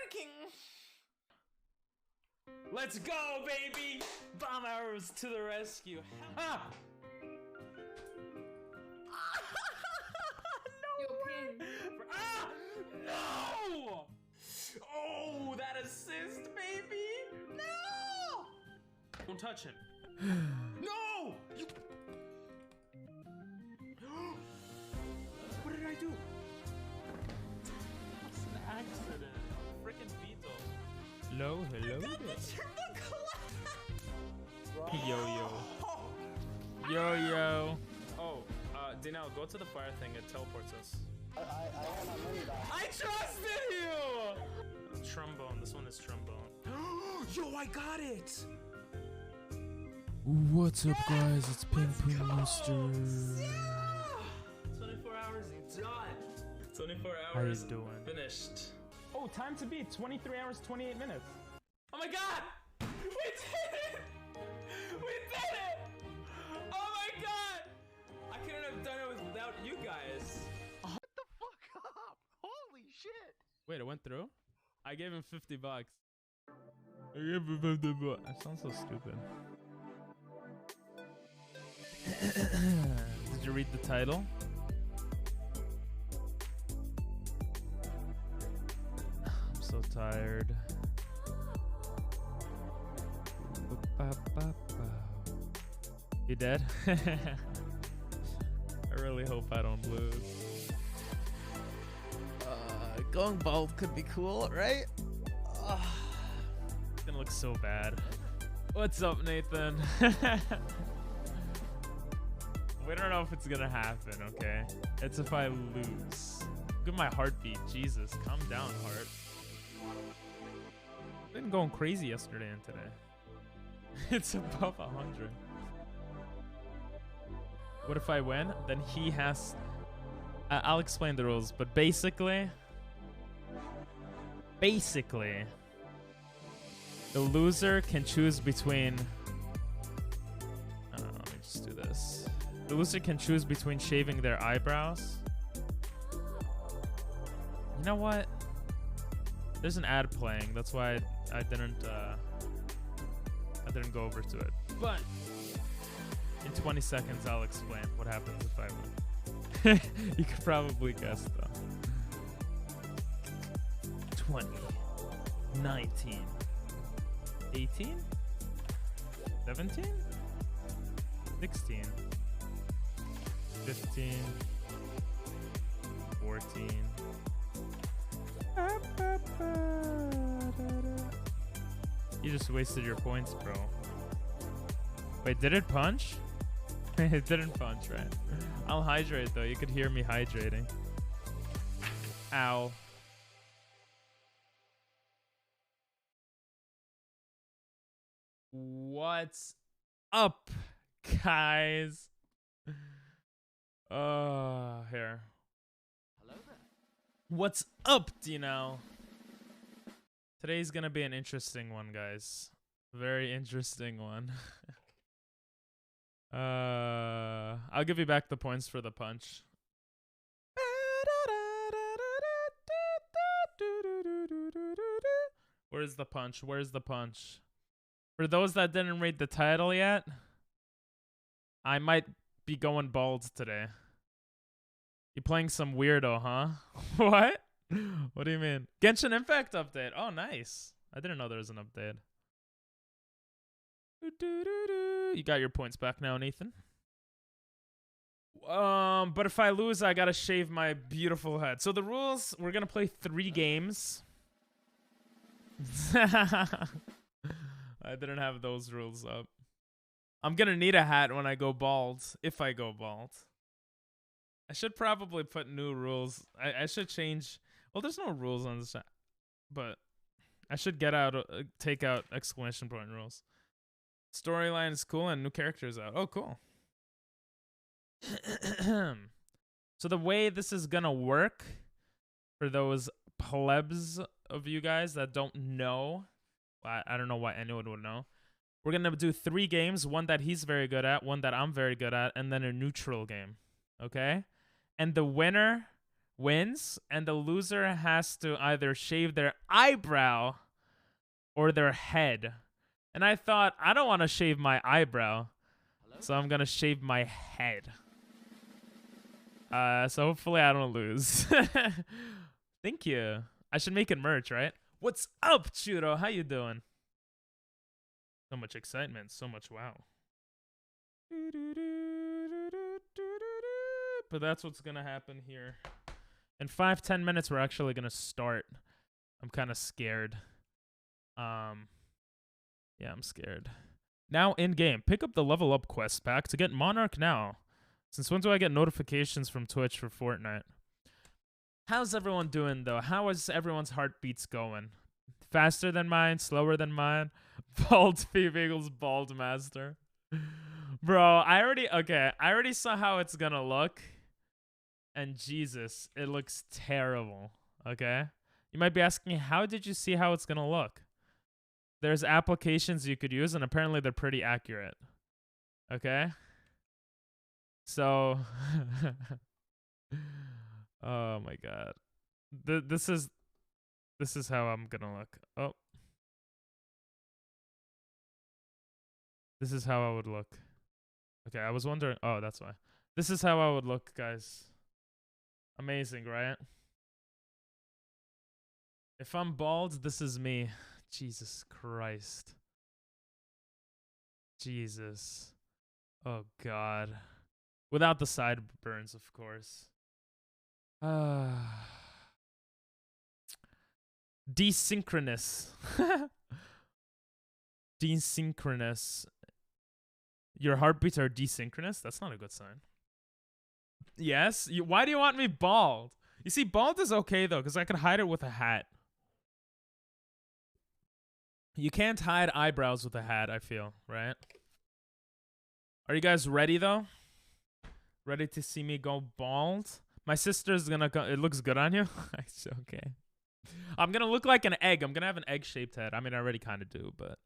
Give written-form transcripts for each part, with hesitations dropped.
working. Let's go, baby! Bomb arrows to the rescue. Ah! No way! Ah! No! Oh, that assist, baby! No! Don't touch him. No! You... What did I do? It's an accident. Freaking Vito. Hello, hello. Yo, yo. Yo, yo. Oh, Dinell, go to the fire thing. It teleports us. I want my money back. I trusted you! Trombone. This one is trombone. Yo, I got it! What's up, guys? It's Ping Pong Monster. 24 hours done. 24 How you hours doing? finished. Oh, time to beat 23 hours, 28 minutes. Oh my god! We did it! We did it! Oh my god! I couldn't have done it without you guys. What the fuck up? Holy shit! Wait, it went through? I gave him 50 bucks. I gave him 50 bucks. That sounds so stupid. Did you read the title? I'm so tired. You dead? I really hope I don't lose. Going bald could be cool, right? It's gonna look so bad. What's up, Nathan? We don't know if it's gonna happen, okay? It's if I lose. Look at my heartbeat. Jesus, calm down, heart. Been going crazy yesterday and today. It's above 100. What if I win? Then he has... I'll explain the rules, but basically... the loser can choose between... I don't know, let me just do this. The loser can choose between shaving their eyebrows. You know what? There's an ad playing. That's why I didn't go over to it. But in 20 seconds, I'll explain what happens if I win. You could probably guess though. 20, 19, 18, 17, 16, 15, 14. You just wasted your points, bro. Wait, did it punch? It didn't punch, right? I'll hydrate though. You could hear me hydrating. Ow. What's up, guys? Here. Hello there. What's up, Dino? Today's gonna be an interesting one, guys. Very interesting one. I'll give you back the points for the punch. Where's the punch? Where's the punch? For those that didn't read the title yet, I might be going bald today. You playing some weirdo, huh? What? What do you mean? Genshin Impact update. Oh, nice. I didn't know there was an update. You got your points back now, Nathan. But if I lose, I gotta shave my beautiful head. So the rules, we're gonna play 3 games. I didn't have those rules up. I'm gonna need a hat when I go bald, if I go bald. I should probably put new rules. I should change. Well, there's no rules on this, but I should take out exclamation point rules. Storyline is cool and new characters out. Oh, cool. So the way this is gonna work, for those plebs of you guys that don't know, I don't know why anyone would know. We're gonna do 3 games, one that he's very good at, one that I'm very good at, and then a neutral game. Okay? And the winner wins, and the loser has to either shave their eyebrow or their head. And I thought, I don't want to shave my eyebrow, so I'm gonna shave my head. So hopefully I don't lose. Thank you. I should make it merch, right? What's up, Churo? How you doing? So much excitement, so much wow. But that's what's gonna happen here. In 5-10 minutes, we're actually gonna start. I'm kind of scared. Yeah, I'm scared. Now in game, pick up the level up quest pack to get Monarch now. Since when do I get notifications from Twitch for Fortnite? How's everyone doing though? How is everyone's heartbeats going? Faster than mine? Slower than mine? Bald Phoebe equals Bald Master. Bro, I already saw how it's gonna look. And Jesus, it looks terrible. Okay? You might be asking, how did you see how it's gonna look? There's applications you could use, and apparently they're pretty accurate. Okay? So, oh my god. This is how I'm gonna look. Oh. This is how I would look. Okay, I was wondering. Oh, that's why. This is how I would look, guys. Amazing, right? If I'm bald, this is me. Jesus Christ. Jesus. Oh, God. Without the sideburns, of course. Desynchronous. Desynchronous. Your heartbeats are desynchronous? That's not a good sign. Yes? Why do you want me bald? You see, bald is okay, though, because I can hide it with a hat. You can't hide eyebrows with a hat, I feel, right? Are you guys ready, though? Ready to see me go bald? My sister's gonna go. It looks good on you? It's okay. I'm gonna look like an egg. I'm gonna have an egg-shaped head. I mean, I already kind of do, but...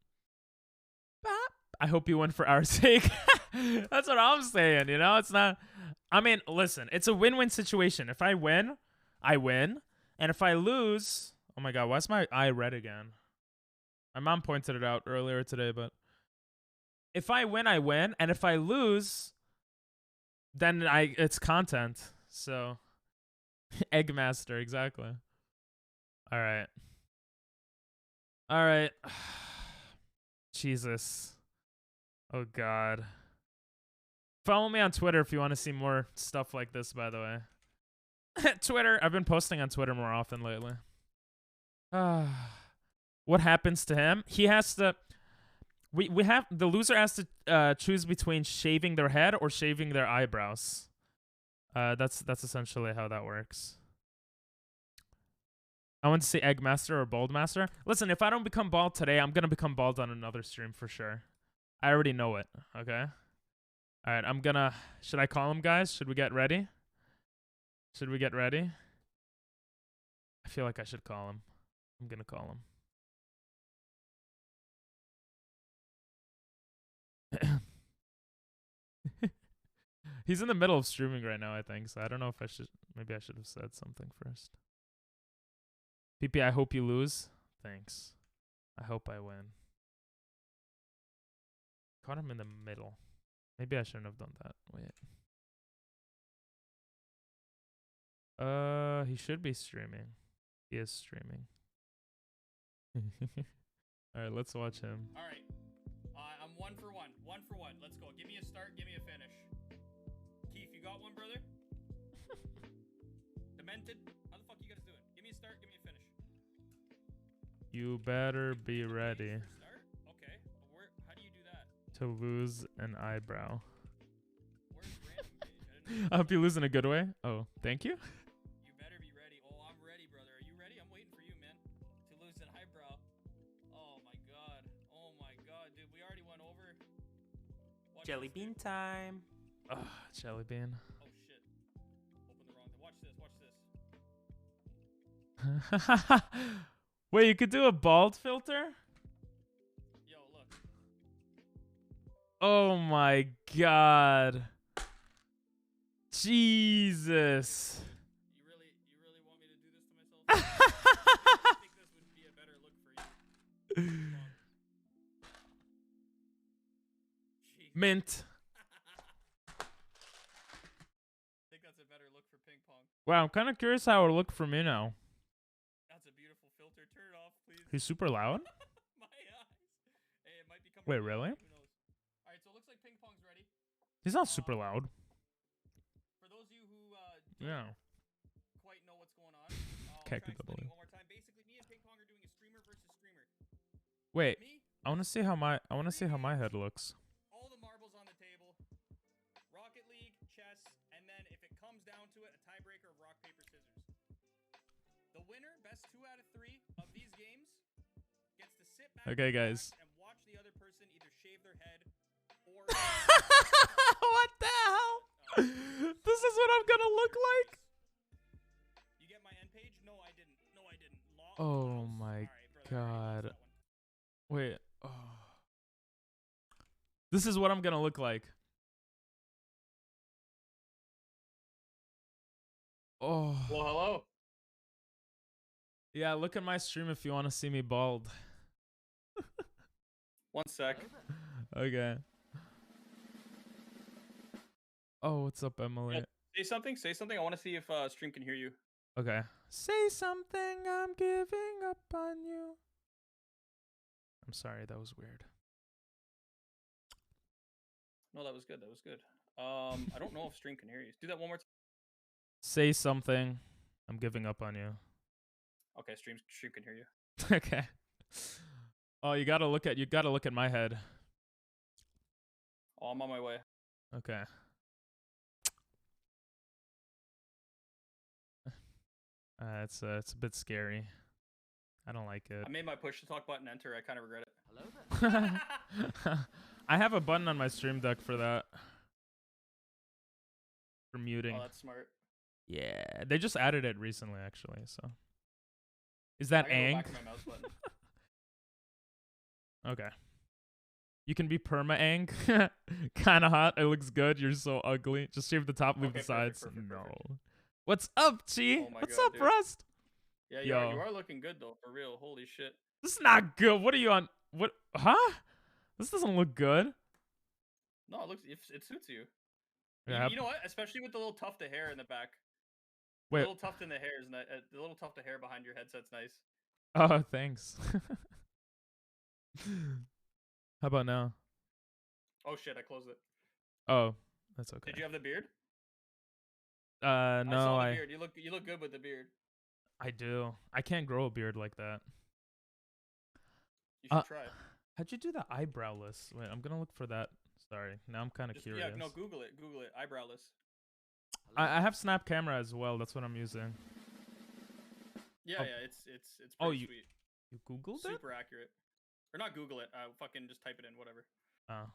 I hope you win for our sake. That's what I'm saying, you know? It's not... I mean, listen. It's a win-win situation. If I win, I win. And if I lose... Oh my god, why is my eye red again? My mom pointed it out earlier today, but... If I win, I win. And if I lose, then it's content. So... Eggmaster, exactly. Alright. Alright. Jesus. Oh, God. Follow me on Twitter if you want to see more stuff like this, by the way. Twitter. I've been posting on Twitter more often lately. What happens to him? He has to... We have... The loser has to choose between shaving their head or shaving their eyebrows. That's essentially how that works. I want to say Eggmaster or Baldmaster. Listen, if I don't become bald today, I'm going to become bald on another stream for sure. I already know it, okay? All right, I'm going to... Should I call him, guys? Should we get ready? Should we get ready? I feel like I should call him. I'm going to call him. He's in the middle of streaming right now, I think, so I don't know if I should... Maybe I should have said something first. PP, I hope you lose. Thanks. I hope I win. Caught him in the middle. Maybe I shouldn't have done that. Wait. He should be streaming. He is streaming. Alright, let's watch him. Alright. I'm 1 for 1. 1 for 1. Let's go. Give me a start, give me a finish. Keith, you got one, brother? Demented? How the fuck you guys doing? Give me a start, give me a finish. You better be ready Start? Okay. How do you do that? to lose an eyebrow. Where's random gauge? I didn't I hope you lose in a good way. Oh, thank you. You better be ready. Oh, I'm ready, brother. Are you ready? I'm waiting for you, man. To lose an eyebrow. Oh my god. Oh my god, dude. We already went over. Watch Jelly this, bean dude. time. Ugh, jelly bean. Oh shit. Open the wrong thing. Watch this, watch this. Wait, you could do a bald filter? Yo, look. Oh my god. Jesus. You Jesus. Mint. I think that's a better look for ping pong. Wow, I'm kind of curious how it'll look for me now. That's a beautiful filter. Turn it off, please. He's super loud. My eyes. Hey, it might be coming. Wait, from the really? mic, Who knows? All right, so it looks like ping pong's ready. He's not super loud. For those of you who don't Yeah. quite know what's going on, I'll Okay, try good explaining boy. it one more time. Basically, me and ping pong are doing a streamer versus streamer. Wait, Me, I want to see how my head looks. all the marbles on the table, Rocket League, chess, and then if it comes down to it, a tiebreaker of rock, paper, scissors. The winner, best 2 out of 3 of these games, gets to sit back Okay, and guys. relax and watch the other person either shave their head or What the hell? This is what I'm gonna look like. You get my end page? No, I didn't. No, I didn't. Oh Mouse. my All right, brother, I already God. lost that one. Wait. Oh. This is what I'm gonna look like. Oh. Well, hello. Yeah, look at my stream if you want to see me bald. 1 sec. Okay. Oh, what's up, Emily? Yeah. Say something. Say something. I want to see if stream can hear you. Okay. Say something, I'm giving up on you. I'm sorry, that was weird. No, that was good. That was good. I don't know if stream can hear you. Do that one more time. Say something, I'm giving up on you. Okay, stream can hear you. Okay. Oh, you gotta look at my head. Oh, I'm on my way. Okay. It's a bit scary. I don't like it. I made my push to talk button enter. I kind of regret it. Hello there. I have a button on my stream deck for that. For muting. Oh, that's smart. Yeah, they just added it recently, actually. So, is that I gotta go Ang? back to my mouse button. Okay. You can be perma Ang. Kind of hot. It looks good. You're so ugly. Just shave the top, leave Okay, the sides. perfect, no. perfect. What's up, Chi? Oh my What's God, up, dude. Rust? Yeah, Yo. you are looking good though, for real. Holy shit. This is not good. What are you on? What? Huh? This doesn't look good. No, it suits you. Yeah, You know what? Especially with the little tuft of hair in the back. wait. The little tuft in the hair is the little tuft of hair behind your headset's nice. Oh, thanks. How about now? Oh shit, I closed it. Oh, that's okay. Did you have the beard? No, I saw the beard. You look good with the beard. I do. I can't grow a beard like that. You should try it. How'd you do the eyebrowless? Wait, I'm gonna look for that. Sorry, now I'm kind of curious. Yeah, no, Google it. Google it. Eyebrowless. I have Snap Camera as well. That's what I'm using. Yeah, Oh. yeah, it's pretty Oh, you sweet. You Googled it? Super accurate. Or not Google it. Fucking just type it in. Whatever. Oh.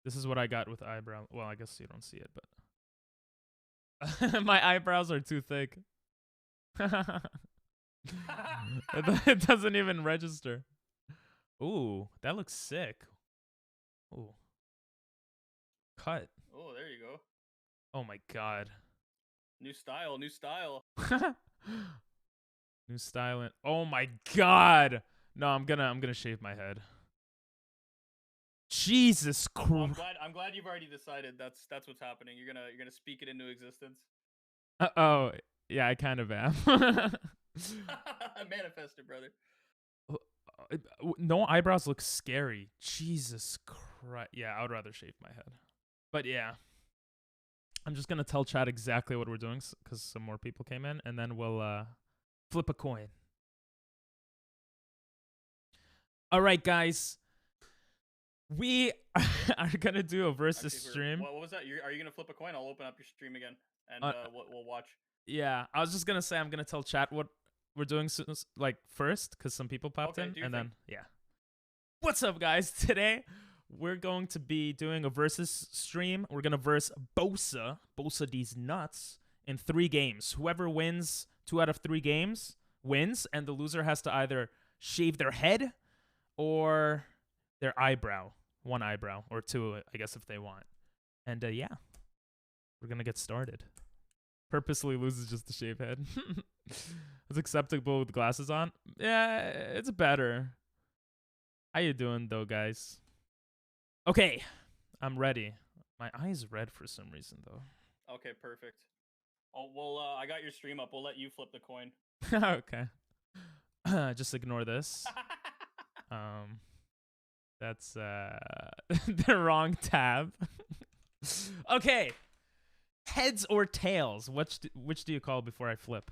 This is what I got with eyebrow. Well, I guess you don't see it, but my eyebrows are too thick. It doesn't even register. Ooh, that looks sick. Ooh. Cut. Oh, there you go. Oh my god. New style. New style. New style. Oh my god. No, I'm gonna shave my head. Jesus Well, Christ. I'm glad you've already decided that's what's happening. You're gonna speak it into existence. Oh, yeah, I kind of am. Manifest it, brother. No eyebrows look scary. Jesus Christ. Yeah, I would rather shave my head. But yeah. I'm just going to tell chat exactly what we're doing because some more people came in, and then we'll flip a coin. All right, guys. We are going to do a versus Actually, stream. What was that? Are you gonna flip a coin? I'll open up your stream again, and we'll watch. Yeah, I was just going to say I'm going to tell chat what we're doing like first because some people popped Okay, in, do your and thing. then, yeah. What's up, guys? Today, we're going to be doing a versus stream. We're going to verse Bosa these nuts, in 3 games. Whoever wins 2 out of 3 games wins, and the loser has to either shave their head or their eyebrow. 1 eyebrow, or 2, I guess, if they want. And yeah, we're going to get started. Purposely loses just to shave head. It's acceptable with glasses on. Yeah, it's better. How you doing though, guys? Okay, I'm ready. My eye's red for some reason though. Okay, perfect. Oh, well, I got your stream up. We'll let you flip the coin. Okay. Just ignore this. That's the wrong tab. Okay. Heads or tails? Which do you call before I flip?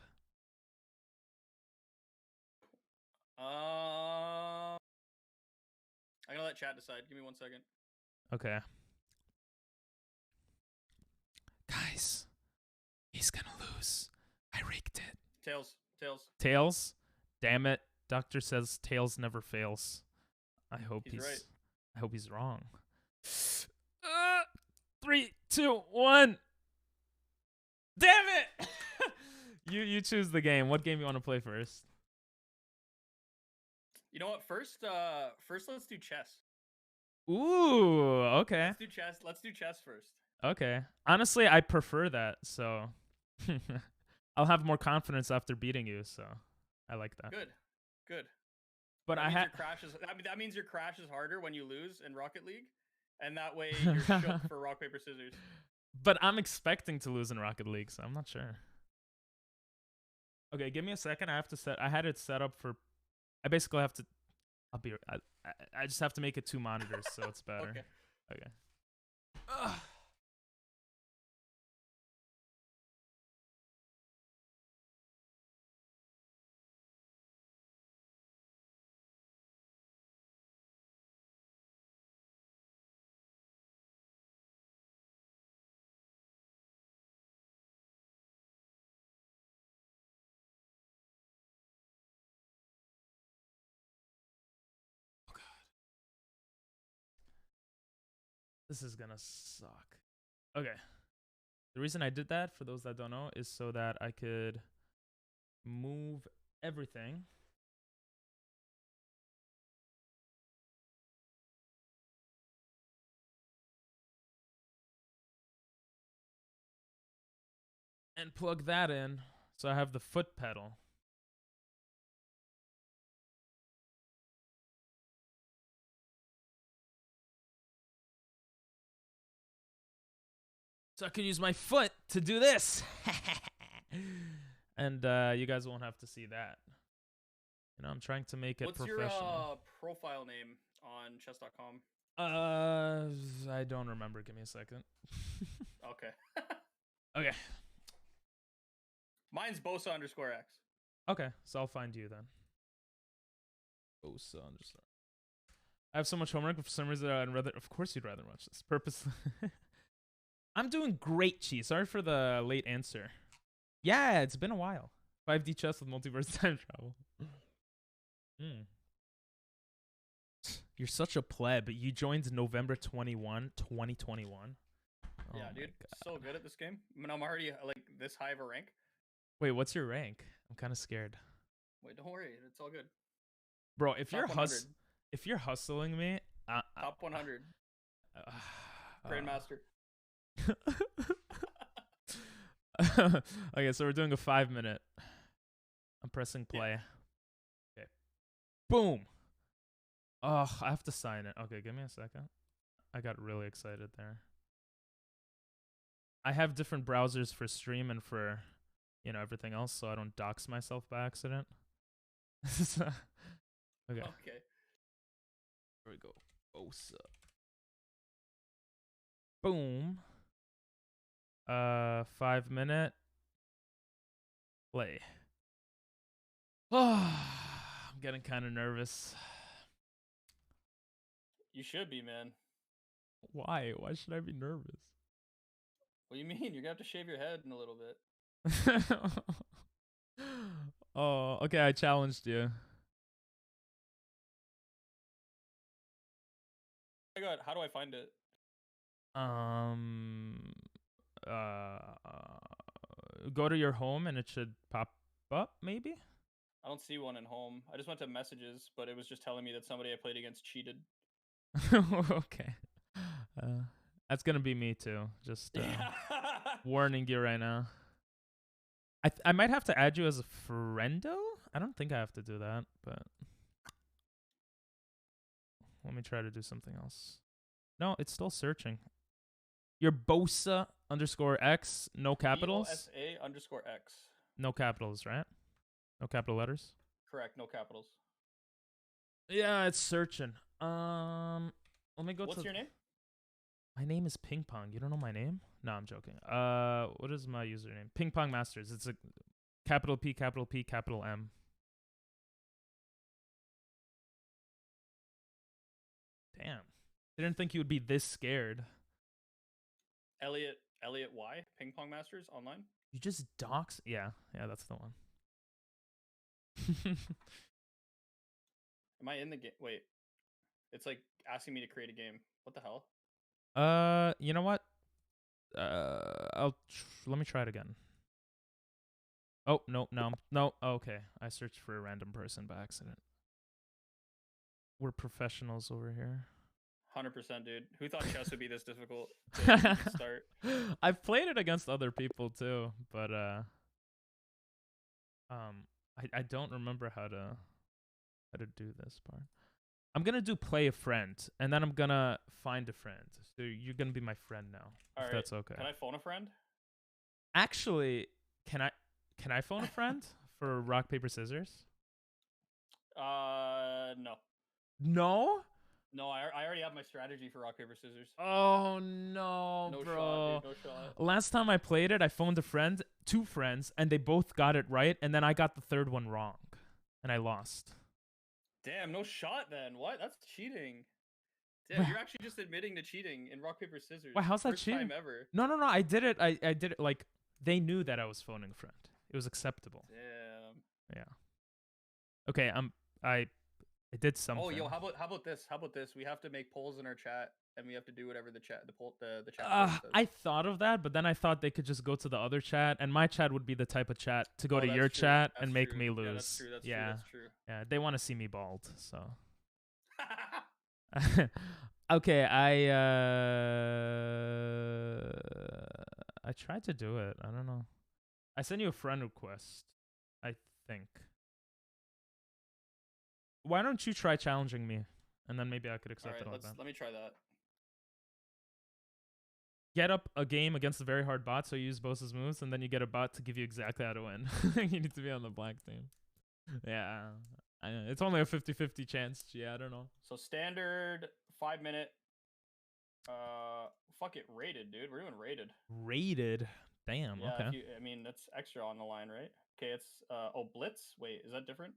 I'm gonna let chat decide. Give me 1 second. Okay. Guys, he's gonna lose. I rigged it. Tails. Tails? Damn it. Doctor says tails never fails. I hope He's right. I hope he's wrong. 3, 2, 1. Damn it! You choose the game. What game you want to play first? You know what? First let's do chess. Ooh, okay. Let's do chess first. Okay. Honestly, I prefer that, so I'll have more confidence after beating you, so I like that. Good. But that means your crash is harder when you lose in Rocket League, and that way you're shook for rock paper scissors. But I'm expecting to lose in Rocket League, so I'm not sure. Okay, give me a second. I had it set up for. I basically have to. I just have to make it 2 monitors, so it's better. Okay. Ugh. This is gonna suck. Okay. The reason I did that, for those that don't know, is so that I could move everything. And plug that in, so I have the foot pedal. So I can use my foot to do this. And you guys won't have to see that. You know, I'm trying to make it professional. What's your profile name on chess.com? I don't remember. Give me a second. Okay. Okay. Mine's Bosa_X. Okay, so I'll find you then. Bosa_. I have so much homework, but for some reason I'd rather. Of course, you'd rather watch this. Purposely. I'm doing great, Chi. Sorry for the late answer. Yeah, it's been a while. 5D chess with multiverse time travel. You're such a pleb. You joined November 21, 2021. Yeah, dude. So good at this game. I mean, I'm already like this high of a rank. Wait, what's your rank? I'm kind of scared. Wait, don't worry. It's all good. Bro, if you're hustling me, top 100. Grandmaster. Okay, so we're doing a 5-minute. I'm pressing play. Yeah. Okay. Boom. Oh, I have to sign it. Okay, give me a second. I got really excited there. I have different browsers for stream and for, you know, everything else, so I don't dox myself by accident. Okay. Okay. Here we go. Bosa. Boom. 5-minute. Play. Oh, I'm getting kind of nervous. You should be, man. Why? Why should I be nervous? What do you mean? You're gonna have to shave your head in a little bit. Oh, okay. I challenged you. Oh my god, how do I find it? Go to your home and it should pop up, maybe? I don't see one in home. I just went to messages, but it was just telling me that somebody I played against cheated. Okay. That's gonna be me too. Just warning you right now. I might have to add you as a friendo? I don't think I have to do that, but Let me try to do something else. No, it's still searching. Your Bosa underscore X, no capitals? BOSA_X. No capitals, right? No capital letters? Correct, no capitals. Yeah, it's searching. Let me go What's to... your name? My name is Ping Pong. You don't know my name? No, I'm joking. What is my username? Ping Pong Masters. It's a capital P, capital P, capital M. Damn. Didn't think you would be this scared. Elliot Y, Ping Pong Masters online. You just dox? Yeah, that's the one. Am I in the game? Wait, it's like asking me to create a game. What the hell? You know what? Let me try it again. Oh, no. Oh, okay. I searched for a random person by accident. We're professionals over here. 100%, dude. Who thought chess would be this difficult to start? I've played it against other people too, but I don't remember how to do this part. I'm gonna do play a friend, and then I'm gonna find a friend. So you're gonna be my friend now. All if right. that's okay. Can I phone a friend? Actually, can I phone a friend for rock paper scissors? No. No. No, I already have my strategy for rock paper scissors. Oh no, No bro. shot, dude. No shot. Last time I played it, I phoned a friend, 2 friends, and they both got it right, and then I got the third one wrong, and I lost. Damn, no shot then. What? That's cheating. Damn, you're actually just admitting to cheating in rock paper scissors. Wait, how's that First cheating? time ever. No, I did it. I did it like they knew that I was phoning a friend. It was acceptable. Damn. Yeah. Okay, I did something. Oh, yo, how about this? How about this? We have to make polls in our chat, and we have to do whatever the chat poll says. I thought of that, but then I thought they could just go to the other chat, and my chat would be the type of chat to go to that's your true. chat That's and make true. me Yeah, lose. that's true. That's yeah. true. That's true. Yeah, they want to see me bald, so. Okay, I tried to do it. I don't know. I sent you a friend request, I think. Why don't you try challenging me, and then maybe I could accept it like that. Let me try that. Get up a game against a very hard bot, so you use Bosa's moves, and then you get a bot to give you exactly how to win. You need to be on the black team. Yeah, I know. It's only a 50-50 chance. Yeah, I don't know. So standard 5-minute. Fuck it, rated, dude. We're doing rated. Rated. Damn. Yeah, okay. I mean that's extra on the line, right? Okay, it's blitz. Wait, is that different?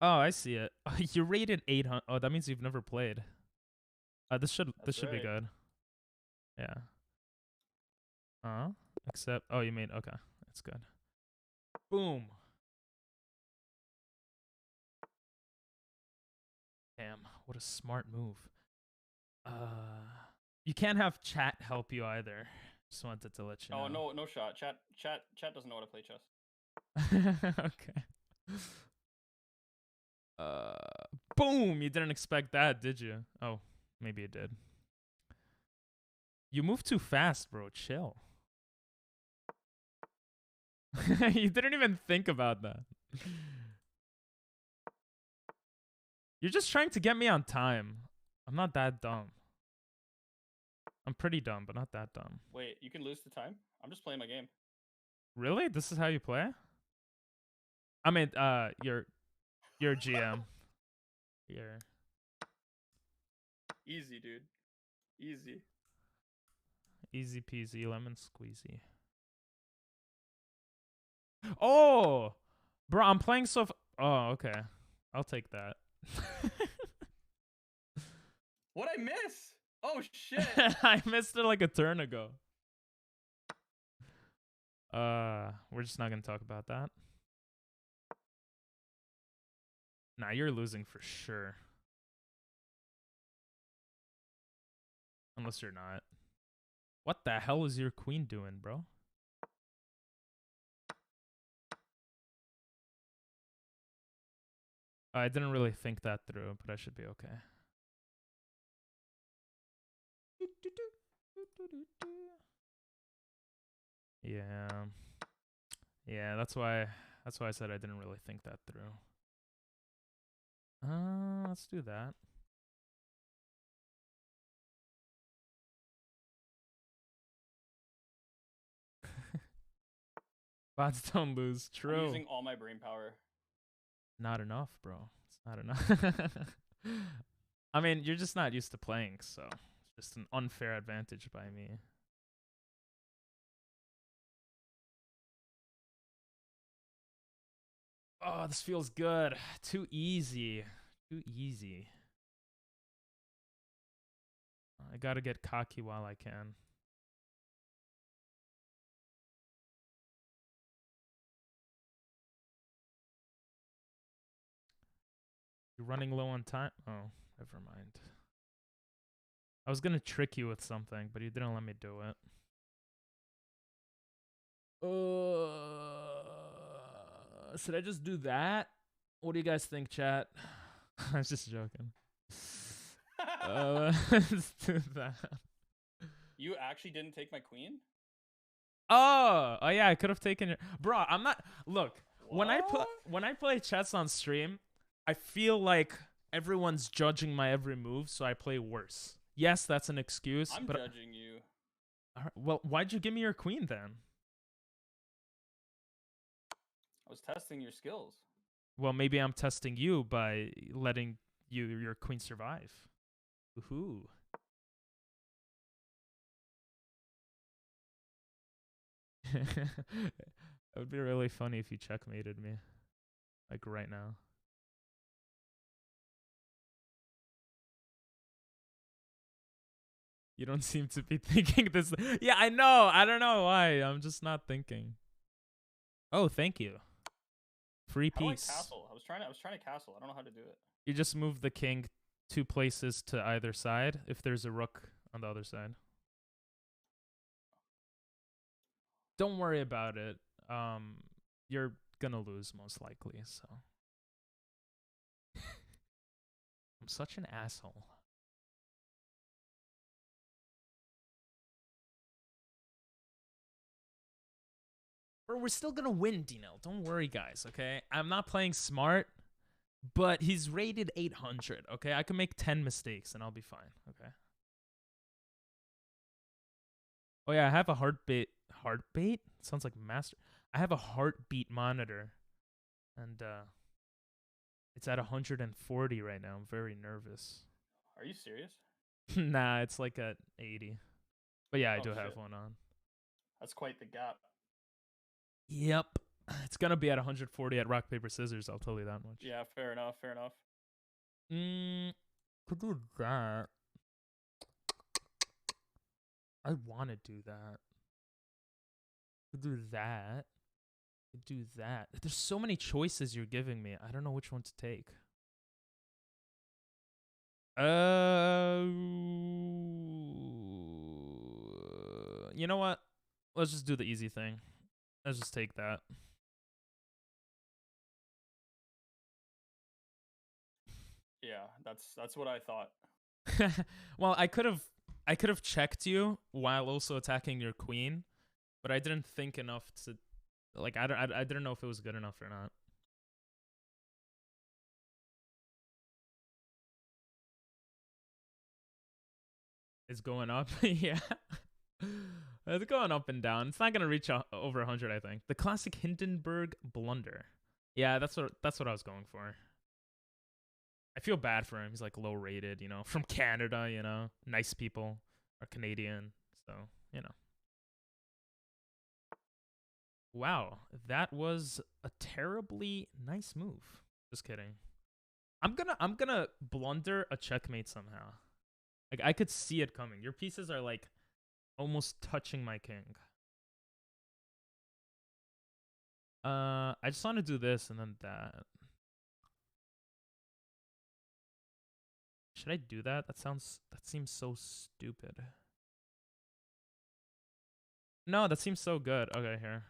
Oh, I see it. You rated 800. Oh, that means you've never played. This should be good. Yeah. Except you mean okay. That's good. Boom. Damn, what a smart move. You can't have chat help you either. Just wanted to let you know. Oh, no shot. Chat doesn't know how to play chess. Okay. Boom! You didn't expect that, did you? Oh, maybe you did. You move too fast, bro. Chill. You didn't even think about that. You're just trying to get me on time. I'm not that dumb. I'm pretty dumb, but not that dumb. Wait, you can lose the time? I'm just playing my game. Really? This is how you play? I mean, you're GM. You're easy, dude. Easy. Easy peasy lemon squeezy. Oh, bro, I'm playing so. Oh, okay. I'll take that. What'd I miss? Oh shit! I missed it like a turn ago. We're just not gonna talk about that. Nah, you're losing for sure. Unless you're not. What the hell is your queen doing, bro? I didn't really think that through, but I should be okay. Yeah. Yeah, that's why I said I didn't really think that through. Let's do that. Bots don't lose. I'm True. using all my brain power. Not enough, bro. It's not enough. I mean, you're just not used to playing, so it's just an unfair advantage by me. Oh, this feels good. Too easy. Too easy. I gotta get cocky while I can. You're running low on time? Oh, never mind. I was gonna trick you with something, but you didn't let me do it. Should I just do that? What do you guys think, chat? I was just joking. Let's do that. You actually didn't take my queen? Oh yeah, I could have taken your bro. I'm not. Look, What? when I play chess on stream, I feel like everyone's judging my every move, so I play worse. Yes, that's an excuse. I'm but judging you. Alright, well, why'd you give me your queen then? I was testing your skills. Well, maybe I'm testing you by letting your queen survive. Woohoo. It would be really funny if you checkmated me. Like right now. You don't seem to be thinking this. Yeah, I know. I don't know why. I'm just not thinking. Oh, thank you. Free How do I piece. castle? I was trying to castle. I don't know how to do it. You just move the king 2 places to either side if there's a rook on the other side. Don't worry about it. You're gonna lose most likely, so. I'm such an asshole. Bro, we're still gonna win, Dino. Don't worry, guys, okay? I'm not playing smart, but he's rated 800, okay? I can make 10 mistakes and I'll be fine, okay? Oh yeah, I have a heartbeat. Heartbeat? Sounds like master. I have a heartbeat monitor, and it's at 140 right now. I'm very nervous. Are you serious? Nah, it's like at 80. But yeah, I Oh, do have shit. one on. That's quite the gap. Yep. It's gonna be at 140 at rock, paper, scissors, I'll tell you that much. Yeah, fair enough, fair enough. Could do that. I wanna do that. Could do that. Could do that. There's so many choices you're giving me. I don't know which one to take. You know what? Let's just do the easy thing. Let's just take that. Yeah, that's what I thought. Well, I could have checked you while also attacking your queen, but I didn't think enough to, like, I didn't know if it was good enough or not. It's going up. Yeah. It's going up and down. It's not going to reach over 100, I think. The classic Hindenburg blunder. Yeah, that's what I was going for. I feel bad for him. He's like low rated, you know, from Canada, you know. Nice people are Canadian, so, you know. Wow, that was a terribly nice move. Just kidding. I'm gonna blunder a checkmate somehow. Like, I could see it coming. Your pieces are like almost touching my king. I just want to do this and then that. Should I do that? That seems so stupid. No, that seems so good. Okay, here.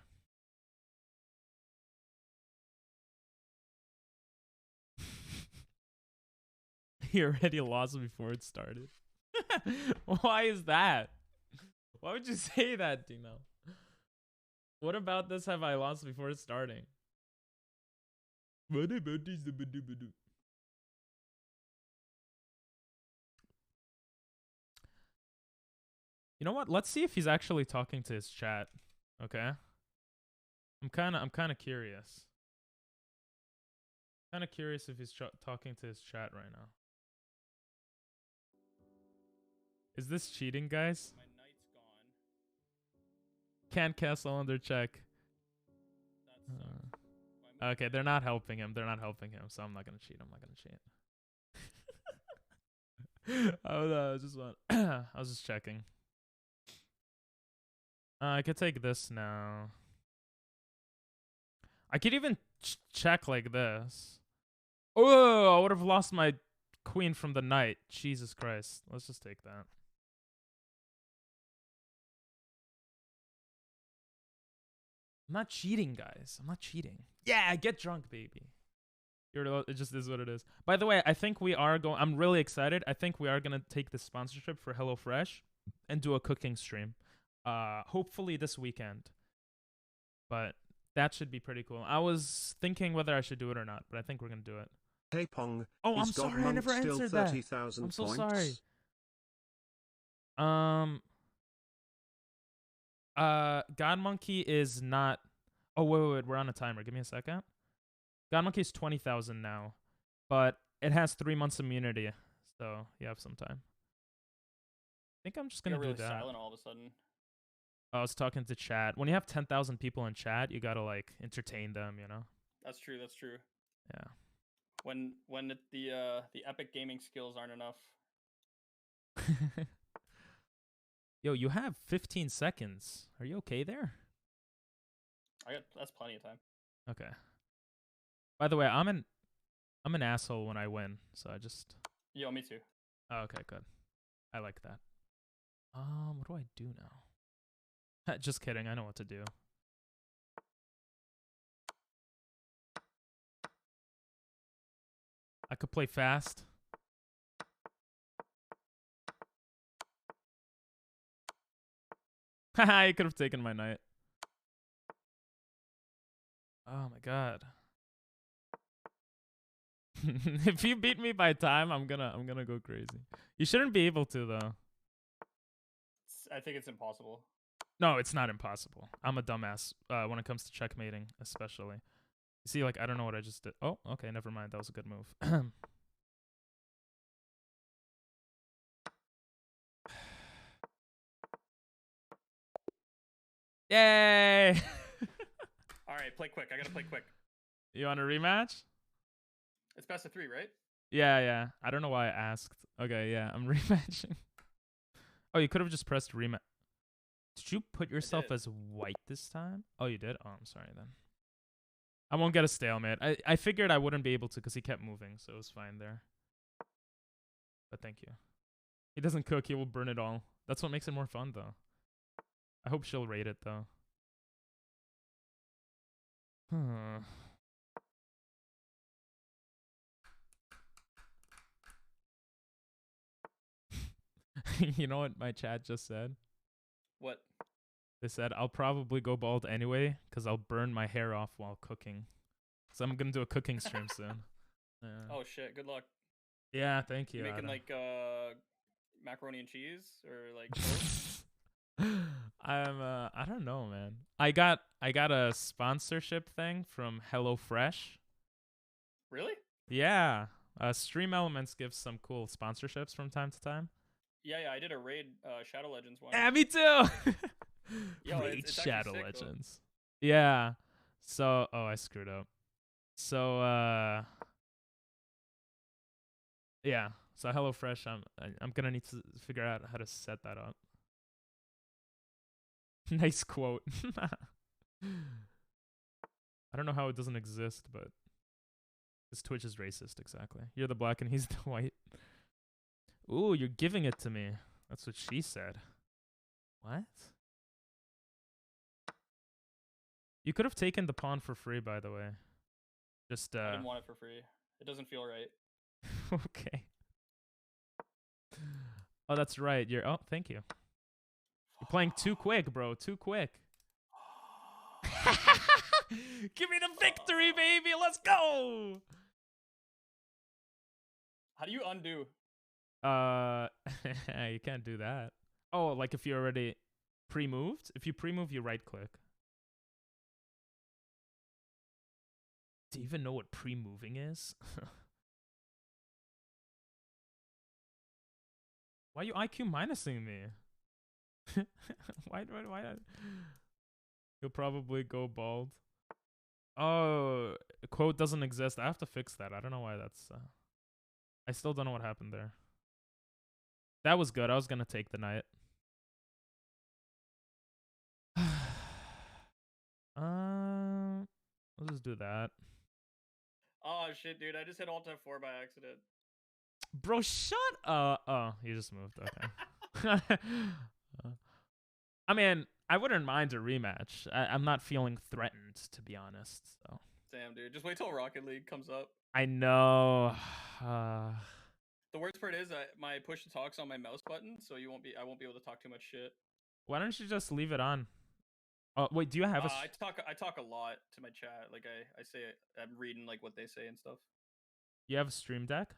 He already lost before it started. Why is that? Why would you say that, Dino? What about this have I lost before it's starting? What about this? You know what? Let's see if he's actually talking to his chat. Okay? I'm kind of curious. Kind of curious if he's talking to his chat right now. Is this cheating, guys? My knight's gone. Can't castle under check. That sucks. My move- Okay, they're not helping him. They're not helping him, so I'm not gonna cheat. I'm not gonna cheat. I was just I was just checking. I could take this now. I could even check like this. Oh, I would have lost my queen from the knight. Jesus Christ. Let's just take that. I'm not cheating, guys. I'm not cheating. Yeah, get drunk, baby. It just is what it is. By the way, I think we are going. I'm really excited. I think we are gonna take the sponsorship for HelloFresh and do a cooking stream. Hopefully this weekend. But that should be pretty cool. I was thinking whether I should do it or not, but I think we're gonna do it. Hey Pong. Oh, I'm is sorry. I Godmonk never still answered that. 30,000 I'm so points? sorry. God Monkey is not. Oh wait, we're on a timer. Give me a second. God Monkey is 20,000 now, but it has 3 months immunity, so you have some time. I think I'm just You gonna got do really that. silent all of a sudden. I was talking to chat. When you have 10,000 people in chat, you gotta like entertain them, you know? That's true. That's true. Yeah. When the epic gaming skills aren't enough. Yo, you have 15 seconds. Are you okay there? That's plenty of time. Okay. By the way, I'm an asshole when I win, so I just. Yo, me too. Oh, okay, good. I like that. What do I do now? Just kidding. I know what to do. I could play fast. Haha, I could have taken my knight. Oh my god. If you beat me by time, I'm gonna go crazy. You shouldn't be able to though. I think it's impossible. No, it's not impossible. I'm a dumbass when it comes to checkmating, especially. You see, like, I don't know what I just did. Oh, okay, never mind. That was a good move. Yay! All right, play quick. I gotta play quick. You want a rematch? It's best of 3, right? Yeah. I don't know why I asked. Okay, yeah, I'm rematching. Oh, you could have just pressed rematch. Did you put yourself did. as white this time? Oh, you did? Oh, I'm sorry then. I won't get a stalemate. I figured I wouldn't be able to because he kept moving, so it was fine there. But thank you. He doesn't cook, he will burn it all. That's what makes it more fun, though. I hope she'll rate it, though. You know what my chat just said? What? They said, I'll probably go bald anyway because I'll burn my hair off while cooking. So I'm going to do a cooking stream soon. Yeah. Oh shit! Good luck. Yeah, thank you. You making Adam. like macaroni and cheese or like? I don't know, man. I got a sponsorship thing from HelloFresh. Really? Yeah. Stream Elements gives some cool sponsorships from time to time. Yeah. I did a raid Shadow Legends one. Yeah, me too. Yo, Raid it's actually Shadow sick, though. Legends. Yeah. So, I screwed up. So, yeah. So HelloFresh, I'm gonna need to figure out how to set that up. Nice quote. I don't know how it doesn't exist, but this Twitch is racist, exactly. You're the black and he's the white. Ooh, you're giving it to me. That's what she said. What? You could have taken the pawn for free, by the way. Just, I didn't want it for free. It doesn't feel right. Okay. Oh, that's right. Oh, thank you. You're playing too quick, bro. Too quick. Give me the victory, baby. Let's go. How do you undo? You can't do that. Oh, like if you already pre-moved? If you pre-move, you right-click. Do you even know what pre-moving is? Why are you IQ minusing me? Why? You'll probably go bald. Oh, quote doesn't exist. I have to fix that. I don't know why that's... I still don't know what happened there. That was good. I was going to take the knight. Let's just do that. Oh shit, dude! I just hit Alt F4 by accident. Bro, shut up. Oh, you just moved. Okay. I mean, I wouldn't mind a rematch. I'm not feeling threatened, to be honest. So. Damn, dude. Just wait till Rocket League comes up. I know. The worst part is my push to talk's on my mouse button, so I won't be able to talk too much shit. Why don't you just leave it on? Oh, wait, do you have a... I talk a lot to my chat. Like I say I'm reading like what they say and stuff. You have a stream deck?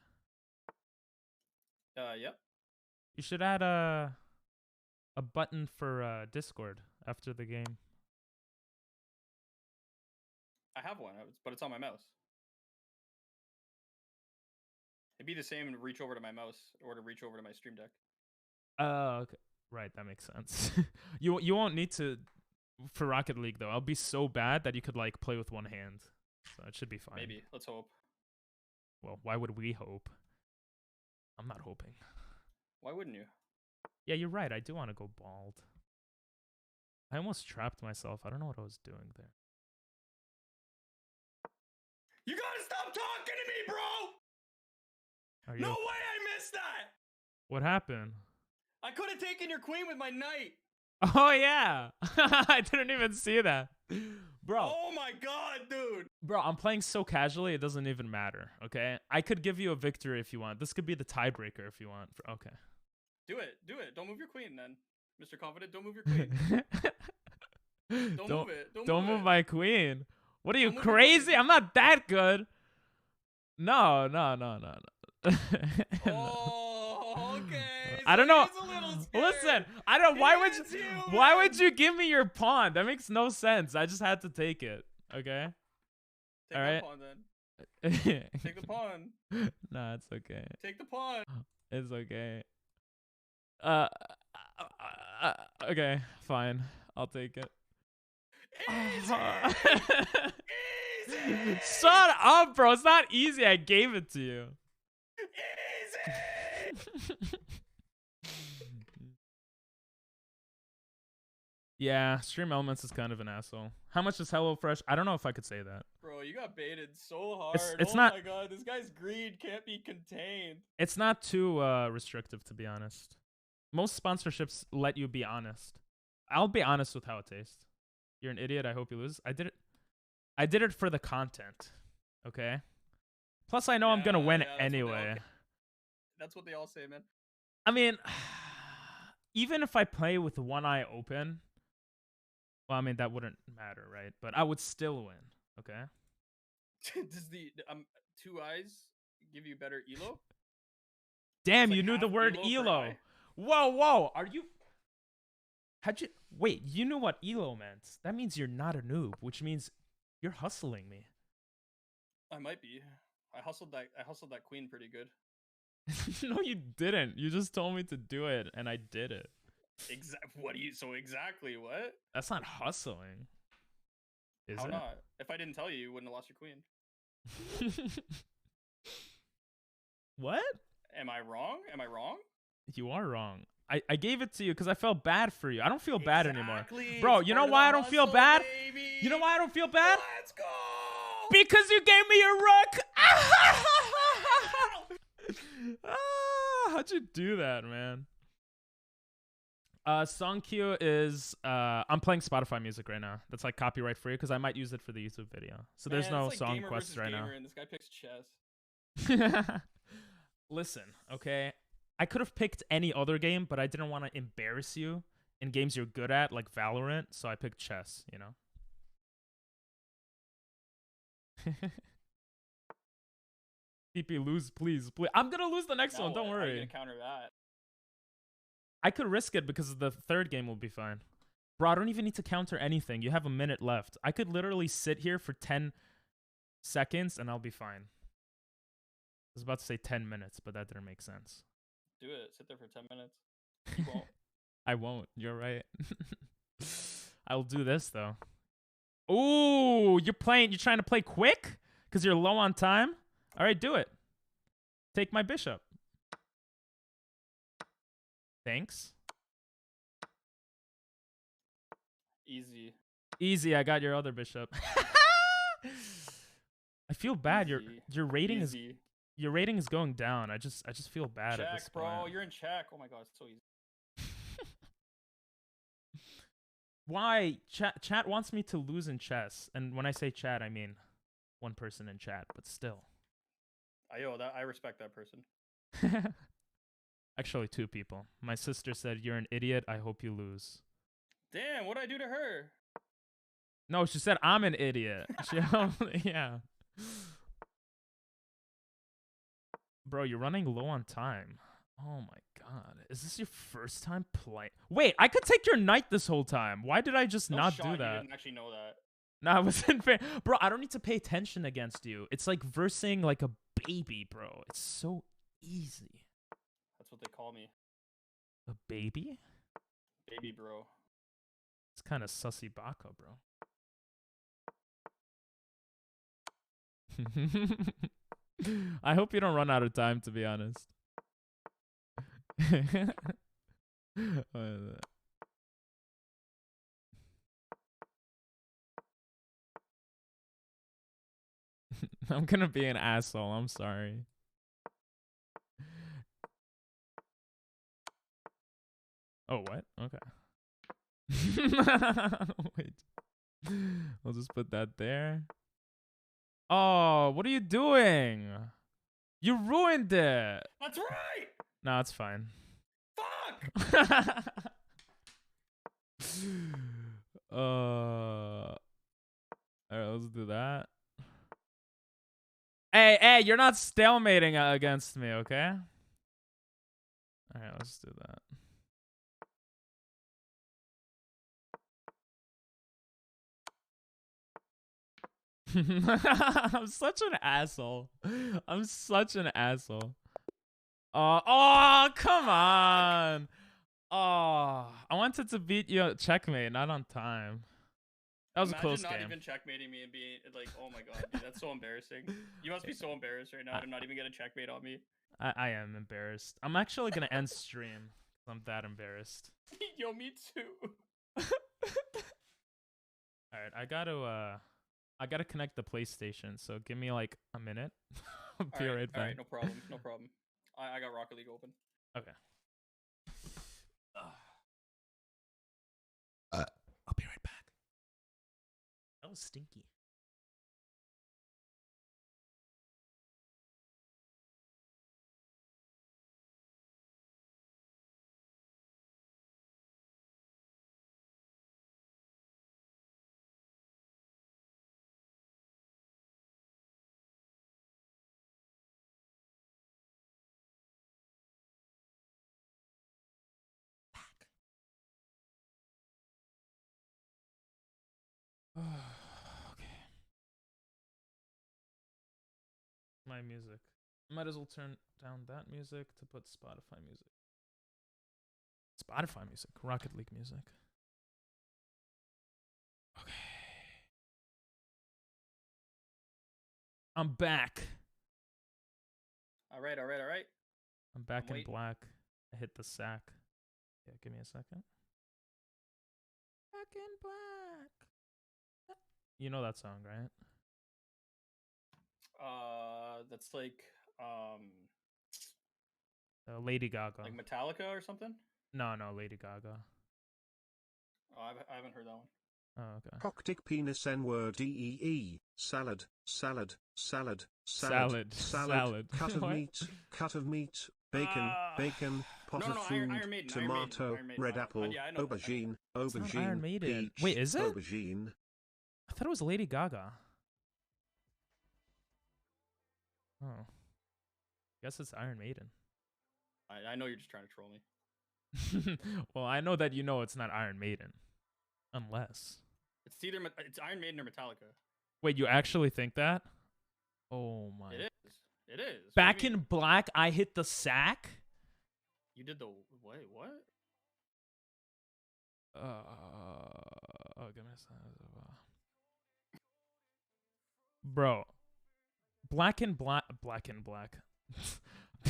Yep. You should add a button for Discord after the game. I have one, but it's on my mouse. It'd be the same to reach over to my mouse or to reach over to my stream deck. Okay. Right, that makes sense. You won't need to for Rocket League though. I'll be so bad that you could like play with one hand. So it should be fine. Maybe. Let's hope. Well, why would we hope? I'm not hoping. Why wouldn't you? Yeah, you're right. I do want to go bald. I almost trapped myself. I don't know what I was doing there. You gotta stop talking to me, bro! Are you No okay? way I missed that! What happened? I could have taken your queen with my knight! Oh, yeah. I didn't even see that. Bro. Oh my god, dude! Bro, I'm playing so casually, it doesn't even matter, okay? I could give you a victory if you want. This could be the tiebreaker if you want. Okay. Do it. Don't move your queen then. Mr. Confident, don't move your queen. Don't move it. Don't move it. my queen. What are you, Don't move your crazy? queen. I'm not that good. No. Oh, okay. I don't know. He's a little scared. Listen, I don't. Why would you? He is Why would human. you give me your pawn? That makes no sense. I just had to take it. Okay. Take All that right. pawn then. Take the pawn. Nah, it's okay. Take the pawn. It's okay. Okay, fine. I'll take it. Easy. Easy. Shut up, bro. It's not easy. I gave it to you. Easy. Yeah, Stream Elements is kind of an asshole. How much is HelloFresh? I don't know if I could say that. Bro, you got baited so hard. It's oh not- my god, this guy's greed can't be contained. It's not too restrictive, to be honest. Most sponsorships let you be honest. I'll be honest with how it tastes. You're an idiot. I hope you lose. I did it for the content. Okay. Plus, I know I'm gonna win that's what they all anyway. That's what they all say, man. I mean, even if I play with one eye open, well, I mean that wouldn't matter, right? But I would still win. Okay. Does the two eyes give you better elo? Damn, It's you like knew the half word elo per elo. eye. Whoa. Are you? How'd you? Wait, you knew what elo meant. That means you're not a noob, which means you're hustling me. I might be. I hustled that queen pretty good. No, you didn't. You just told me to do it, and I did it. Exactly what? That's not hustling. Is How it? not? If I didn't tell you, you wouldn't have lost your queen. What? Am I wrong? You are wrong. I gave it to you because I felt bad for you. I don't feel bad anymore. Exactly. Bro, It's you know part of why the I don't feel hustle, bad? baby. You know why I don't feel bad? Let's go. Because you gave me your rook. How'd you do that, man? Song cue is I'm playing Spotify music right now. That's like copyright free because I might use it for the YouTube video. So there's Man, no it's like song gamer quests versus right gamer, and this guy picks chess. now. Listen, okay? I could have picked any other game, but I didn't want to embarrass you in games you're good at, like Valorant, so I picked chess, you know? PP, lose, please. I'm gonna lose the next one, Now don't what? How are you worry. gonna counter that? I could risk it because the third game will be fine. Bro, I don't even need to counter anything. You have a minute left. I could literally sit here for 10... seconds and I'll be fine. I was about to say 10 minutes, but that didn't make sense. Do it. Sit there for 10 minutes. You won't. I won't. You're right. I'll do this though. Ooh, you're trying to play quick? Because you're low on time? Alright, do it. Take my bishop. Thanks. Easy. Easy, I got your other bishop. I feel bad. Easy. Your rating Easy. is your rating is going down. I just feel bad at this Check, bro. point. You're in check. Oh my god, it's so easy. Why? Chat wants me to lose in chess. And when I say chat, I mean one person in chat, but still. I respect that person. Actually, two people. My sister said, "You're an idiot. I hope you lose." Damn, what'd I do to her? No, she said, "I'm an idiot." Yeah. Bro, you're running low on time. Oh my god. Is this your first time playing? Wait, I could take your knight this whole time. Why did I just No not shot, do You that? didn't actually know that. No, it wasn't fair. Bro, I don't need to pay attention against you. It's like versing like a baby, bro. It's so easy. That's what they call me. A baby? Baby bro. It's kind of sussy baka, bro. I hope you don't run out of time, to be honest. I'm gonna be an asshole. I'm sorry. Oh, what? Okay. Wait. I'll just put that there. Oh, what are you doing? You ruined it. That's right. No, it's fine. Fuck. Alright, let's do that. Hey, you're not stalemating against me, okay? Alright, let's do that. I'm such an asshole. I'm such an asshole. Oh, come on. Oh, I wanted to beat you at checkmate, not on time. That was Imagine a close not game. even checkmating me and being like, oh my god, dude, that's so embarrassing. You must be so embarrassed right now to not even get a checkmate on me. I am embarrassed. I'm actually gonna end stream. I'm that embarrassed. Yo, me too. Alright, I gotta connect the PlayStation, so give me like a minute. I'll be right back. Alright, no problem, no problem. I got Rocket League open. Okay. I'll be right back. That was stinky. Okay. My music. Might as well turn down that music to put Spotify music. Spotify music. Rocket League music. Okay. I'm back. Alright. I'm back in waiting. black. I hit the sack. Yeah, give me a second. Back in black. You know that song, right? That's like Lady Gaga. like Metallica or something. No, Lady Gaga. Oh, I haven't heard that one. Oh, okay. Coctic penis N-word DEE. Salad. Salad. Salad. Cut of meat. Bacon. Pot No, of no, food. Iron Maiden, Tomato. Iron Maiden. Red apple. Yeah, I know. Aubergine. It's not Iron Maiden. Peach. Wait, is it? Aubergine. I thought it was Lady Gaga. Oh. Guess it's Iron Maiden. I know you're just trying to troll me. Well, I know that you know it's not Iron Maiden. Unless. It's either it's Iron Maiden or Metallica. Wait, you actually think that? Oh my. It is. It is. What do you Back mean? in Black, I hit the sack. You did the wait. What? Oh, give me a second. Bro, Black and Black.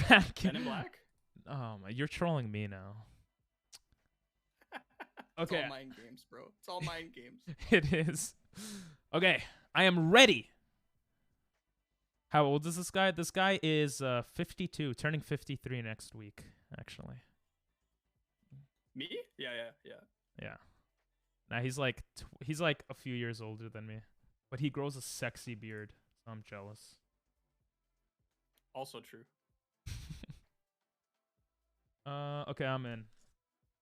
Back Men in Black. Oh my, you're trolling me now. It's Okay. all mind games, bro. It's all mind games. It is. Okay, I am ready. How old is this guy? This guy is 52, turning 53 next week, actually. Me? Yeah. Yeah. Now he's like he's like a few years older than me, but he grows a sexy beard, so I'm jealous. Also true. Okay, I'm in.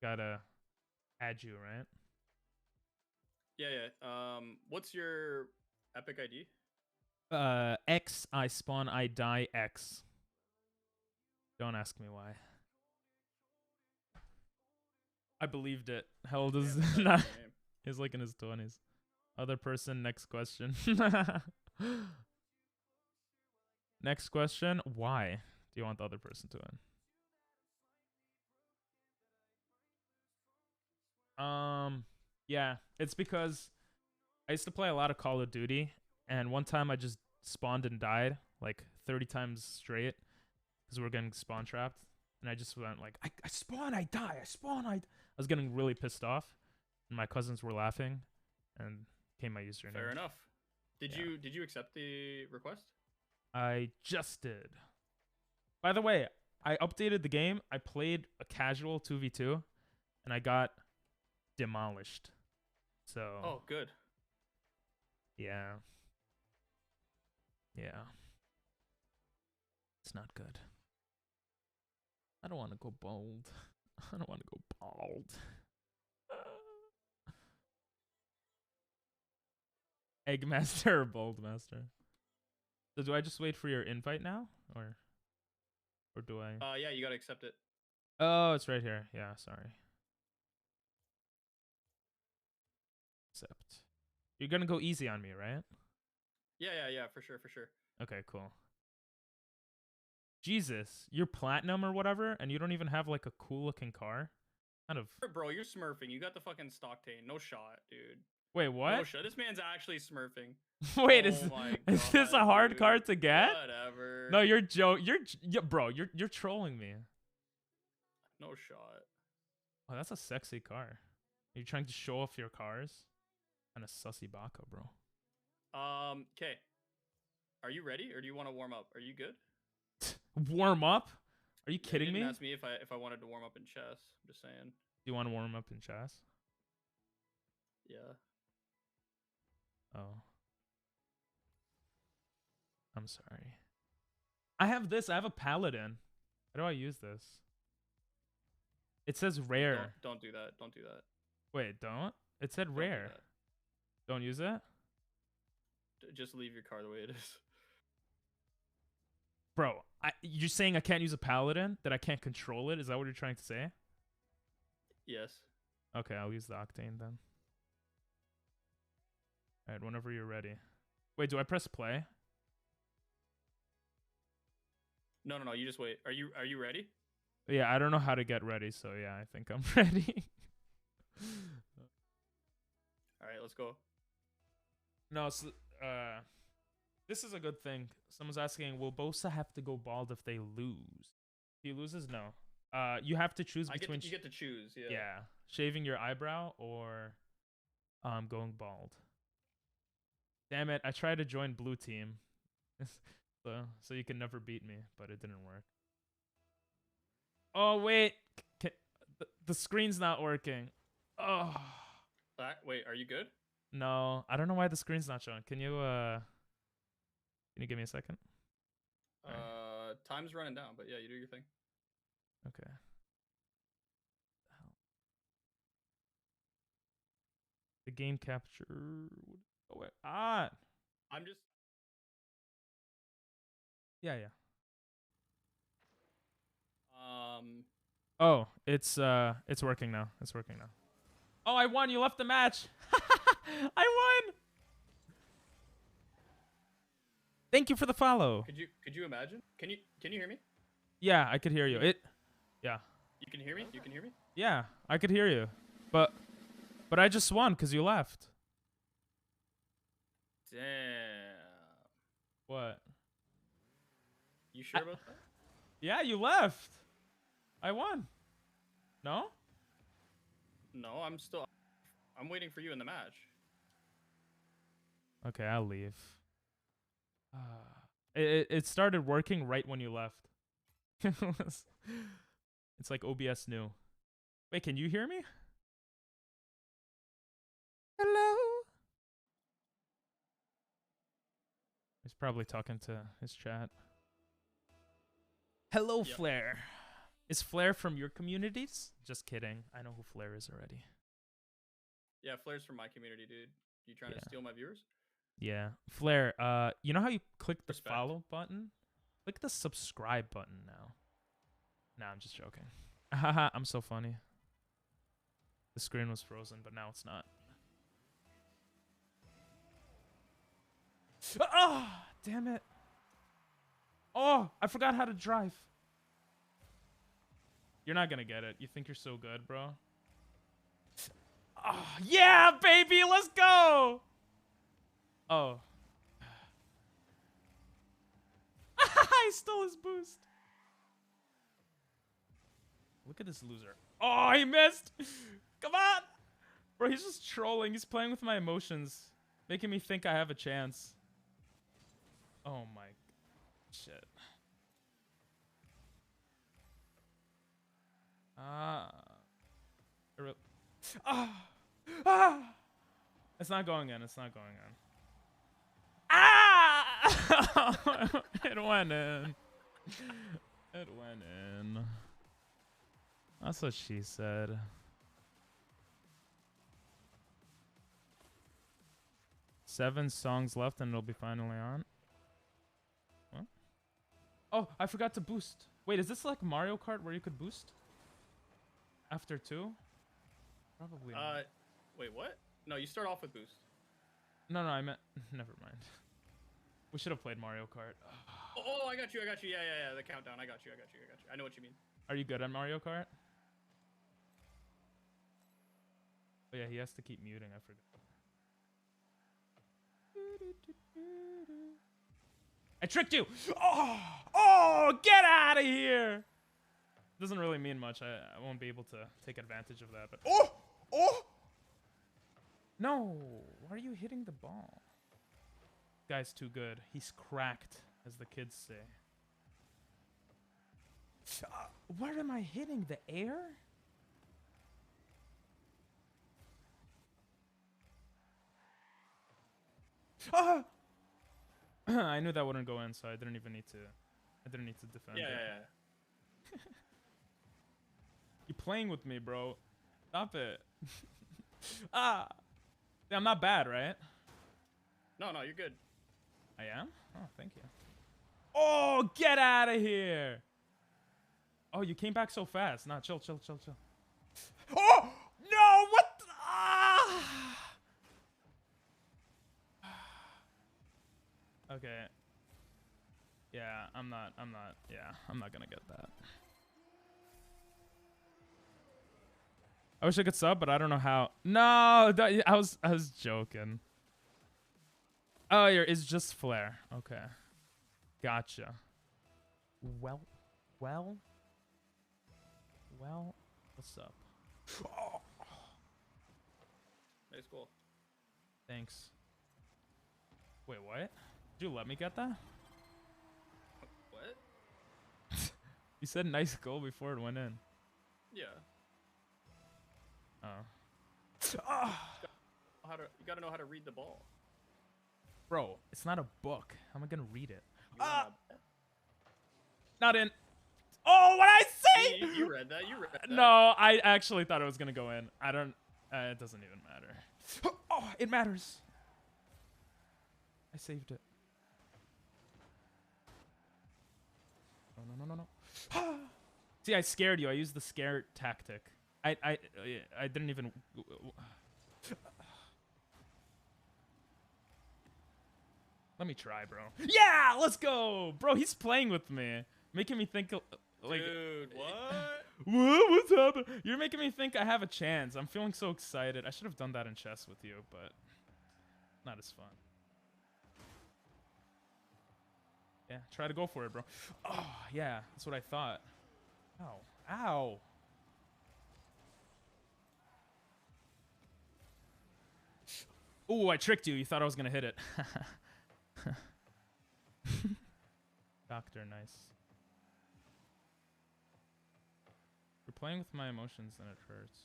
Gotta add you, right? Yeah. What's your Epic ID? X, I spawn, I die, X. Don't ask me why. I believed it. How old is Damn, that's not? your name. He's like in his 20s. Other person, next question. Next question. Why do you want the other person to win? Yeah, it's because I used to play a lot of Call of Duty, and one time I just spawned and died like 30 times straight because we were getting spawn trapped, and I just went like, I spawn, I die, I spawn, I was getting really pissed off, and my cousins were laughing, and came my username. Fair enough. Did Yeah. you accept the request? I just did. By the way, I updated the game. I played a casual 2v2, and I got demolished. So Oh, good. yeah. It's not good. I don't want to go bald. I don't want to go bald. Eggmaster or Baldmaster? So do I just wait for your invite now, or do I? Yeah, you gotta accept it. Oh, it's right here. Yeah, sorry. Accept. You're gonna go easy on me, right? Yeah, for sure. Okay, cool. Jesus, you're platinum or whatever, and you don't even have like a cool looking car? Kind of. Bro, you're smurfing. You got the fucking Stocktain. No shot, dude. Wait, No what? shot. This man's actually smurfing. Wait, Oh my is this a God, hard dude. car to get? Whatever. No, bro, you're trolling me. No shot. Oh, that's a sexy car. Are you trying to show off your cars? Kind of sussy baka, bro. Okay. Are you ready, or do you want to warm up? Are you good? Warm up? Are you Yeah, kidding you me? didn't Do ask me if I wanted to warm up in chess. I'm just saying. you want to warm up in chess? Yeah. Oh. I'm sorry. I have this. I have a paladin. How do I use this? It says rare. Don't do that. Don't do that. Wait, don't? It said Don't do rare. that. Don't use it? Just leave your car the way it is. Bro, you're saying I can't use a paladin? That I can't control it? Is that what you're trying to say? Yes. Okay, I'll use the octane then. Alright, whenever you're ready. Wait, do I press play? No. You just wait. Are you ready? Yeah, I don't know how to get ready, so yeah, I think I'm ready. All right, let's go. No, so, this is a good thing. Someone's asking, will Bosa have to go bald if they lose? If he loses, no. You have to choose between... You get to choose, yeah. Yeah, shaving your eyebrow or going bald. Damn it, I tried to join blue team. so you can never beat me, but it didn't work. Oh, wait. The screen's not working. Oh. Wait, are you good? No, I don't know why the screen's not showing. Can you give me a second? Time's running down, but yeah, you do your thing. Okay. The game capture. Oh wait. Ah. I'm just Yeah. um Oh, it's working now. It's working now. Oh, I won. You left the match. I won. Thank you for the follow. Could you imagine? Can you hear me? Yeah, I could hear you. Yeah. You can hear me? You can hear me? Yeah, I could hear you. But I just won because you left. Damn. What? You sure about that? Yeah, you left. I won. No? No, I'm waiting for you in the match. Okay, I'll leave. It started working right when you left. It's like OBS new. Wait, can you hear me? Hello? He's probably talking to his chat. Hello, Yep. Flair. Is Flair from your communities? Just kidding. I know who Flair is already. Yeah, Flair's from my community, dude. You trying to Yeah. steal my viewers? Yeah. Flair, you know how you click the Respect. follow button? Click the subscribe button now. Nah, I'm just joking. Haha, I'm so funny. The screen was frozen, but now it's not. Oh, damn it. Oh, I forgot how to drive. You're not gonna get it. You think you're so good, bro? Oh, yeah, baby, let's go. Oh. I stole his boost. Look at this loser. Oh, he missed. Come on. Bro, he's just trolling. He's playing with my emotions, making me think I have a chance. Oh my shit. It's not going in. It's not going in. Ah! It went in. It went in. That's what she said. Seven songs left and it'll be finally on. What? Oh, I forgot to boost. Wait, is this like Mario Kart where you could boost? After 2? Probably not. Wait, what? No, you start off with boost. No, I meant... Never mind. We should have played Mario Kart. Oh, I got you. Yeah. The countdown. I got you. I know what you mean. Are you good at Mario Kart? Oh yeah, he has to keep muting. I forgot. I tricked you! Oh, get out of here! Doesn't really mean much. I won't be able to take advantage of that, but... Oh! No! Why are you hitting the ball? Guy's too good. He's cracked, as the kids say. Where am I hitting? The air? Ah! I knew that wouldn't go in, so I didn't need to defend it. Yeah. You're playing with me, bro. Stop it. Ah! Yeah, I'm not bad, right? No, you're good. I am? Oh, thank you. Oh, get out of here! Oh, you came back so fast. Nah, chill. Oh! No! What the... Ah! Okay. Yeah, I'm not gonna get that. I wish I could sub, but I don't know how. No, I was joking. Oh, it's just Flair. Okay. Gotcha. Well, what's up? Nice goal. Thanks. Wait, what? Did you let me get that? What? You said nice goal before it went in. Yeah. Oh. You gotta know how to read the ball. Bro, it's not a book. How am I gonna read it? You Not in. Oh, what I say? you read that. You read that. No, I actually thought it was gonna go in. I don't. It doesn't even matter. Oh, it matters. I saved it. No. See, I scared you. I used the scare tactic. I didn't even. Let me try, bro. Yeah, let's go, bro. He's playing with me, making me think like, Dude, what? What's happening? You're making me think I have a chance. I'm feeling so excited. I should have done that in chess with you, but not as fun. Yeah, try to go for it, bro. Oh, yeah, that's what I thought. Ow. Ow. Ooh, I tricked you. You thought I was going to hit it. Doctor, nice. You're playing with my emotions and it hurts.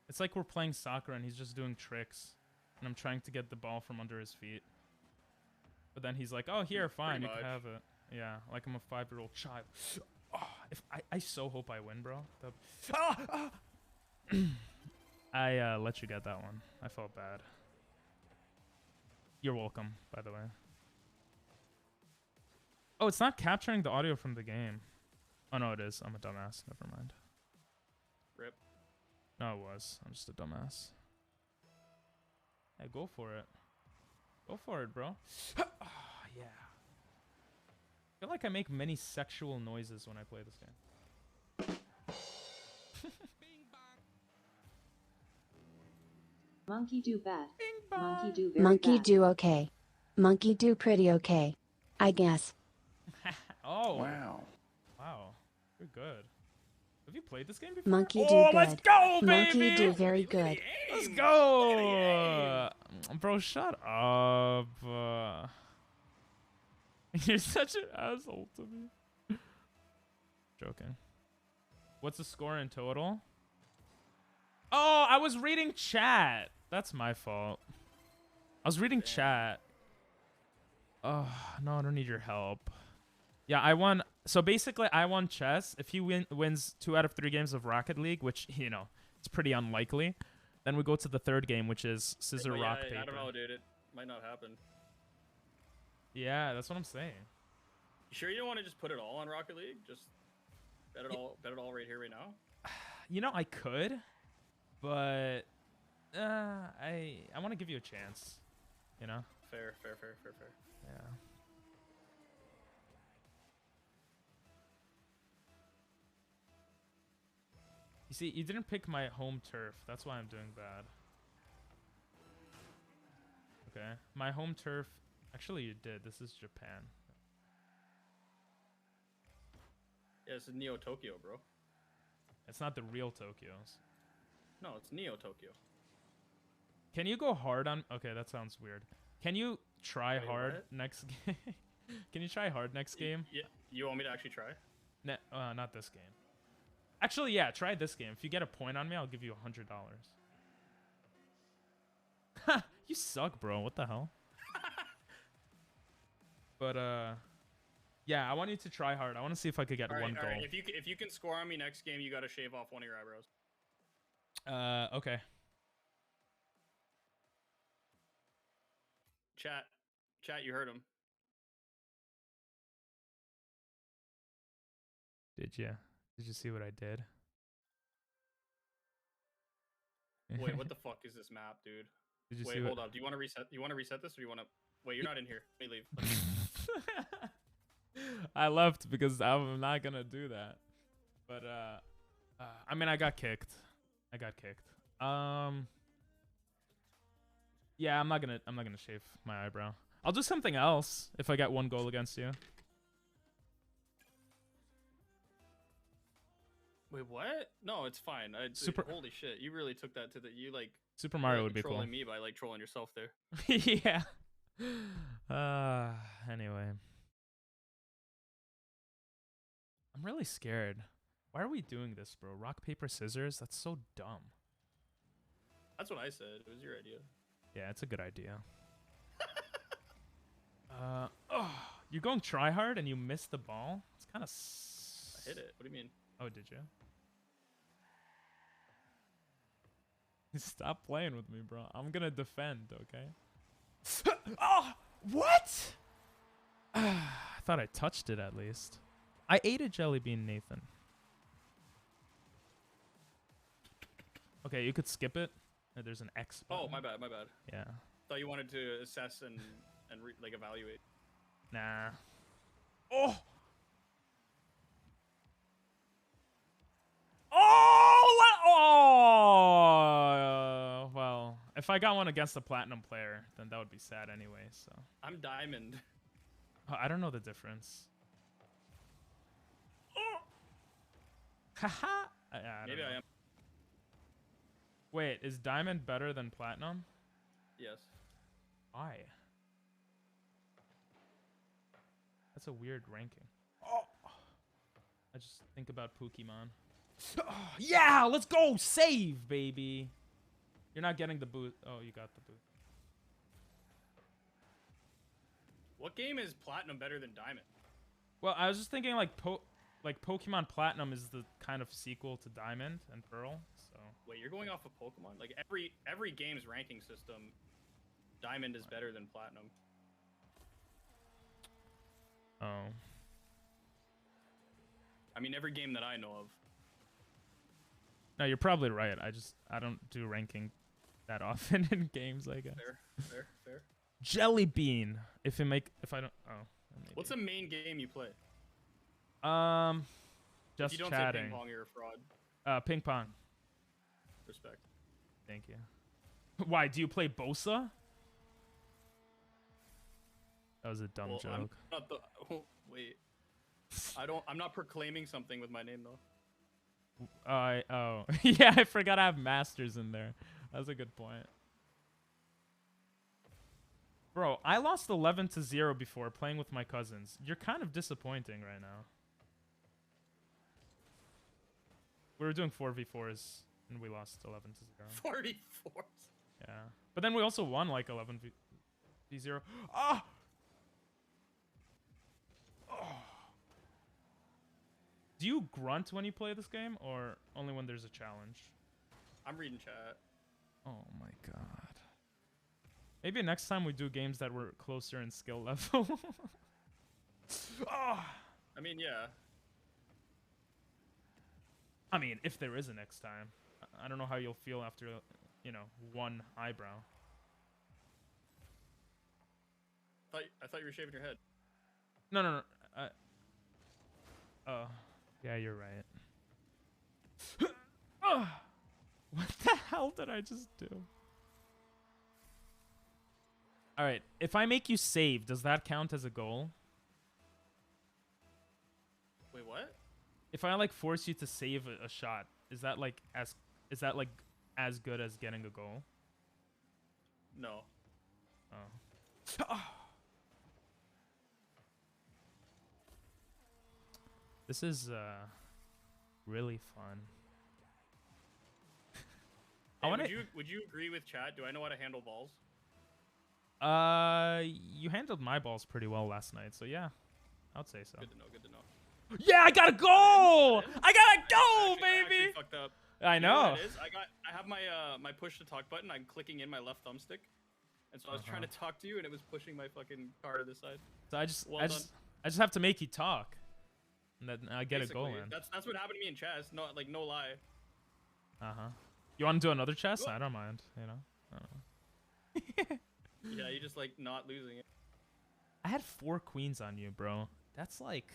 It's like we're playing soccer and he's just doing tricks. And I'm trying to get the ball from under his feet. But then he's like, oh, here, fine, you can have it. Yeah, like I'm a 5-year-old child. Oh, if I so hope I win, bro. I let you get that one. I felt bad. You're welcome, by the way. Oh, it's not capturing the audio from the game. Oh, no, it is. I'm a dumbass. Never mind. Rip. No, it was. I'm just a dumbass. Hey, go for it. Go for it, bro. Oh, yeah. I feel like I make many sexual noises when I play this game. Monkey do bad. Bing Monkey bong. do very Monkey bad. do okay. Monkey do pretty okay. I guess. Oh. Wow. Wow. You're good. Have you played this game before? Monkey do oh, good. let's go, baby! Monkey do very good. Let's go! Bro, shut up. You're such an asshole to me. Joking. What's the score in total? Oh, I was reading chat. That's my fault. I was reading chat. Oh, no, I don't need your help. Yeah, I won. So basically, I won chess. If he wins 2 out of 3 games of Rocket League, which, you know, it's pretty unlikely, then we go to the 3rd game, which is scissor, But rock, yeah, paper. I don't know, dude. It might not happen. Yeah, that's what I'm saying. You sure you don't want to just put it all on Rocket League? Just bet it all right here, right now? You know, I could, but I want to give you a chance, you know? Fair. Yeah. You see, you didn't pick my home turf. That's why I'm doing bad. Okay. My home turf. Actually, you did. This is Japan. Yeah, this is Neo Tokyo, bro. It's not the real Tokyo's. No, it's Neo Tokyo. Can you go hard on... Okay, that sounds weird. Can you try Wait, hard what? next game? Can you try hard next game? Yeah, you want me to actually try? Not this game. Actually, yeah, try this game. If you get a point on me, I'll give you $100. You suck, bro. What the hell? But, yeah, I want you to try hard. I want to see if I could get one goal. All right. If you can score on me next game, you got to shave off one of your eyebrows. Okay. Chat, you heard him. Did you? Did you see what I did? Wait, what the fuck is this map, dude? Did you Wait, see hold what... up. Do you want to reset? You want to reset this, or do you want to? Wait, you're not in here. Let me leave. I left because I'm not gonna do that. But I mean, I got kicked. Yeah, I'm not gonna shave my eyebrow. I'll do something else if I get 1 goal against you. Wait, what? No, it's fine. Holy shit! You really took that to the. You like. Super Mario would be cool. Trolling me by like trolling yourself there. Yeah. Anyway. I'm really scared. Why are we doing this, bro? Rock, paper, scissors? That's so dumb. That's what I said. It was your idea. Yeah, it's a good idea. You're going try hard and you missed the ball? It's kind of... I hit it. What do you mean? Oh, did you? Stop playing with me, bro. I'm gonna defend, okay? Oh! What? I thought I touched it at least. I ate a jelly bean, Nathan. Okay, you could skip it. There's an X. Oh, button. my bad. Yeah. Thought you wanted to assess and like evaluate. Nah. Oh. Oh. Well, if I got one against a platinum player, then that would be sad anyway. So. I'm diamond. Oh, I don't know the difference. Haha. I don't Maybe know. I am. Wait, is diamond better than platinum? Yes. Why? That's a weird ranking. Oh. I just think about Pokemon. Yeah, let's go save, baby. You're not getting the boot. Oh, you got the boot. What game is platinum better than diamond? Well, I was just thinking like Pokemon Platinum is the kind of sequel to Diamond and Pearl. So Wait, you're going off of Pokemon? Like every game's ranking system, diamond is better than platinum. oh, I mean, every game that I know of. no, you're probably right. I don't do ranking that often in games. I guess. Fair. Jelly Bean. If I don't. Oh. Maybe. What's the main game you play? Just if you don't chatting. say ping pong, you're a fraud. Ping pong. Respect. Thank you. Why do you play Bosa? That was a dumb Well, I'm joke. not the, wait. I'm not proclaiming something with my name though. Oh yeah, I forgot I have masters in there. That's a good point. Bro, I lost 11-0 before playing with my cousins. You're kind of disappointing right now. We were doing 4v4s and we lost 11-0. 44. Yeah. But then we also won like 11-0. Ah! Oh. Do you grunt when you play this game or only when there's a challenge? I'm reading chat. Oh my god. Maybe next time we do games that were closer in skill level. Oh. I mean, yeah. I mean, if there is a next time. I don't know how you'll feel after, one eyebrow. I thought you were shaving your head. No. Oh, yeah, you're right. Oh, what the hell did I just do? All right, if I make you save, does that count as a goal? Wait, what? If I force you to save a shot, is that as good as getting a goal? No. Oh. This is really fun. Hey, wanna- would you agree with chat? Do I know how to handle balls? You handled my balls pretty well last night, so yeah, I'd say so. Good to know. Yeah, I got a goal! I got a goal, I actually baby! fucked up. I You know. what it is? I have my push to talk button. I'm clicking in my left thumbstick, and so I was trying to talk to you, and it was pushing my fucking car to the side. So I just Well have to make you talk, and then I get a goal Basically, in. That's what happened to me in chess. No, like no lie. You want to do another chess? Go. I don't mind. I don't know. Yeah, you just like not losing it. I had 4 queens on you, bro. That's like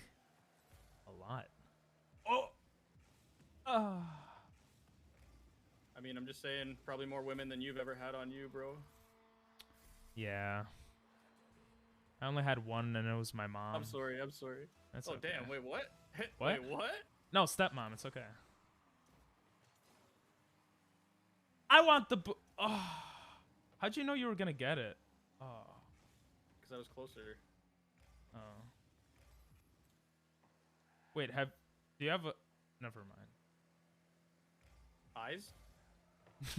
a lot. Oh. I mean, I'm just saying, probably more women than you've ever had on you, bro. Yeah. I only had one, and it was my mom. I'm sorry. That's Oh okay. damn! Wait, what? What? Wait, what? No, stepmom. It's okay. I want the. Oh. How'd you know you were gonna get it? Oh. Because I was closer. Oh. Wait. Do you have a? Never mind. Eyes?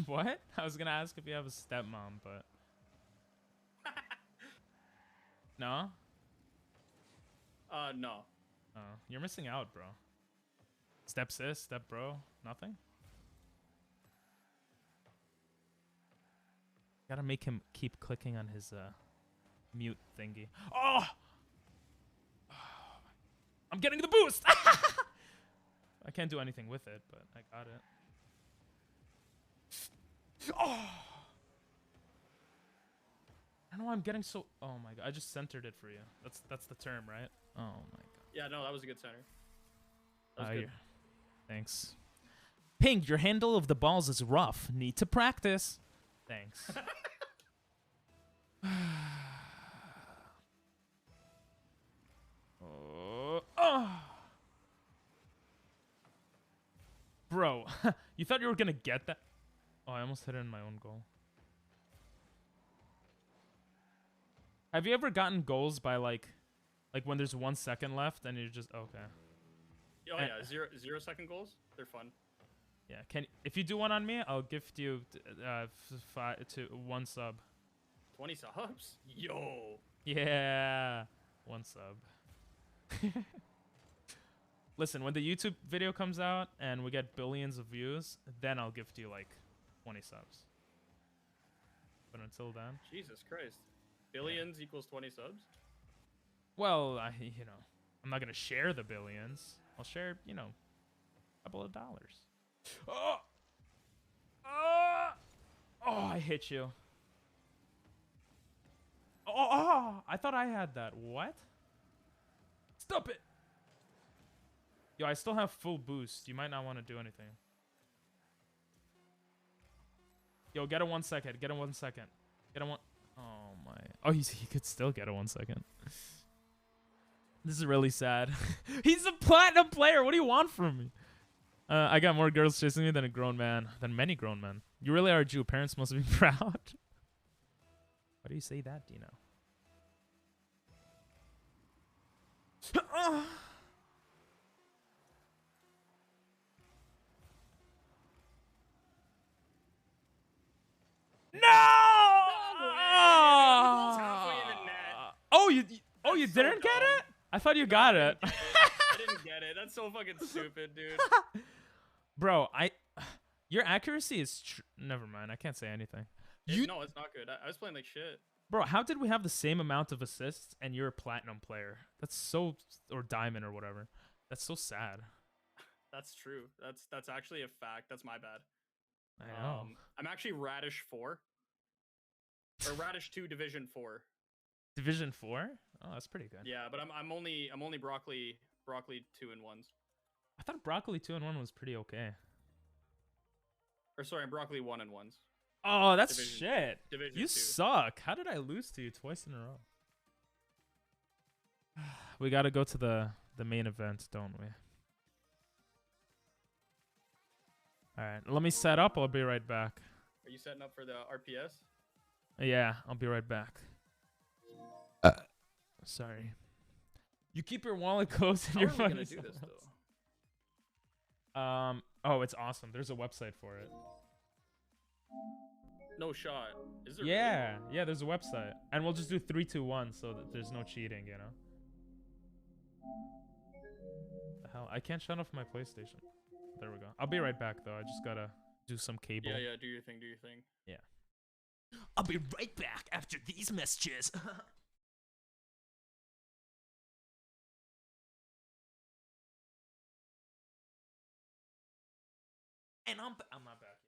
What? I was gonna ask if you have a stepmom, but. No. No. Oh, you're missing out, bro. Step sis, step bro, nothing. Gotta make him keep clicking on his mute thingy. Oh! I'm getting the boost! I can't do anything with it, but I got Oh! I don't know why I'm getting so... Oh my god, I just centered it for you. That's the term, right? Oh my god. Yeah, no, that was a good center. That was good. Thanks. Pink, your handle of the balls is rough. Need to practice. Thanks. Bro, you thought you were gonna get that? Oh, I almost hit it in my own goal. Have you ever gotten goals by like when there's 1 second left and you're just okay? Oh yeah, 0 second goals. They're fun. Yeah, if you do one on me, I'll gift you 1 sub. 20 subs? Yo. Yeah, 1 sub. Listen, when the YouTube video comes out and we get billions of views, then I'll gift you like 20 subs. But until then, Jesus Christ. Billions equals 20 subs? well, I'm not gonna share the billions. I'll share, a couple of dollars. Oh, I hit you. Oh, I thought I had that. What? Stop it. Yo, I still have full boost. You might not want to do anything. Yo, get a 1 second. Get a 1 second. Get a one. Oh my. Oh, he could still get a 1 second. This is really sad. He's a platinum player. What do you want from me? I got more girls chasing me than many grown men. You really are a Jew. Parents must be proud. Why do you say that, Dino? No! Oh, you didn't get it? I thought you got it. I didn't get it. That's so fucking stupid, dude. Bro, your accuracy is never mind. I can't say anything. No, it's not good. I was playing like shit. Bro, how did we have the same amount of assists and you're a platinum player? That's so, or diamond or whatever. That's so sad. That's true. That's actually a fact. That's my bad. I know. I'm actually Radish 4. Or Radish 2 Division 4. Division 4? Oh, that's pretty good. Yeah, but I'm only broccoli 2-in-1s. I thought broccoli 2-in-1 was pretty okay. Or sorry, I'm broccoli 1-in-1s. Oh, that's Division- shit. Division You 2. suck. How did I lose to you twice in a row? We gotta go to the main event, don't we? Alright, let me set up. I'll be right back. Are you setting up for the RPS? Yeah, I'll be right back. Sorry. You keep your wallet close and How your are we phone. gonna do this though? Oh, it's awesome. There's a website for it. No shot. Is there? Yeah, yeah, there's a website. And we'll just do 3, 2, 1 so that there's no cheating, you know? The hell? I can't shut off my PlayStation. There we go. I'll be right back though. I just gotta do some cable. Yeah, do your thing, do your thing. Yeah. I'll be right back after these messages. And I'm not back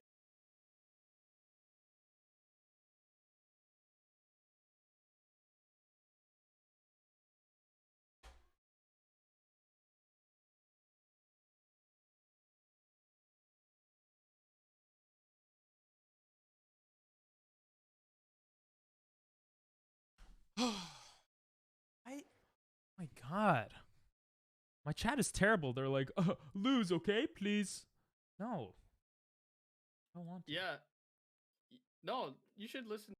yet. My God. My chat is terrible. They're like, lose, okay, please. No. I don't want to. Yeah. No, you should listen.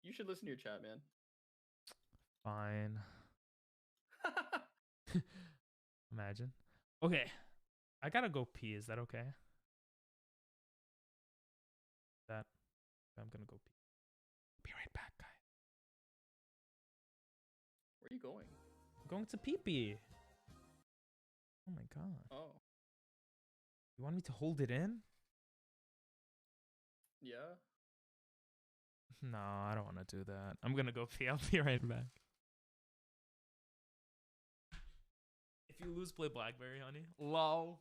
You should listen to your chat, man. Fine. Imagine. Okay. I gotta go pee. Is that okay? I'm gonna go pee. Be right back, guys. Where are you going? I'm going to pee pee. Oh my God. Oh. You want me to hold it in? Yeah. No, I don't want to do that. I'm gonna go pee. I'll be right back. If you lose, play Blackberry, honey. Lol.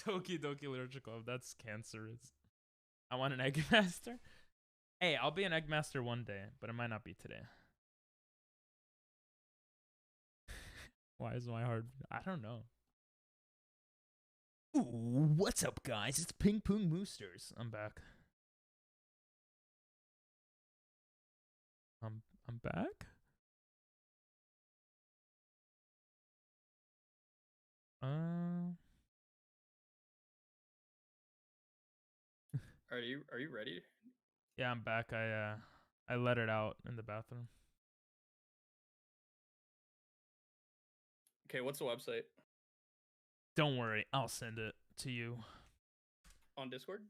Toki Doki Literature Club. That's cancerous. I want an Egg Master. Hey, I'll be an Egg Master one day, but it might not be today. Why is my heart? I don't know. Ooh, what's up, guys? It's Ping Pong Moosters. I'm back. I'm back. Are you ready? Yeah, I'm back. I let it out in the bathroom. Okay, what's the website? Don't worry, I'll send it to you. On Discord?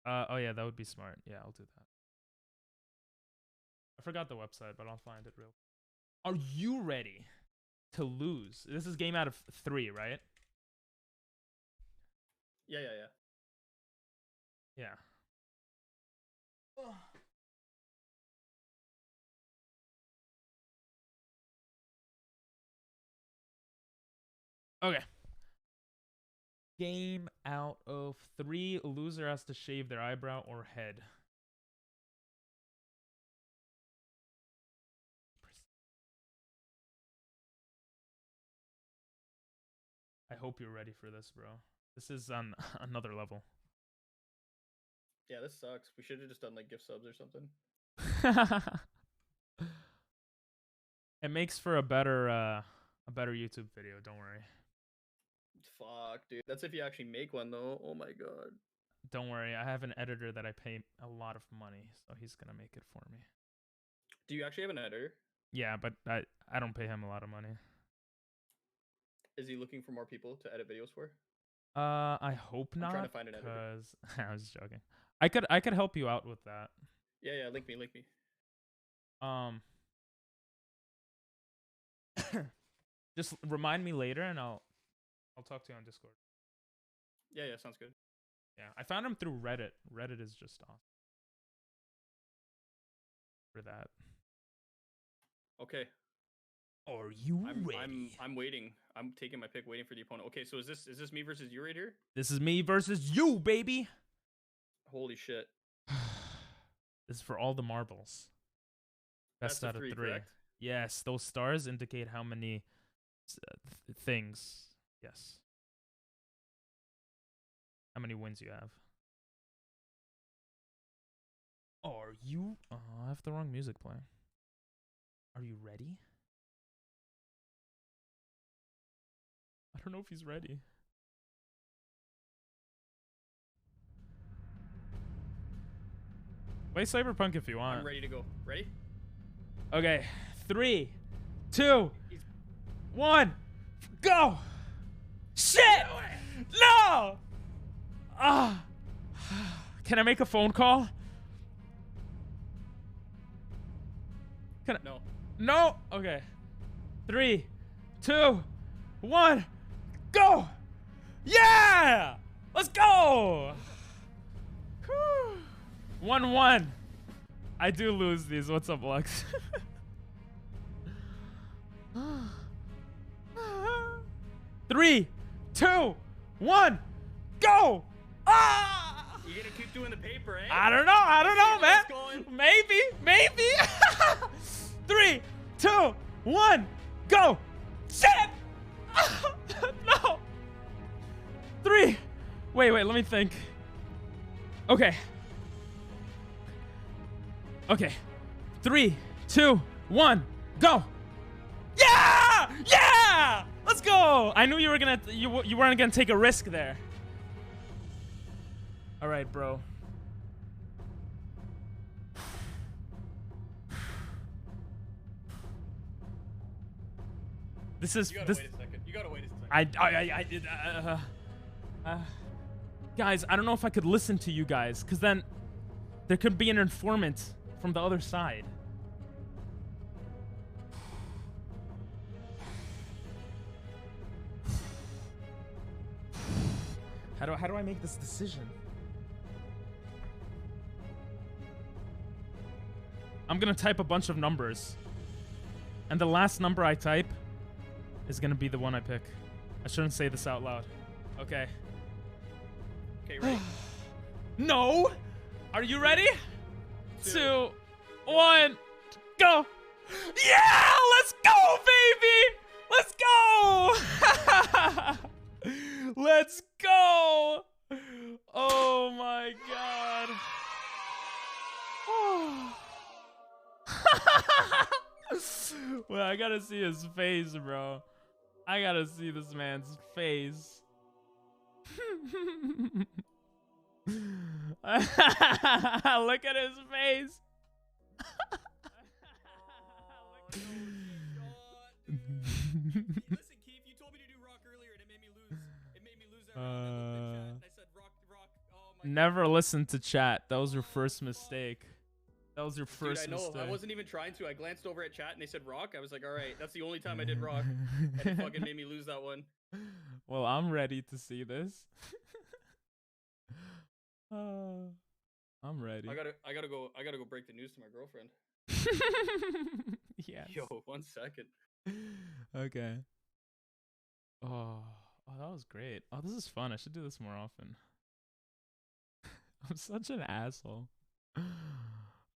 Oh yeah, that would be smart. Yeah, I'll do that. I forgot the website, but I'll find it real. Are you ready to lose? This is game out of 3, right? Yeah. Yeah. Okay. Game out of 3. Loser has to shave their eyebrow or head. I hope you're ready for this, bro. This is on another level. Yeah, this sucks. We should have just done like gift subs or something. It makes for a better YouTube video, don't worry. Fuck, dude. That's if you actually make one though. Oh my god. Don't worry, I have an editor that I pay a lot of money, so he's gonna make it for me. Do you actually have an editor? Yeah, but I don't pay him a lot of money. Is he looking for more people to edit videos for? I hope not. I'm trying to find an editor. Because I was joking. I could help you out with that. Yeah, link me. Just remind me later, and I'll talk to you on Discord. Yeah, sounds good. Yeah, I found him through Reddit. Reddit is just awesome for that. Okay. Are you ready? I'm waiting. I'm taking my pick, waiting for the opponent. Okay, so is this me versus you right here? This is me versus you, baby. Holy shit. This is for all the marbles. Best out of 3. Correct? Yes, those stars indicate how many things. Yes. How many wins you have. Are you... Oh, I have the wrong music playing. Are you ready? I don't know if he's ready. Play Cyberpunk if you want. I'm ready to go. Ready? Okay. 3, 2, 1, go! Shit! No! Ah! Can I make a phone call? No. No? Okay. 3, 2, 1, go! Yeah! Let's go! 1-1. I do lose these. What's up, Lux? 3, 2, 1, go! Ah! You gonna keep doing the paper, eh? I don't know, man. Going. Maybe. 3, 2, 1, go! Shit! No. 3. Wait. Let me think. Okay. 3, 2, 1, go! Yeah! Let's go! I knew you were gonna you weren't gonna take a risk there. All right, bro. This is You gotta this. wait a second. You gotta wait a second. I did. Guys, I don't know if I could listen to you guys, because then there could be an informant from the other side. How do I make this decision? I'm gonna type a bunch of numbers, and the last number I type is gonna be the one I pick. I shouldn't say this out loud. Okay. ready? No. Are you ready? 2, 1, go. Yeah, let's go, baby. Let's go. Let's go. Oh my god. Well, I gotta see his face, bro. I gotta see this man's face. Look at his face. Listen, Keith, you told me to do rock earlier and it made me lose. It made me lose that round. I looked at chat and I said rock. Oh my Never listen to chat. That was your first mistake. That was your Dude, first I know. mistake. I wasn't even trying to. I glanced over at chat and they said rock. I was like, all right, that's the only time I did rock. And it fucking made me lose that one. Well, I'm ready to see this. I'm ready. I gotta go break the news to my girlfriend. Yes. Yo, 1 second. Okay. Oh, that was great. Oh, this is fun. I should do this more often. I'm such an asshole.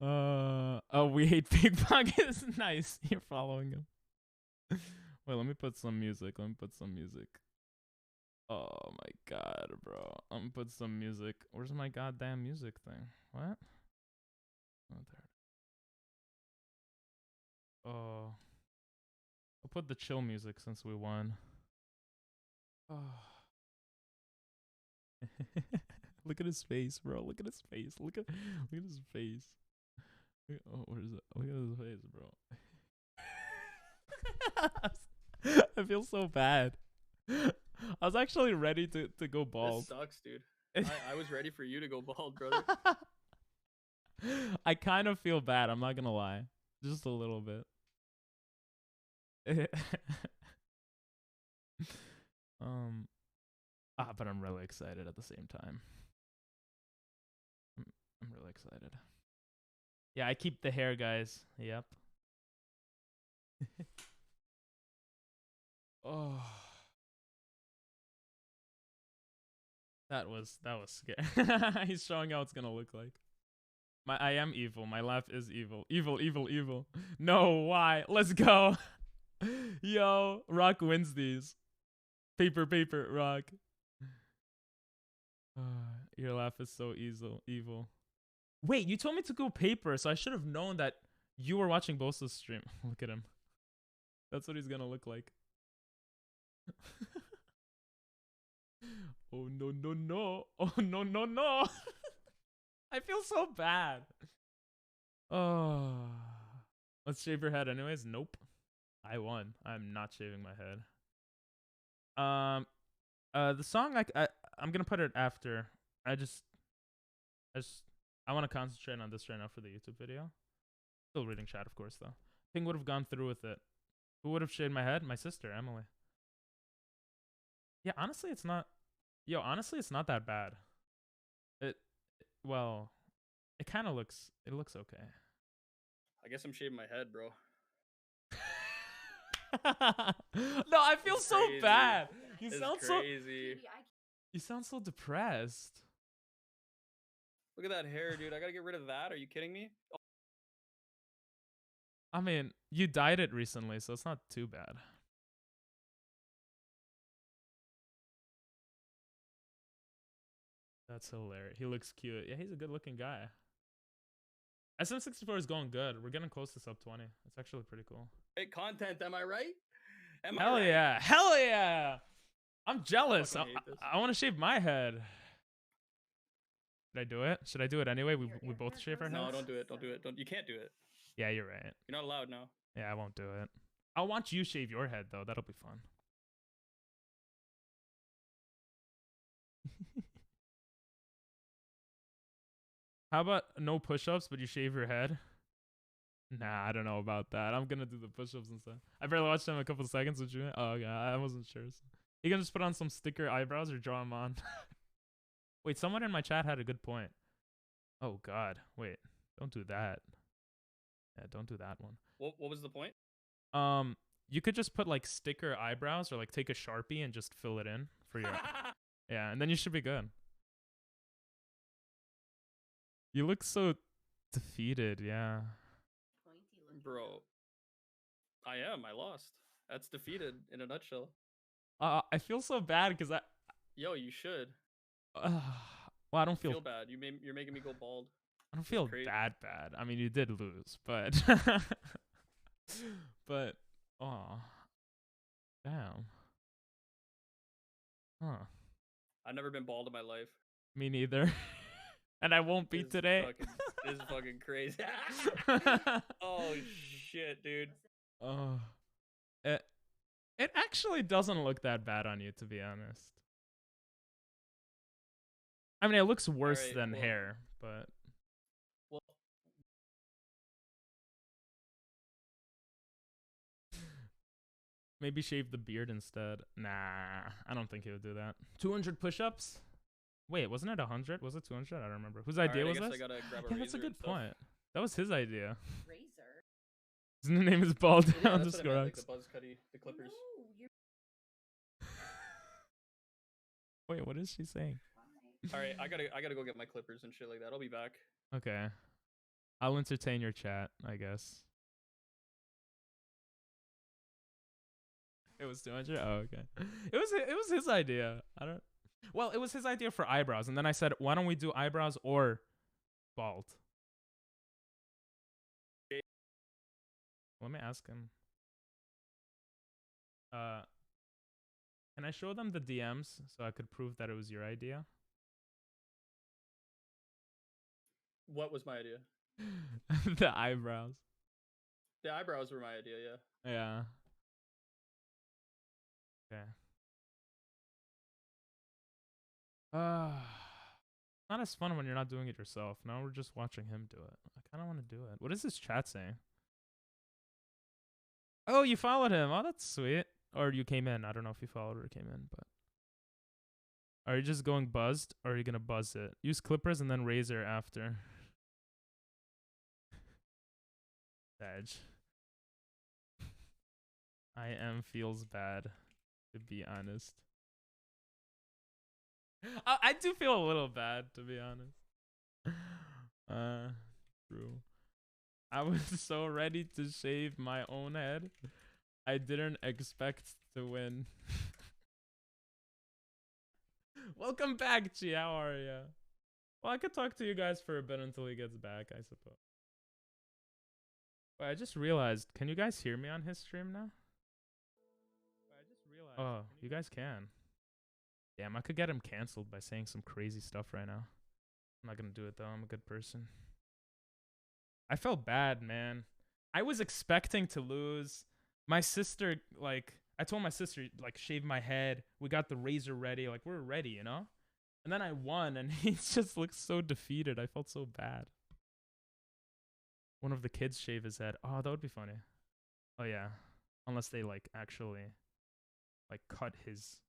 Oh, we hate Big Pockets. Nice. You're following him. Wait, let me put some music. Oh my god, bro. I'm gonna put some music. Where's my goddamn music thing? What? Oh, there. Oh. I'll put the chill music since we won. Oh. Look at his face, bro. Look at his face. Look at his face. Oh, where is it? Look at his face, bro. I feel so bad. I was actually ready to go bald. This sucks, dude. I was ready for you to go bald, brother. I kind of feel bad. I'm not gonna lie, just a little bit. But I'm really excited at the same time. I'm really excited. Yeah, I keep the hair, guys. Yep. Oh. That was scary. He's showing how it's gonna look like. I am evil. My laugh is evil. Evil. No, why? Let's go. Yo, Rock wins these. Paper, Rock. Your laugh is so evil. Wait, you told me to go paper, so I should have known that you were watching Bosa's stream. Look at him. That's what he's gonna look like. Oh no. Oh no. I feel so bad. Oh. Let's shave your head anyways. Nope. I won. I'm not shaving my head. The song I'm gonna put it after. I want to concentrate on this right now for the YouTube video. Still reading chat, of course, though. Ping would have gone through with it. Who would have shaved my head? My sister, Emily. Yeah, honestly, it's not. Yo, honestly, it's not that bad. Well, it kind of looks. It looks okay. I guess I'm shaving my head, bro. No, I feel It's so crazy. bad. You It's sound crazy. You sound so depressed. Look at that hair, dude. I gotta get rid of that. Are you kidding me? I mean, you dyed it recently, so it's not too bad. That's hilarious. He looks cute. Yeah, he's a good-looking guy. SM64 is going good. We're getting close to sub 20. It's actually pretty cool. Great content, am I right? Am I Hell right? yeah. Hell yeah. I'm jealous. fucking hate this. I want to shave my head. Should I do it? Should I do it anyway? We both shave our heads? No, don't do it. Don't do it. You can't do it. Yeah, you're right. You're not allowed now. Yeah, I won't do it. I'll watch you shave your head, though. That'll be fun. How about no push-ups, but you shave your head? Nah, I don't know about that. I'm gonna do the push-ups instead. I barely watched them a couple seconds with you. Oh, okay. I wasn't sure. So. You can just put on some sticker eyebrows or draw them on. Wait, someone in my chat had a good point. Oh, God. Wait. Don't do that. Yeah, don't do that one. What was the point? You could just put, like, sticker eyebrows or, like, take a Sharpie and just fill it in for your... Yeah, and then you should be good. You look so defeated, yeah. Bro, I am. I lost. That's defeated in a nutshell. I feel so bad because Yo, you should well, I don't feel feel bad. You're making me go bald. I don't feel crazy. that bad. I mean, you did lose, but but oh, damn. Huh. I've never been bald in my life. Me neither. And I won't be This is today. This is fucking crazy. Oh shit, dude. Oh, it actually doesn't look that bad on you, to be honest. I mean, it looks worse Alright, than well- hair, but Well, maybe shave the beard instead. Nah, I don't think he would do that. 200 push-ups? Wait, wasn't it 100? Was it 200? I don't remember. Whose idea alright, was I guess this? I gotta grab a Yeah, that's a razor good and stuff. point. That was his idea. Razor. His name is Bald Yeah, that's what I underscore meant, like X. the buzz cutty, the clippers. No, you're Wait, what is she saying? All right, I gotta go get my clippers and shit like that. I'll be back. Okay. I'll entertain your chat, I guess. It was 200? Oh, okay. It was his idea. I don't. Well, it was his idea for eyebrows, and then I said, why don't we do eyebrows or bald? Let me ask him. Can I show them the DMs so I could prove that it was your idea? What was my idea? The eyebrows. The eyebrows were my idea. Yeah. Yeah. Okay. Not as fun when you're not doing it yourself. Now we're just watching him do it. I kind of want to do it. What is this chat saying? Oh, you followed him. Oh, that's sweet. Or you came in. I don't know if you followed or came in, but. Are you just going buzzed or are you going to buzz it? Use clippers and then razor after. Edge. I am feels bad, to be honest. I do feel a little bad, to be honest. True. I was so ready to shave my own head. I didn't expect to win. Welcome back, Chi. How are ya? Well, I could talk to you guys for a bit until he gets back, I suppose. Wait, I just realized, can you guys hear me on his stream now? Oh, you guys can. Damn, I could get him canceled by saying some crazy stuff right now. I'm not gonna do it though, I'm a good person. I felt bad, man. I was expecting to lose. My sister, like, I told my sister, like, shave my head. We got the razor ready. Like, we're ready, you know? And then I won, and he just looked so defeated. I felt so bad. One of the kids shave his head. Oh, that would be funny. Oh, yeah. Unless they, like, actually, like, cut his,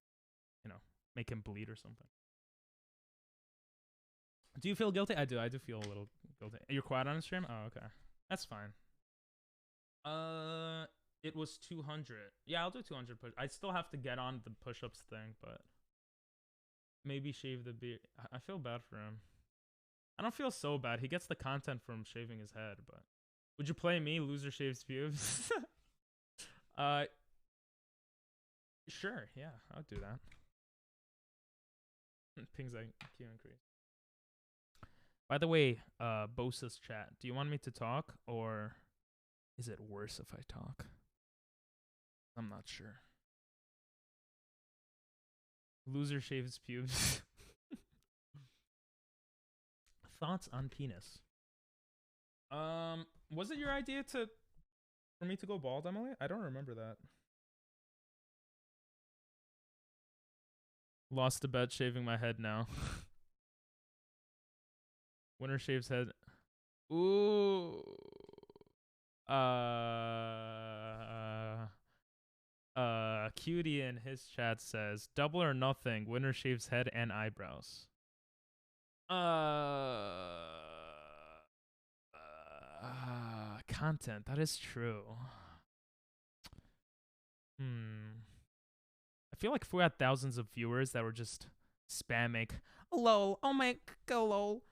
you know, make him bleed or something. Do you feel guilty? I do. I do feel a little guilty. You're quiet on the stream? Oh, okay. That's fine. It was 200. Yeah, I'll do 200 push. I still have to get on the push-ups thing, but maybe shave the beard. I feel bad for him. I don't feel so bad. He gets the content from shaving his head, but would you play me? Loser shaves pubes. Sure. Yeah, I'll do that. Pings IQ increase. By the way, Bosa's chat. Do you want me to talk, or is it worse if I talk? I'm not sure. Loser shaves pubes. Thoughts on penis? Was it your idea for me to go bald, Emily? I don't remember that. Lost a bet shaving my head now. Winner shaves head. Ooh. Cutie in his chat says double or nothing. Winner shaves head and eyebrows. Content. That is true. I feel like if we had thousands of viewers that were just spamming, lol, oh my god, lol,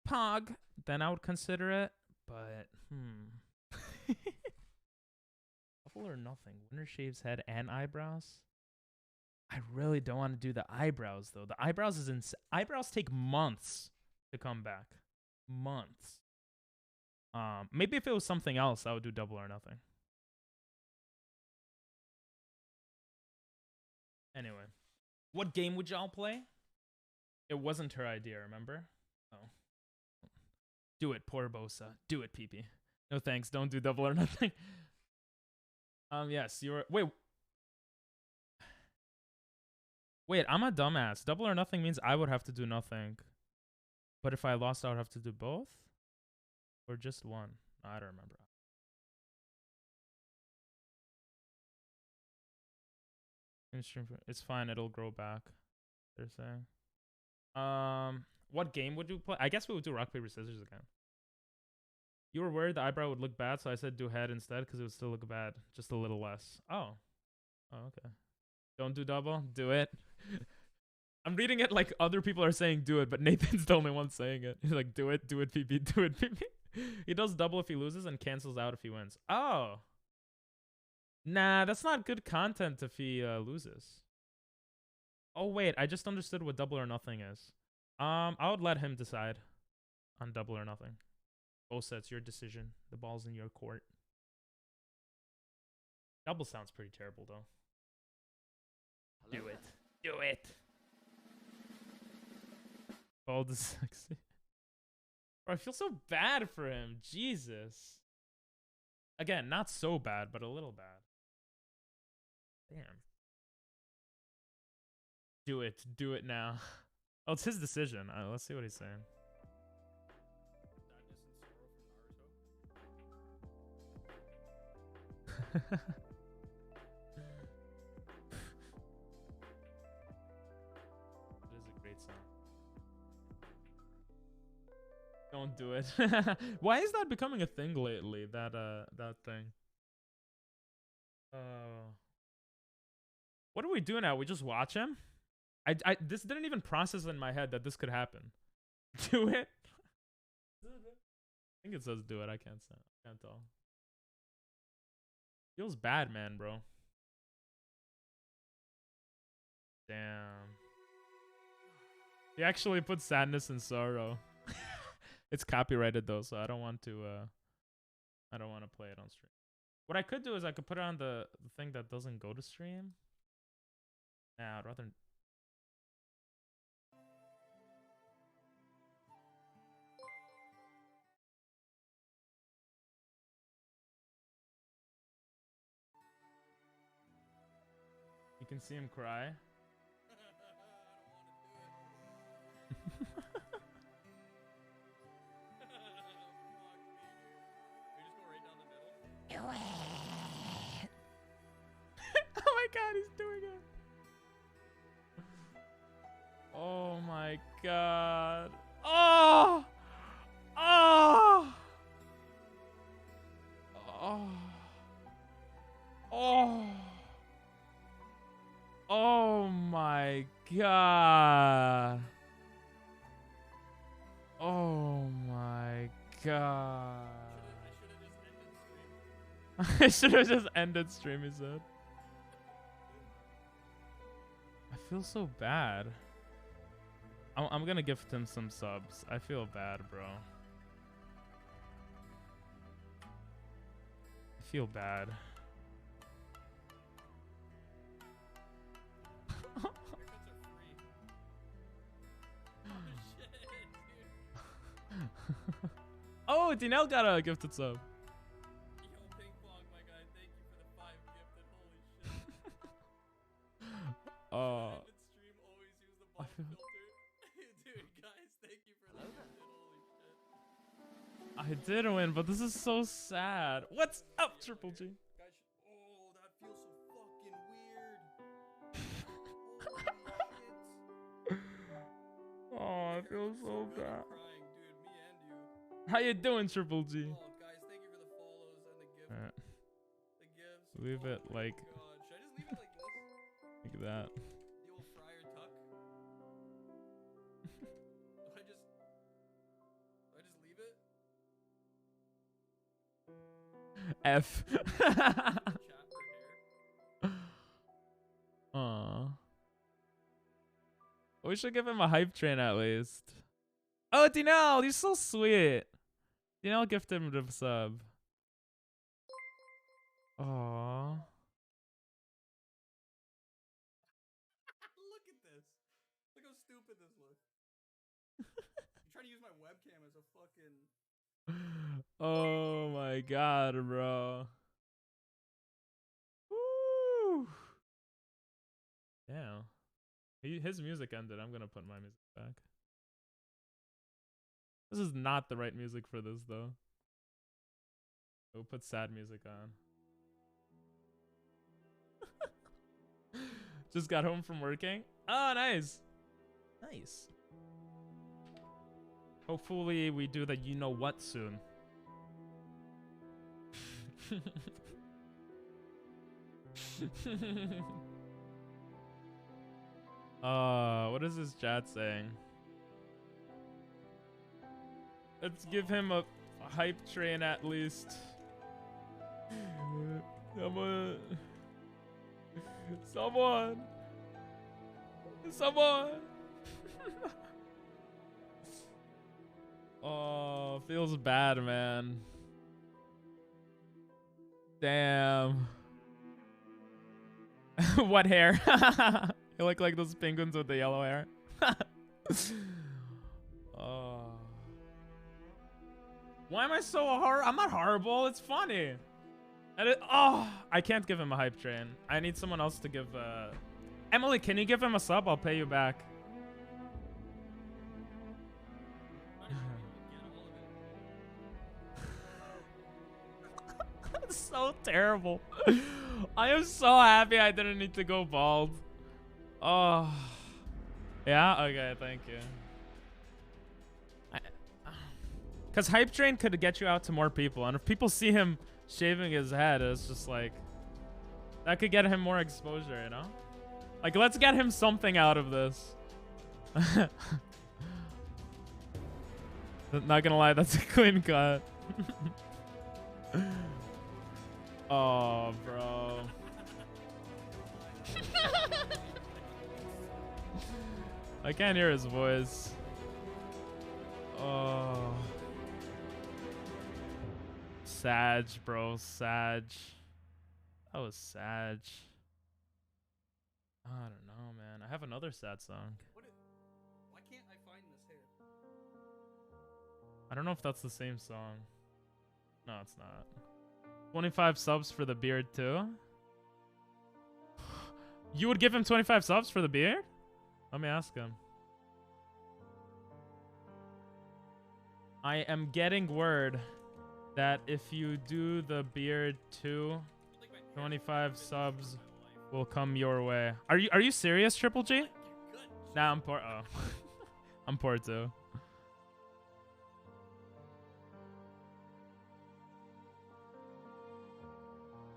pog, then I would consider it. But Double or nothing. Winner shaves head and eyebrows. I really don't want to do the eyebrows though. The eyebrows is eyebrows take months to come back. Months. Maybe if it was something else, I would do double or nothing. Anyway, what game would y'all play? It wasn't her idea, remember? Oh. Do it, poor Bosa. Do it, PP. No thanks, don't do double or nothing. Yes, you're... Wait, I'm a dumbass. Double or nothing means I would have to do nothing. But if I lost, I would have to do both? Or just one? No, I don't remember. It's fine, it'll grow back. They're saying. What game would you play? I guess we would do rock, paper, scissors again. You were worried the eyebrow would look bad, so I said do head instead because it would still look bad. Just a little less. Oh. Oh, okay. Don't do double. Do it. I'm reading it like other people are saying do it, but Nathan's the only one saying it. He's like, do it, PP, do it, PP. He does double if he loses and cancels out if he wins. Oh. Nah, that's not good content if he loses. Oh, wait. I just understood what double or nothing is. I would let him decide on double or nothing. Both sets, your decision. The ball's in your court. Double sounds pretty terrible, though. Do it. Do it. Ball is sexy. Bro, I feel so bad for him. Jesus. Again, not so bad, but a little bad. Damn. Do it. Do it now. Oh, it's his decision. Let's see what he's saying. It is a great song. Don't do it. Why is that becoming a thing lately? That thing. What do we do now? We just watch him? This didn't even process in my head that this could happen. Do it. I think it says do it. I can't tell. Feels bad, man, bro. Damn. He actually put sadness and sorrow. It's copyrighted though, so I don't want to play it on stream. What I could do is I could put it on the thing that doesn't go to stream. Nah, I'd rather. You can see him cry. Oh my god, he's doing it. Oh my god. Oh! Oh! Oh! Oh! Oh my god. Oh my god. I should have just ended stream, he said. I feel so bad. I'm gonna gift him some subs. I feel bad, bro. I feel bad. Oh, Dinell got a gifted sub. Yo, Ping Pong, my guy, thank you for the 5 gifted. Holy shit. Stream always use the bot filter. Dude, guys, thank you for the gifted. Holy shit. I did win, but this is so sad. What's up, Triple G? Guys, oh, that feels so fucking weird. Oh, I feel so bad. Crying, dude, me and you. How you doing, Triple G? Oh, guys, thank you for the follows and the gift. Alright. The gifts. Leave it Oh my like God. Should I just leave it like this? like that. The old Friar Tuck. Do I just leave it? F. Chat right here. Aw. We should give him a hype train at least. Oh, Dinell, you're so sweet. Dinell gifted him the sub. Aww. Look at this. Look how stupid this looks. I'm trying to use my webcam as a fucking. Oh my god, bro. Woo. Damn. His music ended. I'm gonna put my music back. This is not the right music for this, though. We'll put sad music on. Just got home from working. Oh, nice. Nice. Hopefully we do the you know what soon. What is this chat saying? Let's give him a hype train at least. Someone. Oh, feels bad, man. Damn. What hair? You look like those penguins with the yellow hair. Oh. Why am I so hard? I'm not horrible. It's funny. I can't give him a hype train. I need someone else to give. Emily, can you give him a sub? I'll pay you back. It's so terrible. I am so happy I didn't need to go bald. Oh. Yeah? Okay, thank you. Because hype train could get you out to more people. And if people see him shaving his head, it's just like, that could get him more exposure, you know? Like, let's get him something out of this. Not gonna lie, that's a clean cut. Oh, bro. I can't hear his voice. Oh. Sag, bro. Sag. That was Sag. I don't know, man. I have another sad song. Why can't I find this here? I don't know if that's the same song. No, it's not. 25 subs for the beard, too? You would give him 25 subs for the beard? Let me ask him. I am getting word that if you do the beard too, 25 subs will come your way. Are you serious, Triple G? Nah, I'm poor. Oh. I'm poor too.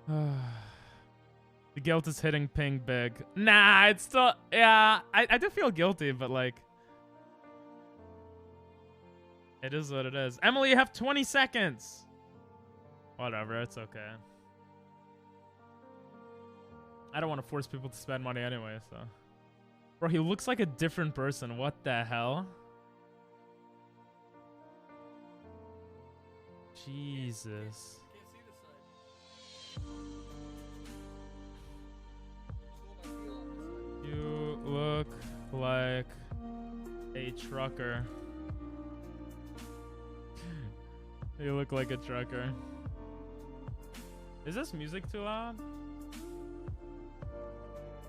The guilt is hitting Ping big. Nah, it's still, yeah, I do feel guilty, but like, it is what it is. Emily, you have 20 seconds. Whatever, it's okay. I don't want to force people to spend money anyway, so. Bro, he looks like a different person. What the hell? Jesus. You look like a trucker. You look like a trucker. Is this music too loud?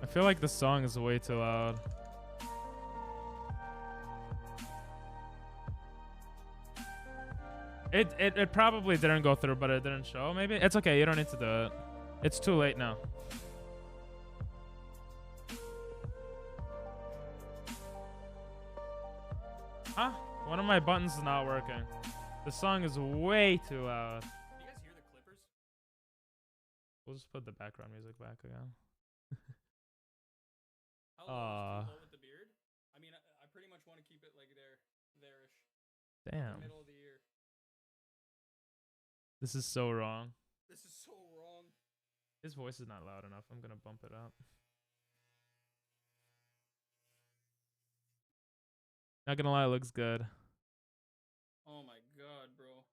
I feel like the song is way too loud. It probably didn't go through, but it didn't show. Maybe it's okay. You don't need to do it. It's too late now. Huh? One of my buttons is not working. The song is way too loud. Do you guys hear the Clippers? We'll just put the background music back again. How low is too low with the beard? I mean, I pretty much want to keep it like there-ish. Damn. Middle of the year. This is so wrong. This His voice is not loud enough. I'm gonna bump it up. Not gonna lie, it looks good. Oh my god, bro.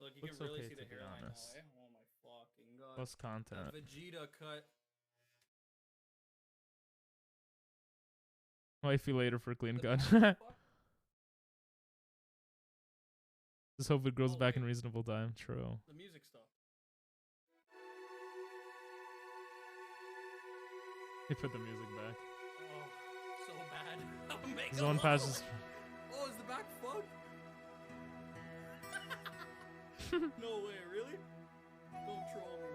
Look, you Looks can really okay, see to the be hairline honest. now, eh? Oh my fucking god. Plus content. That Vegeta cut. Wifey later for clean The cut. back fuck? Just hope it grows Oh, back in wait. reasonable time. True. The music stuff. They put the music back. Oh, so bad. Make Zone a passes. Oh, is the back fucked? No way, really? Don't troll me.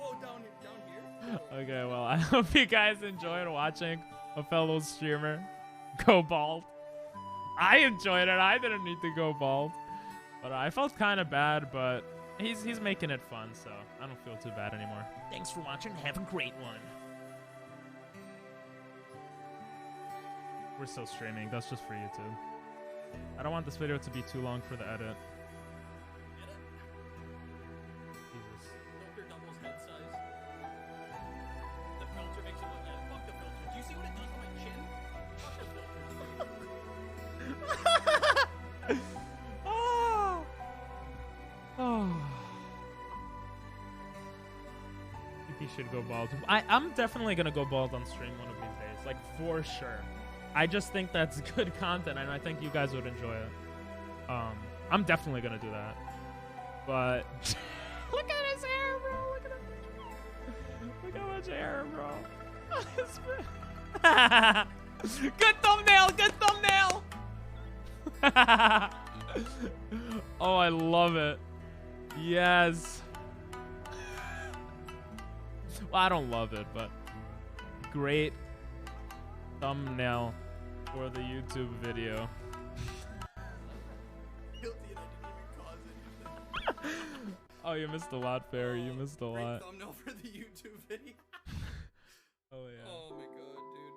Oh, down here. Okay, well, I hope you guys enjoyed watching a fellow streamer go bald. I enjoyed it. I didn't need to go bald, but I felt kind of bad. But he's making it fun, so I don't feel too bad anymore. Thanks for watching. Have a great one. We're still streaming. That's just for YouTube. I don't want this video to be too long for the edit. Get it? Jesus. Filter doubles head size. The filter makes it look like fuck the filter. Do you see what it does to my chin? Fuck the filter. Oh. Oh. I think he should go bald. I'm definitely gonna go bald on stream one of these days, like for sure. I just think that's good content, and I think you guys would enjoy it. I'm definitely gonna do that. But look at his hair, bro. Look at him. Look how much hair, bro. Good thumbnail. Good thumbnail. Oh, I love it. Yes. Well, I don't love it, but great thumbnail for the YouTube video. Guilty and I didn't even cause anything. Oh, you missed a lot, Barry. You missed a Great lot. thumbnail for the YouTube video. Oh, yeah. Oh my god, dude.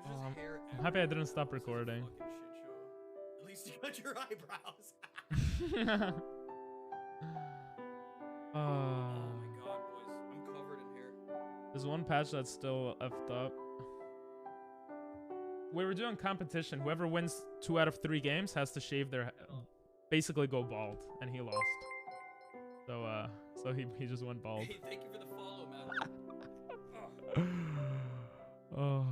There's Oh, just hair I'm happy I everywhere. didn't stop This is a recording. fucking shit show. At least you got your eyebrows. Oh. Oh my god, boys. I'm covered in hair. There's one patch that's still effed up. We were doing competition. Whoever wins 2 out of 3 games has to shave their, basically go bald, and he lost. So he just went bald. Hey, thank you for the follow, man. Oh.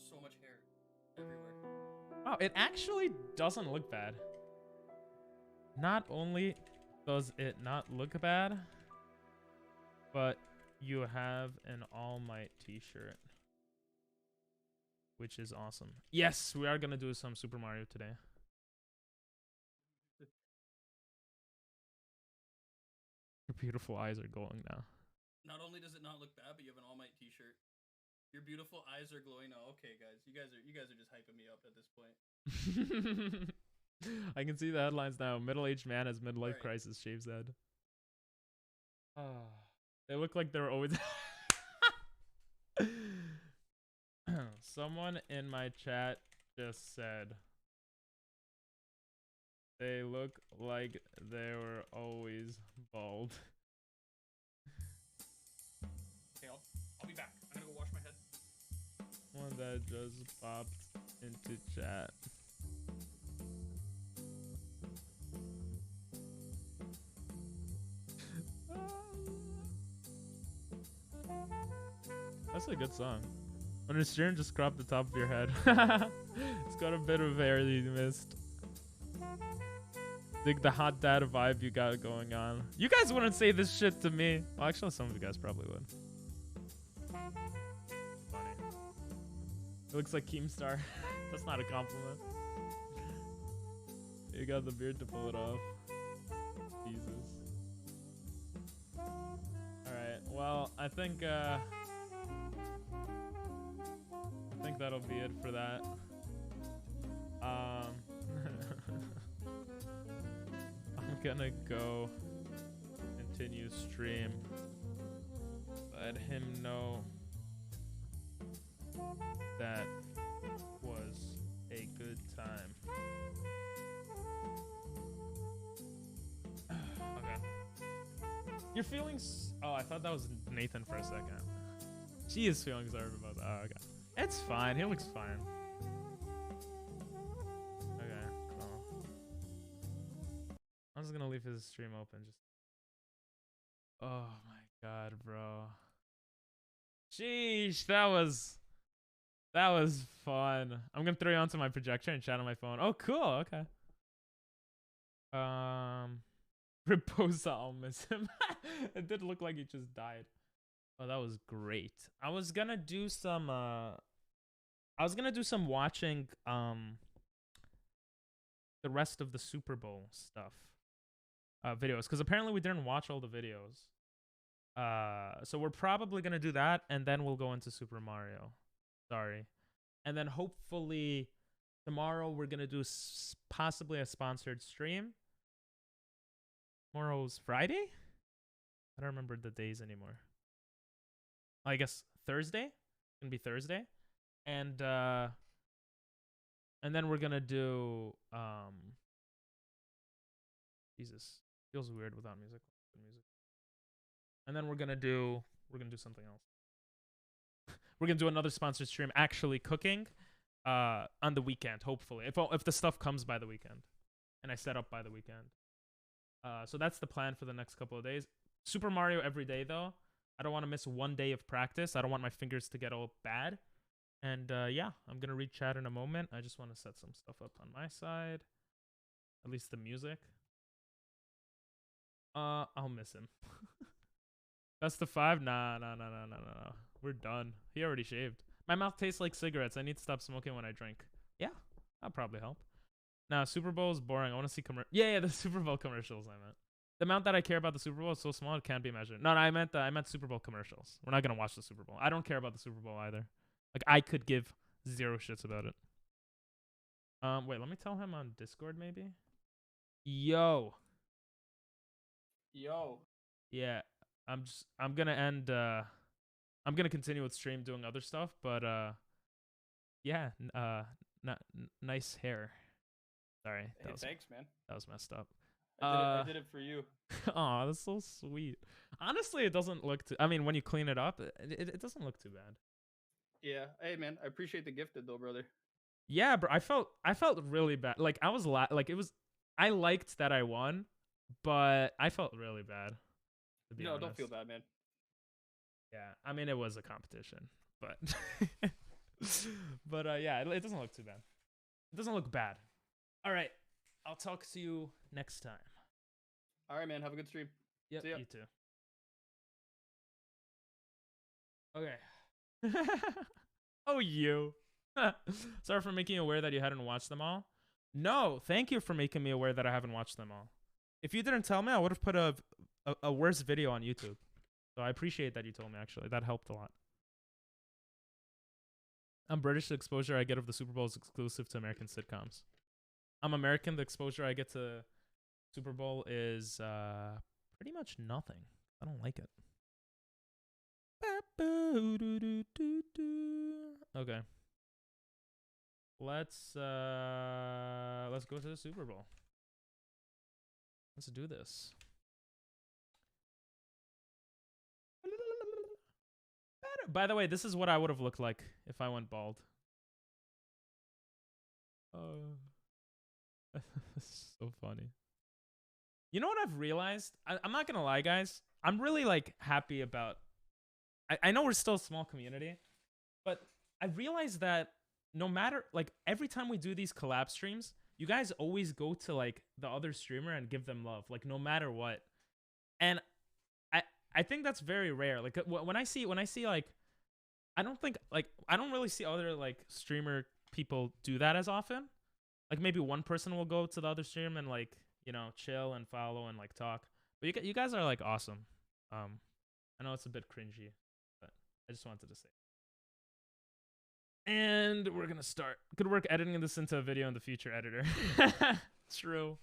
So much hair everywhere. Wow, it actually doesn't look bad. Not only does it not look bad, but you have an All Might t-shirt, which is awesome. Yes, we are gonna do some Super Mario today. Your beautiful eyes are glowing now. Not only does it not look bad, but you have an All Might t-shirt. Your beautiful eyes are glowing now. Okay, guys. You guys are just hyping me up at this point. I can see the headlines now. Middle-aged man has midlife Alright. crisis, shaves head. They look like they're always. Someone in my chat just said they look like they were always bald. Okay, I'll be back. I'm gonna go wash my head. One that just popped into chat. That's a good song. When you're streaming, just crop the top of your head. It's got a bit of hair that you missed. Dig the hot dad vibe you got going on. You guys wouldn't say this shit to me. Well, actually, some of you guys probably would. Funny. It looks like Keemstar. That's not a compliment. You got the beard to pull it off. Jesus. Alright, well, I think that'll be it for that. I'm gonna go continue stream. Let him know that was a good time. Your feelings. Oh, I thought that was Nathan for a second. She is feeling sorry about that. Oh, okay. It's fine. He looks fine. Okay, cool. I'm just gonna leave his stream open. Just. Oh my god, bro. Sheesh, that was fun. I'm gonna throw you onto my projector and chat on my phone. Oh, cool. Okay. Raposa, I'll miss him. It did look like he just died. Oh, that was great. I was gonna do some watching the rest of the Super Bowl stuff videos, because apparently we didn't watch all the videos. So we're probably gonna do that, and then we'll go into Super Mario. Sorry. And then hopefully tomorrow we're gonna do possibly a sponsored stream. Tomorrow's Friday? I don't remember the days anymore. I guess Thursday? It's gonna be Thursday. And then we're gonna do Jesus. Feels weird without music. And then we're gonna do something else. We're gonna do another sponsored stream actually cooking on the weekend, hopefully. If the stuff comes by the weekend. And I set up by the weekend. So that's the plan for the next couple of days. Super Mario every day, though. I don't want to miss one day of practice. I don't want my fingers to get all bad. And yeah, I'm going to read chat in a moment. I just want to set some stuff up on my side. At least the music. I'll miss him. Best of 5? Nah. We're done. He already shaved. My mouth tastes like cigarettes. I need to stop smoking when I drink. Yeah, that'll probably help. Nah, Super Bowl is boring. I want to see Yeah, the Super Bowl commercials. I meant the amount that I care about the Super Bowl is so small it can't be measured. No, I meant Super Bowl commercials. We're not gonna watch the Super Bowl. I don't care about the Super Bowl either. Like I could give 0 shits about it. Wait, let me tell him on Discord maybe. Yo. Yeah, I'm gonna end. I'm gonna continue with stream doing other stuff, but yeah. Nice hair. Sorry. Hey, thanks, man. That was messed up. I did it for you. Oh, that's so sweet. Honestly, it doesn't look too. I mean, when you clean it up, it doesn't look too bad. Yeah. Hey, man. I appreciate the gifted though, brother. Yeah, bro. I felt really bad. Like I was like it was. I liked that I won, but I felt really bad. To be honest. Don't feel bad, man. Yeah, I mean it was a competition, but but yeah, it doesn't look too bad. It doesn't look bad. All right, I'll talk to you next time. All right, man. Have a good stream. Yep, See ya. you too. Okay. Oh, you. Sorry for making you aware that you hadn't watched them all. No, thank you for making me aware that I haven't watched them all. If you didn't tell me, I would have put a worse video on YouTube. So I appreciate that you told me, actually. That helped a lot. I'm British. The exposure I get of the Super Bowl is exclusive to American sitcoms. I'm American. The exposure I get to Super Bowl is pretty much nothing. I don't like it. Okay. Let's go to the Super Bowl. Let's do this. By the way, this is what I would have looked like if I went bald. So funny. You know what I've realized? I'm not gonna lie, guys. I'm really like happy about. I know we're still a small community, but I realized that no matter like every time we do these collab streams, you guys always go to like the other streamer and give them love, like no matter what. And I think that's very rare. Like when I see like, I don't really see other like streamer people do that as often. Like maybe one person will go to the other stream and like, you know, chill and follow and like talk. But you guys are like awesome. I know it's a bit cringy, but I just wanted to say. And we're gonna start. Good work editing this into a video in the future, editor. True.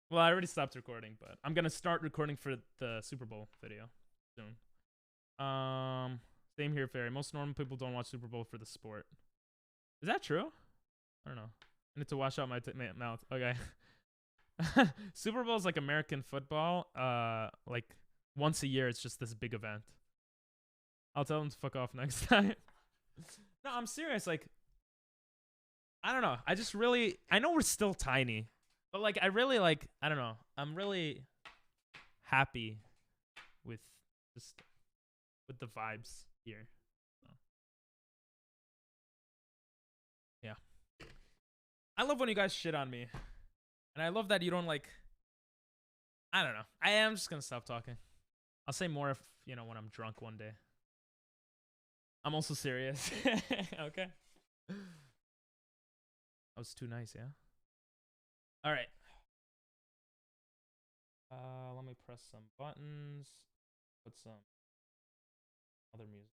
Well, I already stopped recording, but I'm gonna start recording for the Super Bowl video soon. Same here, Fairy. Most normal people don't watch Super Bowl for the sport. Is that true? I don't know. I need to wash out my mouth. Okay. Super Bowl is like American football. Like once a year it's just this big event. I'll tell them to fuck off next time. No, I'm serious. Like, I don't know. I just really, I know we're still tiny, but like, I really like, I don't know. I'm really happy with just with the vibes here. So, yeah. I love when you guys shit on me. And I love that you don't like, I don't know. I am just gonna stop talking. I'll say more if, you know, when I'm drunk one day. I'm also serious. Okay. That was too nice, yeah? Alright. Let me press some buttons. Put some other music.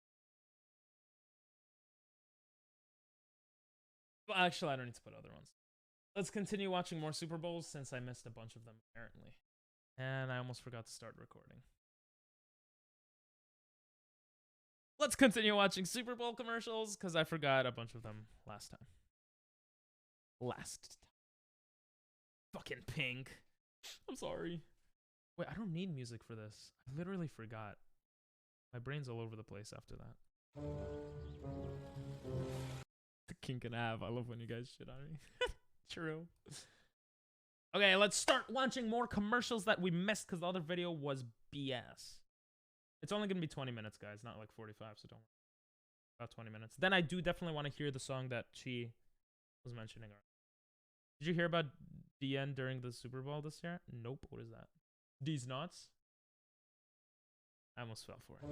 Well, actually, I don't need to put other ones. Let's continue watching more Super Bowls since I missed a bunch of them, apparently. And I almost forgot to start recording. Let's continue watching Super Bowl commercials because I forgot a bunch of them last time. Fucking Pink. I'm sorry. Wait, I don't need music for this. I literally forgot. My brain's all over the place after that. The Kink and Av. I love when you guys shit on me. True. Okay, let's start watching more commercials that we missed because the other video was BS. It's only going to be 20 minutes, guys, not like 45, so don't worry. About 20 minutes. Then I do definitely want to hear the song that she was mentioning. Did you hear about DN during the Super Bowl this year? Nope. What is that? These Nuts? I almost fell for it.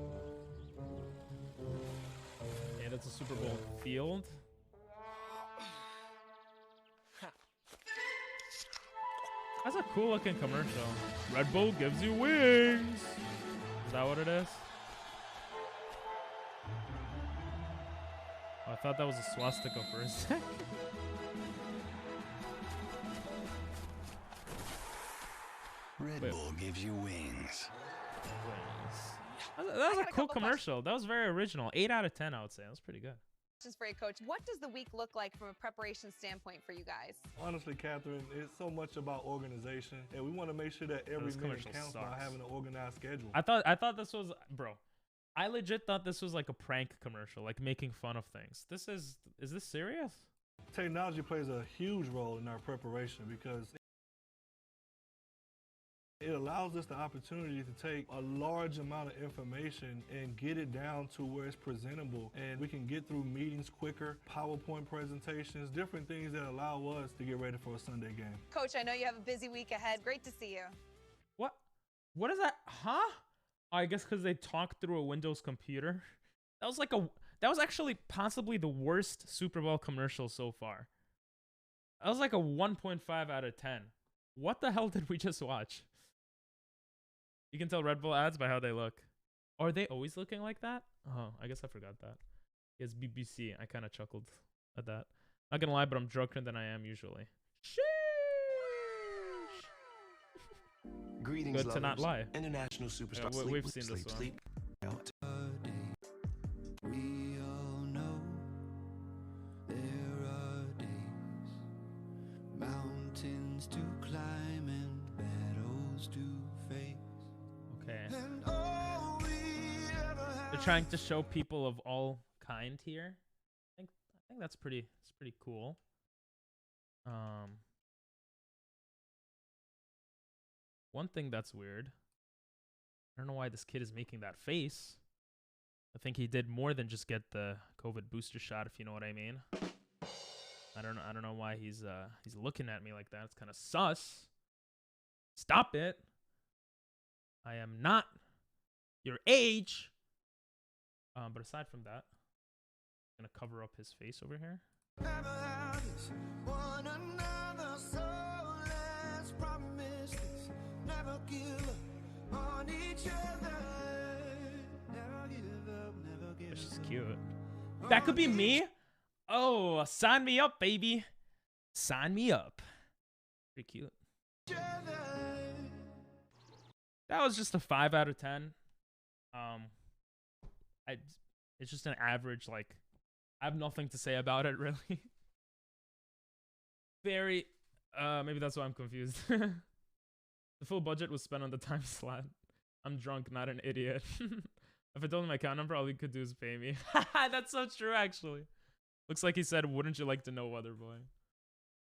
Yeah, that's a Super Bowl field. That's a cool looking commercial. Red Bull gives you wings. Is that what it is? Oh, I thought that was a swastika for a sec. Red Bull gives you wings. That was a cool commercial. That was very original. 8 out of 10, I would say. That was pretty good. For you, Coach. What does the week look like from a preparation standpoint for you guys? Honestly, Catherine, it's so much about organization, and we want to make sure that every minute counts by having an organized schedule. I thought this was, bro. I legit thought this was like a prank commercial, like making fun of things. Is this serious? Technology plays a huge role in our preparation because it allows us the opportunity to take a large amount of information and get it down to where it's presentable, and we can get through meetings quicker, PowerPoint presentations, different things that allow us to get ready for a Sunday game. Coach, I know you have a busy week ahead. Great to see you. What? What is that? Huh? I guess because they talked through a Windows computer. That was actually possibly the worst Super Bowl commercial so far. That was like a 1.5 out of 10. What the hell did we just watch? You can tell Red Bull ads by how they look. Are they always looking like that? Oh, I guess I forgot that. Yes, BBC. I kind of chuckled at that. Not gonna lie, but I'm drunker than I am usually. Sheesh. Greetings, good to not lie. International superstar. Yeah, we've seen this one. Sleep. We all know there are days, mountains to climb and battles to face. Okay. They're trying to show people of all kind here. I think that's pretty cool. One thing that's weird. I don't know why this kid is making that face. I think he did more than just get the COVID booster shot, if you know what I mean. I don't know why he's looking at me like that. It's kind of sus. Stop it. I am not your age. But aside from that, I'm gonna cover up his face over here. It's just cute. That could be me. Oh, sign me up, baby. Sign me up. Pretty cute. That was just a 5 out of 10. It's just an average, like, I have nothing to say about it, really. Very, maybe that's why I'm confused. The full budget was spent on the time slot. I'm drunk, not an idiot. If I told him my account number, all he could do is pay me. That's so true, actually. Looks like he said, wouldn't you like to know, Weatherboy?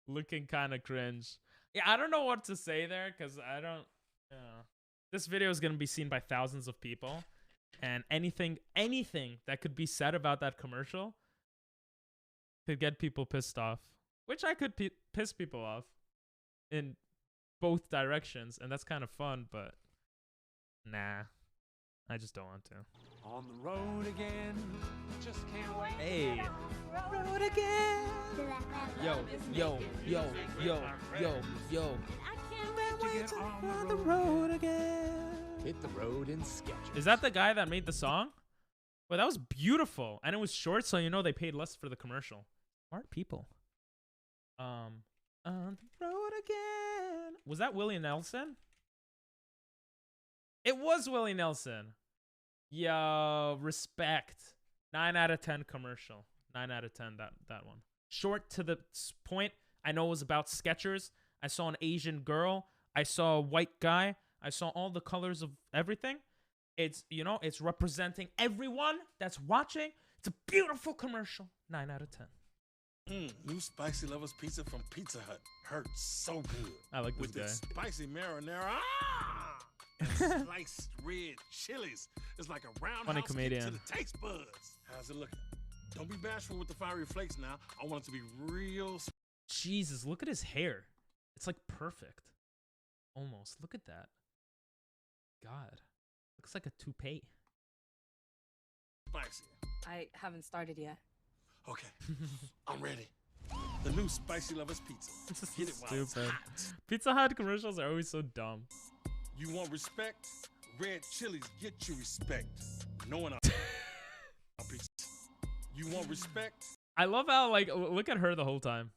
Looking kind of cringe. Yeah, I don't know what to say there, because I don't... This video is going to be seen by thousands of people. And anything that could be said about that commercial could get people pissed off. Which I could piss people off in both directions. And that's kind of fun, but... Nah. I just don't want to. On the road again. Just can't wait. Hey. Road again. Yo. To get on the road again. Hit the road in Skechers. Is that the guy that made the song? Well, that was beautiful. And it was short, so you know they paid less for the commercial. Smart people. On the road again. Was that Willie Nelson? It was Willie Nelson. Yo, respect. 9 out of 10 commercial. 9 out of 10, that one. Short to the point. I know it was about Skechers. I saw an Asian girl. I saw a white guy. I saw all the colors of everything. It's, you know, it's representing everyone that's watching. It's a beautiful commercial. 9 out of 10. New Spicy Lovers Pizza from Pizza Hut. Hurts so good. I like this with guy. This spicy marinara. And sliced red chilies. It's like a roundhouse Funny kick comedian. to the taste buds. How's it looking? Don't be bashful with the fiery flakes now. I want it to be real. Jesus, look at his hair. It's like perfect. Almost. Look at that. God. Looks like a toupee. Spicy. I haven't started yet. Okay. I'm ready. The new Spicy Lovers Pizza. Get it while it's Stupid. hot. Pizza Hut commercials are always so dumb. You want respect? Red chilies get you respect. No one else. Pizza. You want respect? I love how, like, look at her the whole time.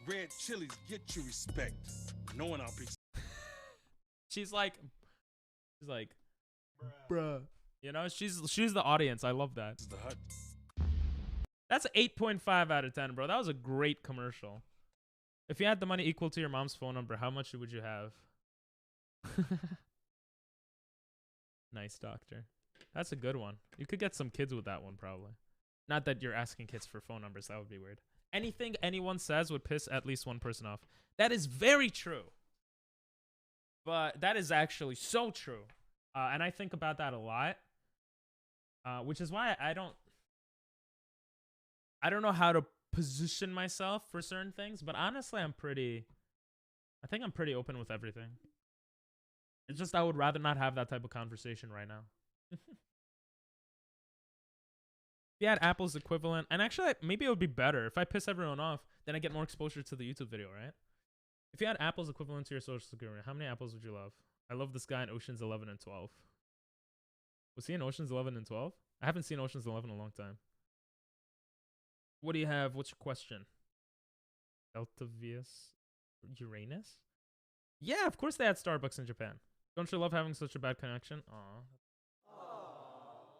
Red chilies get you respect. No one out pizza. She's like, bruh. You know, she's the audience. I love that. This is the Hut. That's 8.5 out of 10, bro. That was a great commercial. If you had the money equal to your mom's phone number, how much would you have? Nice, doctor. That's a good one. You could get some kids with that one, probably. Not that you're asking kids for phone numbers. That would be weird. Anything anyone says would piss at least one person off. That is very true. But that is actually so true. And I think about that a lot. Which is why I don't know how to position myself for certain things. But honestly, I think I'm pretty open with everything. It's just I would rather not have that type of conversation right now. If you had Apple's equivalent, and actually maybe it would be better if I piss everyone off, then I get more exposure to the YouTube video, right? If you had Apple's equivalent to your social security, how many apples would you love? I love this guy in Ocean's 11 and 12. Was he in Ocean's 11 and 12? I haven't seen Ocean's 11 in a long time. What do you have? What's your question? Deltavius Uranus? Yeah, of course they had Starbucks in Japan. Don't you love having such a bad connection? Aww.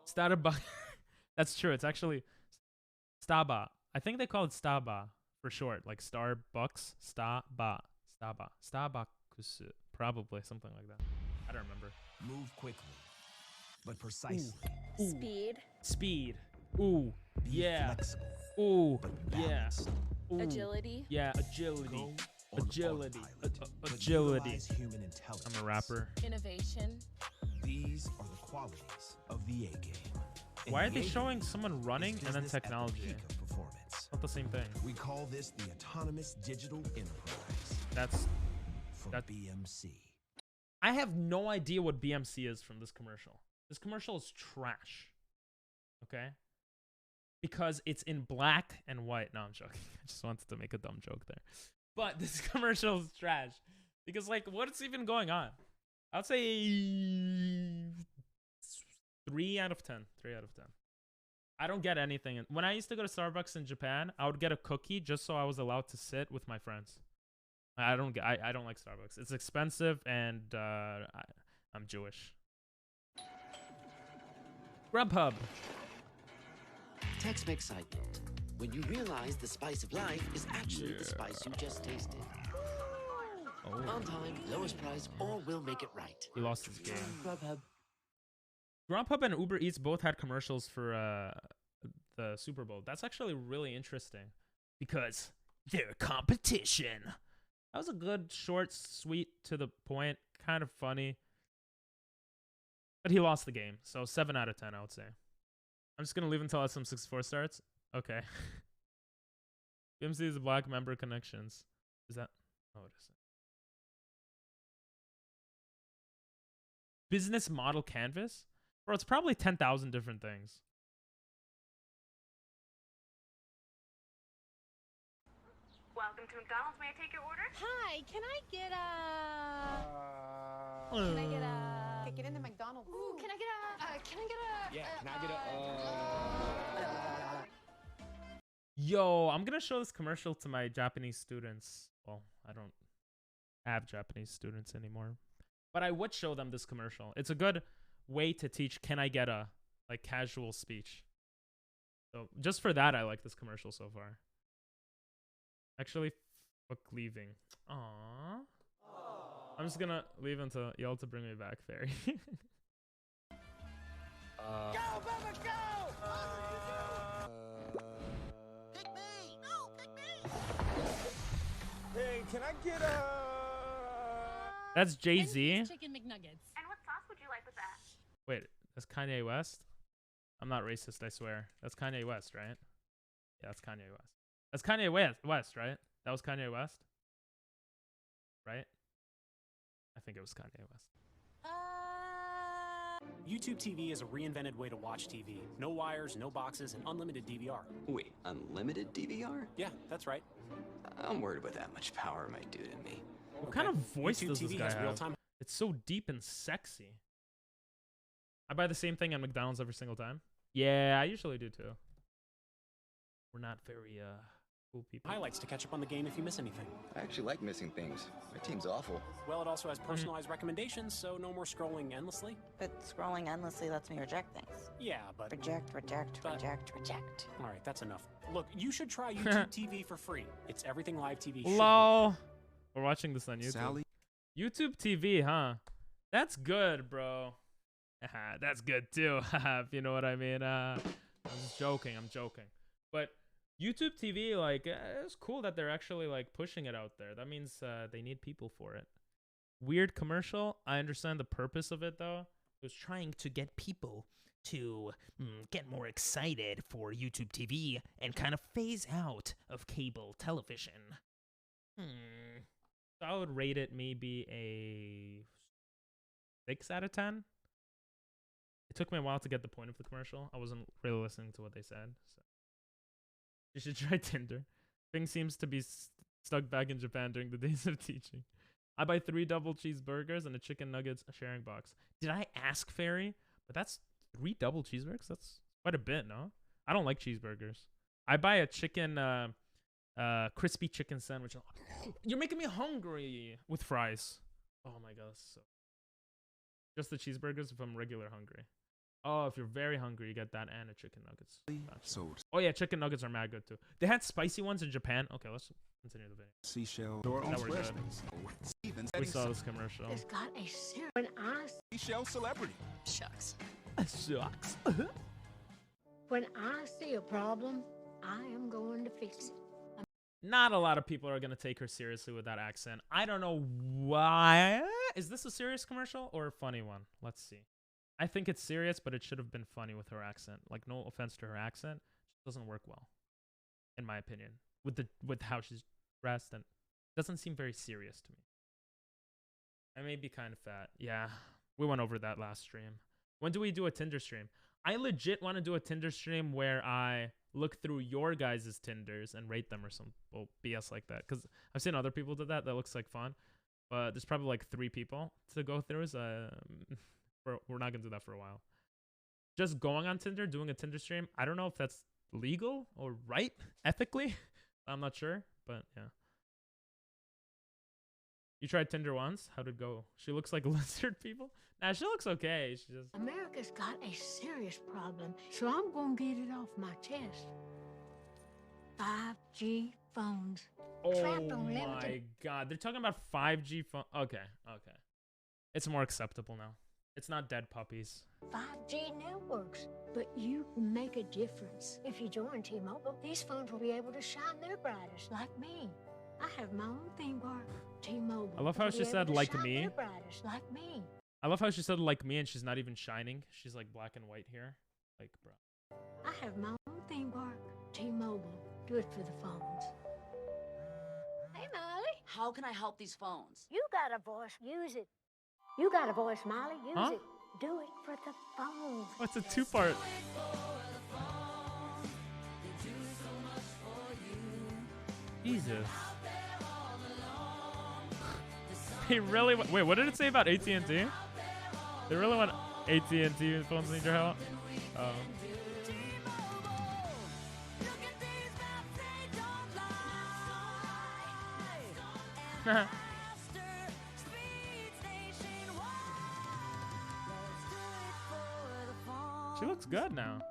Starbucks. That's true. It's actually Staba. I think they call it Staba for short, like Starbucks. Staba. Starbucks. Probably something like that. I don't remember. Move quickly, but precisely. Speed. Ooh. Be Yeah. flexible, Ooh. but Yeah. balanced. Ooh. Agility. Yeah. Agility. Go on Agility. autopilot, but Agility. utilize human intelligence. I'm a rapper. Innovation. These are the qualities of the A game. And Why are the they A showing game someone is running and then business at the technology? peak of performance. Not the same thing. We call this the autonomous digital enterprise That's. from that- BMC. I have no idea what BMC is from this commercial. This commercial is trash. Okay? Because it's in black and white. No, I'm joking. I just wanted to make a dumb joke there. But this commercial is trash. Because, like, what's even going on? I'd say 3 out of 10. 3 out of 10. I don't get anything. When I used to go to Starbucks in Japan, I would get a cookie just so I was allowed to sit with my friends. I don't like Starbucks. It's expensive and I'm Jewish. Grubhub. Tex-Mex excitement. When you realize the spice of life is actually the spice you just tasted. On time, lowest price, or we'll make it right. He lost his game. Grubhub. Grubhub and Uber Eats both had commercials for the Super Bowl. That's actually really interesting because they're competition. That was a good, short, sweet, to the point, kind of funny. But he lost the game, so 7 out of 10, I would say. I'm just gonna leave until SM64 starts. Okay. BMC is black member connections. Is that? Oh, it isn't. Business model canvas? Bro, it's probably 10,000 different things. Welcome to McDonald's. May I take your order? Hi, can I get a... Can I get a... Okay, get into McDonald's. Ooh, can I get a... can I get a... Yeah, can I get a Yo, I'm gonna show this commercial to my Japanese students. Well, I don't have Japanese students anymore, but I would show them this commercial. It's a good way to teach can I get a, like, casual speech. So just for that, I like this commercial so far. Actually, fuck leaving. Aww. I'm just gonna leave until y'all to bring me back, Fairy. Go, Bubba, go! Pick me! No, pick me! Hey, can I get a... That's Jay-Z. Chicken McNuggets. And what sauce would you like with that? Wait, that's Kanye West? I'm not racist, I swear. That's Kanye West, right? Yeah, that's Kanye West. That's Kanye West, right? That was Kanye West? Right? I think it was Kanye West. YouTube TV is a reinvented way to watch TV. No wires, no boxes, and unlimited DVR. Wait, unlimited DVR? Yeah, that's right. I'm worried what that much power might do to me. What kind of voice YouTube does this TV guy has have? real-time- It's so deep and sexy. I buy the same thing at McDonald's every single time. Yeah, I usually do too. We're not very cool people. Highlights to catch up on the game if you miss anything. I actually like missing things. My team's awful. Well, it also has personalized recommendations, so no more scrolling endlessly. But scrolling endlessly lets me reject things. Yeah, but... Reject. All right, that's enough. Look, you should try YouTube TV for free. It's everything live TV should be. Lol. We're watching this on YouTube. Sally? YouTube TV, huh? That's good, bro. That's good too, if you know what I mean. I'm just joking. But YouTube TV, like, it's cool that they're actually, like, pushing it out there. That means they need people for it. Weird commercial. I understand the purpose of it, though. It was trying to get people to get more excited for YouTube TV and kind of phase out of cable television. So I would rate it maybe a 6 out of 10. It took me a while to get the point of the commercial. I wasn't really listening to what they said. So you should try Tinder. Thing seems to be stuck back in Japan during the days of teaching. I buy 3 double cheeseburgers and a chicken nuggets sharing box. Did I ask Fairy? But that's 3 double cheeseburgers? That's quite a bit, no? I don't like cheeseburgers. I buy a chicken, crispy chicken sandwich. You're making me hungry with fries. Oh my god. So just the cheeseburgers if I'm regular hungry. Oh, if you're very hungry, you get that and a chicken nuggets. Gotcha. Oh yeah, chicken nuggets are mad good too. They had spicy ones in Japan. Okay, let's continue the video. Seashell. That were good. We saw this commercial. It's got a serious... When I... Seashell celebrity. Shucks. Shucks. When I see a problem, I am going to fix it. Not a lot of people are gonna take her seriously with that accent. I don't know why. Is this a serious commercial or a funny one? Let's see. I think it's serious, but it should have been funny with her accent. Like, no offense to her accent, it doesn't work well, in my opinion. With how she's dressed, and doesn't seem very serious to me. I may be kind of fat. Yeah, we went over that last stream. When do we do a Tinder stream? I legit want to do a Tinder stream where I look through your guys' Tinders and rate them or some BS like that. Because I've seen other people do that. That looks like fun. But there's probably like 3 people to go through. So we're not going to do that for a while. Just going on Tinder, doing a Tinder stream. I don't know if that's legal or right ethically. I'm not sure. But yeah. You tried Tinder once? How'd it go? She looks like lizard people? Nah, she looks okay. She just... America's got a serious problem, so I'm going to get it off my chest. 5G, phones. Oh Trapped on my limited. god. They're talking about 5G phone. Okay, okay. It's more acceptable now. It's not dead puppies. 5G networks. But you make a difference. If you join T-Mobile, these phones will be able to shine their brightest like me. I have my own theme park. T-Mobile. I love how will she be said, able to like shine me. their brightest like me. I love how she said like me and she's not even shining. She's like black and white here. Like, bro. I have my own theme park. T-Mobile. Do it for the phones. Hey, Molly. How can I help these phones? You got a voice. Use it. You got a voice, Molly. Use Huh? it. Do it for the phones. What's a two-part? Jesus. They really wait, what did it say about AT&T? They really want AT&T phones need your help? Oh. She looks good now.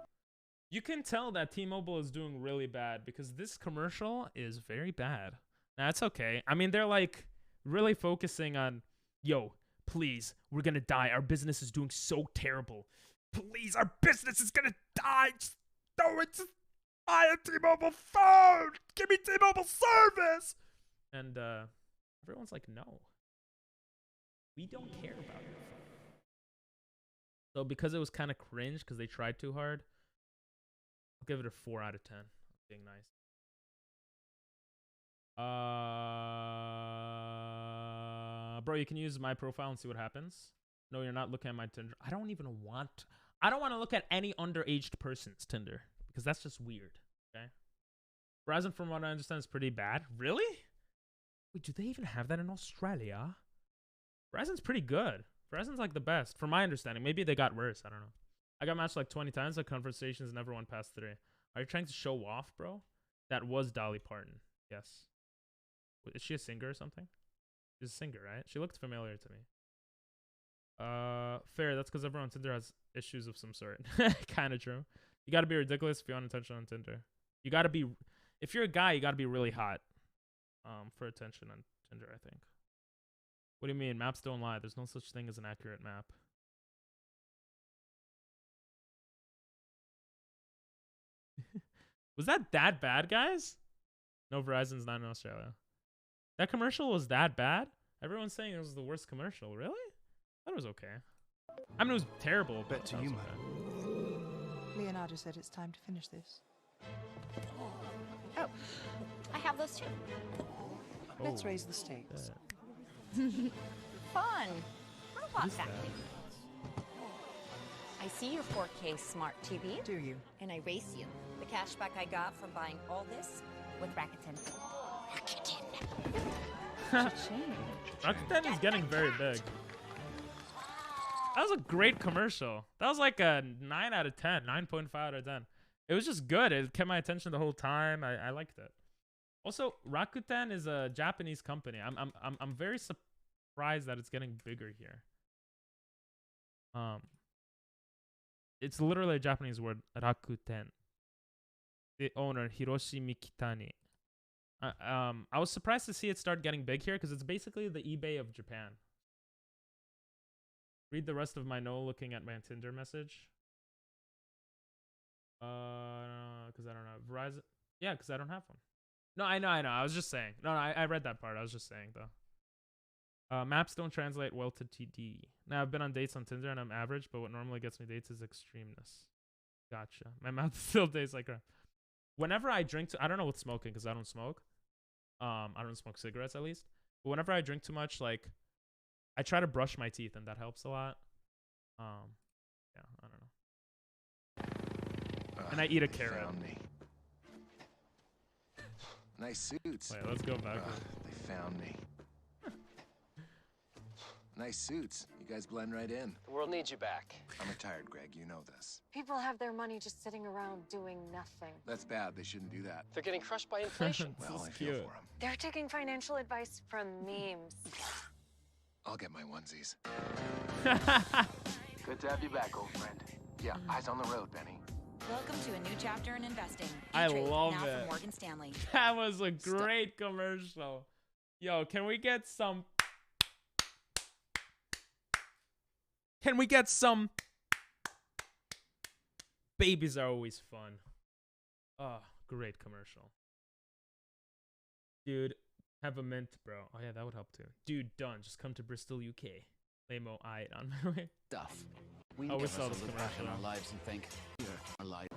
You can tell that T-Mobile is doing really bad because this commercial is very bad. Nah, it's okay. I mean, they're like really focusing on, yo, please, we're gonna die. Our business is doing so terrible. Please, our business is gonna die. Just do it. Just buy a T-Mobile phone. Give me T-Mobile service. And everyone's like, no. We don't care about your phone. So because it was kind of cringe because they tried too hard, I'll give it a 4 out of 10. Being nice. Bro, you can use my profile and see what happens. No, you're not looking at my Tinder. I don't want to look at any underaged person's Tinder because that's just weird. Okay. Verizon, from what I understand, is pretty bad. Really? Wait, do they even have that in Australia? Verizon's pretty good. Verizon's like the best, from my understanding. Maybe they got worse. I don't know. I got matched like 20 times. The conversations never went past 3. Are you trying to show off, bro? That was Dolly Parton. Yes. Is she a singer or something? She's a singer, right? She looked familiar to me. Fair. That's because everyone on Tinder has issues of some sort. Kind of true. You got to be ridiculous if you want attention on Tinder. You got to be, if you're a guy, you got to be really hot for attention on Tinder, I think. What do you mean? Maps don't lie. There's no such thing as an accurate map. Was that bad, guys? No, Verizon's not in Australia. That commercial was that bad? Everyone's saying it was the worst commercial. Really? I thought it was okay. I mean, it was terrible. Bet to you, man. Leonardo said it's time to finish this. Oh, I have those too. Let's raise the stakes. Fun. What is that? I see your 4K smart TV. Do you? And I race you. The cashback I got from buying all this with Rakuten. Rakuten is getting very big. That was a great commercial. That was like a 9 out of 10, 9.5 out of 10. It was just good. It kept my attention the whole time. I liked it. Also, Rakuten is a Japanese company. I'm very surprised that it's getting bigger here. It's literally a Japanese word, Rakuten. The owner, Hiroshi Mikitani. I was surprised to see it start getting big here because it's basically the eBay of Japan. Read the rest of my no looking at my Tinder message. Because I don't know. Verizon. Yeah, because I don't have one. No, I know. I was just saying. No, I read that part. I was just saying, though. Maps don't translate well to TD. Now, I've been on dates on Tinder, and I'm average, but what normally gets me dates is extremeness. Gotcha. My mouth still tastes like crap. Whenever I drink, I don't know with smoking, because I don't smoke. I don't smoke cigarettes, at least. But whenever I drink too much, like, I try to brush my teeth, and that helps a lot. Yeah, I don't know. And I eat a carrot. Found me. Nice suits. Wait, let's go back. They found me. Nice suits. You guys blend right in. The world needs you back. I'm retired, Greg. You know this. People have their money just sitting around doing nothing. That's bad. They shouldn't do that. They're getting crushed by inflation. Well, I feel for them. They're taking financial advice from memes. I'll get my onesies. Good to have you back, old friend. Yeah, eyes on the road, Benny. Welcome to a new chapter in investing. I E-Trade, love now it. from Morgan Stanley. That was a great commercial. Yo, can we get some? Can we get some? Babies are always fun. Oh, great commercial. Dude, have a mint, bro. Oh yeah, that would help too. Dude, done. Just come to Bristol, UK. Lamo, I on my way. Stuff. We saw this commercial. Our lives and think, yeah, our life.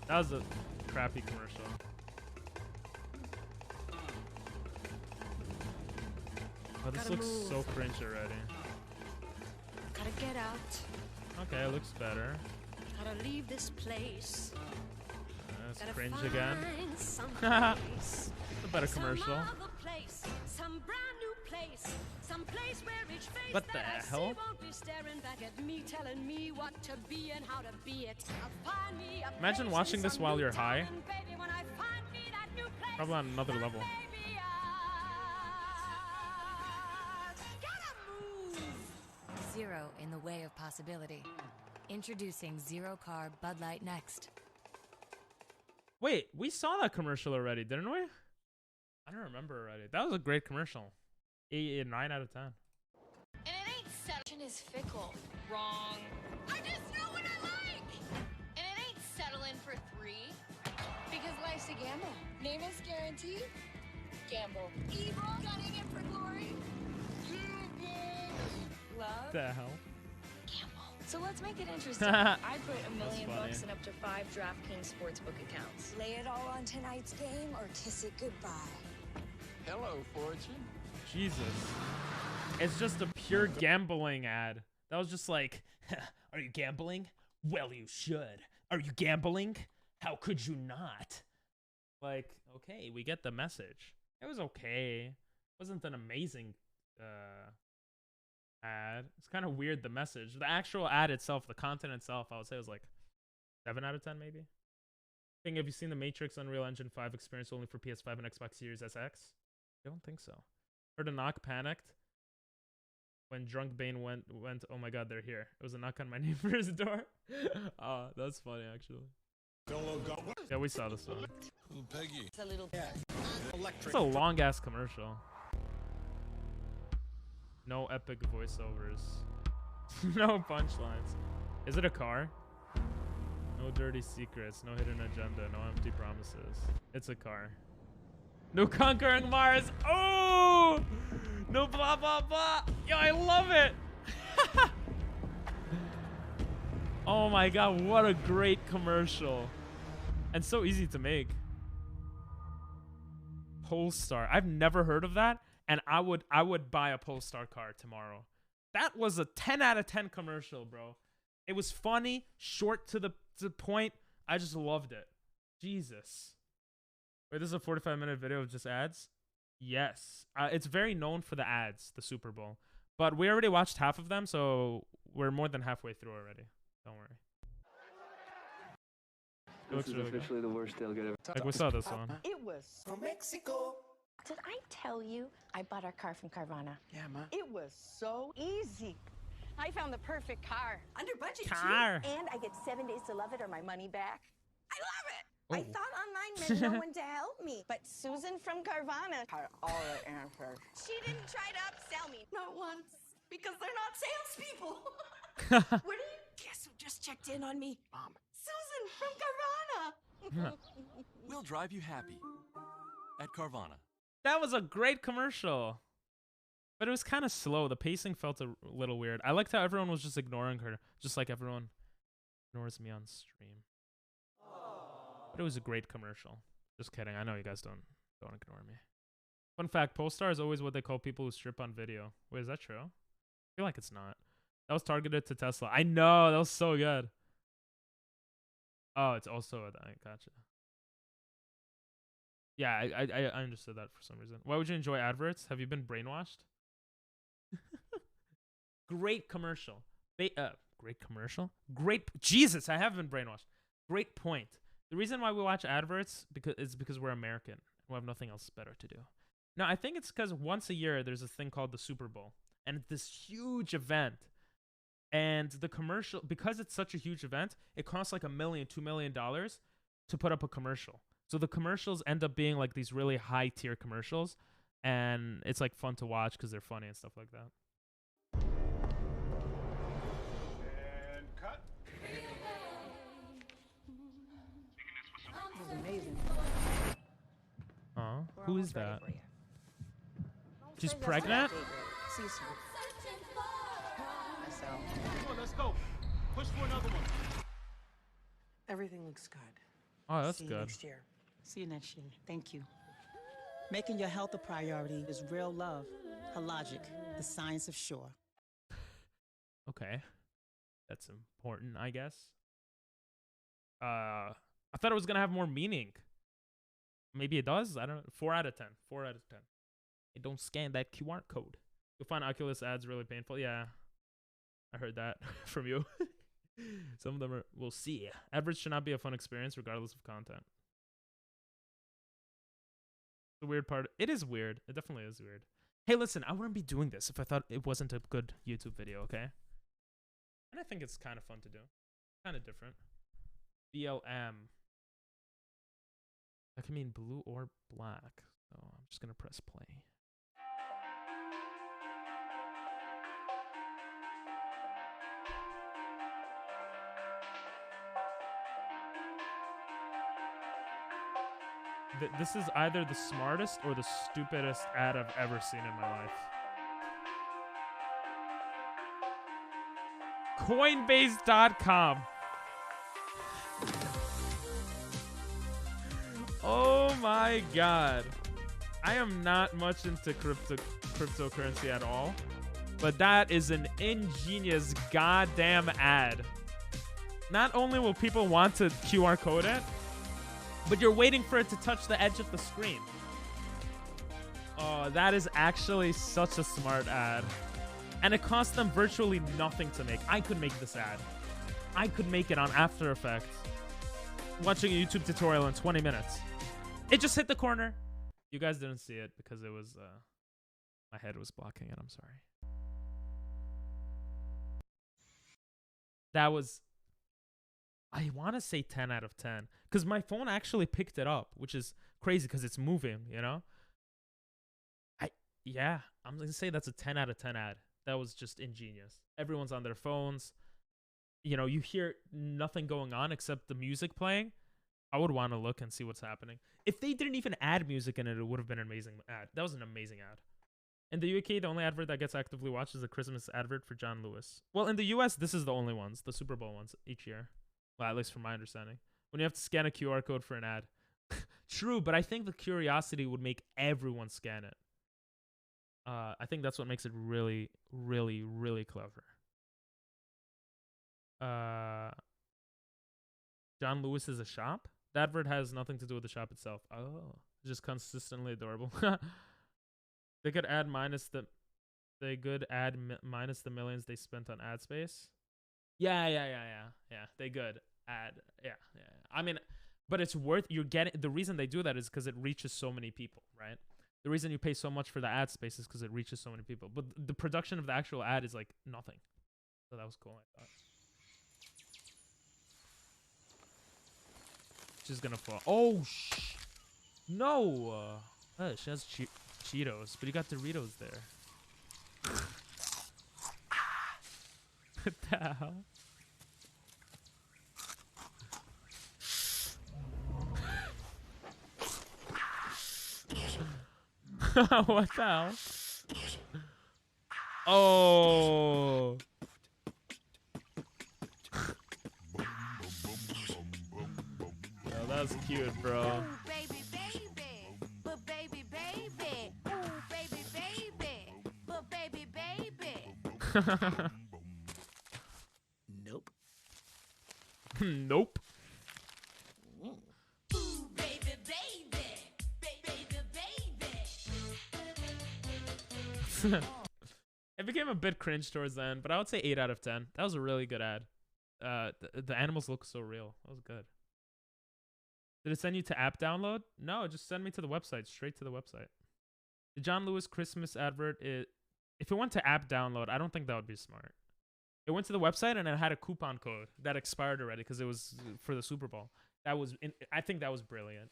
That was a crappy commercial. Oh, this looks so cringe already. Gotta get out. Okay, it looks better. Gotta leave this place. That's cringe again. Some It's a better commercial. Some other place, some brand new place, some place where each face What the that I hell? see won't be staring back at me, telling me what to be and how to be it. I'll find me a Imagine place watching in this some while new you're town, high. and baby, when I find me that new place, Probably on another level. Zero in the way of possibility. Introducing Zero Carb Bud Light Next. Wait, we saw that commercial already, didn't we? I don't remember already. That was a great commercial. 9 out of 10. And it ain't settling is fickle. Wrong. I just know what I like. And it ain't settling for 3. Because life's a gamble. Name is guaranteed. Gamble. Evil, gunning it for glory. Love. The hell? So let's make it interesting. I'd put $1 million funny. in up to 5 DraftKings sportsbook accounts. Lay it all on tonight's game or kiss it goodbye. Hello, Fortune. Jesus. It's just a pure gambling ad. That was just like, are you gambling? Well, you should. Are you gambling? How could you not? Like, okay, we get the message. It was okay. It wasn't an amazing ad. It's kind of weird, the message. The actual ad itself, the content itself, I would say was like 7 out of 10 maybe. Thing, have you seen the Matrix Unreal Engine 5 experience only for PS5 and Xbox Series SX? I don't think so. Heard a knock, panicked. When drunk Bane went, oh my god, they're here. It was a knock on my neighbor's door. Oh, that's funny actually. Yeah, we saw this one. Peggy. It's a little It's a long ass commercial. No epic voiceovers. No punchlines. Is it a car? No dirty secrets. No hidden agenda. No empty promises. It's a car. No conquering Mars. Oh! No blah blah blah. Yo, I love it. Oh my god, what a great commercial. And so easy to make. Polestar. I've never heard of that. And I would buy a Polestar car tomorrow. That was a 10 out of 10 commercial, bro. It was funny, short to the point. I just loved it. Jesus. Wait, this is a 45-minute video of just ads? Yes. It's very known for the ads, the Super Bowl. But we already watched half of them, so we're more than halfway through already. Don't worry. It looks really officially the worst tailgate ever. good. Like, we saw this one. It was from Mexico. Did I tell you I bought our car from Carvana? Yeah, ma. It was so easy. I found the perfect car. Under budget, Car. too. And I get 7 days to love it or my money back. I love it. I Oh. thought online meant no one to help me. But Susan from Carvana had all the answers. She didn't try to upsell me. Not once. Because they're not salespeople. Where do you guess who just checked in on me? Mom. Susan from Carvana. We'll drive you happy at Carvana. That was a great commercial. But it was kind of slow. The pacing felt a little weird. I liked how everyone was just ignoring her. Just like everyone ignores me on stream. But it was a great commercial. Just kidding. I know you guys don't ignore me. Fun fact, Polestar is always what they call people who strip on video. Wait, is that true? I feel like it's not. That was targeted to Tesla. I know. That was so good. Oh, it's also I gotcha. Yeah, I understood that for some reason. Why would you enjoy adverts? Have you been brainwashed? Great commercial. Great commercial? Great. Jesus, I have been brainwashed. Great point. The reason why we watch adverts is because we're American. We have nothing else better to do. No, I think it's because once a year there's a thing called the Super Bowl. And it's this huge event. And the commercial, because it's such a huge event, it costs like $1 million, $2 million to put up a commercial. So the commercials end up being like these really high tier commercials, and it's like fun to watch because they're funny and stuff like that. And cut. This is amazing. Who is that? She's pregnant? See you soon. Come on, let's go. Push for another one. Everything looks good. Oh, that's See you good. next year. See you next year. Thank you. Making your health a priority is real love. Hologic, the science of sure. Okay. That's important, I guess. I thought it was going to have more meaning. Maybe it does. I don't know. 4 out of 10. 4 out of 10. Hey, don't scan that QR code. You'll find Oculus ads really painful. Yeah. I heard that from you. Some of them are, we'll see. Average should not be a fun experience regardless of content. The weird part, it is weird. It definitely is weird. Hey, listen, I wouldn't be doing this if I thought it wasn't a good YouTube video, okay? And I think it's kind of fun to do. Kind of different. BLM. That can mean blue or black. So I'm just going to press play. This is either the smartest or the stupidest ad I've ever seen in my life. Coinbase.com. Oh my god. I am not much into cryptocurrency at all, but that is an ingenious goddamn ad. Not only will people want to QR code it, but you're waiting for it to touch the edge of the screen. Oh, that is actually such a smart ad. And it costs them virtually nothing to make. I could make this ad. I could make it on After Effects. Watching a YouTube tutorial in 20 minutes. It just hit the corner. You guys didn't see it because it was, my head was blocking it. I'm sorry. That was, I want to say 10 out of 10. Because my phone actually picked it up, which is crazy because it's moving, you know? Yeah, I'm going to say that's a 10 out of 10 ad. That was just ingenious. Everyone's on their phones. You know, you hear nothing going on except the music playing. I would want to look and see what's happening. If they didn't even add music in it, it would have been an amazing ad. That was an amazing ad. In the UK, the only advert that gets actively watched is the Christmas advert for John Lewis. Well, in the US, this is the only ones, the Super Bowl ones each year. Well, at least from my understanding. When you have to scan a QR code for an ad. True, but I think the curiosity would make everyone scan it. I think that's what makes it really, really, really clever. John Lewis is a shop? The advert has nothing to do with the shop itself. Oh, it's just consistently adorable. They could add minus the millions they spent on ad space. Yeah. They could add. Yeah. I mean, but it's worth. You're getting the reason they do that is because it reaches so many people, right? The reason you pay so much for the ad space is because it reaches so many people. But the production of the actual ad is like nothing. So that was cool, I thought. She's gonna fall. Oh, no. She has Cheetos, but you got Doritos there. What the hell? What the hell? Oh. Yo, that was cute, bro. Ooh, baby, baby. But baby, baby. Ooh, baby, baby. But baby, baby. Nope. Nope. Ooh, baby, baby. Baby, baby. It became a bit cringe towards the end, but I would say 8 out of 10. That was a really good ad. The animals look so real. That was good. Did it send you to app download? No, just send me to the website, straight to the website. The John Lewis Christmas advert, if it went to app download, I don't think that would be smart. It went to the website and it had a coupon code that expired already because it was for the Super Bowl. I think that was brilliant.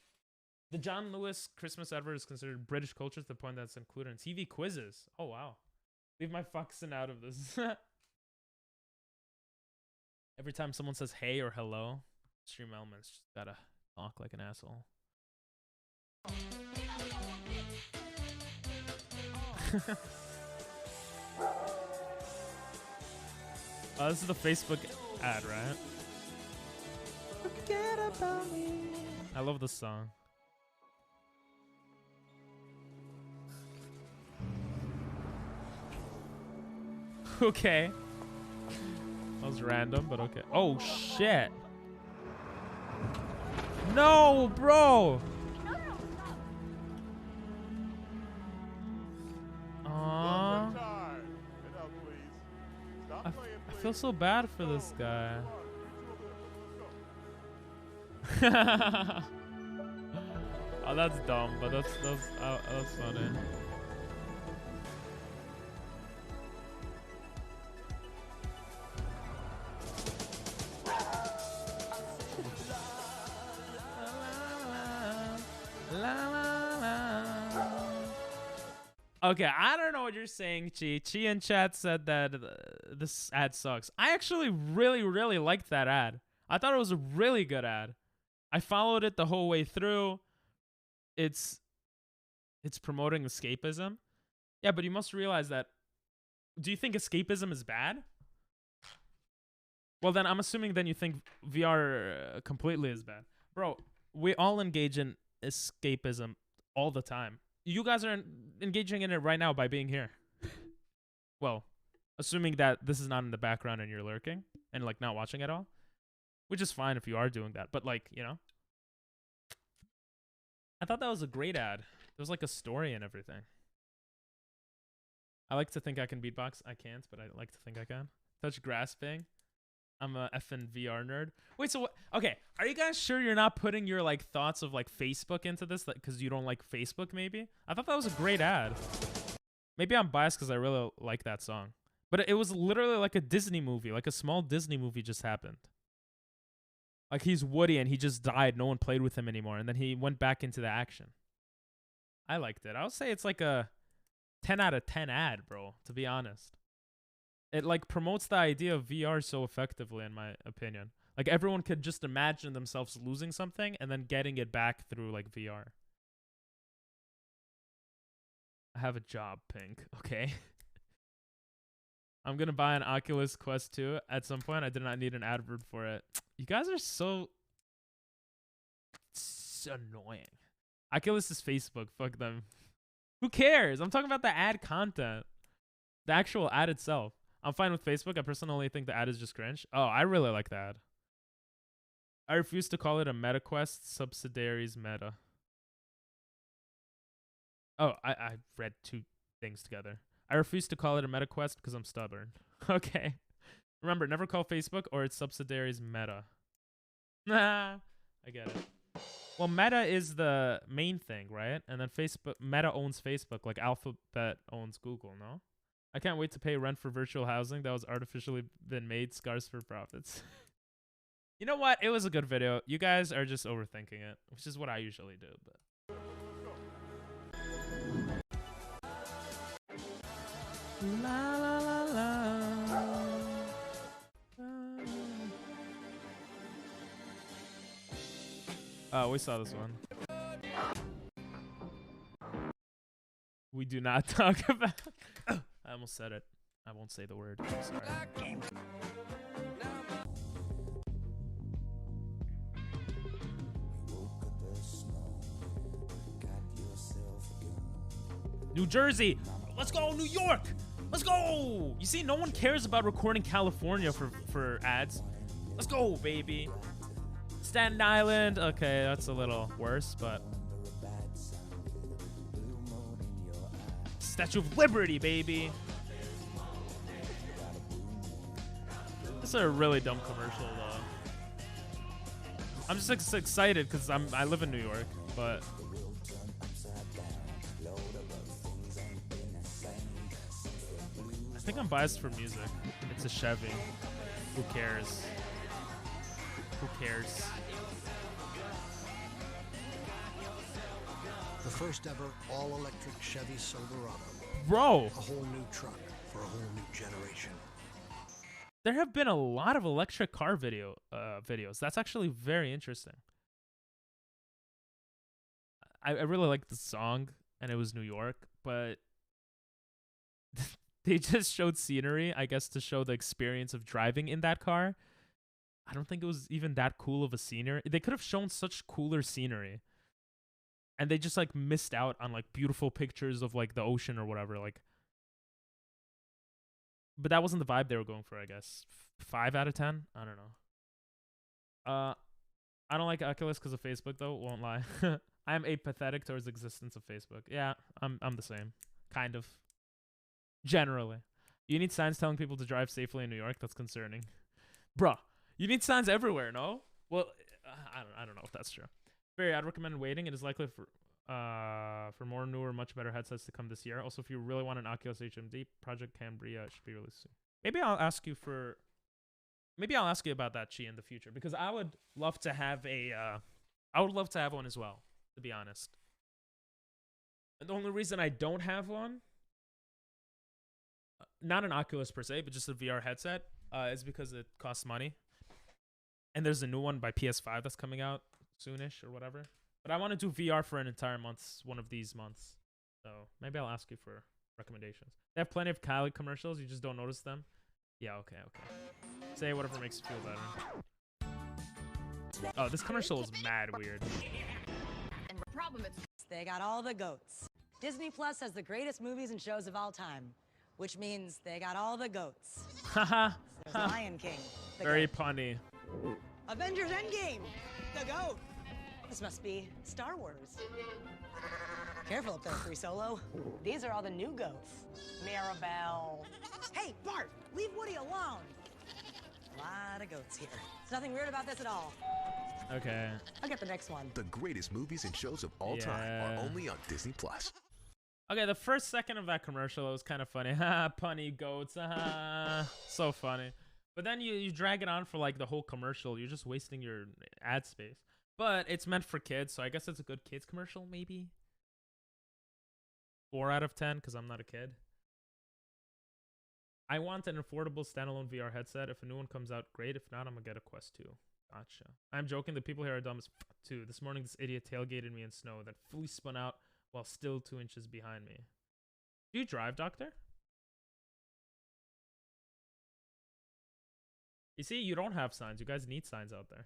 The John Lewis Christmas advert is considered British culture to the point that it's included in TV quizzes. Oh, wow. Leave my fucking out of this. Every time someone says hey or hello, Stream Elements just gotta talk like an asshole. Oh, this is the Facebook ad, right? Forget about me. I love this song. Okay. That was random, but okay. Oh, shit. No, bro. Aww. I feel so bad for this guy. Oh, that's dumb, but that's funny. Okay, I don't know what you're saying, Chi. Chi in chat said that this ad sucks. I actually really, really liked that ad. I thought it was a really good ad. I followed it the whole way through. It's promoting escapism. Yeah, but you must realize that. Do you think escapism is bad? Well, then I'm assuming then you think VR completely is bad. Bro, we all engage in escapism all the time. You guys are engaging in it right now by being here. Well, assuming that this is not in the background and you're lurking and like not watching at all, which is fine if you are doing that. But like, you know, I thought that was a great ad. There was like a story and everything. I like to think I can beatbox. I can't, but I like to think I can. Touch grasping. I'm a effing VR nerd. Wait, so what? Okay, are you guys sure you're not putting your like thoughts of like Facebook into this because you don't like Facebook? Maybe I thought that was a great ad. Maybe I'm biased because I really like that song, but it was literally like a Disney movie, like a small Disney movie just happened. Like he's Woody and he just died. No one played with him anymore, and then he went back into the action. I liked it. I would say it's like a 10 out of 10 ad, bro. To be honest. It like promotes the idea of VR so effectively, in my opinion. Like everyone could just imagine themselves losing something and then getting it back through like VR. I have a job, Pink. Okay. I'm gonna buy an Oculus Quest 2 at some point. I did not need an advert for it. You guys are so annoying. Oculus is Facebook. Fuck them. Who cares? I'm talking about the ad content. The actual ad itself. I'm fine with Facebook. I personally think the ad is just cringe. Oh, I really like the ad. I refuse to call it a MetaQuest subsidiaries Meta. Oh, I read two things together. I refuse to call it a MetaQuest because I'm stubborn. Okay. Remember, never call Facebook or its subsidiaries Meta. Nah, I get it. Well, Meta is the main thing, right? And then Facebook, Meta owns Facebook, like Alphabet owns Google, no? I can't wait to pay rent for virtual housing that was artificially been made scarce for profits. You know what? It was a good video. You guys are just overthinking it, which is what I usually do. But la la la la. Oh, we saw this one. We do not talk about. I almost said it. I won't say the word. I'm sorry. New Jersey. Let's go, New York. Let's go. You see, no one cares about recording California for ads. Let's go, baby. Staten Island. Okay, that's a little worse, but. Statue of Liberty, baby. This is a really dumb commercial, though. I'm just excited because I live in New York, but. think I'm biased for music. It's a Chevy. Who cares? Who cares? The first ever all-electric Chevy Silverado. Bro! A whole new truck for a whole new generation. There have been a lot of electric car videos. That's actually very interesting. I really like the song, and it was New York, but they just showed scenery, I guess, to show the experience of driving in that car. I don't think it was even that cool of a scenery. They could have shown such cooler scenery. And they just like missed out on like beautiful pictures of like the ocean or whatever. Like, but that wasn't the vibe they were going for, I guess. 5 out of 10? I don't know. I don't like Oculus because of Facebook though, won't lie. I am apathetic towards the existence of Facebook. Yeah, I'm the same. Kind of. Generally. You need signs telling people to drive safely in New York? That's concerning. Bruh, you need signs everywhere, no? Well, I don't know if that's true. Barry, I'd recommend waiting. It is likely for more newer, much better headsets to come this year. Also, if you really want an Oculus HMD, Project Cambria should be released soon. Maybe I'll ask you about that, Chi, in the future, because I would love to have one as well, to be honest. And the only reason I don't have one, not an Oculus per se, but just a VR headset, is because it costs money. And there's a new one by PS5 that's coming out soonish or whatever. But I want to do VR for an entire month, one of these months. So maybe I'll ask you for recommendations. They have plenty of Kylie commercials. You just don't notice them. Yeah, okay. Say whatever makes you feel better. Oh, this commercial is mad weird. And the problem is they got all the goats. Disney Plus has the greatest movies and shows of all time, which means they got all the goats. Haha. There's Lion King. Very punny. Avengers Endgame. The goat. This must be Star Wars. Careful up there, Free Solo. These are all the new goats. Mirabelle. Hey, Bart, leave Woody alone. A lot of goats here. There's nothing weird about this at all. Okay. I'll get the next one. The greatest movies and shows of all time are only on Disney Plus. Okay, the first second of that commercial was kind of funny. Ha, punny goats. So funny. But then you drag it on for like the whole commercial. You're just wasting your ad space. But it's meant for kids, so I guess it's a good kids commercial, maybe. 4 out of 10, because I'm not a kid. I want an affordable standalone VR headset. If a new one comes out, great. If not, I'm going to get a Quest 2. Gotcha. I'm joking. The people here are dumb as fuck, too. This morning, this idiot tailgated me in snow that fully spun out while still 2 inches behind me. Do you drive, Doctor? You see, you don't have signs. You guys need signs out there.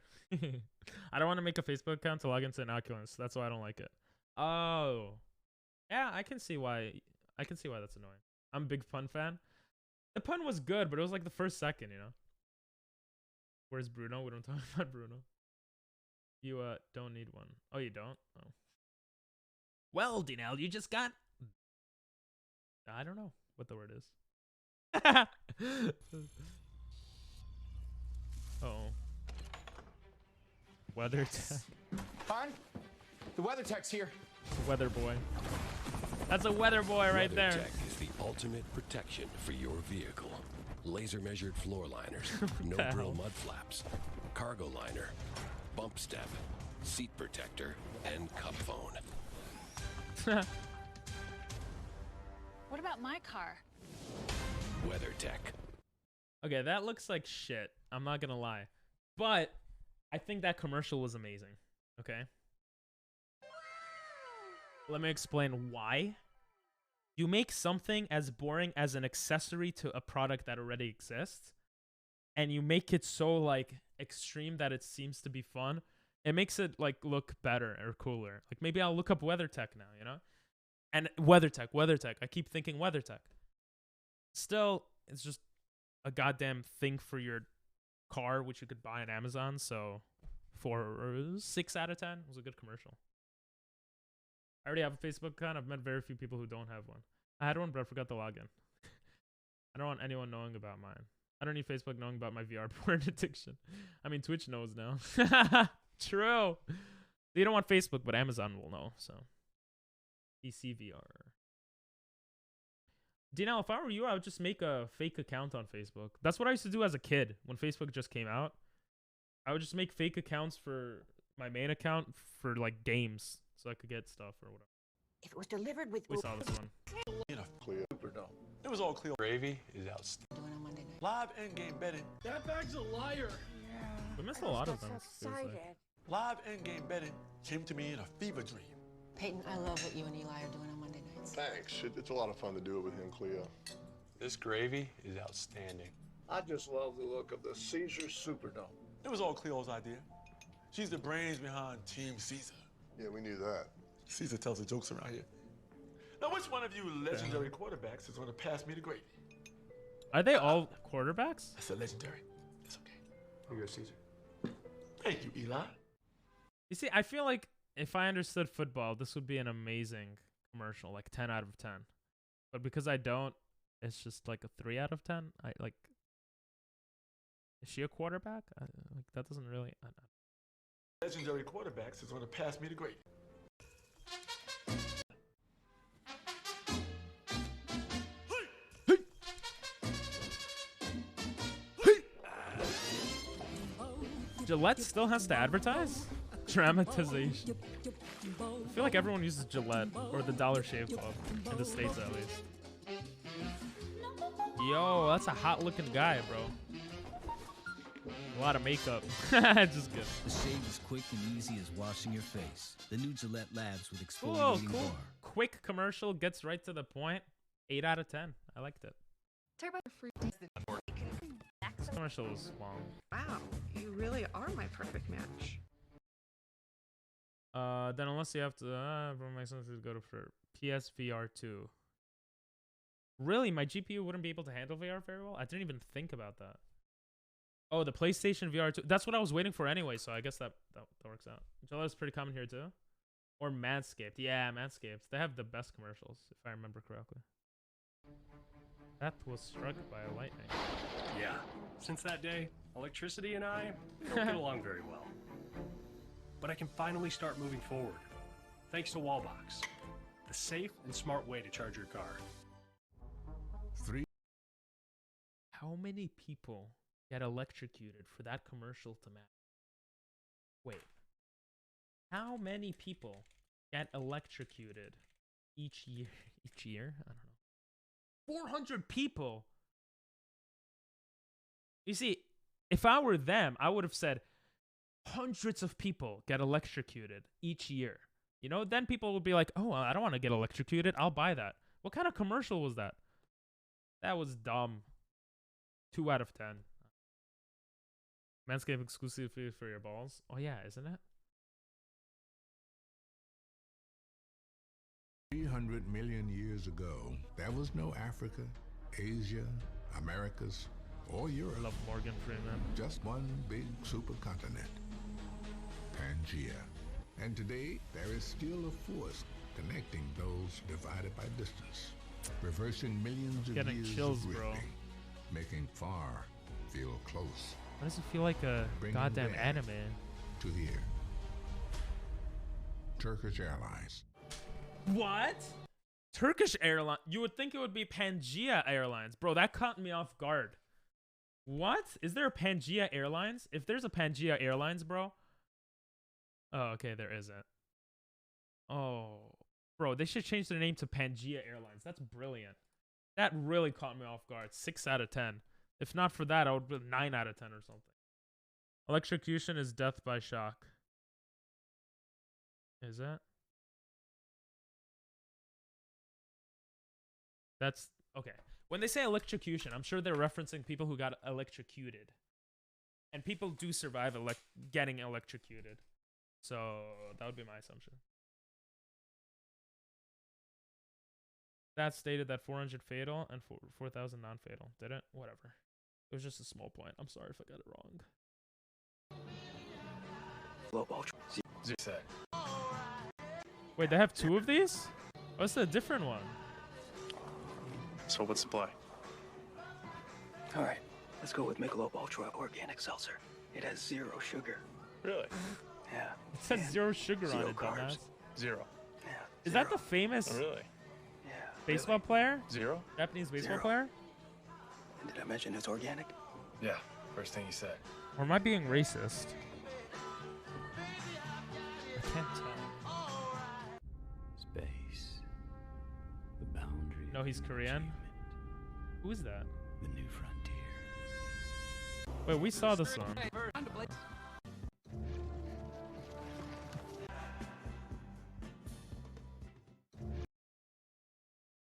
I don't want to make a Facebook account to log into an Oculus. That's why I don't like it. Oh. Yeah, I can see why that's annoying. I'm a big pun fan. The pun was good, but it was like the first second, you know? Where's Bruno? We don't talk about Bruno. You don't need one. Oh, you don't? Oh. Well, Dinell, you just got... I don't know what the word is. Oh. Weather tech. Hon, the weather tech's here. Weather boy. That's a weather boy right there. WeatherTech is the ultimate protection for your vehicle. Laser measured floor liners, no drill mud flaps, cargo liner, bump step, seat protector, and cup phone. What about my car? WeatherTech. Okay, that looks like shit. I'm not gonna lie. But I think that commercial was amazing. Okay? Let me explain why. You make something as boring as an accessory to a product that already exists, and you make it so like extreme that it seems to be fun. It makes it like look better or cooler. Like maybe I'll look up WeatherTech now, you know? And WeatherTech. I keep thinking WeatherTech. Still, it's just a goddamn thing for your car, which you could buy on Amazon. So, 6 out of 10 was a good commercial. I already have a Facebook account. I've met very few people who don't have one. I had one, but I forgot to log in. I don't want anyone knowing about mine. I don't need Facebook knowing about my VR porn addiction. I mean, Twitch knows now. True. You don't want Facebook, but Amazon will know. So, PC VR. Dino, if I were you, I would just make a fake account on Facebook. That's what I used to do as a kid when Facebook just came out. I would just make fake accounts for my main account for like games, so I could get stuff or whatever. If it was delivered with We saw this one. Clear Superdome. It was all clear. Gravy is outstanding. Live in-game betting. That bag's a liar. We missed a lot of them. seriously. Live in-game betting came to me in a fever dream. Peyton, I love what you and Eli are doing on Monday nights. Thanks. It's a lot of fun to do it with him, Cleo. This gravy is outstanding. I just love the look of the Caesar Superdome. It was all Cleo's idea. She's the brains behind Team Caesar. Yeah, we knew that. Caesar tells the jokes around here. Now, which one of you legendary quarterbacks is going to pass me the gravy? Are they all quarterbacks? I said legendary. It's okay. You're Caesar. Thank you, Eli. You see, I feel like if I understood football, this would be an amazing commercial, like 10 out of 10. But because I don't, it's just like a 3 out of 10. I like. Is she a quarterback? Like that doesn't really. Legendary quarterbacks is going to pass me the gravy. Gillette still has to advertise? Dramatization. I feel like everyone uses Gillette or the Dollar Shave Club in the States at least. Yo, that's a hot looking guy, bro. A lot of makeup. Just good. The shave is quick and easy as washing your face. The new Gillette Labs with Whoa, exfoliating cool. bar. Quick commercial, gets right to the point. 8 out of 10. I liked it. Turbo free. This commercial was long. Wow, you really are my perfect match. Then unless you have to, it makes sense to go to for PSVR 2. Really, my GPU wouldn't be able to handle VR very well? I didn't even think about that. Oh, the PlayStation VR 2. That's what I was waiting for anyway, so I guess that works out. Gillette is pretty common here too. Or Manscaped. Yeah, Manscaped. They have the best commercials, if I remember correctly. That was struck by a lightning. Yeah. Since that day, electricity and I don't get along very well. But I can finally start moving forward. Thanks to Wallbox. The safe and smart way to charge your car. How many people get electrocuted for that commercial to matter? Wait. How many people get electrocuted each year? Each year? I don't know. 400 people. You see, if I were them, I would have said hundreds of people get electrocuted each year. You know, then people would be like, oh, I don't want to get electrocuted. I'll buy that. What kind of commercial was that? That was dumb. 2 out of 10. Manscaped exclusively for your balls. Oh yeah, isn't it? 300 million years ago, there was no Africa, Asia, Americas, or Europe. I love Morgan Freeman. Just one big supercontinent, Pangea. And today, there is still a force connecting those divided by distance, reversing millions of Getting years chills, of bro. drifting, making far feel close. Why does it feel like a Bringing goddamn death anime? to here. Turkish Airlines. What? Turkish Airlines? You would think it would be Pangea Airlines. Bro, that caught me off guard. What? Is there a Pangea Airlines? If there's a Pangea Airlines, bro. Oh, okay, there isn't. Oh. Bro, they should change their name to Pangea Airlines. That's brilliant. That really caught me off guard. 6 out of 10. If not for that, I would be 9 out of 10 or something. Electrocution is death by shock. Is that? That's okay. When they say electrocution, I'm sure they're referencing people who got electrocuted. And people do survive getting electrocuted. So that would be my assumption. That stated that 400 fatal and 4,000 non-fatal. Did it? Whatever. It was just a small point. I'm sorry if I got it wrong. Wait, they have 2 of these? What's the different one? So what's the play? All right, let's go with Michelob Ultra Organic Seltzer. It has 0 sugar. Really? Yeah. It says 0 sugar on 0 it, carbs. dumbass. 0. Yeah. Is that the famous? Oh, really? Yeah. Baseball player? Zero? Japanese baseball Zero. player? And did I mention it's organic? Yeah, first thing you said. Or am I being racist? I can't tell. Space. The boundary. No, he's Korean. Who is that? The new frontier. Wait, we saw this one.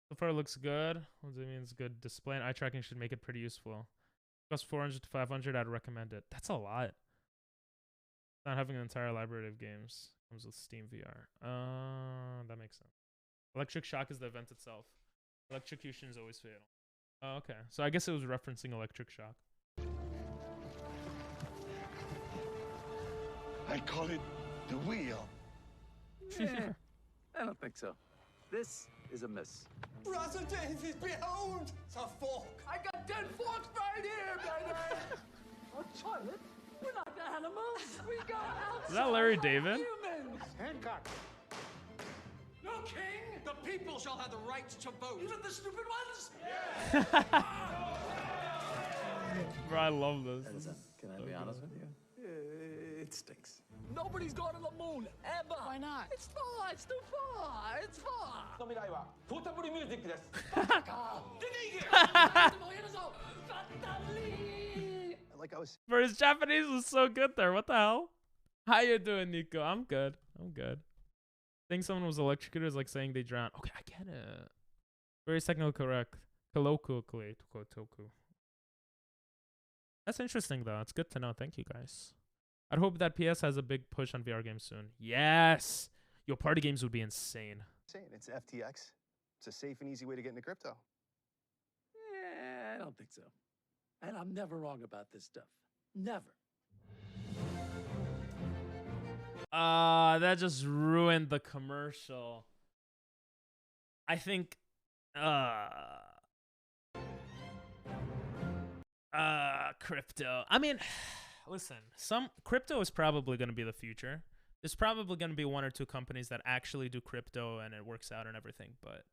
So far, it looks good. What does it mean? It's good display and eye tracking should make it pretty useful. Cost 400 to 500. I'd recommend it. That's a lot. Not having an entire library of games comes with Steam VR. That makes sense. Electric Shock is the event itself. Electrocution is always fatal. Oh, okay. So I guess it was referencing Electric Shock. I call it the wheel. I don't think so. This is a miss. Brother David, behold! It's a fork. I got 10 forks right here, baby! A toilet? We're not animals. We go outside. Is that Larry David? Humans. Hancock. No king. The people shall have the right to vote. Even the stupid ones. Bro, I love this. Can I be honest with you? It stinks. Nobody's gone to the moon ever. Why not? It's far. It's too far. It's far. Like I was Bro, his Japanese was so good there. What the hell? How you doing, Nico? I'm good. I'm good. Saying someone was electrocuted is like saying they drowned. Okay, I get it. Very technical correct. Colloquially. Kotoku. That's interesting, though. It's good to know. Thank you, guys. I'd hope that PS has a big push on VR games soon. Yes! Yo, party games would be insane. saying, it's FTX. It's a safe and easy way to get into crypto. I don't think so. And I'm never wrong about this stuff. Never. That just ruined the commercial. I think, crypto. I mean, listen, crypto is probably going to be the future. There's probably going to be one or two companies that actually do crypto and it works out and everything, but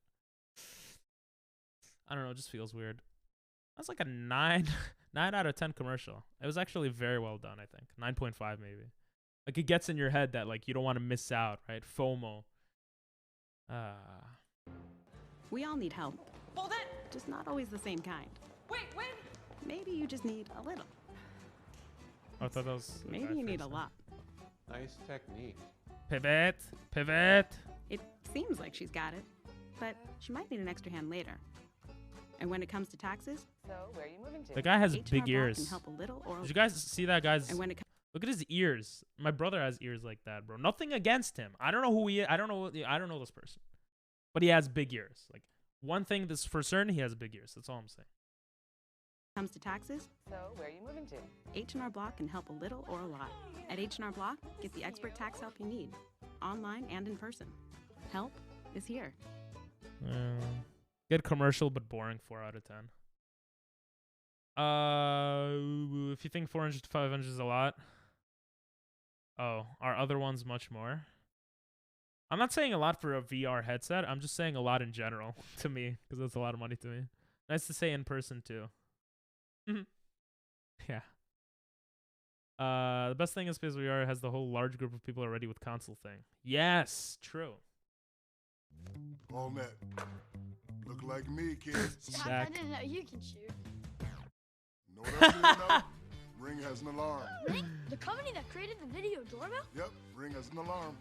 I don't know, it just feels weird. That's like a 9 out of 10 commercial. It was actually very well done, I think. 9.5 maybe. Like it gets in your head that like you don't want to miss out, right? FOMO. We all need help. Well then, Just not always the same kind. wait, when? Maybe you just need a little. I thought that was Maybe you need a lot. Nice technique. Pivot. Pivot. It seems like she's got it, but she might need an extra hand later. And when it comes to taxes, So, where are you moving to? The guy has H&R big Block ears. can help a little or Did you guys see that guy's? And when it Look at his ears. My brother has ears like that, bro. Nothing against him. I don't know who he is. I don't know this person. But he has big ears. Like one thing that's for certain, he has big ears. That's all I'm saying. comes to taxes, So, where are you moving to? H&R Block can help a little or a lot. At H&R Block, get the expert tax help you need, online and in person. Help is here. Good commercial, but boring. 4 out of 10. If you think 400 to 500 is a lot, our other one's much more. I'm not saying a lot for a VR headset. I'm just saying a lot in general to me because that's a lot of money to me. Nice to say in person too. Yeah. The best thing is Space VR has the whole large group of people already with console thing. Yes, true. All net. Look like me, kid. Stop, I didn't know you can shoot. Know what else you didn't know? Ring has an alarm. Ring? The company that created the video doorbell? Yep, Ring has an alarm.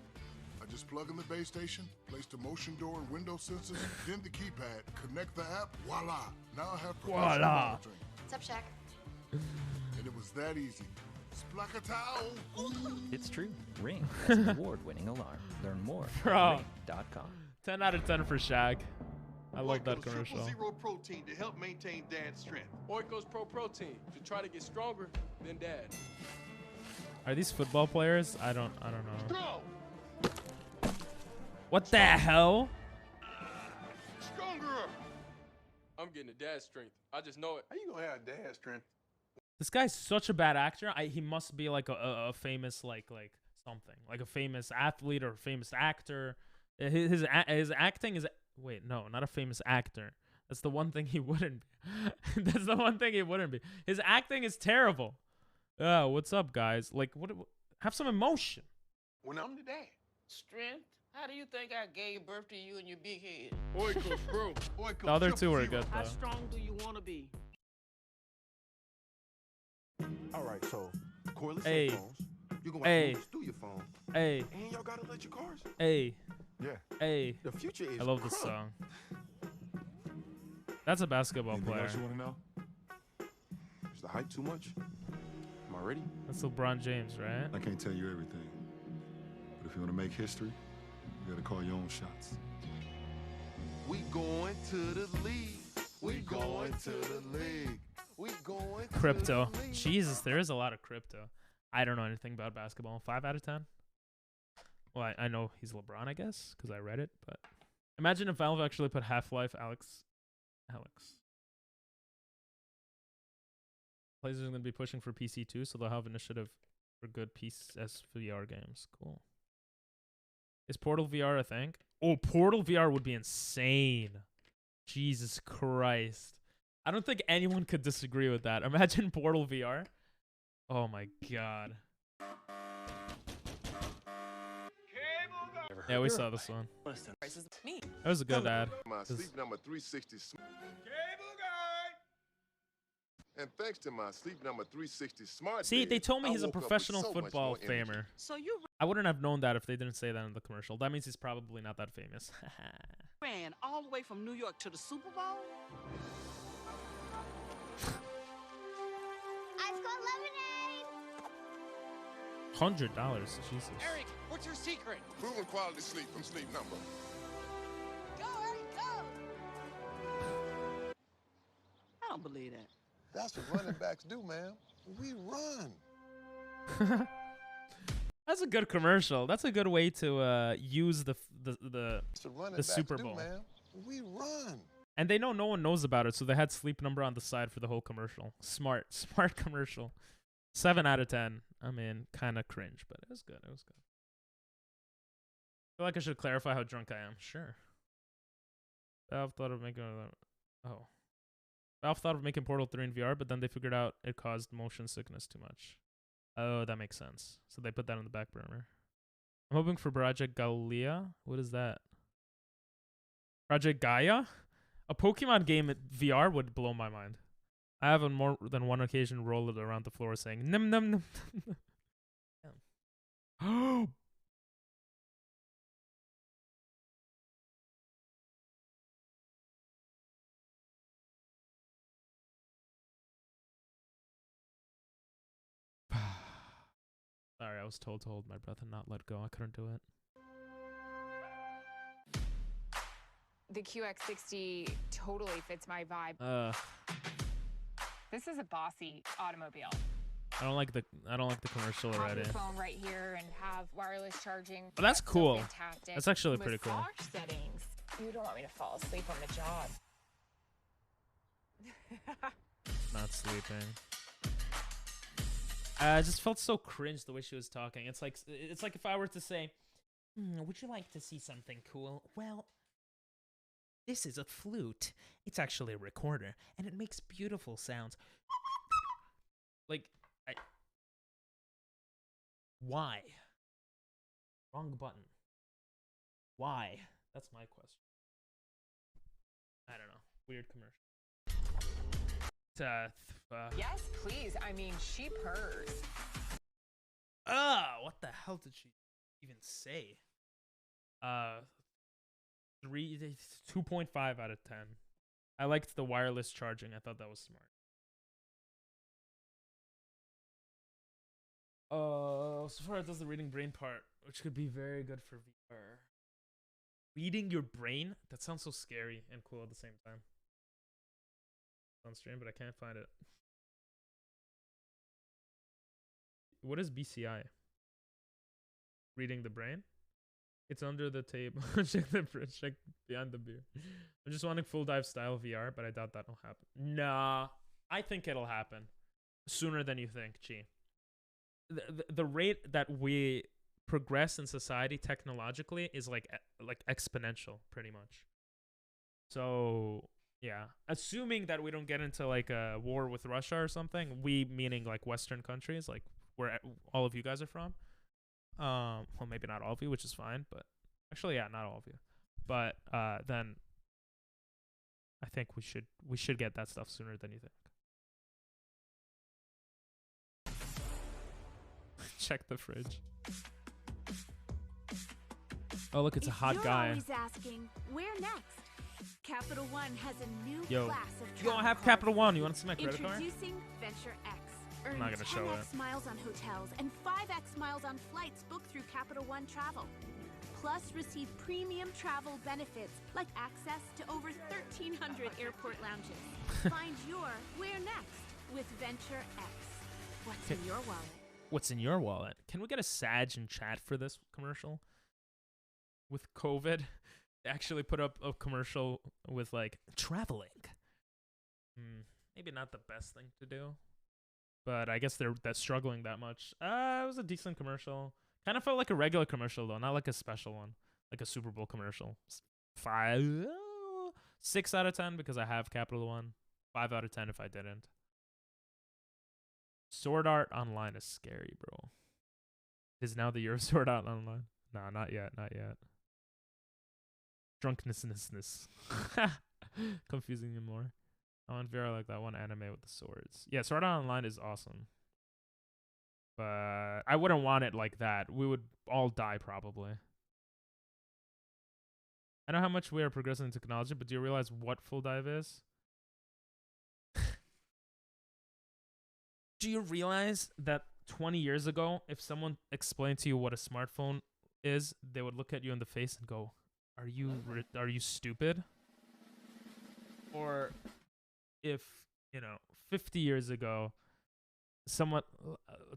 I just plug in the base station, place the motion door and window sensors, then the keypad, connect the app, voila. Now I have professional Voila. monitoring. What's up, Shaq? And it was that easy. Splackatow! It's true. Ring has an award-winning alarm. Learn more Bro. at ring.com. 10 out of 10 for Shaq. I love that Oikos commercial. Triple Zero Protein to help maintain Dad's strength. Oikos Pro Protein to try to get stronger than Dad. Are these football players? I don't know. Go! What the hell? Stronger! I'm getting the Dad's strength. I just know it. How you gonna have Dad's strength? This guy's such a bad actor. He must be like a famous like something, like a famous athlete or a famous actor. His acting is Wait, no, not a famous actor. That's the one thing he wouldn't be. That's the one thing he wouldn't be. His acting is terrible. What's up, guys? Like, have some emotion. When I'm the dad. Strength? How do you think I gave birth to you and your big head? Oikos, bro. Oikos. The other two were good, How though. strong do you want to be? All right, so cordless Hey. headphones. You can watch Hey. movies through your phone. Hey. And y'all got electric cars. Hey. Yeah. Hey. The future is I love this crunk. song. That's a basketball Anything player. else you want to know? Is the hype too much? Am I ready? That's LeBron James, right? I can't tell you everything. But if you want to make history, you gotta call your own shots. We going to the league. We going to the league. We going to Crypto. the league. Jesus, there is a lot of crypto. I don't know anything about basketball. 5 out of 10? Well, I know he's LeBron, I guess, because I read it. But imagine if Valve actually put Half-Life Alex. Players are going to be pushing for PC too, so they'll have initiative for good PS VR games. Cool. Is Portal VR a thing? Oh, Portal VR would be insane. Jesus Christ. I don't think anyone could disagree with that. Imagine Portal VR. Oh my god. Yeah, we saw this one. Listen. That was a good ad. My 'Cause- Sleep Number 360 And thanks to my Sleep Number 360 smart See, they bed, told me I he's a woke up with professional so much football more energy. famer. So you I wouldn't have known that if they didn't say that in the commercial. That means he's probably not that famous. ran all the way from New York to the Super Bowl? I've got lemonade. $100, Jesus. Eric, what's your secret? Proven quality sleep from Sleep Number. Go, Eric, go! I don't believe that. That's what running backs do, man. We run. That's a good commercial. That's a good way to use the That's what running backs Super do, Bowl. man. We run. And they know no one knows about it, so they had Sleep Number on the side for the whole commercial. Smart commercial. 7 out of 10. I mean, kind of cringe, but it was good. It was good. I feel like I should clarify how drunk I am. Sure. Valve thought of making Valve thought of making Portal 3 in VR, but then they figured out it caused motion sickness too much. Oh, that makes sense. So they put that on the back burner. I'm hoping for Project Gaia. What is that? Project Gaia? A Pokemon game at VR would blow my mind. I have on more than one occasion rolled it around the floor saying, num num num. Oh! Sorry, I was told to hold my breath and not let go. I couldn't do it. The QX60 totally fits my vibe. This is a bossy automobile. I don't like the commercial Have already. your phone right here and have wireless charging. Oh, that's cool. So fantastic. That's actually pretty cool. Massage settings. You don't want me to fall asleep on the job. Not sleeping. I just felt so cringe the way she was talking. It's like if I were to say, would you like to see something cool? Well, this is a flute. It's actually a recorder, and it makes beautiful sounds. Like, why? Wrong button. Why? That's my question. I don't know. Weird commercial. Yes, please. I mean, she purrs. What the hell did she even say? 2.5 out of 10. I liked the wireless charging. I thought that was smart. So far it does the reading brain part, which could be very good for VR. Reading your brain? That sounds so scary and cool at the same time. On stream, but I can't find it. What is BCI? Reading the brain? It's under the table. Check behind the beer. I'm just wanting full dive style VR, but I doubt that'll happen. Nah, I think it'll happen sooner than you think, Chi. The rate that we progress in society technologically is like exponential, pretty much. So yeah, assuming that we don't get into like a war with Russia or something, we meaning like Western countries, like where all of you guys are from. Well, maybe not all of you, which is fine, but actually, yeah, not all of you. But then I think we should get that stuff sooner than you think. Check the fridge. Oh, look, it's a hot guy. Always asking, where next? Capital One has a new Yo, class of yo, I travel have cards. Capital One. You want to see my credit card? Introducing Venture X. Earn not gonna show 10x it. miles on hotels and 5x miles on flights booked through Capital One Travel. Plus, receive premium travel benefits like access to over 1,300 airport lounges. Find your where next with Venture X. What's in your wallet? What's in your wallet? Can we get a Sag in chat for this commercial? With COVID, they actually put up a commercial with like traveling. Maybe not the best thing to do, but I guess they're struggling that much. It was a decent commercial. Kind of felt like a regular commercial though, not like a special one, like a Super Bowl commercial. 6 out of 10 because I have Capital One. 5 out of 10 if I didn't. Sword Art Online is scary, bro. Is now the year of Sword Art Online? Nah, not yet, not yet. Drunkenness. Confusing you more. I want Vera like that one anime with the swords. Yeah, Sword Art Online is awesome. But I wouldn't want it like that. We would all die probably. I know how much we are progressing in technology, but do you realize what full dive is? Do you realize that 20 years ago, if someone explained to you what a smartphone is, they would look at you in the face and go, are you stupid? Or if, 50 years ago, someone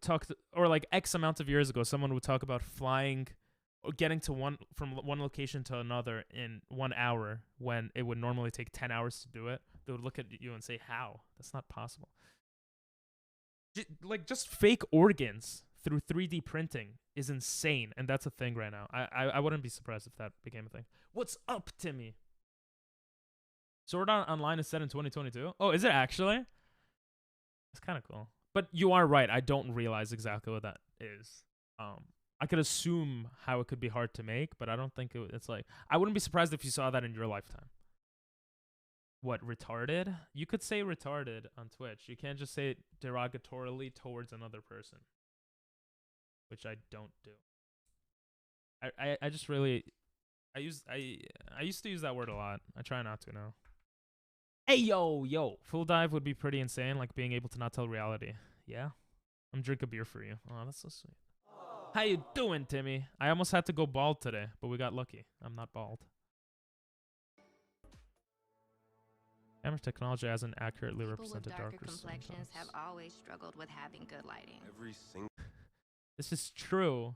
talked, or like X amount of years ago, someone would talk about flying or getting to from one location to another in 1 hour when it would normally take 10 hours to do it. They would look at you and say, how? That's not possible. Just fake organs through 3D printing is insane, and that's a thing right now. I wouldn't be surprised if that became a thing. What's up, Timmy? Sword Art Online is set in 2022. Oh, is it actually? It's kind of cool. But you are right. I don't realize exactly what that is. I could assume how it could be hard to make, but I don't think it's like... I wouldn't be surprised if you saw that in your lifetime. What, retarded? You could say retarded on Twitch. You can't just say it derogatorily towards another person, which I don't do. I just really I used to use that word a lot. I try not to now. Hey yo, full dive would be pretty insane, like being able to not tell reality. Yeah, I'm drinking a beer for you. Oh, that's so sweet. How you doing, Timmy? I almost had to go bald today, but we got lucky. I'm not bald. Camera technology hasn't accurately represented darker complexions skin have always struggled with having good lighting. This is true,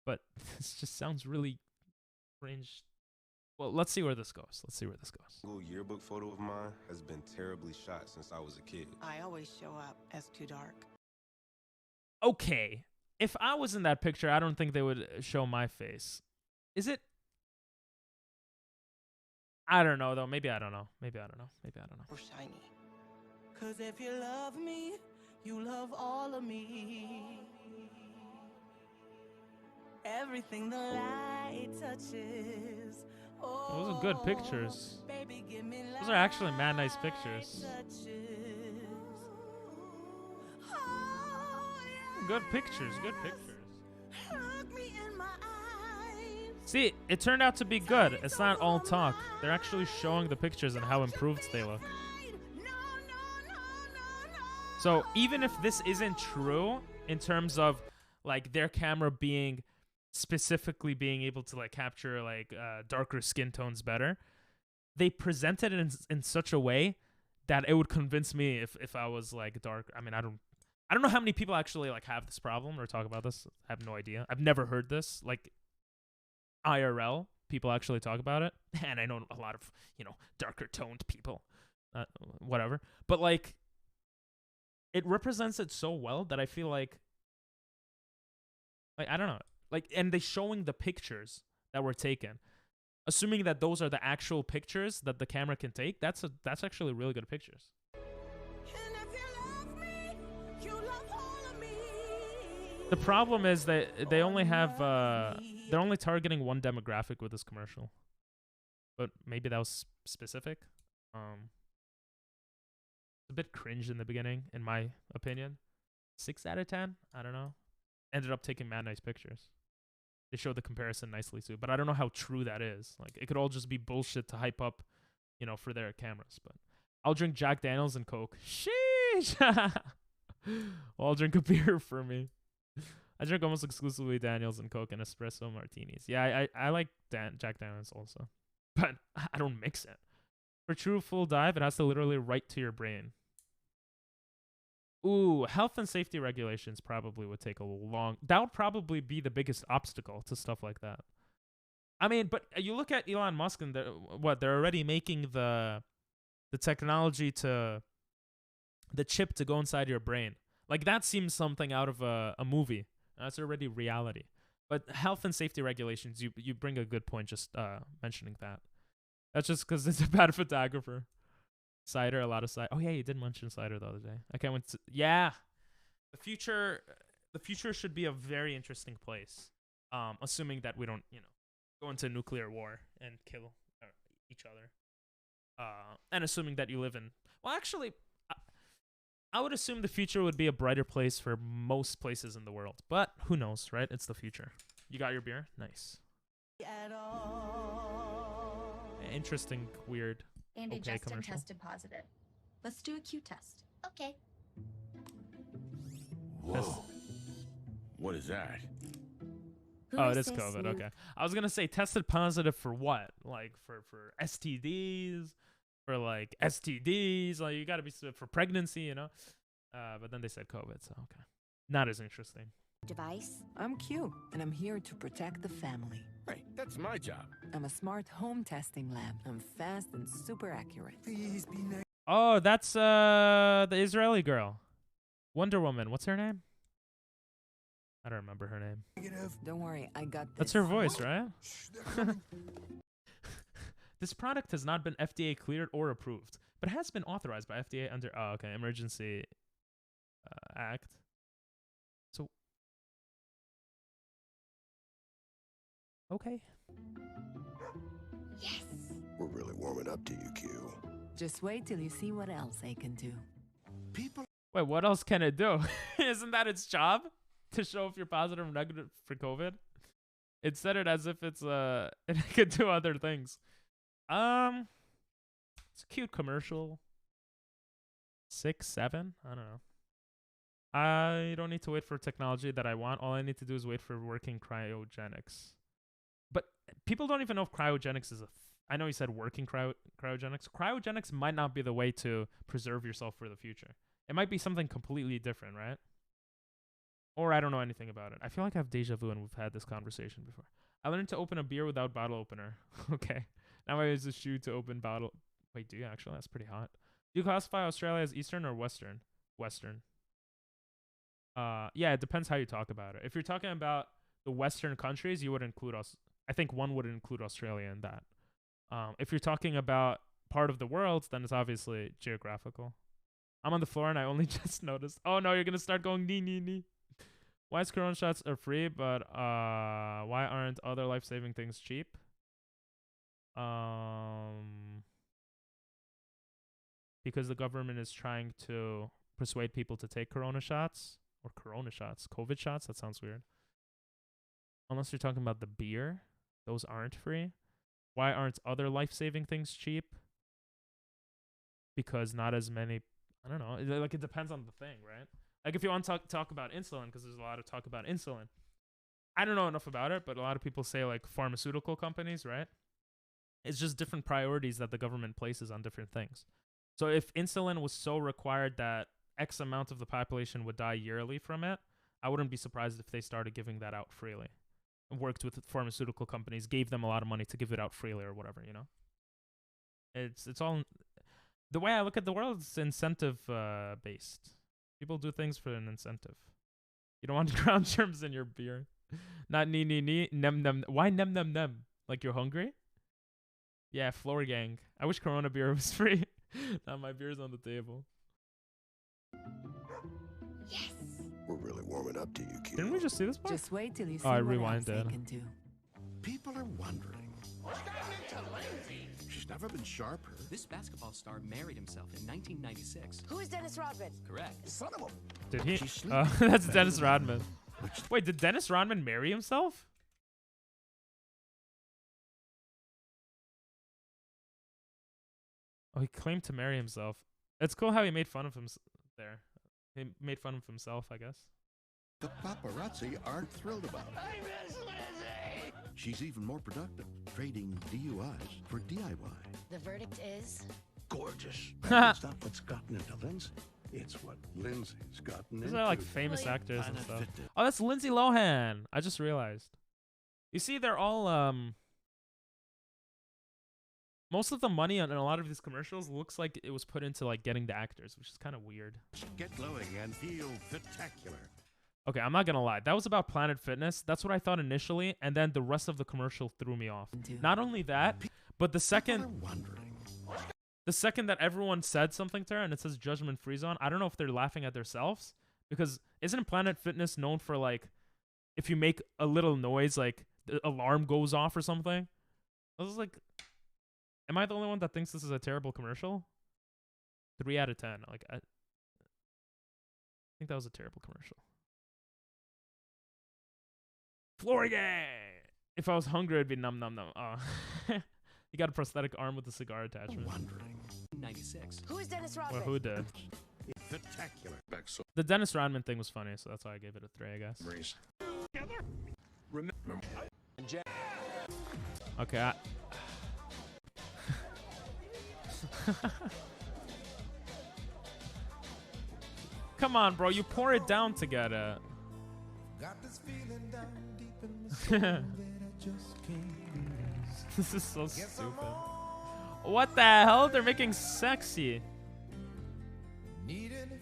but this just sounds really cringe. Well, let's see where this goes. Single yearbook photo of mine has been terribly shot since I was a kid. I always show up as too dark. Okay, if I was in that picture, I don't think they would show my face. Is it? I don't know though. Maybe I don't know. Or shiny. 'Cause if you love me, you love all of me. Everything the light touches. Those are good pictures. Those are actually mad nice pictures. Good pictures. See, it turned out to be good. It's not all talk. They're actually showing the pictures and how improved they look. So even if this isn't true in terms of like their camera being specifically being able to like capture like darker skin tones better, they presented it in such a way that it would convince me if I was like dark. I mean, I don't know how many people actually like have this problem or talk about this. I have no idea. I've never heard this. Like IRL, people actually talk about it. And I know a lot of, darker toned people. Whatever. But like, it represents it so well that I feel like I don't know. Like, and they showing the pictures that were taken. assuming that those are the actual pictures that the camera can take, that's actually really good pictures. The problem is that they only have they're only targeting one demographic with this commercial. But maybe that was specific. It's a bit cringe in the beginning, in my opinion. 6 out of 10? I don't know. Ended up taking mad nice pictures. They showed the comparison nicely too, but I don't know how true that is. Like, it could all just be bullshit to hype up, you know, for their cameras. But I'll drink Jack Daniels and Coke. Sheesh! Well, I'll drink a beer for me. I drink almost exclusively Daniels and Coke and espresso martinis. Yeah, I like Jack Daniels also. But I don't mix it. For true full dive, it has to literally write to your brain. Ooh, health and safety regulations probably would take a long... That would probably be the biggest obstacle to stuff like that. I mean, but you look at Elon Musk and they're already making the technology to... The chip to go inside your brain. Like, that seems something out of a movie. That's already reality. But health and safety regulations, you bring a good point just mentioning that. That's just because it's a bad photographer. Cider, a lot of cider. Oh yeah, you did mention cider the other day. I can't wait to... Yeah. The future should be a very interesting place. Assuming that we don't, go into nuclear war and kill each other. And assuming that you live in... Well, actually... I would assume the future would be a brighter place for most places in the world. But who knows, right? It's the future. You got your beer? Nice. Interesting, weird. Andy, okay, Justin commercial. tested positive. Let's do a Q test. Okay. Whoa. What is that? Oh, it is COVID. Okay. I was going to say tested positive for what? Like for STDs? For like STDs? Like you got to be for pregnancy, But then they said COVID, so okay. Not as interesting. Device? I'm Q, and I'm here to protect the family. Hey, that's my job. I'm a smart home testing lab. I'm fast and super accurate. Please be nice. Oh, that's the Israeli girl. Wonder Woman. What's her name? I don't remember her name. Don't worry, I got this. That's her voice, right? This product has not been FDA cleared or approved, but has been authorized by FDA under Emergency Act. So, okay. Yes. We're really warming up to you, Q. Just wait till you see what else I can do. Wait, what else can it do? Isn't that its job? To show if you're positive or negative for COVID? It said it as if it's it could do other things. It's a cute commercial. 6, 7? I don't know. I don't need to wait for technology that I want. All I need to do is wait for working cryogenics. But people don't even know if cryogenics is I know you said working cryogenics. Cryogenics might not be the way to preserve yourself for the future. It might be something completely different, right? Or I don't know anything about it. I feel like I have deja vu and we've had this conversation before. I learned to open a beer without bottle opener. Okay. Now I use a shoe to open bottle. Wait, do you actually? That's pretty hot. Do you classify Australia as Eastern or Western? Western. Yeah, it depends how you talk about it. If you're talking about the Western countries, you would include us. I think one would include Australia in that. If you're talking about part of the world, then it's obviously geographical. I'm on the floor and I only just noticed. Oh no, you're gonna start going nee. Why is Corona shots are free, but why aren't other life-saving things cheap? Because the government is trying to persuade people to take COVID shots. That sounds weird. Unless you're talking about the beer, those aren't free. Why aren't other life-saving things cheap? Because not as many. I don't know. Like, it depends on the thing, right? Like, if you want to talk about insulin, because there's a lot of talk about insulin. I don't know enough about it, but a lot of people say, like, pharmaceutical companies, right? It's just different priorities that the government places on different things. So if insulin was so required that X amount of the population would die yearly from it, I wouldn't be surprised if they started giving that out freely. Worked with pharmaceutical companies, gave them a lot of money to give it out freely or whatever, It's all... The way I look at the world, it's incentive based. People do things for an incentive. You don't want ground germs in your beer. Not nee. Nem. Why nem? Like you're hungry? Yeah, floor gang. I wish Corona beer was free. Now my beer's on the table. Yes. We're really warming up to you, Q. Didn't we just see this part? Just wait till you see Oh, I what else rewinded. they can do. People are wondering. She's never been sharper. This basketball star married himself in 1996. Who is Dennis Rodman? Correct. Son of a... Did he? She's Oh, sleeping that's better Dennis than- Rodman. Wait, did Dennis Rodman marry himself? Oh, he claimed to marry himself. It's cool how he made fun of him there. He made fun of himself, I guess. The paparazzi aren't thrilled about it. I miss Lizzie! She's even more productive, trading DUIs for DIY. The verdict is... Gorgeous. That's not what's gotten into Lindsay. It's what Lindsay's gotten These into. are like famous actors and Planet stuff. Fitness. Oh, that's Lindsay Lohan. I just realized. You see, they're all most of the money on a lot of these commercials looks like it was put into like getting the actors, which is kind of weird. Get glowing and feel spectacular. Okay, I'm not gonna lie. That was about Planet Fitness. That's what I thought initially, and then the rest of the commercial threw me off. Not only that, but the second that everyone said something to her and it says Judgment Free Zone, I don't know if they're laughing at themselves, because isn't Planet Fitness known for like if you make a little noise, like the alarm goes off or something? I was like, am I the only one that thinks this is a terrible commercial? 3 out of 10. Like I think that was a terrible commercial. Floor gang! If I was hungry, it'd be num num num. Oh. You got a prosthetic arm with a cigar attachment. 96. Who is Dennis Rodman? Well, who did? Spectacular. The Dennis Rodman thing was funny, so that's why I gave it a 3, I guess. Okay. Come on, bro. You pour it down to get it. Got this feeling down deep in my soul that I just can't lose. This is so stupid. What the hell? They're making sexy. Need any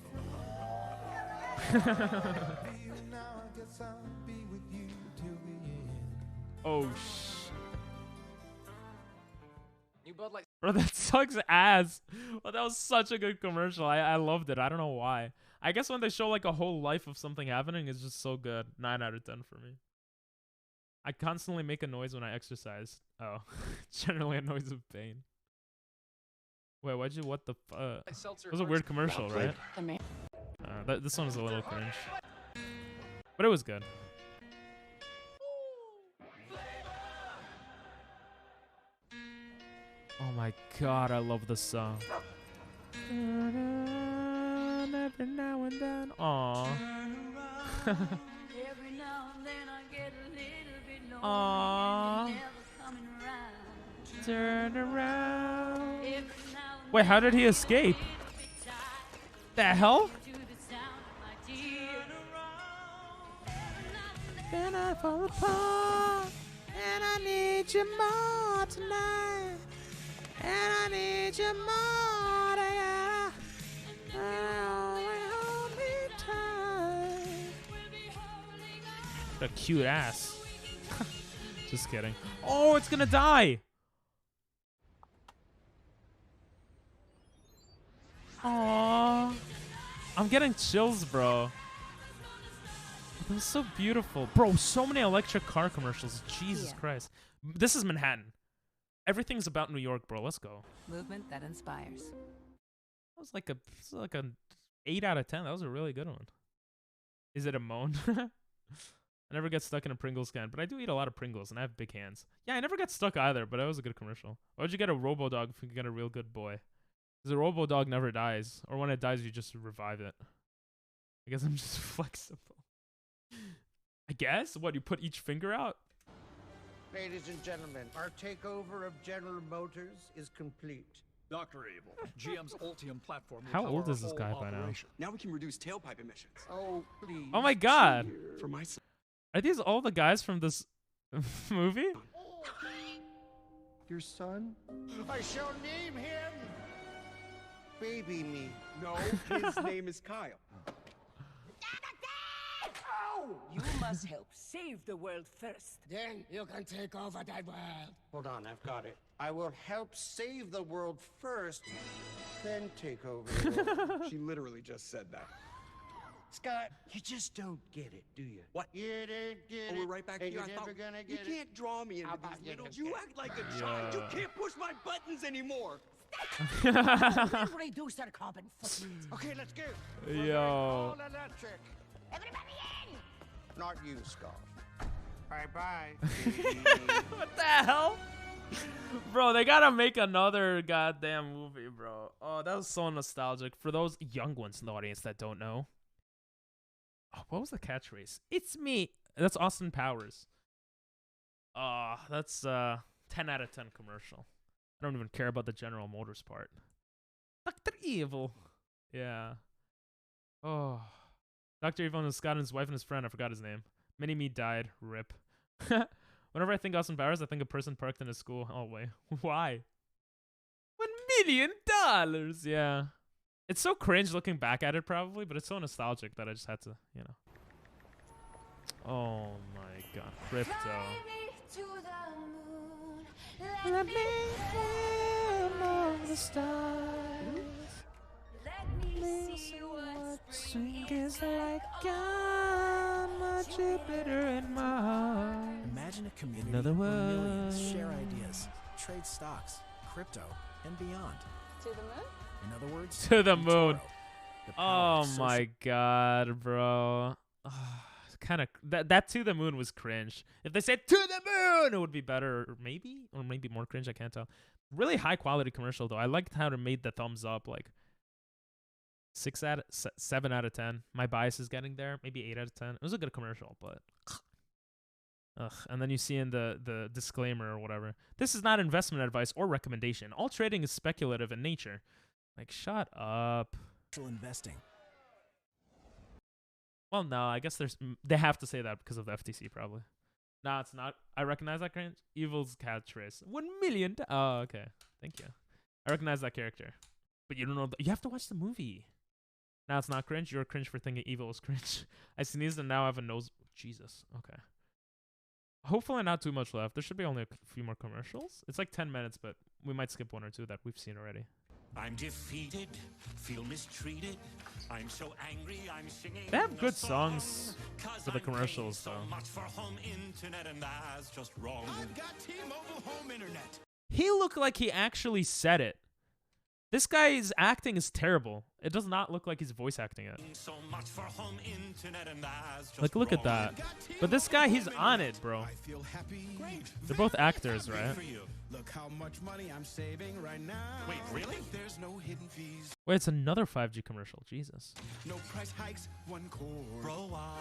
Oh sh. New Bud Light. Bro, that sucks ass. Well, that was such a good commercial. I loved it. I don't know why. I guess when they show like a whole life of something happening, it's just so good. 9 out of 10 for me. I constantly make a noise when I exercise. Oh, generally a noise of pain. Wait, what the fuck? It was a weird commercial, right? This one is a little cringe. But it was good. Oh my god, I love this song. Every now and then. Aww. Aww. Turn around. Wait, how did he escape? The hell? Then I fall apart, and I need you more tonight. And I need you more tonight. Hold me tight. A cute ass. Just kidding. Oh, it's gonna die. Aww. I'm getting chills, bro. That was so beautiful. Bro, so many electric car commercials. Jesus Christ. This is Manhattan. Everything's about New York, bro. Let's go. Movement that inspires. That was like a 8 out of 10. That was a really good one. Is it a moan? I never get stuck in a Pringles can, but I do eat a lot of Pringles, and I have big hands. Yeah, I never get stuck either, but that was a good commercial. Why would you get a Robo-Dog if you can get a real good boy? Because a Robo-Dog never dies, or when it dies, you just revive it. I guess I'm just flexible. I guess? What, you put each finger out? Ladies and gentlemen, our takeover of General Motors is complete. Dr. Abel, GM's Ultium platform. How old is this guy by now? Now we can reduce tailpipe emissions. Oh, please. Oh my god! For my Are these all the guys from this movie? Your son? I shall name him Baby Me. No, his name is Kyle. You must help save the world first. Then you can take over that world. Hold on, I've got it. I will help save the world first, then take over the world. She literally just said that. Scott, you just don't get it, do you? What? You don't get it. We're right back and here. you're never gonna You get it. can't draw me into How these about you little. don't You get act like a Yeah. child. You can't push my buttons anymore. Everybody do start comping footings. Okay, let's go. Yo. All electric. Everybody in. Not you, Scott. Bye-bye. What the hell? Bro, they gotta make another goddamn movie, bro. Oh, that was so nostalgic. For those young ones in the audience that don't know. Oh, what was the catchphrase? It's me. That's Austin Powers. That's 10 out of 10 commercial. I don't even care about the General Motors part. Dr. Evil. Yeah. Oh. Dr. Evil and Scott and his wife and his friend. I forgot his name. Mini-Me died. Rip. Whenever I think Austin Powers, I think a person parked in a school hallway. Why? $1 million. Yeah. It's so cringe looking back at it probably, but it's so nostalgic that I just had to, you know. Oh my god. Crypto. Let me fly among the stars. Let me see what spring is like on my Jupiter and Mars. Imagine a community Another where world. millions share ideas, trade stocks, crypto, and beyond. To the moon? In other words, To the moon. eToro, the power Oh of social- my god, bro. Kind of that to the moon was cringe. If they said to the moon, it would be better, or maybe more cringe. I can't tell. Really high quality commercial though. I liked how it made the thumbs up like 7 out of 10. My bias is getting there. Maybe 8 out of 10. It was a good commercial, but and then you see in the disclaimer or whatever, this is not investment advice or recommendation. All trading is speculative in nature. Like, shut up. Investing. Well, no, I guess they have to say that because of the FTC, probably. No, it's not. I recognize that cringe. Evil's catchphrase. $1 million. Oh, okay. Thank you. I recognize that character. But you don't know. You have to watch the movie. Now it's not cringe. You're cringe for thinking Evil was cringe. I sneezed and now I have a nose. Jesus. Okay. Hopefully not too much left. There should be only a few more commercials. It's like 10 minutes, but we might skip 1 or 2 that we've seen already. I'm defeated, feel mistreated. I'm so angry, I'm singing. They have good songs for the commercials, though. Much for home internet, and that's just wrong. I've got T-Mobile home internet. He looked like he actually said it. This guy's acting is terrible. It does not look like he's voice acting it. So much for home internet, and that's just Like, look at wrong. that. But this guy, he's on it, bro. I feel happy. Great. They're both actors, right? Look how much money I'm saving right now. Wait, really? There's no hidden fees. Wait, it's another 5G commercial. Jesus. No price hikes, one cord. Bro, wow.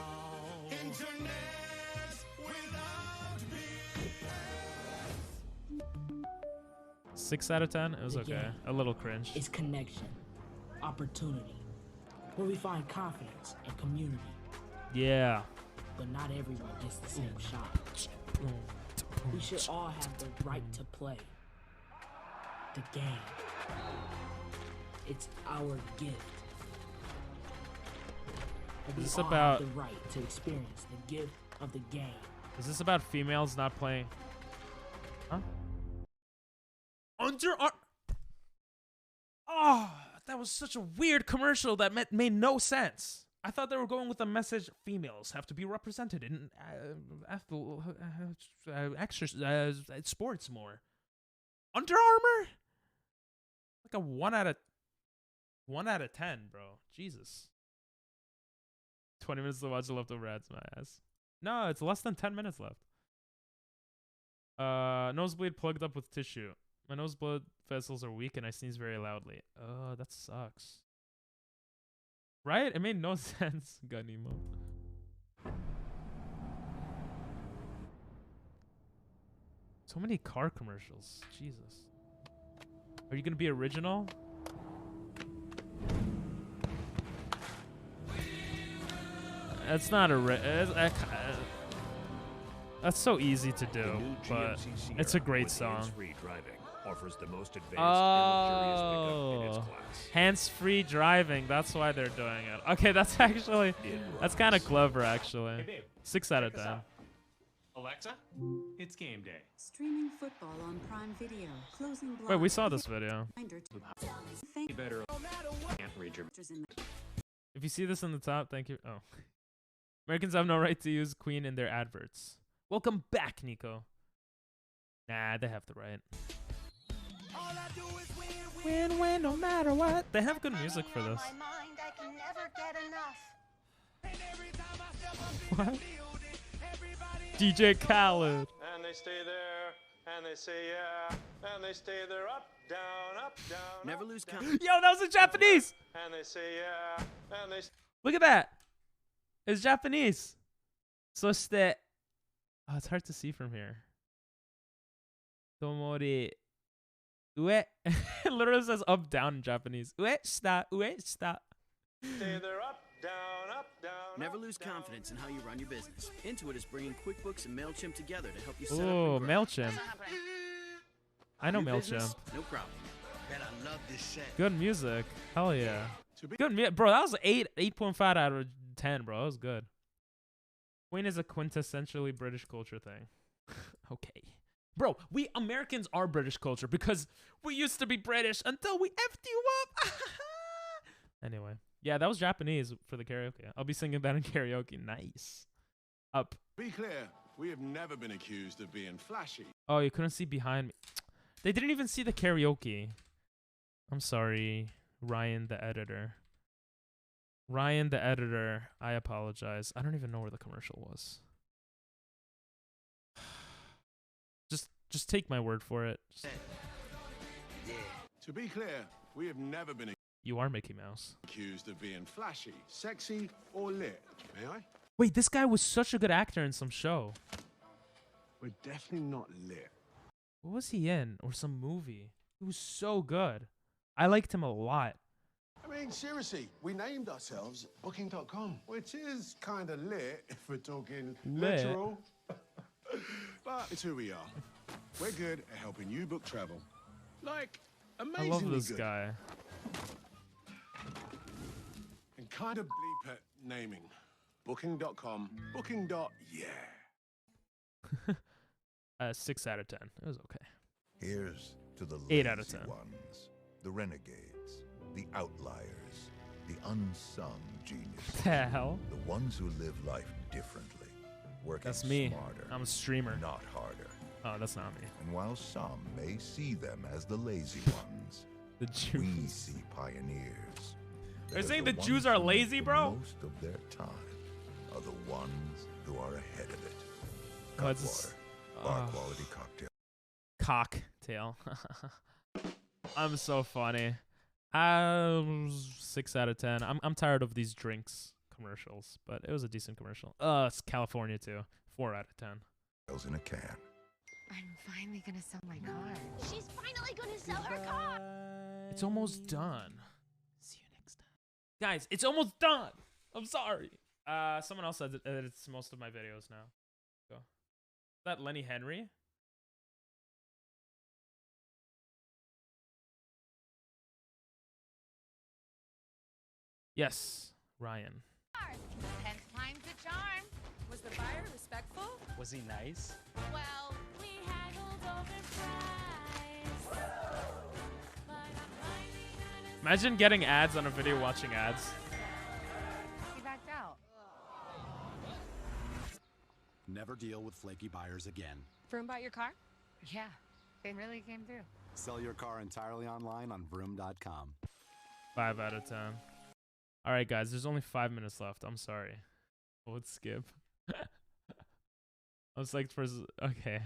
Internet without me. 6 out of 10? It was The okay. game. A little cringe. It's connection, opportunity, where we find confidence and community. Yeah. But not everyone gets the same shot. We should all have the right to play the game. It's our gift. And we Is this all about- have the right to experience the gift of the game. Is this about females not playing? Huh? Oh, that was such a weird commercial that made no sense. I thought they were going with the message females have to be represented in sports more. Under Armour? Like a 1 out of 10, bro. Jesus. 20 minutes to watch the leftover ads, my ass. No, it's less than 10 minutes left. Nosebleed plugged up with tissue. My nose blood vessels are weak and I sneeze very loudly. Oh, that sucks. Right? It made no sense. Gun emo. So many car commercials. Jesus. Are you gonna be original? That's not a. That's so easy to do, but it's a great song. Offers the most advanced and luxurious pickup in its Oh, class. hands-free driving. That's why they're doing it. Okay, that's actually kind of clever, actually. Hey, babe, 6 out of check us 10. out. Alexa, it's game day. Streaming football on Prime Video. Closing block. Wait, we saw this video. You better can't read your. If you see this in the top, thank you. Oh. Americans have no right to use Queen in their adverts. Welcome back, Nico. Nah, they have the right. Win, no matter what. They have good music for this. What? DJ Khaled. And they stay there, and they say yeah, and they stay there up, down, Never lose count. Yo, that was in Japanese. and they say yeah, and they. Look at that. It's Japanese. So it's it's hard to see from here. Tomori. Ue. It literally says up, down in Japanese. Ue, shita, ue, shita. Stay there up, down, Never lose confidence in how you run your business. Intuit is bringing QuickBooks and MailChimp together to help you set up Oh, and grow. MailChimp. I know New business? MailChimp. No problem. Man, I love this set. Good music. Hell yeah. Good bro, that was 8.5 out of 10, bro. That was good. Queen is a quintessentially British culture thing. Okay. Bro, we Americans are British culture because we used to be British until we effed you up. Anyway. Yeah, that was Japanese for the karaoke. I'll be singing that in karaoke. Nice. Up. Be clear, we have never been accused of being flashy. Oh, you couldn't see behind me. They didn't even see the karaoke. I'm sorry, Ryan the editor. Ryan the editor, I apologize. I don't even know where the commercial was. Just take my word for it. To be clear, we have never been You are Mickey Mouse. accused of being flashy, sexy, or lit. May I? Wait, this guy was such a good actor in some show. We're definitely not lit. What was he in? Or some movie? He was so good. I liked him a lot. I mean, seriously, we named ourselves Booking.com, which is kind of lit if we're talking Lit. literal. But it's who we are. We're good at helping you book travel. Like, I amazingly love this good. guy. And kind of bleep at naming. Booking.com, booking.yeah. 6 out of 10. It was okay. Here's to the 8 out of lazy 10. ones, the renegades, the outliers, the unsung geniuses. The hell? The ones who live life differently, working That's me. smarter. I'm a streamer. Not harder. Oh, that's not me. And while some may see them as the lazy ones, The Jews. we see pioneers. They're that saying are the Jews ones are who make lazy, the bro? Most of their time are the ones who are ahead of it. Oh, it's Cutwater, bar quality cocktail. Cocktail. I'm so funny. 6 out of 10. I'm tired of these drinks commercials, but it was a decent commercial. It's California too. 4 out of 10. In a can. I'm finally gonna sell my car. She's finally gonna sell her car. It's almost done. See you next time. Guys, it's almost done. I'm sorry. Someone else edits most of my videos now. Go. Is that Lenny Henry? Yes, Ryan. 10th time's a charm. Was the buyer respectful? Was he nice? Well, we haggled over price. Imagine getting ads on a video watching ads. He backed out. Never deal with flaky buyers again. Vroom bought your car? Yeah, they really came through. Sell your car entirely online on vroom.com. 5 out of 10. All right, guys, there's only 5 minutes left. I'm sorry. Let's skip. I was like, okay.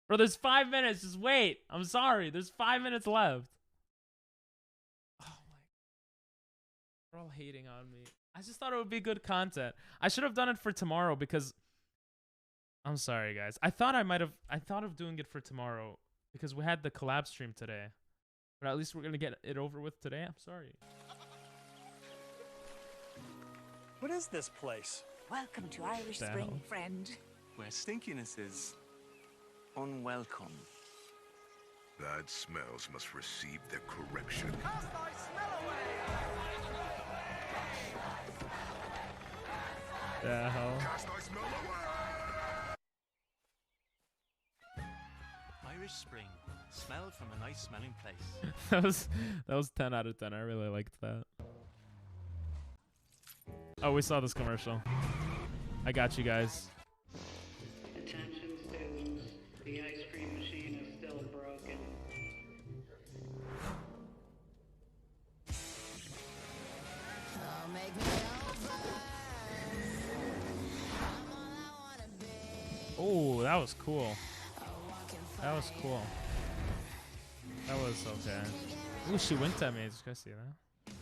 Bro, there's 5 minutes. Just wait. I'm sorry. There's 5 minutes left. Oh, my. They're all hating on me. I just thought it would be good content. I should have done it for tomorrow because... I'm sorry, guys. I thought of doing it for tomorrow because we had the collab stream today. But at least we're going to get it over with today. I'm sorry. What is this place? Welcome to Irish The Spring, hell? friend. Where stinkiness is unwelcome. Bad smells must receive their correction. The hell? Cast thy smell away! Irish Spring. Smell from a nice smelling place. that was 10 out of 10. I really liked that. Oh, we saw this commercial. I got you guys. Attention students, the ice cream machine is still broken. Oh, that was cool. That was cool. That was okay. Ooh, she winked at me. Did you guys see that?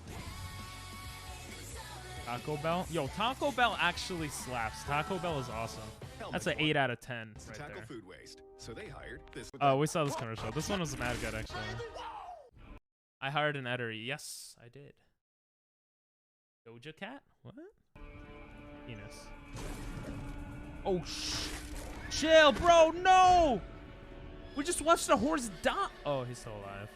Taco Bell? Yo, Taco Bell actually slaps. Taco Bell is awesome. That's an 8 out of 10 right tackle there. food waste. So they hired this. Oh, we saw this commercial. This one was mad good, actually. I hired an editor. Yes, I did. Doja Cat? What? Penis. Oh, chill, bro. No! We just watched the horse die. Oh, he's still alive.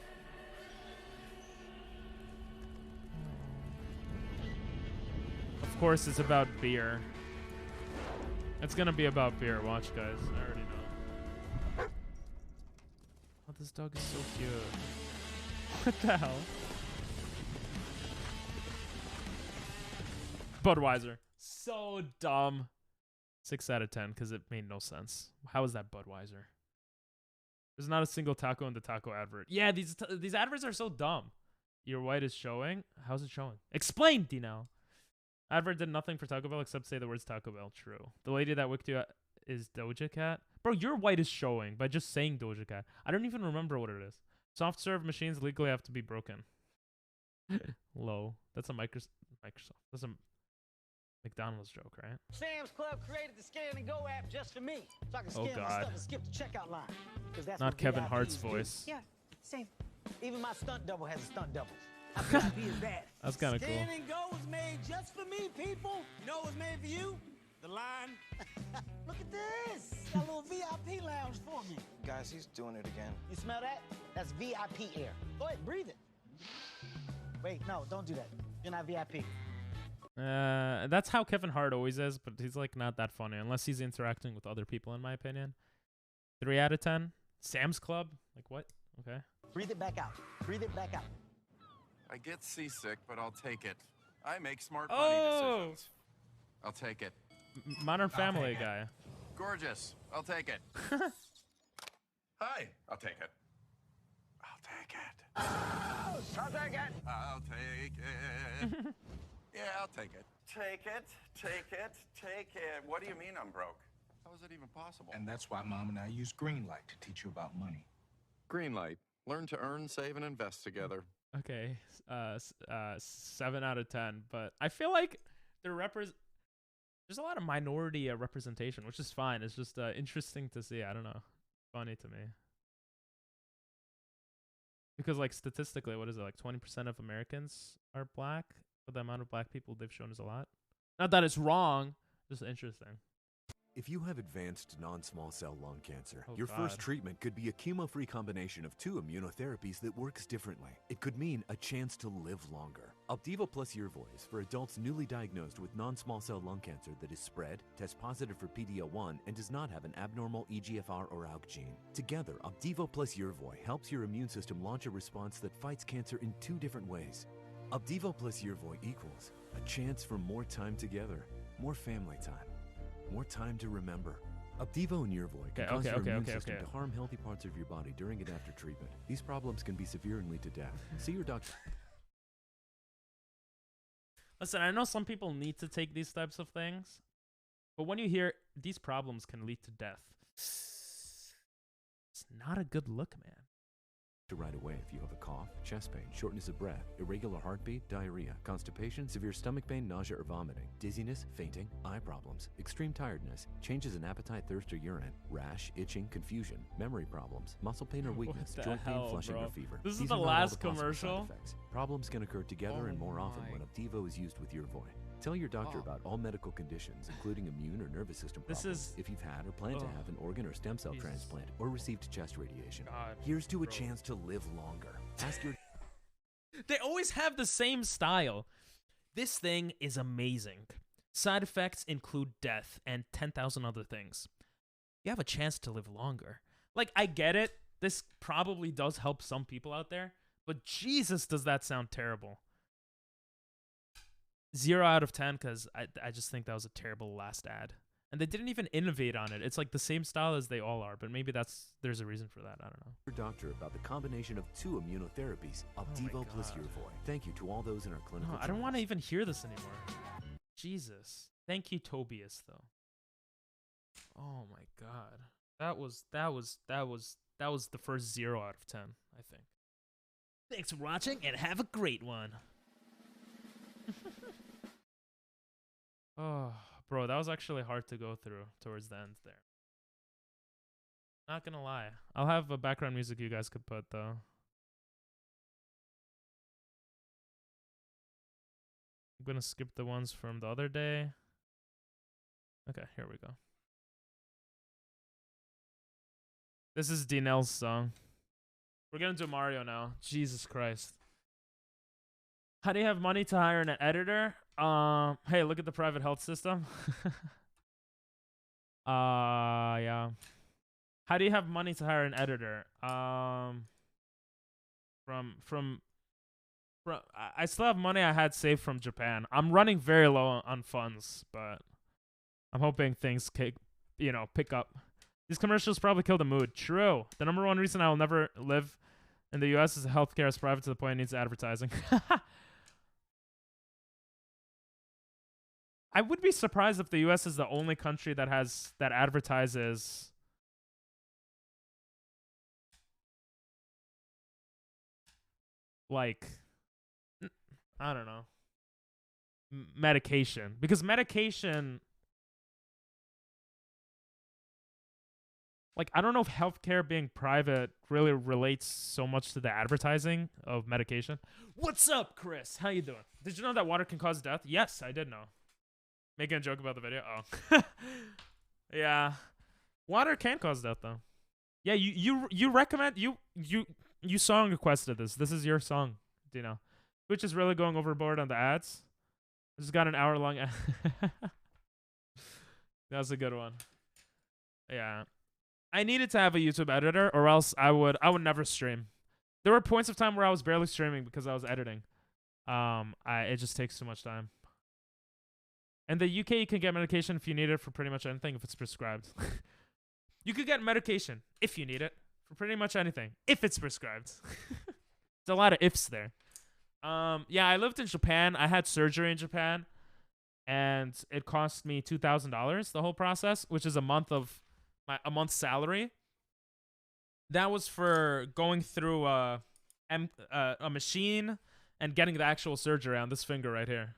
Of course, it's about beer. It's gonna be about beer. Watch, guys. I already know. Oh, this dog is so cute. What the hell? Budweiser. So dumb. 6 out of 10 because it made no sense. How is that Budweiser? There's not a single taco in the taco advert. Yeah, these adverts are so dumb. Your white is showing. How's it showing? Explain, Dino. Advert did nothing for Taco Bell except say the words Taco Bell. True. The lady that wicked you is Doja Cat. Bro, your white is showing by just saying Doja Cat. I don't even remember what it is. Soft serve machines legally have to be broken. Low. That's a Microsoft. That's a McDonald's joke, right? Sam's Club created the Scan and Go app just for me, so I can Oh, scan my God. stuff and skip the checkout line. 'Cause that's Not what Kevin VIPs Hart's do. voice. Yeah, same. Even my stunt double has a stunt double. How VIP is that? That's kind of cool. Scan and Go was made just for me, people. You know what's made for you? The line. Look at this. Got a little VIP lounge for me. Guys, he's doing it again. You smell that? That's VIP air. Go ahead, breathe it. Wait, no, don't do that. You're not VIP. That's how Kevin Hart always is, but he's like not that funny unless he's interacting with other people, in my opinion. 3 out of 10. Sam's Club? Like what? Okay. Breathe it back out. Breathe it back out. I get seasick, but I'll take it. I make smart Oh! money decisions. I'll take it. Modern Family guy. Gorgeous. I'll take it. Hi. I'll take it. I'll take it. I'll take it. I'll take it. Yeah, I'll take it. Take it. Take it. Take it. What do you mean I'm broke? How is it even possible? And that's why Mom and I use Greenlight to teach you about money. Greenlight. Learn to earn, save, and invest together. Okay. 7 out of 10. But I feel like there's a lot of minority representation, which is fine. It's just interesting to see. I don't know. Funny to me. Because like statistically, what is it? Like 20% of Americans are black. But the amount of black people they've shown is a lot. Not that it's wrong. Just interesting. If you have advanced non-small cell lung cancer, Oh, your first God. treatment could be a chemo-free combination of 2 immunotherapies that works differently. It could mean a chance to live longer. Opdivo plus Yervoy is for adults newly diagnosed with non-small cell lung cancer that is spread, tests positive for PD-L1, and does not have an abnormal EGFR or ALK gene. Together, Opdivo plus Yervoy helps your immune system launch a response that fights cancer in 2 different ways. Opdivo plus Yervoy equals a chance for more time together, more family time, more time to remember. Opdivo and Yervoy can cause your immune system to harm healthy parts of your body during and after treatment. These problems can be severe and lead to death. See your doctor. Listen, I know some people need to take these types of things, but when you hear these problems can lead to death, it's not a good look, man. Right away if you have a cough, chest pain, shortness of breath, irregular heartbeat, diarrhea, constipation, severe stomach pain, nausea or vomiting, dizziness, fainting, eye problems, extreme tiredness, changes in appetite, thirst or urine, rash, itching, confusion, memory problems, muscle pain or weakness, the joint pain, hell, flushing bro? or fever. This is These the are not all last possible side commercial? effects. Problems can occur together and more often when Opdivo is used with Yervoy. Tell your doctor about all medical conditions, including immune or nervous system This problems, is- if you've had or plan to have an organ or stem cell Jesus. transplant or received chest radiation. God, Here's to a bro. chance to live longer. Ask your They always have the same style. This thing is amazing. Side effects include death and 10,000 other things. You have a chance to live longer. Like, I get it. this probably does help some people out there, but Jesus, does that sound terrible. 0 out of 10 because I just think that was a terrible last ad. And they didn't even innovate on it. It's like the same style as they all are, but maybe there's a reason for that. I don't know. Your doctor about the combination of 2 immunotherapies, Opdivo plus Yervoy. Thank you to all those in our clinical No, I don't want to even hear this anymore. Jesus. Thank you, Tobias, though. Oh my God. That was the first 0 out of 10, I think. Thanks for watching and have a great one. Oh, bro, that was actually hard to go through towards the end there. Not gonna lie. I'll have a background music you guys could put, though. I'm gonna skip the ones from the other day. Okay, here we go. This is Dinel's song. We're gonna do Mario now. Jesus Christ. How do you have money to hire an editor? Hey, look at the private health system. Yeah. How do you have money to hire an editor? I still have money I had saved from Japan. I'm running very low on funds, but I'm hoping things pick up. These commercials probably kill the mood. True. The number one reason I will never live in the U.S. is healthcare is private to the point it needs advertising. I would be surprised if the U.S. is the only country that advertises like, I don't know, medication, because medication, like, I don't know if healthcare being private really relates so much to the advertising of medication. What's up, Chris? How you doing? Did you know that water can cause death? Yes, I did know. Making a joke about the video? Oh. Yeah. Water can cause death, though. Yeah, you recommend, you song requested this. This is your song, Dino. Twitch is really going overboard on the ads. This has got an hour-long ad. That's a good one. Yeah. I needed to have a YouTube editor, or else I would never stream. There were points of time where I was barely streaming because I was editing. It just takes too much time. In the UK, you can get medication if you need it for pretty much anything if it's prescribed. You could get medication if you need it for pretty much anything if it's prescribed. There's a lot of ifs there. Yeah, I lived in Japan. I had surgery in Japan, and it cost me $2,000 the whole process, which is a month's salary. That was for going through a machine and getting the actual surgery on this finger right here.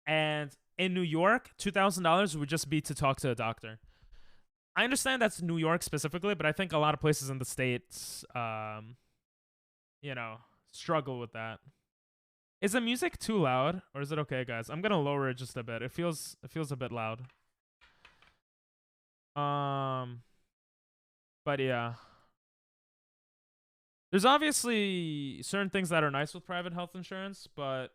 And in New York, $2,000 would just be to talk to a doctor. I understand that's New York specifically, but I think a lot of places in the States, struggle with that. Is the music too loud, or is it okay, guys? I'm gonna lower it just a bit. It feels a bit loud. But yeah. There's obviously certain things that are nice with private health insurance, but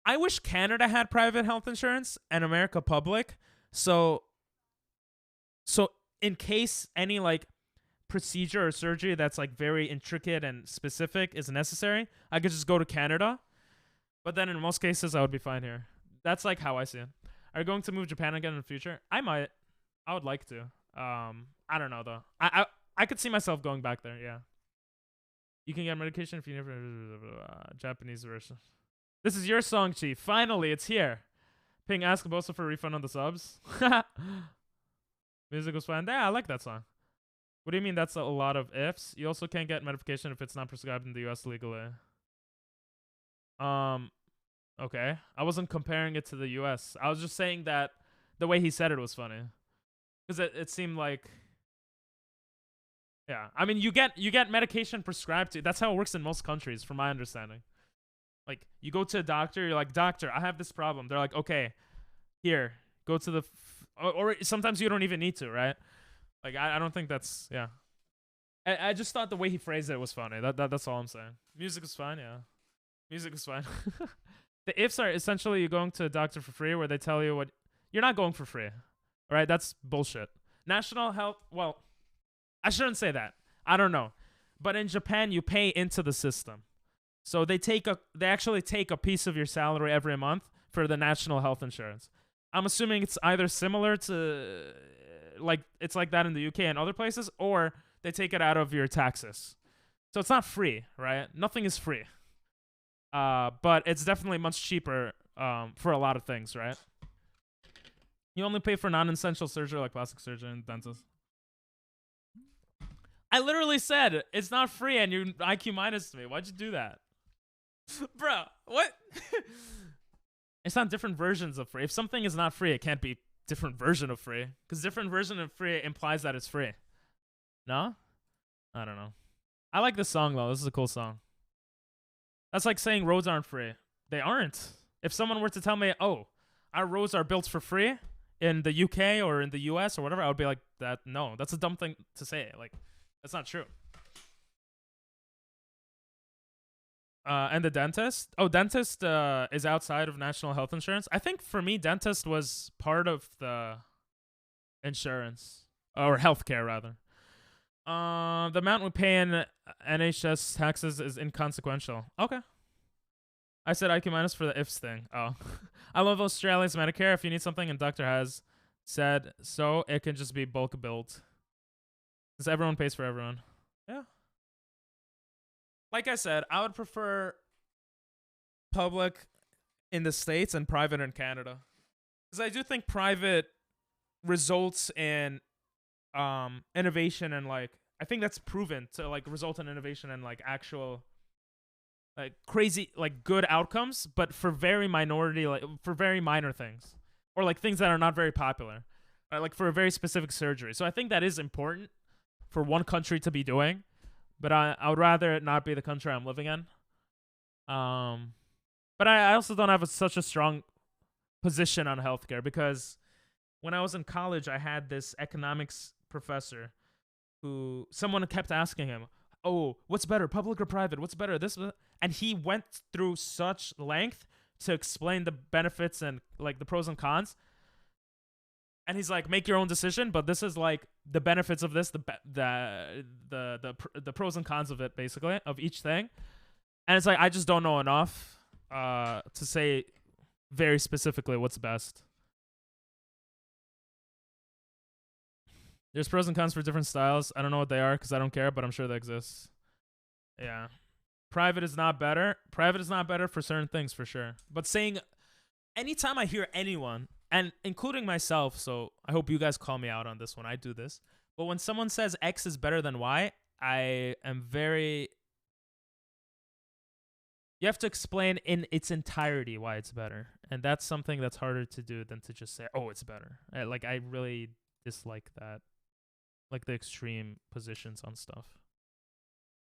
I wish Canada had private health insurance and America public. So in case any like procedure or surgery that's like very intricate and specific is necessary, I could just go to Canada. But then in most cases, I would be fine here. That's like how I see it. Are you going to move Japan again in the future? I might. I would like to. I don't know though. I could see myself going back there. Yeah. You can get medication if you never Japanese version. This is your song, Chief. Finally, it's here. Ping, ask Bosa for a refund on the subs. Music was fine. Yeah, I like that song. What do you mean that's a lot of ifs? You also can't get medication if it's not prescribed in the US legally. Okay. I wasn't comparing it to the US. I was just saying that the way he said it was funny. Because it seemed like... Yeah. I mean, you get medication prescribed to... That's how it works in most countries, from my understanding. Like, you go to a doctor, you're like, doctor, I have this problem. They're like, okay, here, go to the... Or sometimes you don't even need to, right? Like, I don't think that's... Yeah. I just thought the way he phrased it was funny. That's all I'm saying. Music is fine, yeah. Music is fine. The ifs are essentially you going to a doctor for free where they tell you what... You're not going for free. All right? That's bullshit. National health... Well, I shouldn't say that. I don't know. But in Japan, you pay into the system. So they actually take a piece of your salary every month for the national health insurance. I'm assuming it's either similar to like it's like that in the UK and other places, or they take it out of your taxes. So it's not free, right? Nothing is free. But it's definitely much cheaper for a lot of things, right? You only pay for non-essential surgery like plastic surgery and dentists. I literally said it's not free and you IQ minus me. Why'd you do that? Bro, what? It's not different versions of free. If something is not free, it can't be different version of free. Because different version of free implies that it's free. No? I don't know. I like this song, though. This is a cool song. That's like saying roads aren't free. They aren't. If someone were to tell me, oh, our roads are built for free in the UK or in the US or whatever, I would be like, that. No, that's a dumb thing to say. Like, that's not true. And the dentist? Oh, dentist is outside of national health insurance. I think for me, dentist was part of the insurance. Or healthcare, rather. The amount we pay in NHS taxes is inconsequential. Okay. I said IQ minus for the ifs thing. Oh. I love Australia's Medicare. If you need something and doctor has said so, it can just be bulk billed. Because everyone pays for everyone. Yeah. Like I said, I would prefer public in the States and private in Canada. Because I do think private results in innovation and like, I think that's proven to like result in innovation and like actual like crazy like good outcomes, but for very minority, like for very minor things or like things that are not very popular, right? Like for a very specific surgery. So I think that is important for one country to be doing, but I would rather it not be the country I'm living in. But I also don't have such a strong position on healthcare because when I was in college, I had this economics professor who someone kept asking him, oh, what's better, public or private? What's better, this? And he went through such length to explain the benefits and like the pros and cons. And he's like, make your own decision, but this is like the benefits of this, the pros and cons of it, basically, of each thing. And it's like, I just don't know enough to say very specifically what's best. There's pros and cons for different styles. I don't know what they are because I don't care, but I'm sure they exist. Yeah. Private is not better. Private is not better for certain things, for sure. But saying, anytime I hear anyone, and including myself, so I hope you guys call me out on this when I do this, but when someone says X is better than Y, I am very... You have to explain in its entirety why it's better. And that's something that's harder to do than to just say, oh, it's better. Like, I really dislike that. Like the extreme positions on stuff.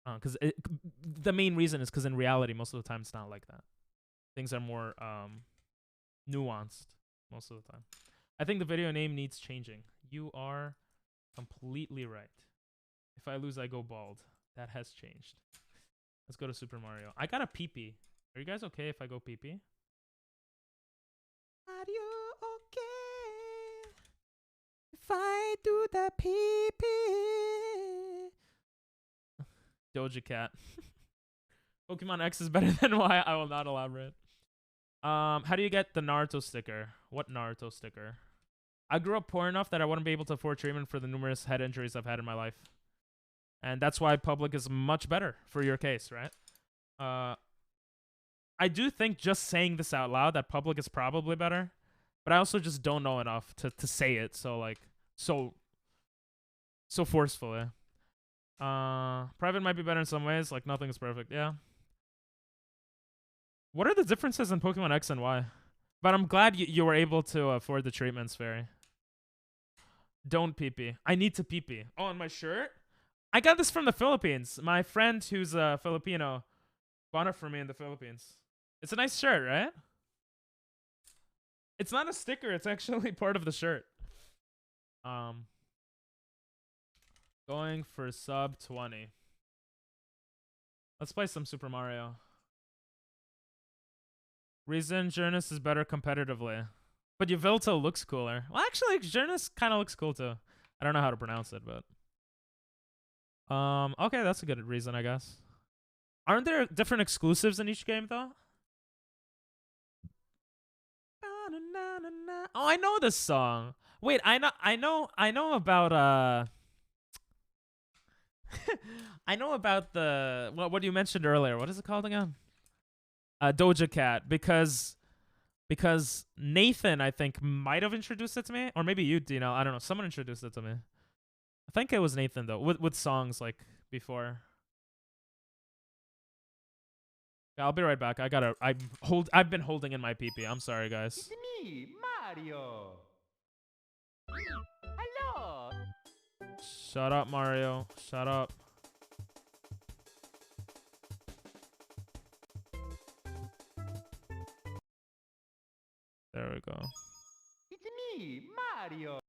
Because the main reason is because in reality, most of the time, it's not like that. Things are more nuanced most of the time. I think the video name needs changing. You are completely right. If I lose, I go bald. That has changed. Let's go to Super Mario. I got a pee-pee. Are you guys okay if I go pee-pee? Are you okay if I do the pee-pee? Doja Cat. Pokemon X is better than Y. I will not elaborate. How do you get the Naruto sticker? What Naruto sticker? I grew up poor enough that I wouldn't be able to afford treatment for the numerous head injuries I've had in my life. And that's why public is much better for your case, right? I do think just saying this out loud that public is probably better, but I also just don't know enough to say it so like so forcefully. Private might be better in some ways, like nothing is perfect. Yeah. What are the differences in Pokemon X and Y? But I'm glad you were able to afford the treatments, Fairy. Don't pee-pee. I need to pee-pee. Oh, on my shirt? I got this from the Philippines. My friend who's a Filipino bought it for me in the Philippines. It's a nice shirt, right? It's not a sticker. It's actually part of the shirt. Going for sub 20. Let's play some Super Mario. Reason Journus is better competitively. But Yveltal looks cooler. Well, actually, Journus kind of looks cool too. I don't know how to pronounce it, but... Okay, that's a good reason, I guess. Aren't there different exclusives in each game though? Oh, I know this song. Wait, I know about I know about the what you mentioned earlier. What is it called again? Doja Cat, because Nathan, I think, might have introduced it to me, or maybe you, Dino. I don't know. Someone introduced it to me. I think it was Nathan though, with songs like before. Yeah, I'll be right back. I've been holding in my pee-pee. I'm sorry, guys. It's me, Mario. Hello. Shut up, Mario. Shut up. There we go. It's me, Mario.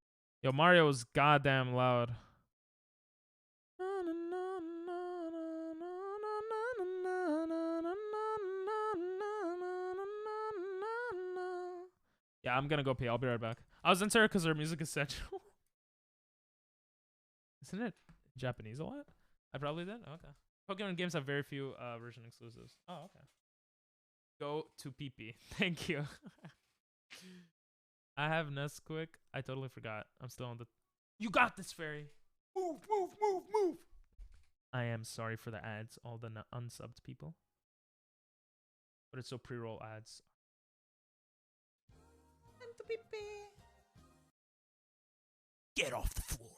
Yo, Mario is goddamn loud. Yeah, I'm gonna go pee. I'll be right back. I was into her because her music is sensual. Isn't it Japanese a lot? I probably did. Oh, okay. Pokemon games have very few version exclusives. Oh, okay. Go to PP. Thank you. I have Nesquik. I totally forgot. I'm still on the... You got this, Fairy. Move, move, move, move. I am sorry for the ads, all the unsubbed people. But it's so pre-roll ads. Get off the floor.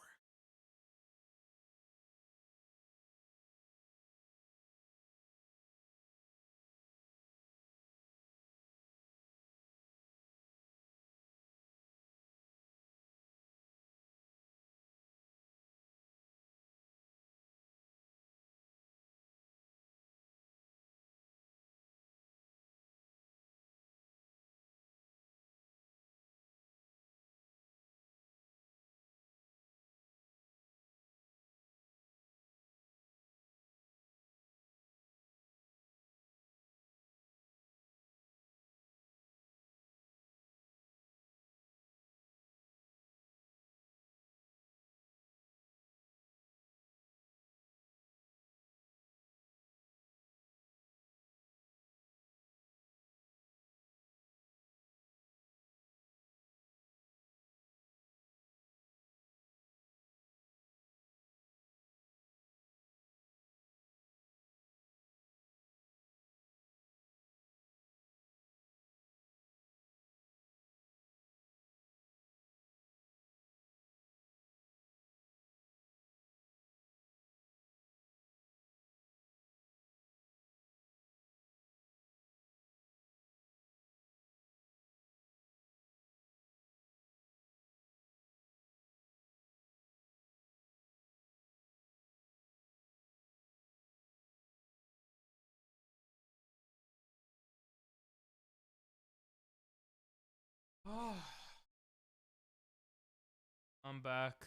I'm back.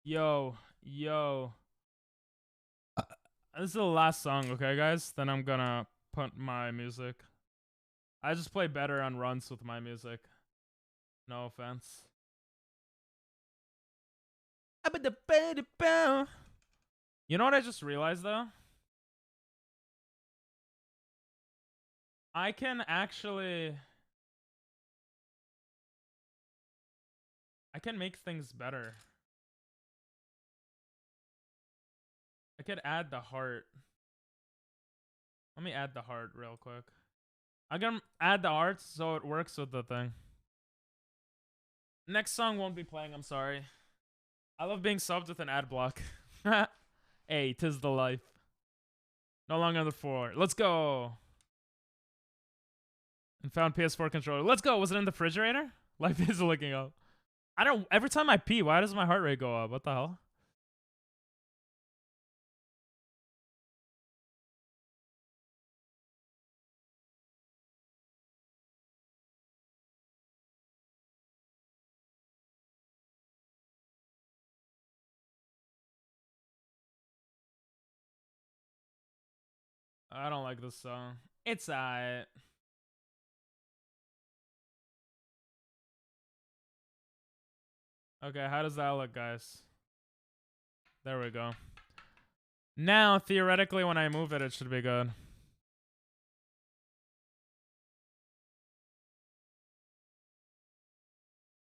Yo. This is the last song, okay, guys? Then I'm gonna put my music. I just play better on runs with my music. No offense. You know what I just realized, though? I can actually... I can make things better. I could add the heart. Let me add the heart real quick. I'm gonna add the hearts so it works with the thing. Next song won't be playing, I'm sorry. I love being subbed with an ad block. Hey, 'tis the life. No longer on the floor. Let's go. And found PS4 controller. Let's go. Was it in the refrigerator? Life is looking up. I don't... Every time I pee, why does my heart rate go up? What the hell? I don't like this song. It's alright. Okay, how does that look, guys? There we go. Now, theoretically, when I move it, it should be good.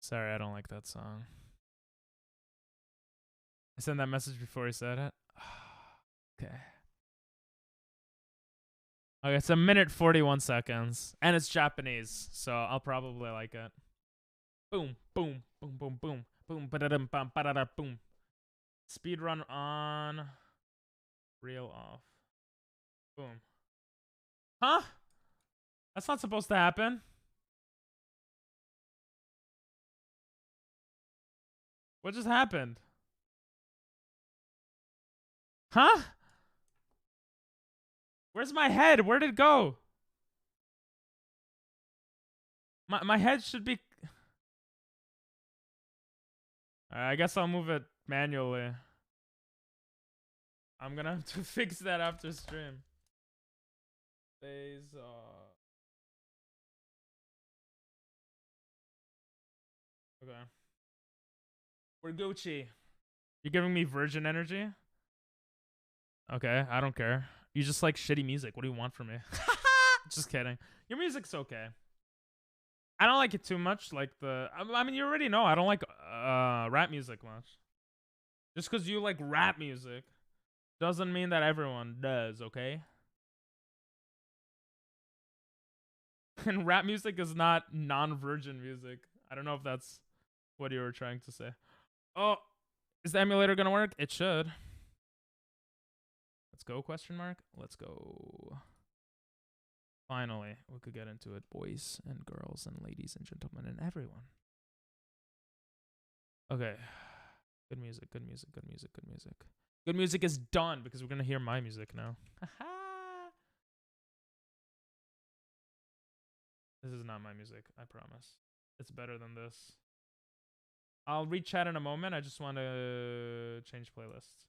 Sorry, I don't like that song. I sent that message before he said it. Okay. Okay, it's 1 minute 41 seconds. And it's Japanese, so I'll probably like it. Boom, boom, boom, boom, boom. Boom, ba-da-dum, bam, ba-da-da, boom. Speedrun on. Reel off. Boom. Huh? That's not supposed to happen. What just happened? Huh? Where's my head? Where did it go? My head should be... I guess I'll move it manually. I'm gonna have to fix that after stream. Phase Okay. We're Gucci. You're giving me virgin energy? Okay, I don't care. You just like shitty music. What do you want from me? Just kidding. Your music's okay. I don't like it too much. Like I mean, you already know I don't like rap music much. Just because you like rap music doesn't mean that everyone does, okay? And rap music is not non-virgin music. I don't know if that's what you were trying to say. Oh, is the emulator gonna work? It should. Let's go, question mark. Let's go. Finally, we could get into it, boys and girls and ladies and gentlemen and everyone. Okay. Good music, good music, good music, good music. Good music is done because we're going to hear my music now. This is not my music, I promise. It's better than this. I'll read chat in a moment. I just want to change playlists.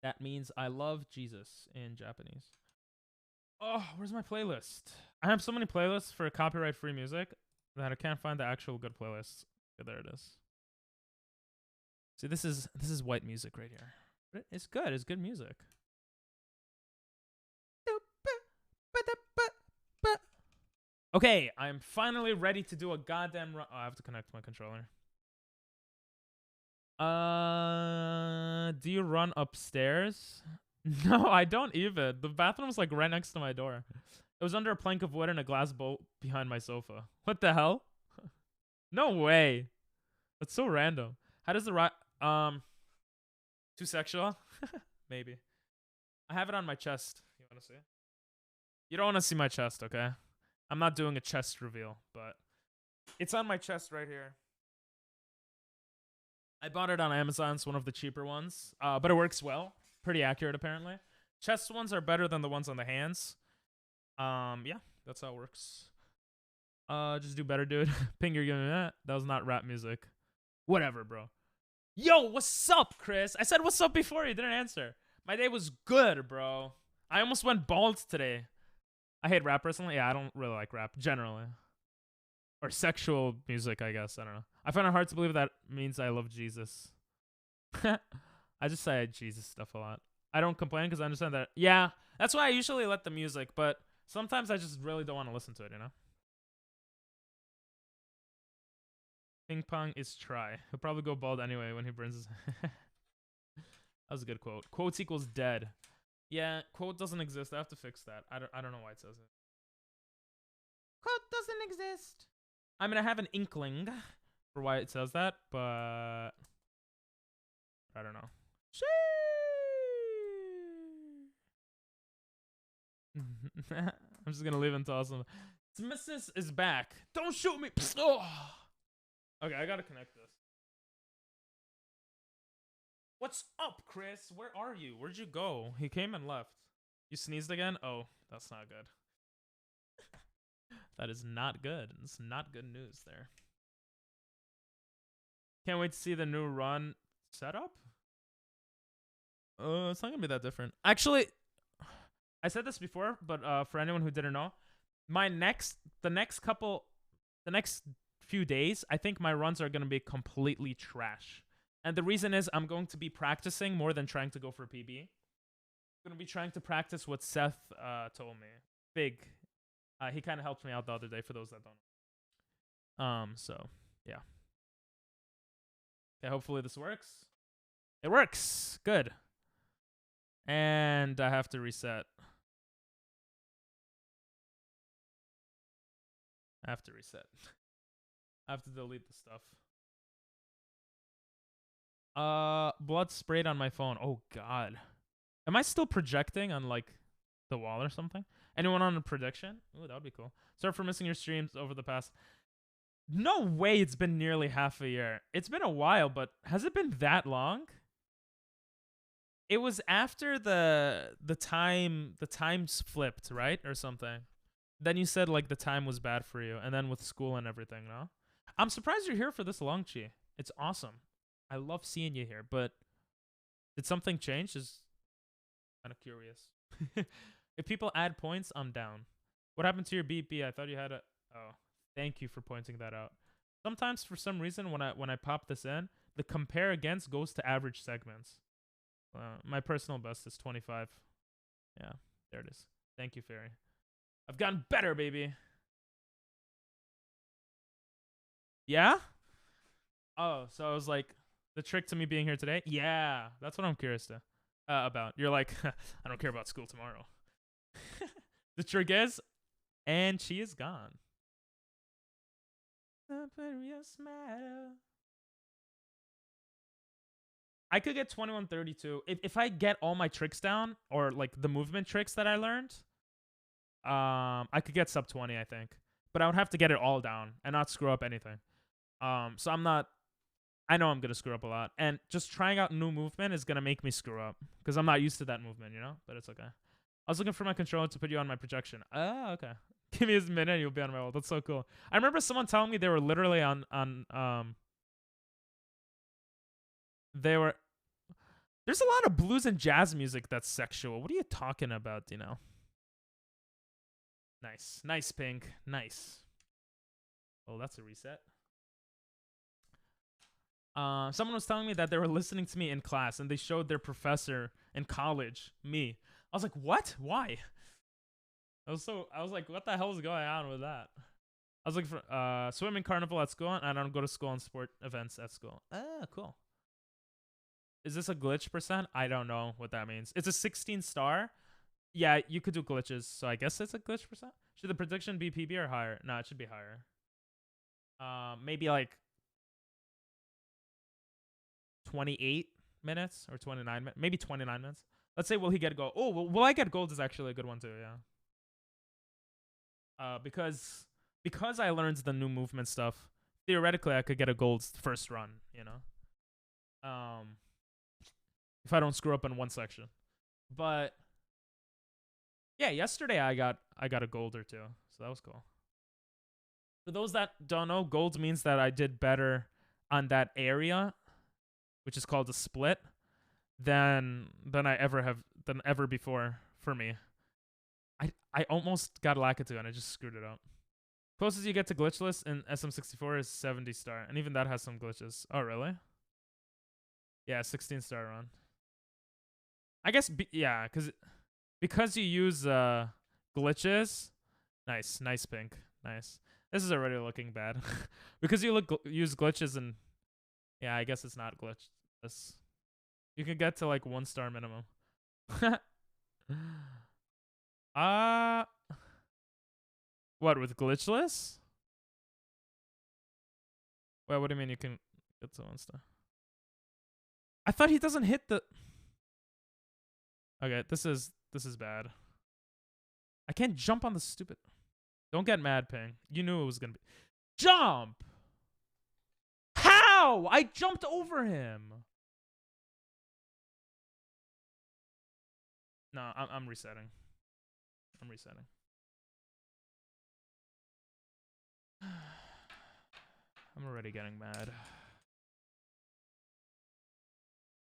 That means I love Jesus in Japanese. Oh, where's my playlist? I have so many playlists for copyright-free music that I can't find the actual good playlists. Okay, there it is. See, this is white music right here. But it's good. It's good music. Okay, I'm finally ready to do a goddamn run. Oh, I have to connect my controller. Do you run upstairs? No, I don't even. The bathroom's like right next to my door. It was under a plank of wood and a glass bowl behind my sofa. What the hell? No way. That's so random. How does the too sexual? Maybe. I have it on my chest. You want to see it? You don't want to see my chest, okay? I'm not doing a chest reveal, but it's on my chest right here. I bought it on Amazon. It's one of the cheaper ones, but it works well. Pretty accurate, apparently. Chest ones are better than the ones on the hands. Yeah, that's how it works. Just do better, dude. Ping, you're giving me that. That was not rap music. Whatever, bro. Yo, what's up, Chris? I said what's up before. You didn't answer. My day was good, bro. I almost went bald today. I hate rap personally. Yeah, I don't really like rap, generally. Or sexual music, I guess. I don't know. I find it hard to believe that means I love Jesus. I just say Jesus stuff a lot. I don't complain because I understand that. Yeah, that's why I usually let the music, but sometimes I just really don't want to listen to it, you know? Ping pong is try. He'll probably go bald anyway when he burns his... That was a good quote. Quotes equals dead. Yeah, quote doesn't exist. I have to fix that. I don't know why it says it. Quote doesn't exist. I mean, I have an inkling for why it says that, but I don't know. I'm just gonna leave until awesome. Mrs. is back. Don't shoot me. Oh. Okay, I gotta connect this. What's up, Chris? Where are you? Where'd you go? He came and left. You sneezed again? Oh, that's not good. That is not good. It's not good news there. Can't wait to see the new run setup. It's not gonna be that different. Actually, I said this before, but for anyone who didn't know, the next few days, I think my runs are gonna be completely trash. And the reason is I'm going to be practicing more than trying to go for PB. I'm going to be trying to practice what Seth told me. Big. He kind of helped me out the other day for those that don't know. So, yeah. Okay, hopefully this works. It works. Good. And I have to reset. I have to reset. I have to delete the stuff. Blood sprayed on my phone. Oh, God. Am I still projecting on, like, the wall or something? Anyone on a prediction? Ooh, that would be cool. Sorry for missing your streams over the past... No way it's been nearly half a year. It's been a while, but has it been that long? It was after the times flipped, right? Or something. Then you said, like, the time was bad for you. And then with school and everything, no? I'm surprised you're here for this long, Chi. It's awesome. I love seeing you here, but... Did something change? Just kind of curious. If people add points, I'm down. What happened to your BP? I thought you had a... Oh, thank you for pointing that out. Sometimes, for some reason, when I pop this in, the compare against goes to average segments. My personal best is 25. Yeah, there it is. Thank you, Fairy. I've gotten better, baby. Yeah? Oh, so I was like, the trick to me being here today? Yeah, that's what I'm curious about. You're like, I don't care about school tomorrow. The trick is, and she is gone. I could get 2132 if I get all my tricks down, or like the movement tricks that I learned. I could get sub 20, I think, but I would have to get it all down and not screw up anything. So I'm not. I know I'm gonna screw up a lot, and just trying out new movement is gonna make me screw up because I'm not used to that movement, you know. But it's okay. I was looking for my controller to put you on my projection. Oh, okay. Give me a minute and you'll be on my wall. That's so cool. I remember someone telling me they were literally there's a lot of blues and jazz music that's sexual. What are you talking about, you know? Nice. Nice, Pink. Nice. Oh, that's a reset. Someone was telling me that they were listening to me in class and they showed their professor in college me. I was like, what? Why? I was like, what the hell is going on with that? I was looking for swimming carnival at school, and I don't go to school on sport events at school. Ah, cool. Is this a glitch percent? I don't know what that means. It's a 16 star. Yeah, you could do glitches, so I guess it's a glitch percent. Should the prediction be PB or higher? No, it should be higher. Maybe like 28 minutes or 29 minutes. Maybe 29 minutes. Let's say, will he get gold? Oh, will I get gold is actually a good one too, yeah. Because I learned the new movement stuff, theoretically I could get a gold first run, you know. If I don't screw up in one section. But yeah, yesterday I got a gold or two, so that was cool. For those that don't know, gold means that I did better on that area, which is called a split, than ever before for me. I almost got Lakitu and I just screwed it up. Closest you get to glitchless in SM64 is 70 star, and even that has some glitches. Oh, really? Yeah, 16 star run. I guess, yeah, because you use glitches. Nice, Pink. Nice. This is already looking bad. Because you use glitches, and yeah, I guess it's not glitchless. You can get to like 1 star minimum. What, with glitchless? Well, what do you mean you can get to 1 star? I thought he doesn't hit the... Okay, this is bad. I can't jump on the stupid... Don't get mad, Ping. You knew it was gonna be... Jump! How? I jumped over him. No, I'm resetting. I'm resetting. I'm already getting mad.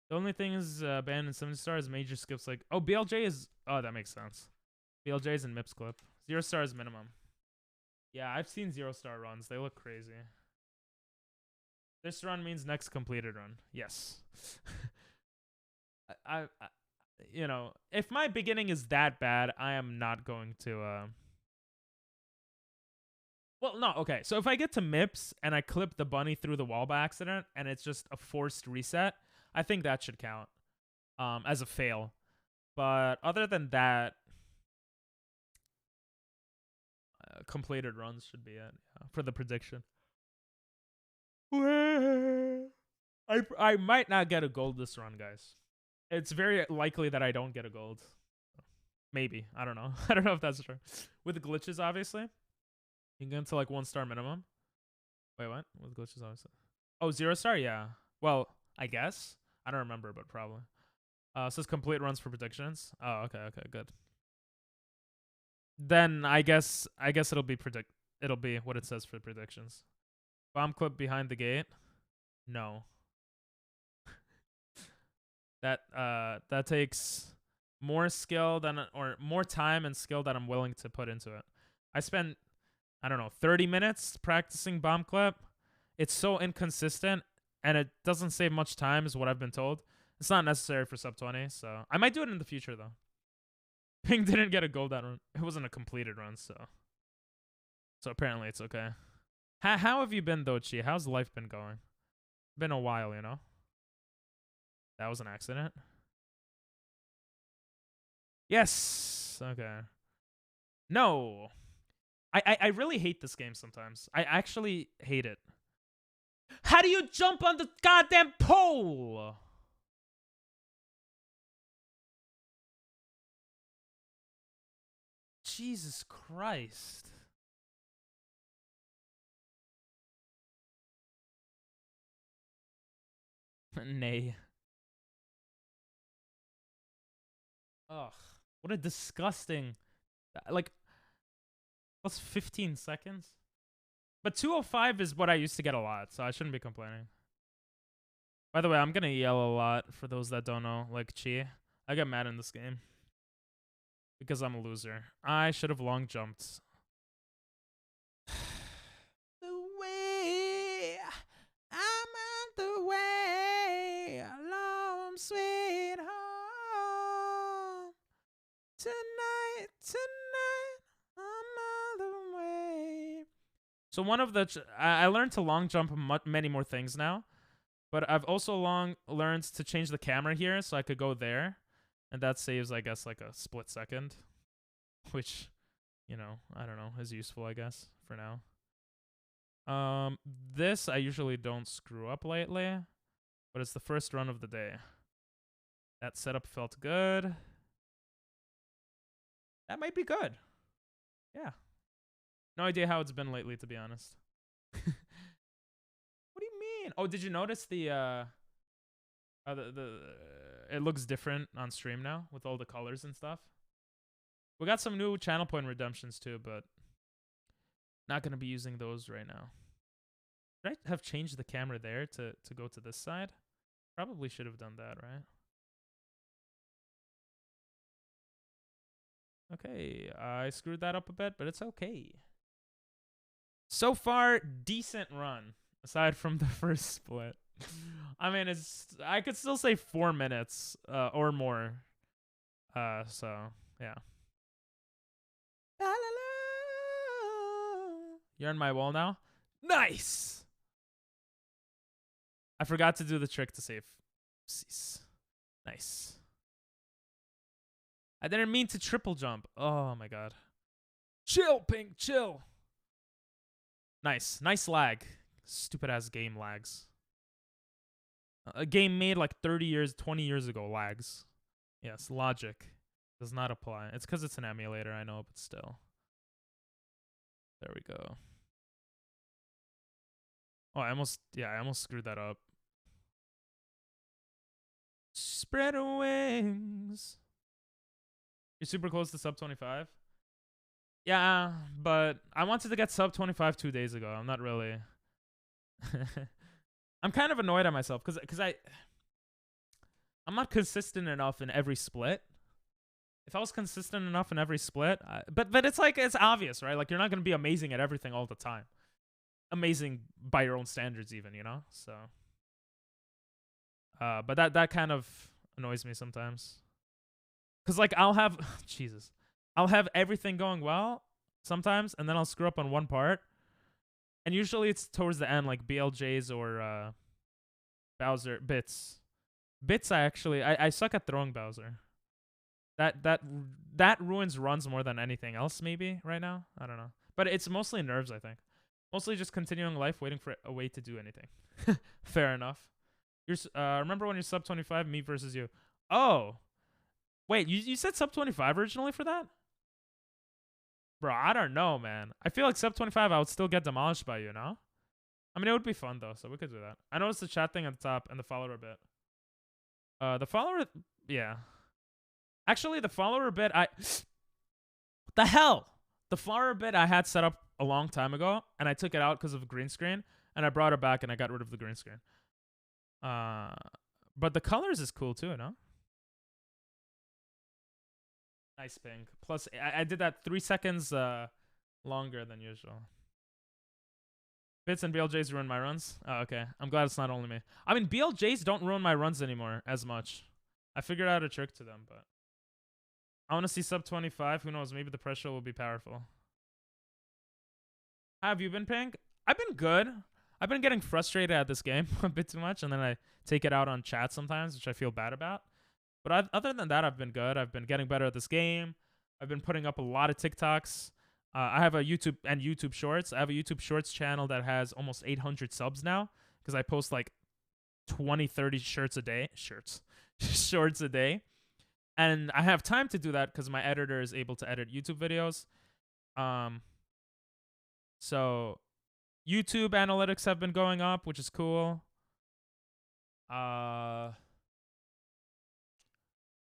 The only thing is banned in 70 stars major skips like... Oh, BLJ is... Oh, that makes sense. BLJ is in MIPS clip. 0 stars minimum. Yeah, I've seen 0 star runs. They look crazy. This run means next completed run. Yes. I you know, if my beginning is that bad, I am not going to well, no, okay. So if I get to MIPS and I clip the bunny through the wall by accident and it's just a forced reset, I think that should count as a fail. But other than that, completed runs should be it for the prediction. I might not get a gold this run, guys. It's very likely that I don't get a gold. Maybe. I don't know. I don't know if that's true. With the glitches, obviously. You can get to like 1-star minimum. Wait, what? With glitches, obviously. Oh, 0-star? Yeah. Well, I guess. I don't remember, but probably. It says complete runs for predictions. Oh, okay, good. Then I guess it'll be what it says for predictions. Bomb clip behind the gate? No. That takes more skill or more time and skill that I'm willing to put into it. I spent, I don't know, 30 minutes practicing bomb clip. It's so inconsistent and it doesn't save much time is what I've been told. It's not necessary for sub 20, so I might do it in the future though. Ping didn't get a gold that run. It wasn't a completed run, so apparently it's okay. How have you been though, Chi? How's life been going? Been a while, you know. That was an accident. Yes. Okay. No. I really hate this game sometimes. I actually hate it. How do you jump on the goddamn pole? Jesus Christ. Nay. Ugh. What a disgusting... Like, what's 15 seconds? But 205 is what I used to get a lot, so I shouldn't be complaining. By the way, I'm gonna yell a lot for those that don't know, like Chi. I get mad in this game. Because I'm a loser. I should have long jumped. The way I'm on the way along, sweet home. Tonight, I'm on the way. So one of the I learned to long jump many more things now, but I've also learned to change the camera here so I could go there. And that saves, I guess, like a split second. Which, you know, I don't know, is useful, I guess, for now. This I usually don't screw up lately. But it's the first run of the day. That setup felt good. That might be good. Yeah. No idea how it's been lately, to be honest. What do you mean? Oh, did you notice the it looks different on stream now with all the colors and stuff. We got some new channel point redemptions too, but not going to be using those right now. Should I have changed the camera there to go to this side? Probably should have done that, right? Okay, I screwed that up a bit, but it's okay. So far, decent run, aside from the first split. I mean, I could still say 4 minutes or more. So, yeah. You're on my wall now? Nice! I forgot to do the trick to save. Nice. I didn't mean to triple jump. Oh my god. Chill, Pink, chill. Nice. Nice lag. Stupid ass game lags. A game made like 30 years, 20 years ago lags. Yes, logic does not apply. It's because it's an emulator, I know, but still. There we go. Oh, I almost screwed that up. Spread wings. You're super close to sub 25? Yeah, but I wanted to get sub 25 2 days ago. I'm not really... I'm kind of annoyed at myself because I'm not consistent enough in every split. If I was consistent enough in every split, but it's like, it's obvious, right? Like, you're not going to be amazing at everything all the time. amazing by your own standards even, you know? So but that kind of annoys me sometimes. Cuz like I'll have Jesus. I'll have everything going well sometimes and then I'll screw up on one part. And usually it's towards the end, like BLJs or Bowser bits. Bits I suck at throwing Bowser. That ruins runs more than anything else maybe right now. I don't know. But it's mostly nerves, I think. Mostly just continuing life, waiting for a way to do anything. Fair enough. Remember when you're sub 25, me versus you. Oh. Wait, you said sub 25 originally for that? Bro, I don't know, man. I feel like sub 25 I would still get demolished by you, no? I mean, it would be fun though, so we could do that. I noticed the chat thing at the top and the follower bit. The follower, yeah. Actually, the follower bit, what the hell? The follower bit I had set up a long time ago, and I took it out because of green screen, and I brought it back and I got rid of the green screen. But the colors is cool too, no? Nice ping. Plus, I did that 3 seconds longer than usual. Bits and BLJs ruin my runs. Oh, okay. I'm glad it's not only me. I mean, BLJs don't ruin my runs anymore as much. I figured out a trick to them, but I want to see sub 25. Who knows? Maybe the pressure will be powerful. How have you been, Pink? I've been good. I've been getting frustrated at this game a bit too much, and then I take it out on chat sometimes, which I feel bad about. But other than that, I've been good. I've been getting better at this game. I've been putting up a lot of TikToks. I have a YouTube and YouTube Shorts. I have a YouTube Shorts channel that has almost 800 subs now because I post like 20, 30 shorts a day. Shorts a day. And I have time to do that because my editor is able to edit YouTube videos. So YouTube analytics have been going up, which is cool. The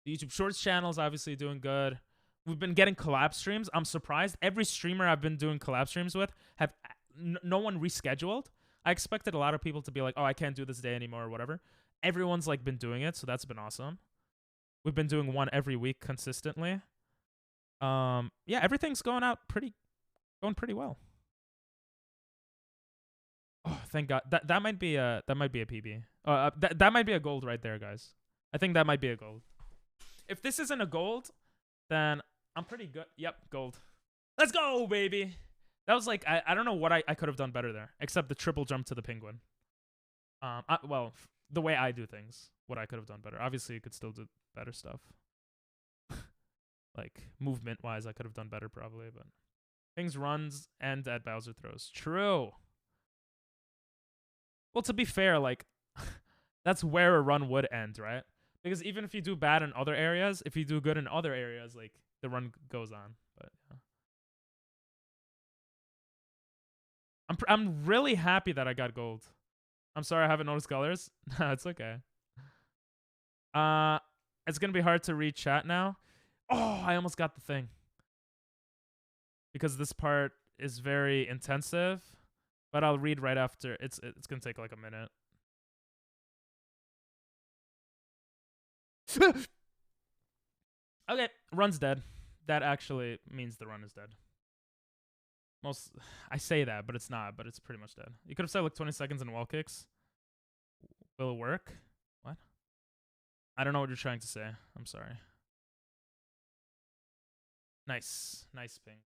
YouTube Shorts channel is obviously doing good. We've been getting collab streams. I'm surprised. Every streamer I've been doing collab streams with have no one rescheduled. I expected a lot of people to be like, oh, I can't do this day anymore or whatever. Everyone's like been doing it, so that's been awesome. We've been doing one every week consistently. Yeah, everything's going pretty well. Oh, thank God. That might be a PB. That might be a gold right there, guys. I think that might be a gold. If this isn't a gold, then I'm pretty good. Yep, gold. Let's go, baby. That was like, I don't know what I could have done better there, except the triple jump to the penguin. Well, the way I do things, what I could have done better. Obviously, you could still do better stuff. Like, movement-wise, I could have done better probably, but things runs end at Bowser throws. True. Well, to be fair, like, that's where a run would end, right? Because even if you do bad in other areas, if you do good in other areas, like, the run goes on. But yeah. I'm really happy that I got gold. I'm sorry I haven't noticed colors. No, it's okay. It's gonna be hard to read chat now. Oh, I almost got the thing. Because this part is very intensive, but I'll read right after. It's gonna take like a minute. Okay, run's dead. That actually means the run is dead. I say that, but it's not, but it's pretty much dead. You could have said like 20 seconds in wall kicks. Will it work? What? I don't know what you're trying to say. I'm sorry. Nice. Nice ping.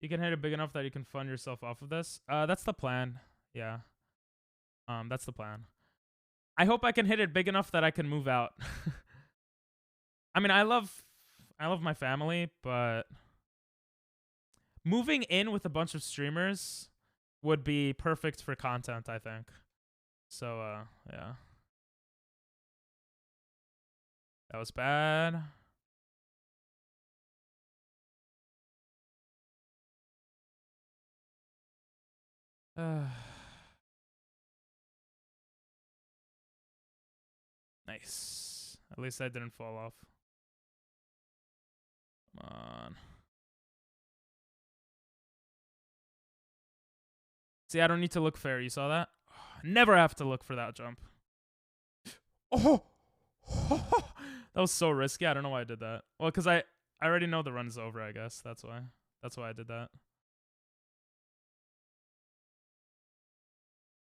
You can hit it big enough that you can fund yourself off of this. That's the plan. Yeah. That's the plan. I hope I can hit it big enough that I can move out. I mean, I love my family, but moving in with a bunch of streamers would be perfect for content, I think. So, yeah. That was bad. Nice. At least I didn't fall off. Come on. See, I don't need to look fair. You saw that? Never have to look for that jump. Oh! That was so risky. I don't know why I did that. Well, because I I already know the run's over, I guess. That's why. That's why I did that.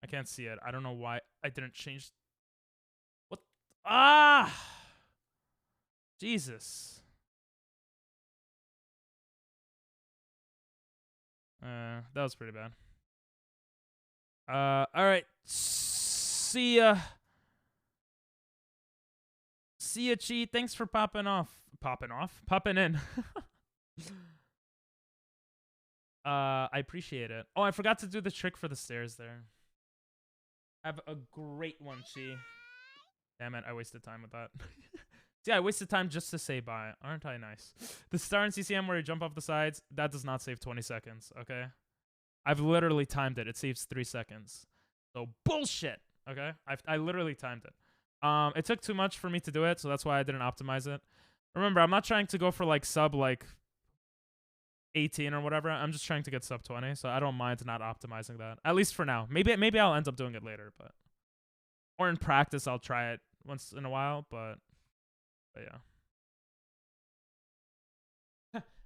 I can't see it. I don't know why I didn't change. What? Ah! Jesus. That was pretty bad. All right. See ya. See ya, Chi. Thanks for popping in. I appreciate it. Oh, I forgot to do the trick for the stairs there. Have a great one, Chi. Damn it, I wasted time with that. See, I wasted time just to say bye. Aren't I nice? The star in CCM where you jump off the sides, that does not save 20 seconds, okay? I've literally timed it. It saves 3 seconds. So bullshit, okay? I literally timed it. It took too much for me to do it, so that's why I didn't optimize it. Remember, I'm not trying to go for like sub like 18 or whatever. I'm just trying to get sub 20, so I don't mind not optimizing that. At least for now. Maybe I'll end up doing it later, but or in practice I'll try it once in a while, but yeah.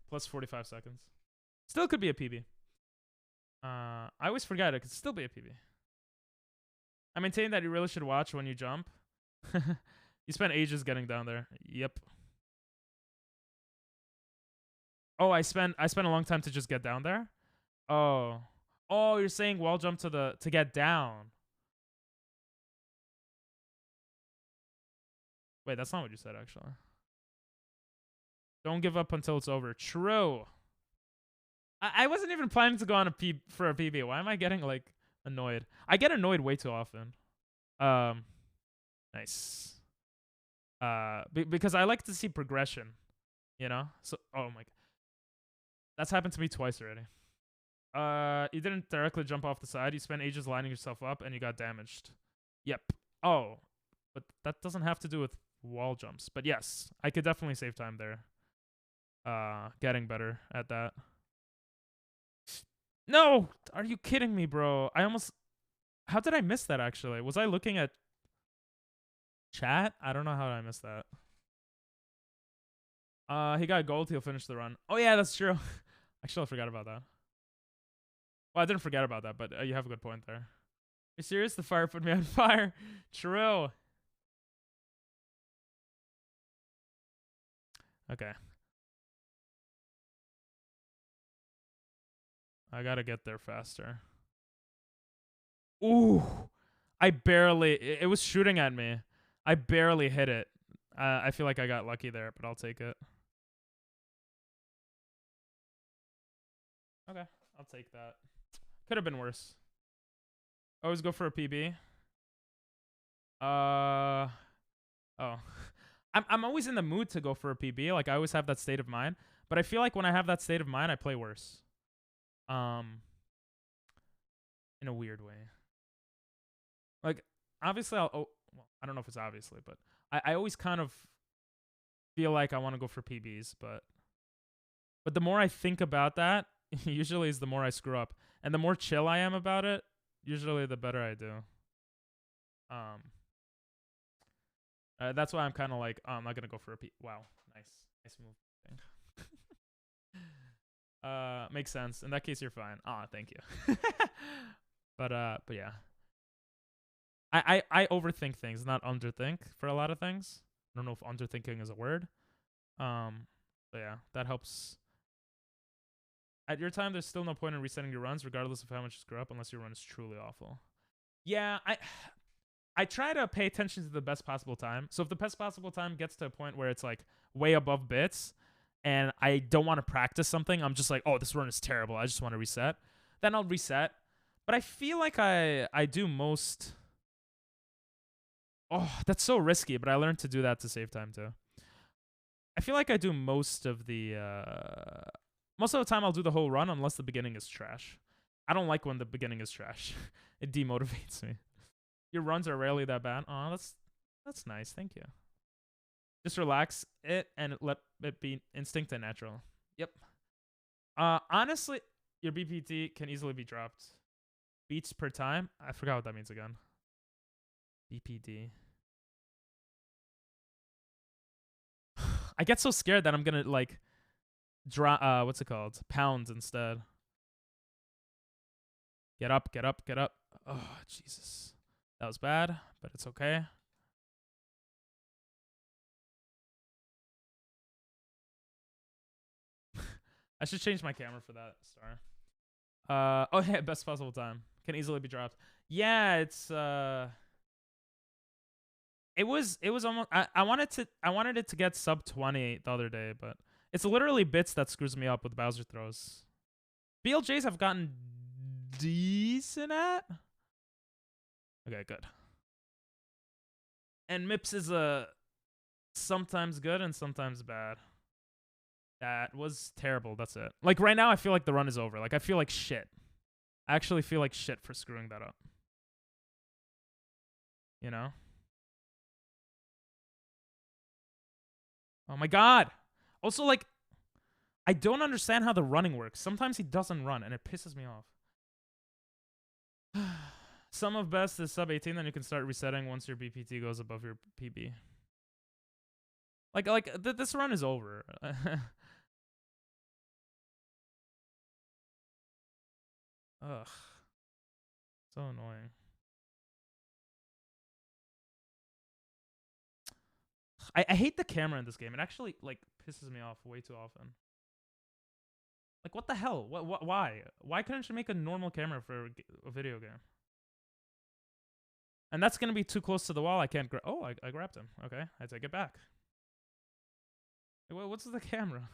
Plus 45 seconds. Still could be a PB. I always forget it could still be a PB. I maintain that you really should watch when you jump. You spent ages getting down there. Yep. Oh, I spent a long time to just get down there? Oh. Oh, you're saying wall jump to get down. Wait, that's not what you said actually. Don't give up until it's over. True. I wasn't even planning to go on for a PB. Why am I getting like annoyed? I get annoyed way too often. Nice. Because I like to see progression, you know? So, oh my god. That's happened to me twice already. You didn't directly jump off the side. You spent ages lining yourself up and you got damaged. Yep. Oh, but that doesn't have to do with wall jumps. But yes, I could definitely save time there. Getting better at that. No! Are you kidding me, bro? How did I miss that, actually? Was I looking at chat? I don't know how I missed that. He got gold. He'll finish the run. Oh, yeah, that's true. Actually, I forgot about that. Well, I didn't forget about that, but you have a good point there. You're serious? The fire put me on fire. True. Okay. I gotta get there faster. Ooh. It was shooting at me. I barely hit it. I feel like I got lucky there, but I'll take it. Okay, I'll take that. Could have been worse. Always go for a PB. Oh. I'm always in the mood to go for a PB. Like, I always have that state of mind. But I feel like when I have that state of mind, I play worse. In a weird way. Like, obviously, well, I don't know if it's obviously, but I always kind of feel like I want to go for PBs, but the more I think about that, usually is the more I screw up. And the more chill I am about it, usually the better I do. That's why I'm kind of like, I'm not going to go for a PB. Wow. Nice move. Makes sense. In that case, you're fine. Thank you. But yeah. I overthink things, not underthink for a lot of things. I don't know if underthinking is a word. But yeah, that helps. At your time, there's still no point in resetting your runs, regardless of how much you screw up, unless your run is truly awful. Yeah, I try to pay attention to the best possible time. So if the best possible time gets to a point where it's like way above bits, and I don't want to practice something, I'm just like, oh, this run is terrible, I just want to reset. Then I'll reset. But I feel like I do most... Oh, that's so risky, but I learned to do that to save time too. I feel like I do most of the time I'll do the whole run unless the beginning is trash. I don't like when the beginning is trash. It demotivates me. Your runs are rarely that bad. Oh, that's nice. Thank you. Just relax it and let it be instinct and natural. Yep. Honestly, your BPT can easily be dropped. Beats per time? I forgot what that means again. BPD. I get so scared that I'm gonna like what's it called? Pound instead. Get up, get up, get up. Oh, Jesus. That was bad, but it's okay. I should change my camera for that star. Oh yeah, best possible time. Can easily be dropped. Yeah, it's it was almost I wanted it to get sub 20 the other day, but it's literally bits that screws me up with Bowser throws. BLJs have gotten decent at. Okay, good. And MIPS is sometimes good and sometimes bad. That was terrible. That's it. Like right now, I feel like the run is over. Like I feel like shit. I actually feel like shit for screwing that up. You know? Oh my god. Also, like, I don't understand how the running works. Sometimes he doesn't run, and it pisses me off. Sum of best is sub 18, then you can start resetting once your BPT goes above your PB. This run is over. Ugh. So annoying. I hate the camera in this game. It actually, like, pisses me off way too often. Like, what the hell? Why? Why couldn't you make a normal camera for a video game? And that's going to be too close to the wall. I can't grab... Oh, I grabbed him. Okay, I take it back. What's the camera?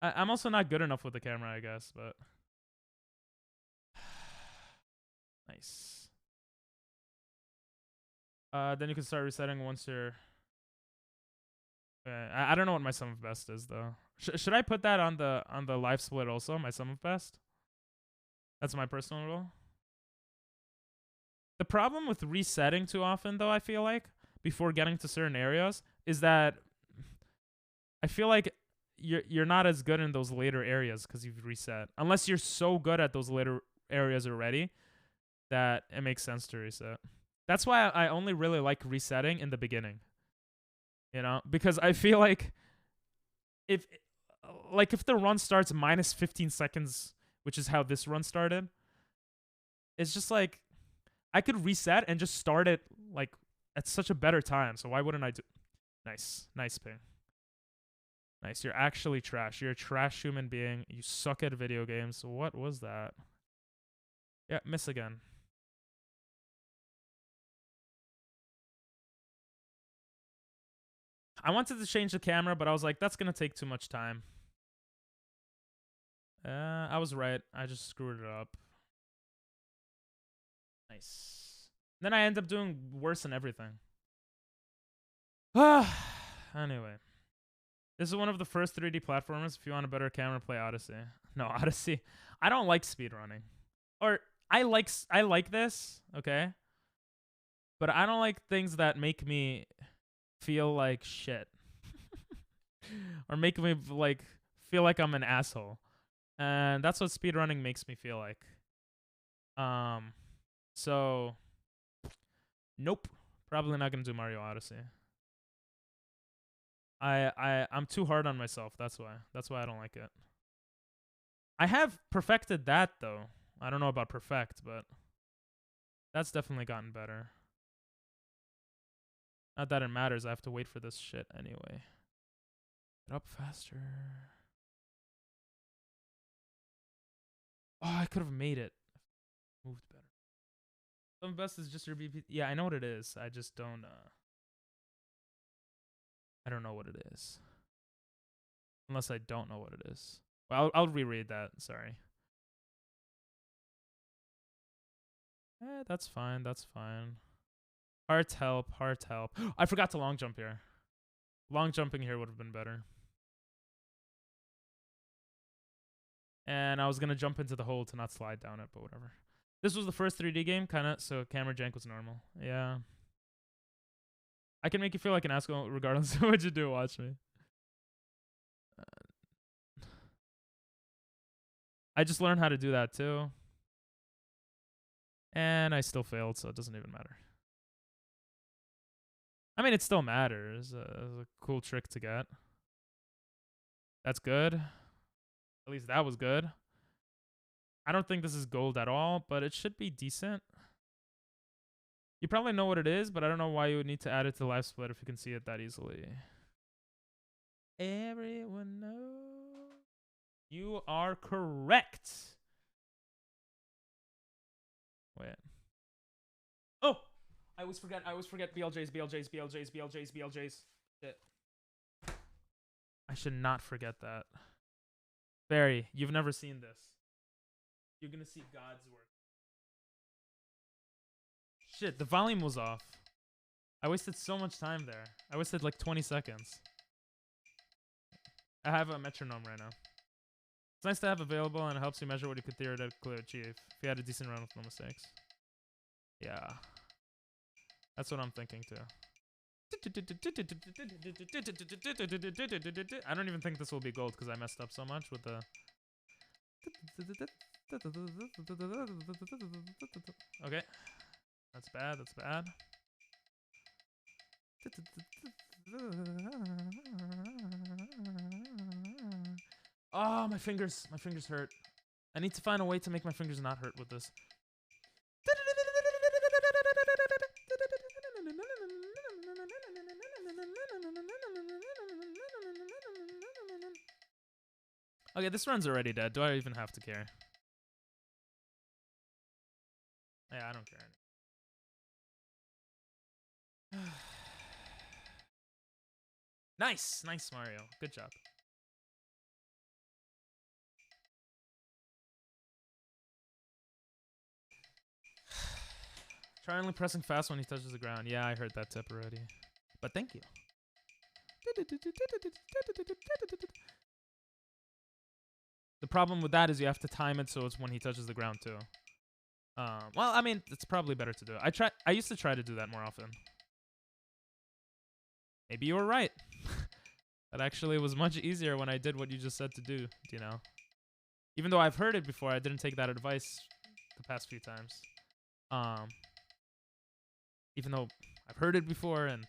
I'm also not good enough with the camera, I guess, but... Nice. Then you can start resetting once you're... I don't know what my sum of best is, though. Should I put that on the live split also, my sum of best? That's my personal rule. The problem with resetting too often, though, I feel like, before getting to certain areas, is that I feel like you're not as good in those later areas because you've reset. Unless you're so good at those later areas already that it makes sense to reset. That's why I only really like resetting in the beginning. You know? Because I feel like if the run starts minus 15 seconds, which is how this run started, it's just like I could reset and just start it like at such a better time. So why wouldn't I do? Nice ping. Nice. You're actually trash. You're a trash human being. You suck at video games. What was that? Yeah, miss again. I wanted to change the camera, but I was like, that's going to take too much time. I was right. I just screwed it up. Nice. Then I end up doing worse than everything. Anyway. This is one of the first 3D platformers. If you want a better camera, play Odyssey. No, Odyssey. I don't like speedrunning. Or, I like this, okay? But I don't like things that make me feel like shit. Or make me, like, feel like I'm an asshole. And that's what speedrunning makes me feel like. So, nope. Probably not gonna do Mario Odyssey. I'm too hard on myself. That's why. That's why I don't like it. I have perfected that though. I don't know about perfect, but that's definitely gotten better. Not that it matters. I have to wait for this shit anyway. Get up faster. Oh, I could have made it. Moved better. Some best is just your BP. Yeah, I know what it is. I just don't. I don't know what it is. Unless I don't know what it is. Well, I'll reread that. Sorry. That's fine. That's fine. Heart help. Heart help. I forgot to long jump here. Long jumping here would have been better. And I was going to jump into the hole to not slide down it, but whatever. This was the first 3D game, kind of, so camera jank was normal. Yeah. I can make you feel like an asshole regardless of what you do. Watch me. I just learned how to do that too. And I still failed, so it doesn't even matter. I mean, it still matters. It's a cool trick to get. That's good. At least that was good. I don't think this is gold at all, but it should be decent. You probably know what it is, but I don't know why you would need to add it to Live Split if you can see it that easily. Everyone knows. You are correct. Wait. Oh! I always forget BLJs. Shit. I should not forget that. Barry, you've never seen this. You're gonna see God's work. Shit, the volume was off. I wasted so much time there. I wasted like 20 seconds. I have a metronome right now. It's nice to have available, and it helps you measure what you could theoretically achieve if you had a decent run with no mistakes. Yeah. That's what I'm thinking too. I don't even think this will be gold because I messed up so much with the... Okay. That's bad, that's bad. Oh, my fingers hurt. I need to find a way to make my fingers not hurt with this. Okay, this run's already dead. Do I even have to care? Yeah, I don't care. Nice, Mario. Good job. Try only pressing fast when he touches the ground. Yeah, I heard that tip already. But thank you. The problem with that is you have to time it so it's when he touches the ground too. Well, I mean, it's probably better to do it. I used to try to do that more often. Maybe you were right. That actually was much easier when I did what you just said to do, you know? Even though I've heard it before, I didn't take that advice the past few times. Even though I've heard it before and...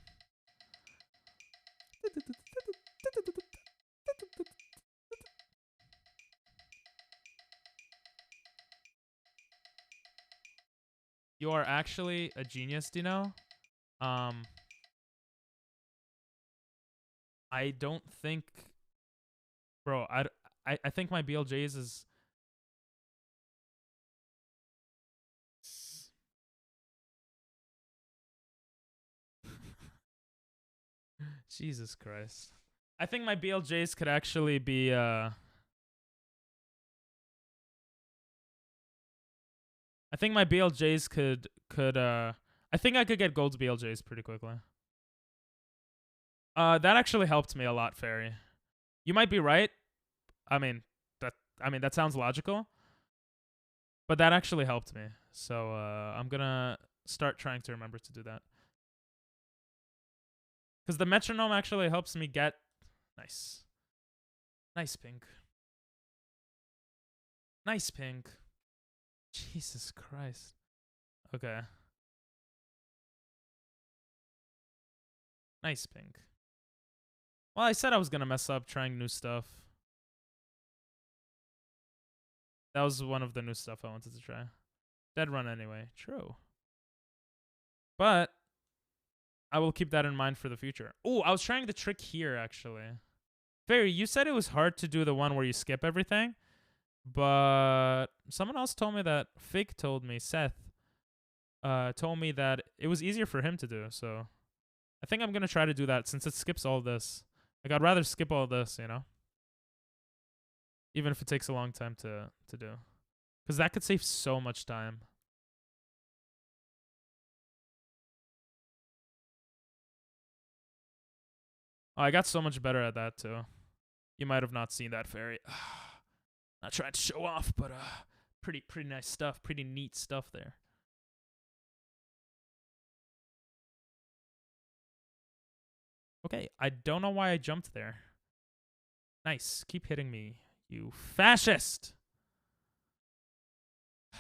You are actually a genius, do you know? I don't think... Bro, I think my BLJs is... Jesus Christ. I think my BLJs could actually be... I think my BLJs could I think I could get gold's BLJs pretty quickly. That actually helped me a lot, Fairy. You might be right. I mean that sounds logical. But that actually helped me. So I'm gonna start trying to remember to do that. Because the metronome actually helps me get... Nice. Nice pink. Nice pink. Jesus Christ. Okay. Nice pink. Well, I said I was gonna mess up trying new stuff. That was one of the new stuff I wanted to try. Dead run anyway. True. But I will keep that in mind for the future. Oh, I was trying the trick here, actually. Fairy, you said it was hard to do the one where you skip everything. But someone else told me that... Fake told me, Seth, told me that it was easier for him to do. So I think I'm going to try to do that since it skips all this. Like, I'd rather skip all this, you know? Even if it takes a long time to do. Because that could save so much time. Oh, I got so much better at that, too. You might have not seen that, Fairy. Not trying to show off, but pretty nice stuff. Pretty neat stuff there. Okay, I don't know why I jumped there. Nice. Keep hitting me, you fascist! I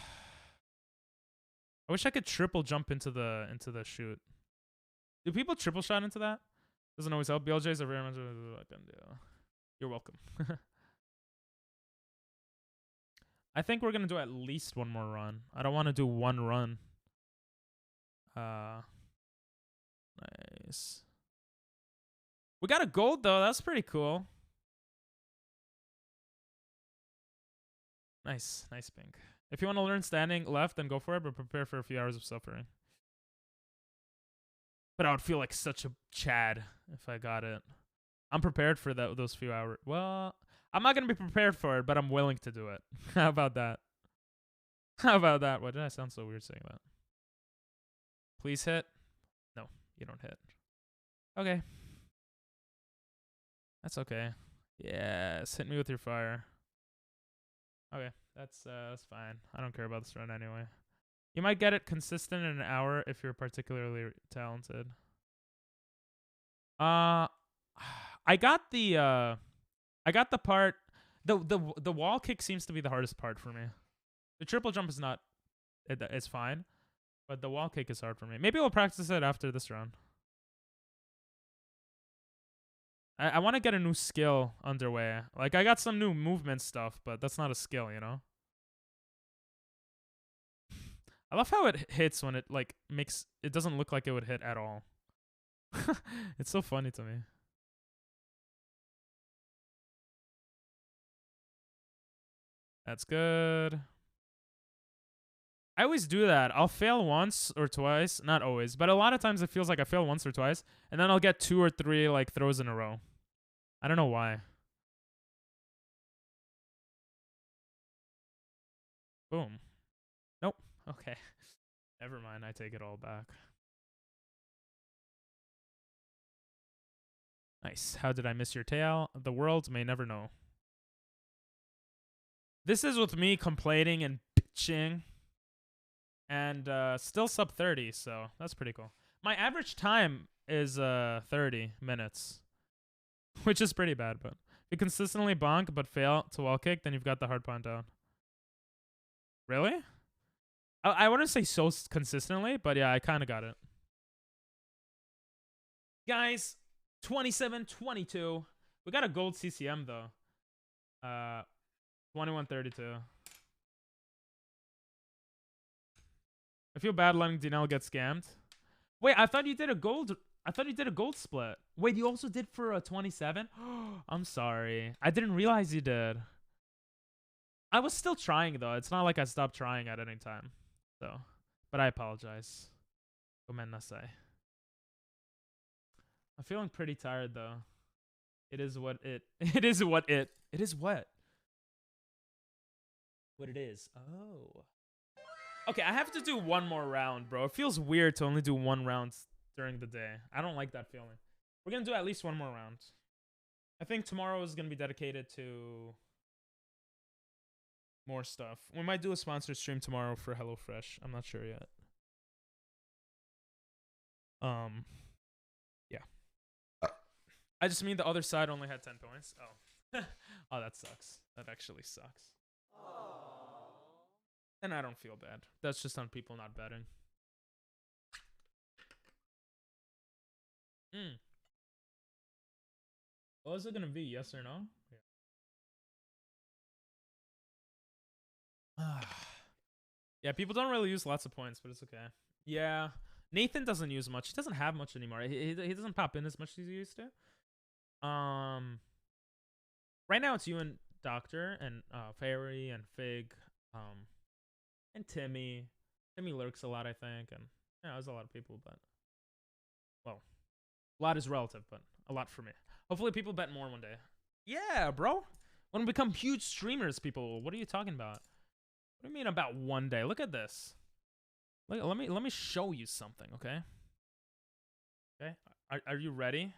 wish I could triple jump into the chute. Do people triple shot into that? Doesn't always help. BLJs are very much what I can do. You're welcome. I think we're gonna do at least one more run. I don't want to do one run. Nice. We got a gold though. That's pretty cool. Nice, nice pink. If you want to learn standing left, then go for it, but prepare for a few hours of suffering. But I would feel like such a Chad if I got it. I'm prepared for those few hours. Well, I'm not going to be prepared for it, but I'm willing to do it. How about that? How about that? Why did I sound so weird saying that? Please hit. No, you don't hit. Okay. That's okay. Yes, hit me with your fire. Okay, that's fine. I don't care about this run anyway. You might get it consistent in an hour if you're particularly talented. I got the part. The wall kick seems to be the hardest part for me. The triple jump is not. It's fine, but the wall kick is hard for me. Maybe we'll practice it after this round. I want to get a new skill underway. Like, I got some new movement stuff, but that's not a skill, you know? I love how it hits when it, like, makes... It doesn't look like it would hit at all. It's so funny to me. That's good. I always do that. I'll fail once or twice. Not always, but a lot of times it feels like I fail once or twice, and then I'll get 2 or 3 like throws in a row. I don't know why. Boom. Nope. Okay. Never mind. I take it all back. Nice. How did I miss your tail? The world may never know. This is with me complaining and bitching. And still sub 30, so that's pretty cool. My average time is 30 minutes, which is pretty bad. But if you consistently bonk but fail to wall kick, then you've got the hard pawn down. Really? I wouldn't say so consistently, but yeah, I kind of got it. Guys, 27-22. We got a gold CCM though. 21-32. I feel bad letting Dinell get scammed. Wait, I thought you did a gold. I thought you did a gold split. Wait, you also did for a 27? I'm sorry. I didn't realize you did. I was still trying though. It's not like I stopped trying at any time. So, but I apologize. Gomennasai. I'm feeling pretty tired though. It is what it. It is what it. It is what. What it is. Oh. Okay, I have to do one more round, bro. It feels weird to only do one round during the day. I don't like that feeling. We're going to do at least one more round. I think tomorrow is going to be dedicated to more stuff. We might do a sponsored stream tomorrow for HelloFresh. I'm not sure yet. Yeah. I just mean the other side only had 10 points. Oh. Oh, that sucks. That actually sucks. And I don't feel bad. That's just on people not betting. What is it gonna be? Yes or no? Yeah. Yeah, people don't really use lots of points, but it's okay. Yeah, Nathan doesn't use much. He doesn't have much anymore. He doesn't pop in as much as he used to. Right now it's you and Doctor and Fairy and Fig. And Timmy. Timmy lurks a lot, I think. And yeah, there's a lot of people, but well, a lot is relative, but a lot for me. Hopefully people bet more one day. Yeah, bro. When we become huge streamers, people. What are you talking about? What do you mean about one day? Look at this. Look, let me show you something, okay? Okay. Are you ready?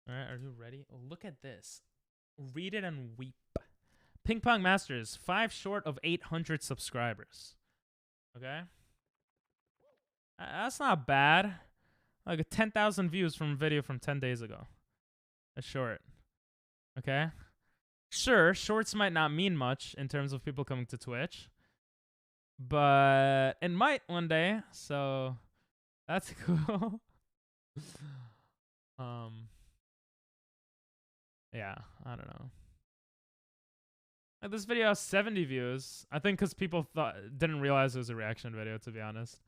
All right, are you ready? Oh, look at this. Read it and weep. Ping Pong Masters, 5 short of 800 subscribers. Okay? That's not bad. Like 10,000 views from a video from 10 days ago. A short. Okay? Sure, shorts might not mean much in terms of people coming to Twitch. But it might one day, so that's cool. Yeah, I don't know. Like, this video has 70 views. I think because people didn't realize it was a reaction video, to be honest.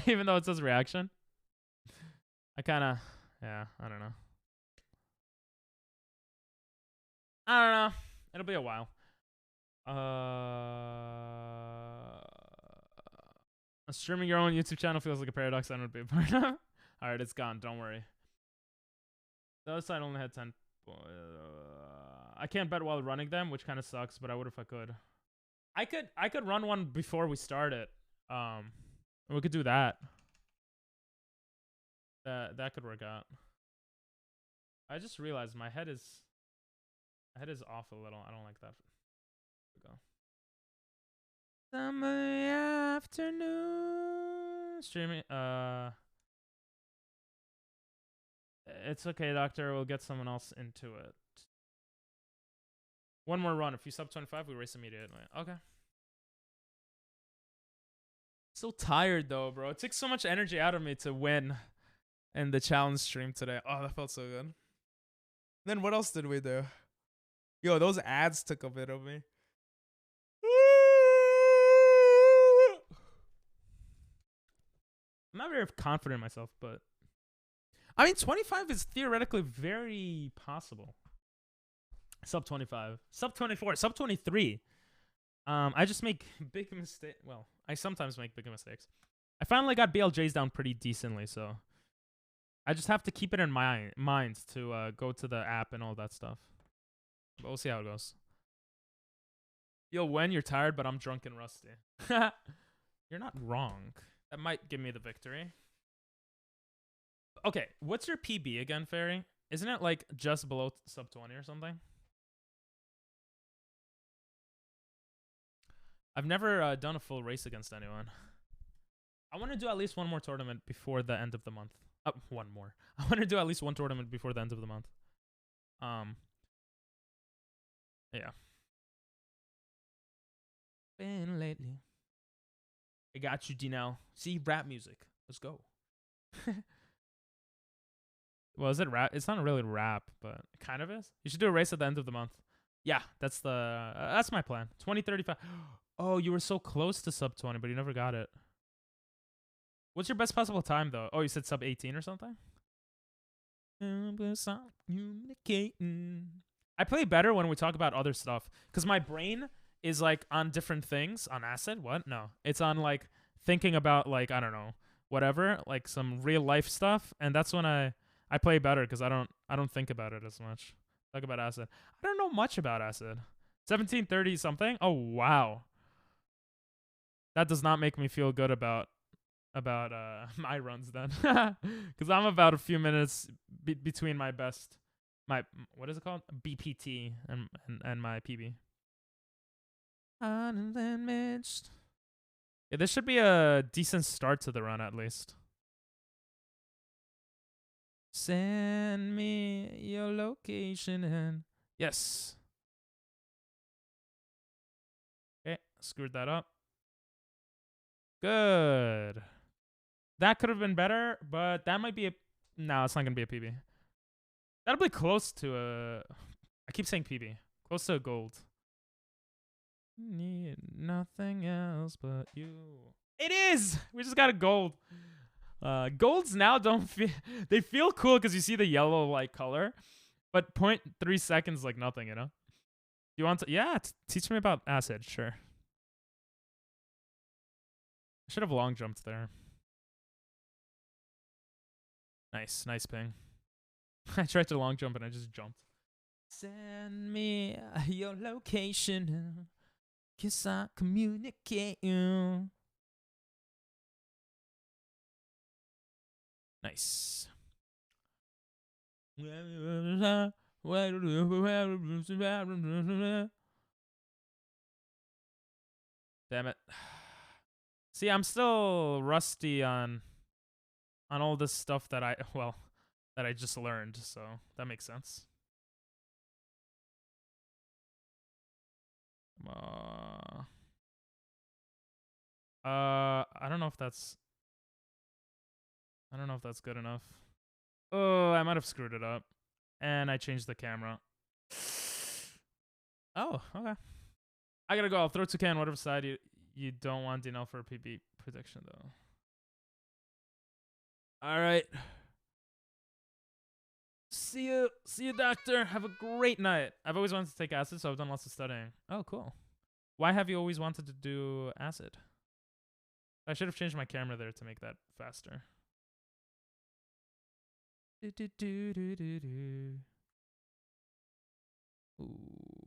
Even though it says reaction. I kind of, yeah, I don't know. I don't know. It'll be a while. Streaming your own YouTube channel feels like a paradox I don't be a part of. Alright, it's gone. Don't worry. The other side only had 10. I can't bet while running them, which kind of sucks, but I would if I could. I could run one before we start it. We could do that. That could work out. I just realized my head is off a little. I don't like that. Here we go. Summer afternoon streaming. It's okay, Doctor. We'll get someone else into it. One more run. If you sub 25, we race immediately. Okay. So tired though, bro. It took so much energy out of me to win in the challenge stream today. Oh, that felt so good. Then what else did we do? Yo, those ads took a bit of me. I'm not very confident in myself, but I mean, 25 is theoretically very possible. Sub 25, sub 24, sub 23. I just make big mistakes. Well, I sometimes make big mistakes. I finally got BLJs down pretty decently, so I just have to keep it in my mind to go to the app and all that stuff. But we'll see how it goes. Yo, when you're tired, but I'm drunk and rusty. You're not wrong. That might give me the victory. Okay, what's your PB again, Fairy? Isn't it like just below sub 20 or something? I've never done a full race against anyone. I want to do at least one more tournament before the end of the month. One more. I want to do at least one tournament before the end of the month. Yeah. Been lately. I got you, Dinell. See, rap music. Let's go. Well, is it rap? It's not really rap, but it kind of is. You should do a race at the end of the month. Yeah, that's my plan. 2035. Oh, you were so close to sub 20, but you never got it. What's your best possible time, though? Oh, you said sub 18 or something? I play better when we talk about other stuff, because my brain is like on different things. On acid? What? No. It's on like thinking about like, I don't know, whatever, like some real life stuff, and that's when I play better, because I don't think about it as much. Talk about acid. I don't know much about acid. 1730 something? Oh wow. That does not make me feel good about my runs then, because I'm about a few minutes between my best, what is it called, BPT and my PB. Yeah, this should be a decent start to the run at least. Send me your location and yes. Okay, screwed that up. Good. That could have been better, but that might be no, it's not gonna be a PB. That'll be close to a. I keep saying PB. Close to a gold. Need nothing else but you. It is. We just got a gold. Golds now don't feel. They feel cool because you see the yellow like color, but 0.3 seconds like nothing. You know. You want to? Yeah. Teach me about acid. Sure. I should have long jumped there. Nice ping. I tried to long jump and I just jumped. Send me your location. Guess I communicate you. Nice. Damn it. See, I'm still rusty on all this stuff that I just learned, so that makes sense. I don't know if that's good enough. Oh, I might have screwed it up. And I changed the camera. Oh, okay. I gotta go. I'll throw 2K on whatever side you don't want DNL for a PB prediction, though. All right. See you, doctor. Have a great night. I've always wanted to take acid, so I've done lots of studying. Oh, cool. Why have you always wanted to do acid? I should have changed my camera there to make that faster. Ooh.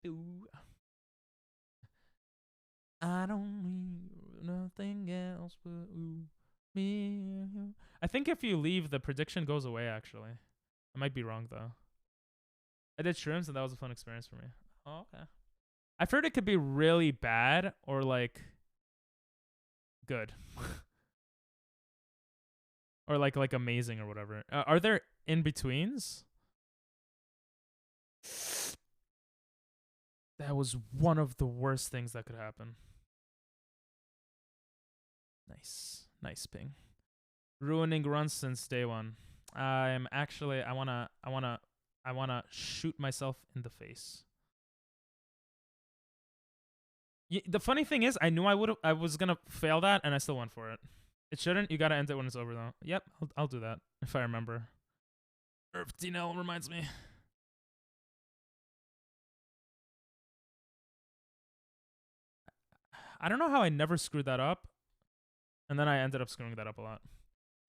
Ooh. I don't need nothing else but ooh, me and you. I think if you leave, the prediction goes away, actually. I might be wrong, though. I did shrooms, and that was a fun experience for me. Oh, okay. I've heard it could be really bad or, like, good. Or, like amazing or whatever. Are there in-betweens? That was one of the worst things that could happen. Nice. Nice ping. Ruining runs since day one. I'm actually I wanna shoot myself in the face. The funny thing is, I knew I was gonna fail that, and I still went for it. It shouldn't. You gotta end it when it's over, though. Yep, I'll do that if I remember. DNL reminds me. I don't know how I never screwed that up, and then I ended up screwing that up a lot.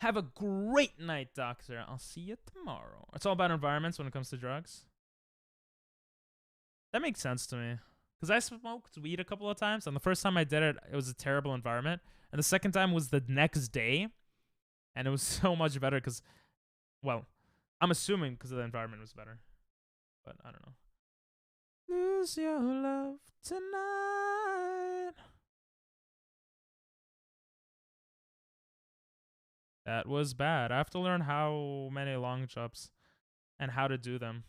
Have a great night, doctor. I'll see you tomorrow. It's all about environments when it comes to drugs. That makes sense to me. Because I smoked weed a couple of times, and the first time I did it, it was a terrible environment. And the second time was the next day, and it was so much better because, well, I'm assuming because the environment was better. But I don't know. Lose your love tonight. That was bad. I have to learn how many long jumps and how to do them.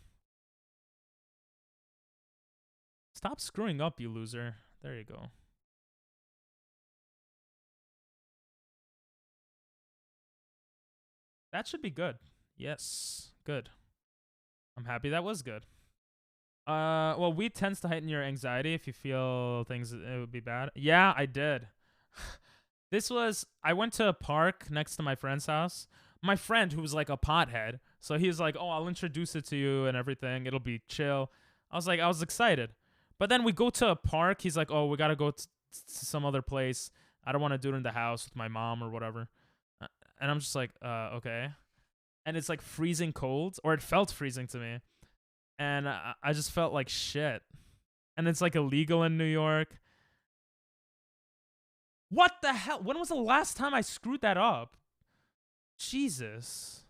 Stop screwing up, you loser. There you go. That should be good. Yes, good. I'm happy that was good. Well, weed tends to heighten your anxiety if you feel things it would be bad. Yeah, I did. I went to a park next to my friend's house. My friend, who was like a pothead, so he was like, oh, I'll introduce it to you and everything. It'll be chill. I was excited. But then we go to a park. He's like, oh, we got to go to some other place. I don't want to do it in the house with my mom or whatever. And I'm just like, okay. And it's like freezing cold, or it felt freezing to me. And I just felt like shit. And it's like illegal in New York. What the hell? When was the last time I screwed that up? Jesus.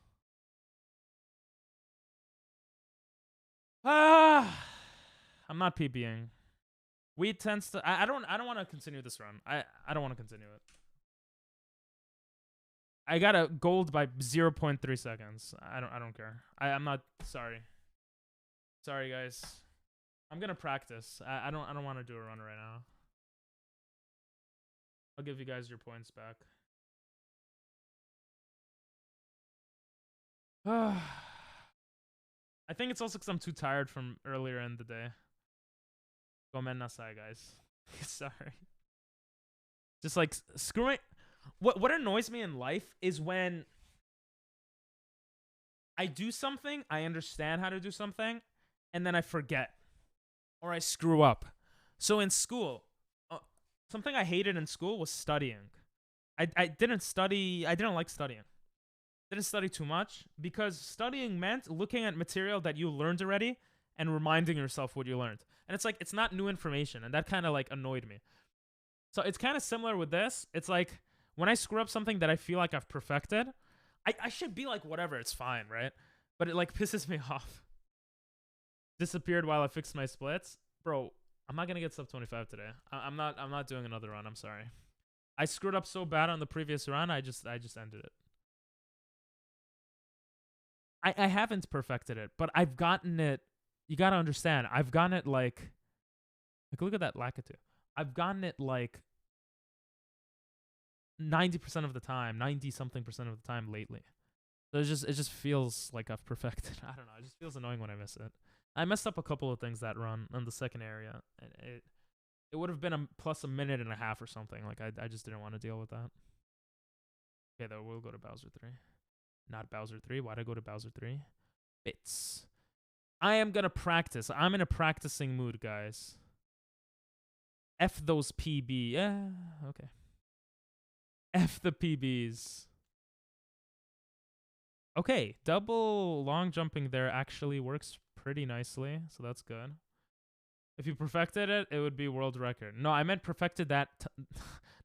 I'm not PBing. Weed tends to. I don't want to continue this run. I don't want to continue it. I got a gold by 0.3 seconds. I don't care. I'm not sorry. Sorry guys. I'm gonna practice. I don't want to do a run right now. I'll give you guys your points back. I think it's also because I'm too tired from earlier in the day. Gomen nasai, guys. Sorry. Just like screwing. What annoys me in life is when I do something, I understand how to do something, and then I forget. Or I screw up. So in school, something I hated in school was studying. I didn't like studying. Didn't study too much because studying meant looking at material that you learned already and reminding yourself what you learned. And it's like, it's not new information, and that kind of like annoyed me. So it's kind of similar with this. It's like when I screw up something that I feel like I've perfected, I should be like, whatever, it's fine, right? But it like pisses me off. Disappeared while I fixed my splits. Bro, I'm not going to get sub 25 today. I'm not doing another run. I'm sorry. I screwed up so bad on the previous run. I just ended it. I haven't perfected it, but I've gotten it. You got to understand. I've gotten it like look at that Lakitu. I've gotten it like 90% of the time, 90-something% of the time lately. So it just feels like I've perfected. I don't know. It just feels annoying when I miss it. I messed up a couple of things that run on the second area, and it would have been a plus a minute and a half or something. Like I just didn't want to deal with that. Okay, though we'll go to Bowser 3. Not Bowser 3. Why'd I go to Bowser 3? Bits. I am gonna practice. I'm in a practicing mood, guys. F those PB. Yeah, okay. F the PBs. Okay, double long jumping there actually works pretty nicely, so that's good. If you perfected it, it would be world record. No, I meant perfected that,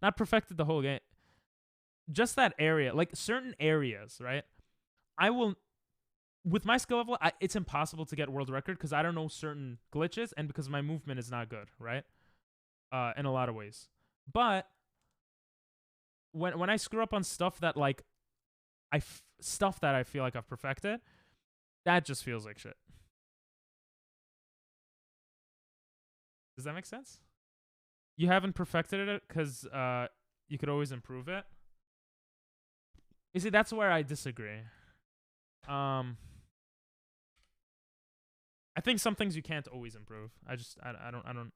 not perfected the whole game. Just that area, like certain areas, right? I will, with my skill level, it's impossible to get world record because I don't know certain glitches and because my movement is not good, right? In a lot of ways. But when I screw up on stuff that like, stuff that I feel like I've perfected, that just feels like shit. Does that make sense? You haven't perfected it because you could always improve it. You see, that's where I disagree. I think some things you can't always improve. I don't.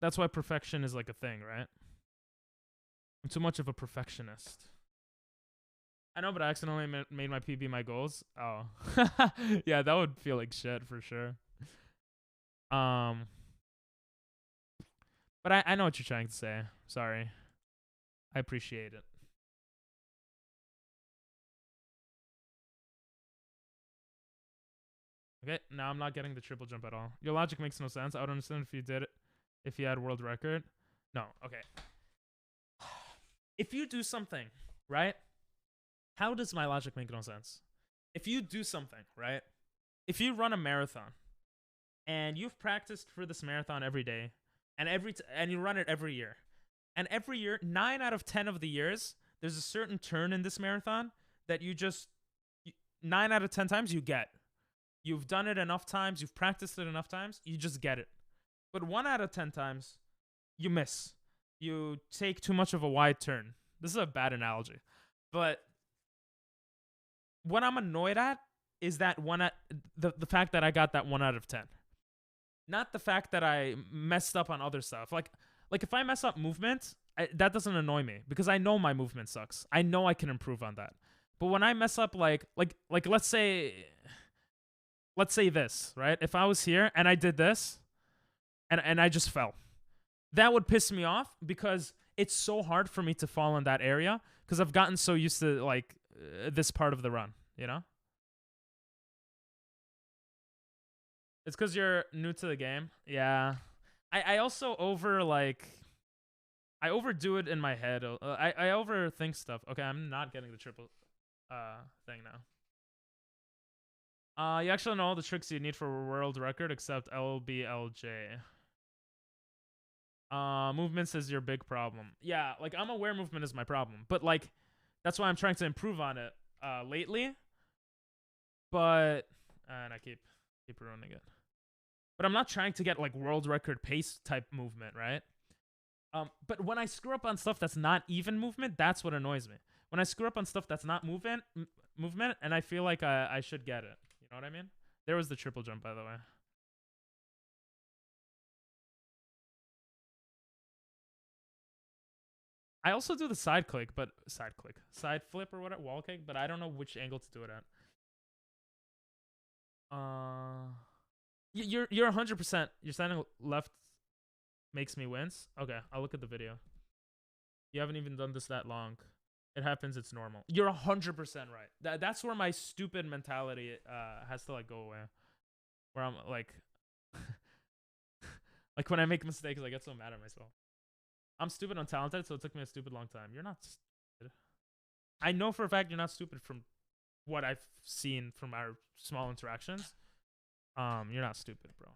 That's why perfection is like a thing, right? I'm too much of a perfectionist. I know, but I accidentally made my PB my goals. Oh. Yeah, that would feel like shit for sure. But I know what you're trying to say. Sorry. I appreciate it. Okay, now I'm not getting the triple jump at all. Your logic makes no sense. I would understand if you did it, if you had world record. No, okay. If you do something, right? How does my logic make no sense? If you do something, right? If you run a marathon and you've practiced for this marathon every day and you run it every year. And every year, 9 out of 10 of the years, there's a certain turn in this marathon that 9 out of 10 times you get. You've done it enough times, you've practiced it enough times, you just get it. But 1 out of 10 times, you miss. You take too much of a wide turn. This is a bad analogy. But what I'm annoyed at is that the fact that I got that 1 out of 10. Not the fact that I messed up on other stuff. Like if I mess up movement, that doesn't annoy me because I know my movement sucks. I know I can improve on that. But when I mess up like let's say this, right? If I was here and I did this and I just fell, that would piss me off because it's so hard for me to fall in that area because I've gotten so used to like this part of the run, you know? It's because you're new to the game. Yeah. I also I overdo it in my head. I overthink stuff. Okay, I'm not getting the triple thing now. You actually know all the tricks you need for a world record except LBLJ. Movements is your big problem. Yeah, like I'm aware movement is my problem, but like that's why I'm trying to improve on it lately. But and I keep ruining it. But I'm not trying to get like world record pace type movement, right? But when I screw up on stuff that's not even movement, that's what annoys me. When I screw up on stuff that's not movement, and I feel like I should get it. You know what I mean? There was the triple jump, by the way. I also do the side flip or whatever, wall kick, but I don't know which angle to do it at. You're 100%. You're standing left makes me wince. Okay, I'll look at the video. You haven't even done this that long. It happens. It's normal. You're 100% right. That's where my stupid mentality has to like go away. Where I'm like, like when I make mistakes, I get so mad at myself. I'm stupid, untalented, so it took me a stupid long time. You're not stupid. I know for a fact you're not stupid from what I've seen from our small interactions. You're not stupid, bro.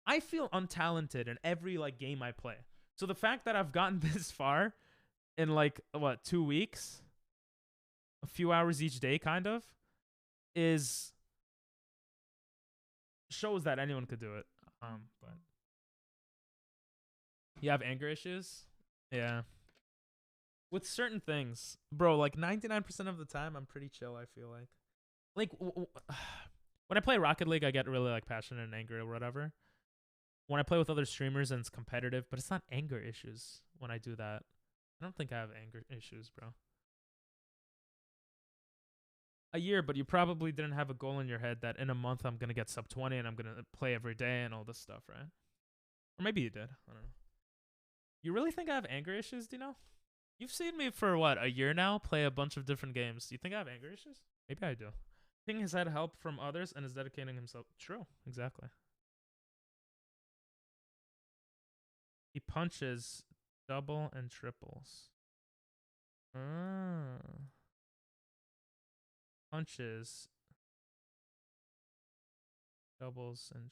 I feel untalented in every like game I play. So the fact that I've gotten this far in like what 2 weeks, a few hours each day, kind of, shows that anyone could do it. But you have anger issues, yeah. With certain things, bro. Like 99% of the time, I'm pretty chill. I feel like like when I play Rocket League, I get really like passionate and angry or whatever. When I play with other streamers and it's competitive, but it's not anger issues when I do that. I don't think I have anger issues, bro. A year, but you probably didn't have a goal in your head that in a month I'm going to get sub 20 and I'm going to play every day and all this stuff, right? Or maybe you did. I don't know. You really think I have anger issues, Dino? You've seen me for, what, a year now? Play a bunch of different games. Do you think I have anger issues? Maybe I do. King has had help from others and is dedicating himself. True. Exactly. He punches double and triples. Punches doubles and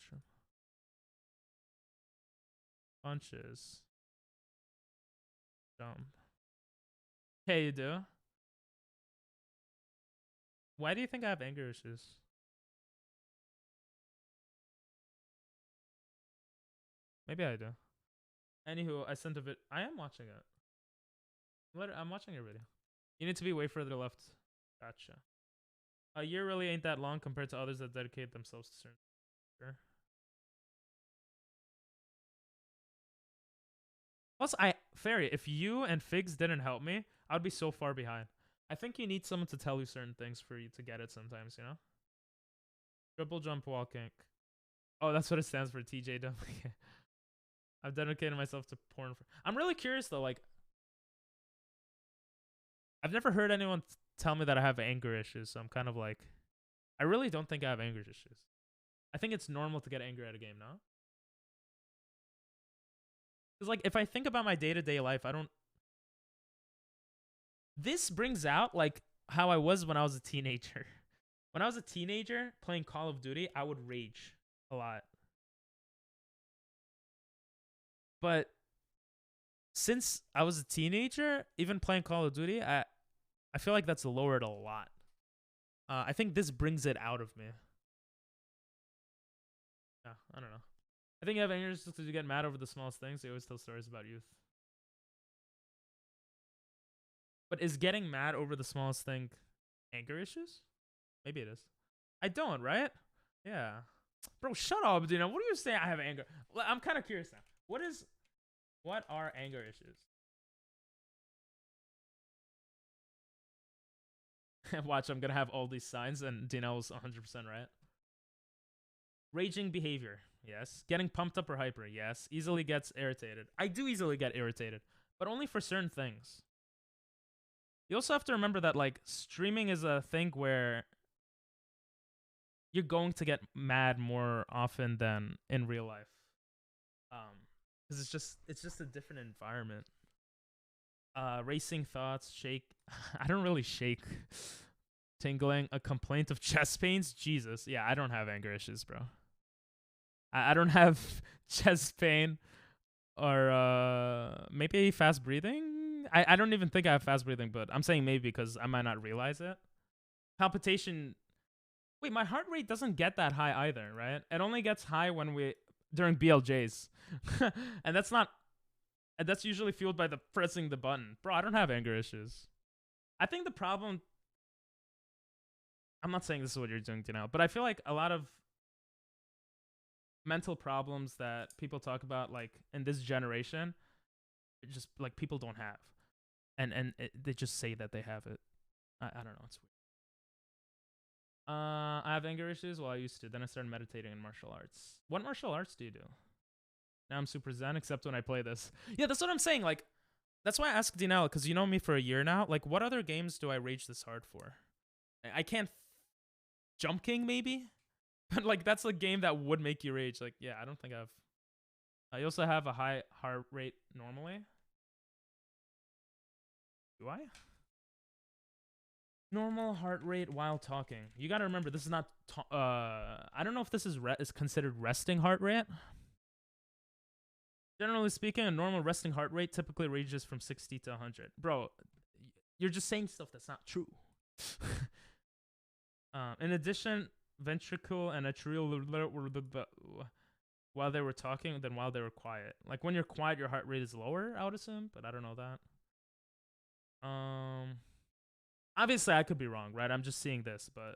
punches jump. Okay, you do. Why do you think I have anger issues? Maybe I do. Anywho, I sent a bit. I am watching it. What? I'm watching your video. You need to be way further left. Gotcha. A year really ain't that long compared to others that dedicate themselves to certain. Sure. Plus, Fairy, if you and Figs didn't help me, I would be so far behind. I think you need someone to tell you certain things for you to get it sometimes, you know? Triple jump wall kick. Oh, that's what it stands for, TJW. I've dedicated myself to porn. I'm really curious, though, like, I've never heard anyone tell me that I have anger issues, so I'm kind of like, I really don't think I have anger issues. I think it's normal to get angry at a game, no? Because, like, if I think about my day-to-day life, I don't... This brings out, like, how I was when I was a teenager. When I was a teenager playing Call of Duty, I would rage a lot. But since I was a teenager, even playing Call of Duty, I feel like that's lowered a lot. I think this brings it out of me. Yeah, I don't know. I think you have anger issues because you get mad over the smallest things. You always tell stories about youth. But is getting mad over the smallest thing anger issues? Maybe it is. I don't, right? Yeah. Bro, shut up, Dino. What do you say I have anger? I'm kind of curious now. What are anger issues? Watch, I'm going to have all these signs and Dino's 100% right. Raging behavior. Yes. Getting pumped up or hyper. Yes. Easily gets irritated. I do easily get irritated, but only for certain things. You also have to remember that, like, streaming is a thing where you're going to get mad more often than in real life. Because it's just a different environment. Racing thoughts, shake. I don't really shake. Tingling, a complaint of chest pains. Jesus, yeah, I don't have anger issues, bro. I don't have chest pain or maybe fast breathing. I don't even think I have fast breathing, but I'm saying maybe because I might not realize it. Palpitation. Wait, my heart rate doesn't get that high either, right? It only gets high when during BLJs. And that's usually fueled by the pressing the button. Bro, I don't have anger issues. I think the problem, I'm not saying this is what you're doing to now, but I feel like a lot of mental problems that people talk about, like, in this generation, just, like, people don't have. And they just say that they have it. I don't know. It's weird. I have anger issues. Well, I used to. Then I started meditating in martial arts. What martial arts do you do? Now I'm super zen, except when I play this. Yeah, that's what I'm saying. Like, that's why I asked Dinella, because you know me for a year now. Like, what other games do I rage this hard for? I can't... Jump King, maybe? But, like, that's a game that would make you rage. Like, yeah, I don't think I've... I also have a high heart rate normally. Do I? Normal heart rate while talking. You gotta remember, this is not... I don't know if this is considered resting heart rate. Generally speaking, a normal resting heart rate typically ranges from 60 to 100. Bro, you're just saying stuff that's not true. In addition, ventricle and atrial while they were talking than while they were quiet. Like, when you're quiet, your heart rate is lower, I would assume, but I don't know that. Obviously, I could be wrong, right? I'm just seeing this, but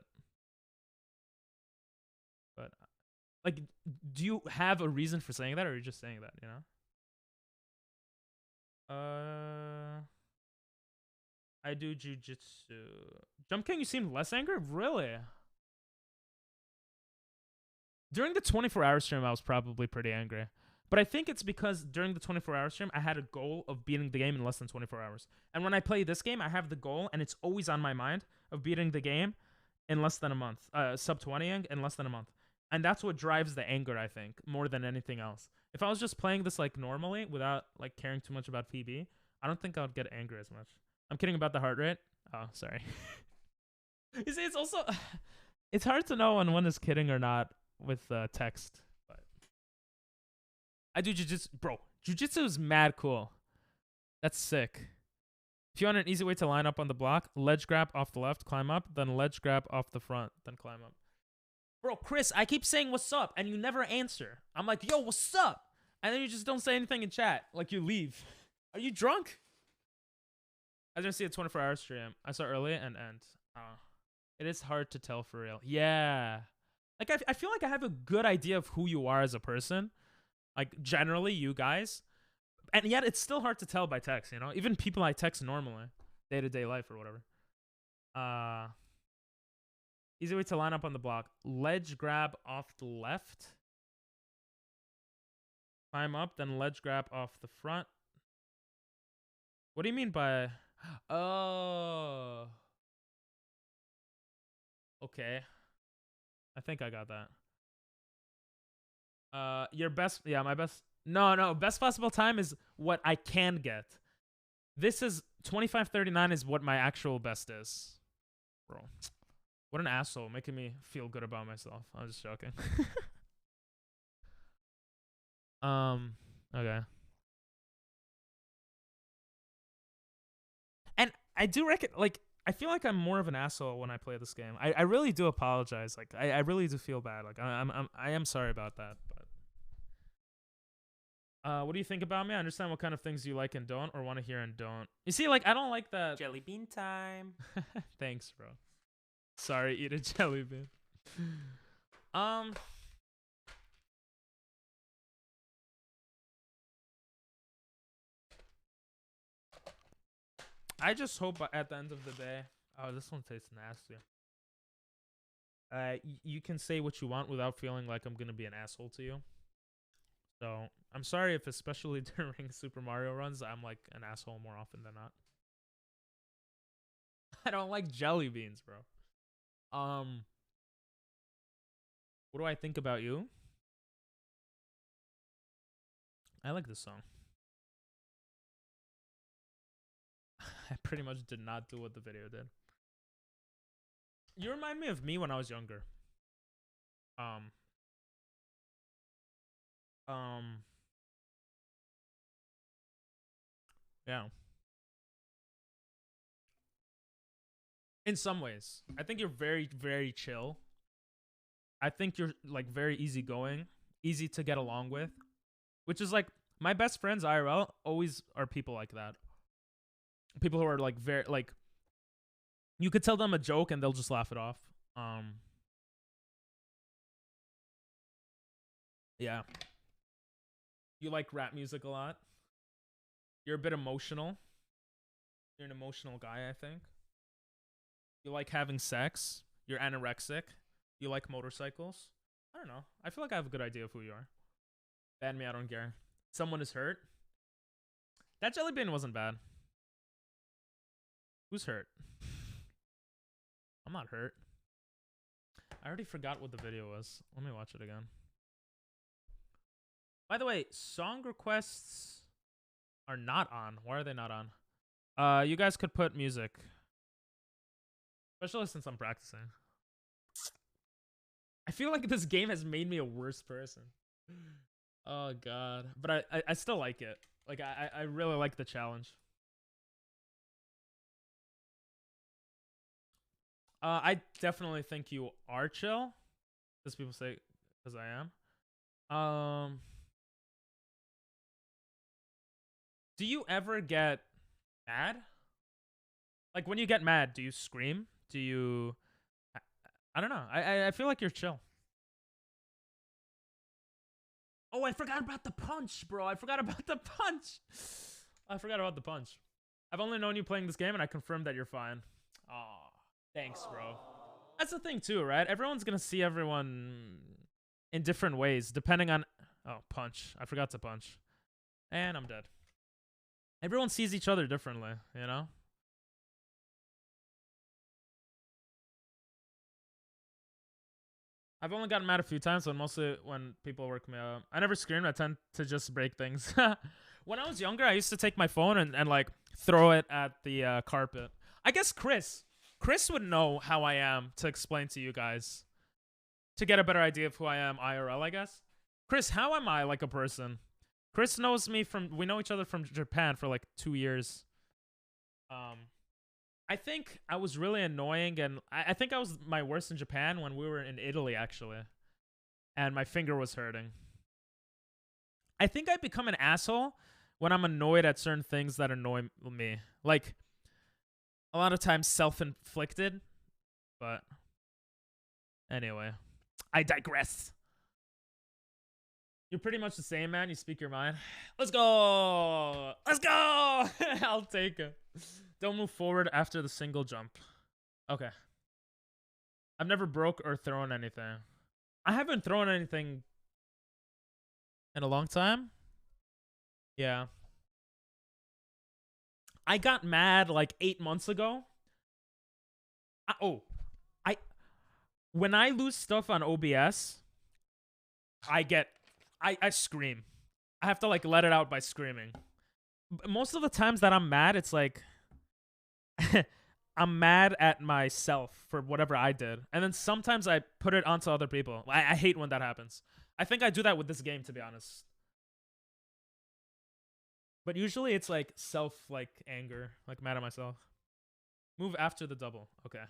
But like, do you have a reason for saying that, or are you just saying that? You know. I do jujitsu. Jump King, you seem less angry? Really? During the 24-hour stream, I was probably pretty angry. But I think it's because during the 24-hour stream, I had a goal of beating the game in less than 24 hours. And when I play this game, I have the goal, and it's always on my mind, of beating the game in less than a month. Sub 20 in less than a month. And that's what drives the anger, I think, more than anything else. If I was just playing this like normally, without like caring too much about PB, I don't think I would get angry as much. I'm kidding about the heart rate. Oh, sorry. You see, it's also... It's hard to know when one is kidding or not with text. But I do jujitsu. Bro, jujitsu is mad cool. That's sick. If you want an easy way to line up on the block, ledge grab off the left, climb up, then ledge grab off the front, then climb up. Bro, Chris, I keep saying what's up, and you never answer. I'm like, yo, what's up? And then you just don't say anything in chat. Like, you leave. Are you drunk? I didn't see a 24-hour stream. I saw early and end. It is hard to tell for real. Yeah. Like, I feel like I have a good idea of who you are as a person. Like, generally, you guys. And yet, it's still hard to tell by text, you know? Even people I text normally. Day-to-day life or whatever. Easy way to line up on the block. Ledge grab off the left. Climb up, then ledge grab off the front. What do you mean by... Oh. Okay. I think I got that. Your best... Yeah, my best... No. Best possible time is what I can get. This is... 25:39 is what my actual best is. Bro. What an asshole, making me feel good about myself. I'm just joking. Okay. And I do reckon, like, I feel like I'm more of an asshole when I play this game. I really do apologize. Like, I really do feel bad. Like, I am sorry about that. But what do you think about me? I understand what kind of things you like and don't, or want to hear and don't. You see, like, I don't like that. Jelly bean time. Thanks, bro. Sorry, eat a jelly bean. I just hope at the end of the day... Oh, this one tastes nasty. You can say what you want without feeling like I'm gonna be an asshole to you. So, I'm sorry if, especially during Super Mario runs, I'm like an asshole more often than not. I don't like jelly beans, bro. What do I think about you? I like this song. I pretty much did not do what the video did. You remind me of me when I was younger. Yeah. In some ways. I think you're very, very chill. I think you're like very easygoing, easy to get along with. Which is like, my best friends IRL always are people like that. People who are like very, like, you could tell them a joke and they'll just laugh it off. Yeah. You like rap music a lot. You're a bit emotional. You're an emotional guy, I think. You like having sex. You're anorexic. You like motorcycles. I don't know. I feel like I have a good idea of who you are. Ban me, I don't care. Someone is hurt. That jelly bean wasn't bad. Who's hurt? I'm not hurt. I already forgot what the video was. Let me watch it again. By the way, song requests are not on. Why are they not on? You guys could put music. Especially since I'm practicing. I feel like this game has made me a worse person. Oh god. But I still like it. Like I really like the challenge. I definitely think you are chill. As people say, because I am. Do you ever get mad? Like when you get mad, do you scream? Do you... I don't know. I feel like you're chill. Oh, I forgot about the punch, bro. I forgot about the punch. I forgot about the punch. I've only known you playing this game, and I confirmed that you're fine. Aw, thanks, bro. That's the thing, too, right? Everyone's gonna see everyone in different ways, depending on... Oh, punch. I forgot to punch. And I'm dead. Everyone sees each other differently, you know? I've only gotten mad a few times, but mostly when people work me up. I never screamed. I tend to just break things. When I was younger, I used to take my phone and like, throw it at the carpet. I guess Chris would know how I am to explain to you guys. To get a better idea of who I am IRL, I guess. Chris, how am I like a person? Chris knows me from... We know each other from Japan for like 2 years. I think I was really annoying, and I think I was my worst in Japan when we were in Italy, actually. And my finger was hurting. I think I become an asshole when I'm annoyed at certain things that annoy me. Like, a lot of times self-inflicted. But, anyway. I digress. You're pretty much the same, man. You speak your mind. Let's go! Let's go! I'll take it. Don't move forward after the single jump. Okay. I've never broke or thrown anything. I haven't thrown anything in a long time. Yeah. I got mad like 8 months ago. When I lose stuff on OBS, I scream. I have to like let it out by screaming. Most of the times that I'm mad, it's like I'm mad at myself for whatever I did. And then sometimes I put it onto other people. I hate when that happens. I think I do that with this game, to be honest. But usually it's like anger, like mad at myself. Move after the double. Okay.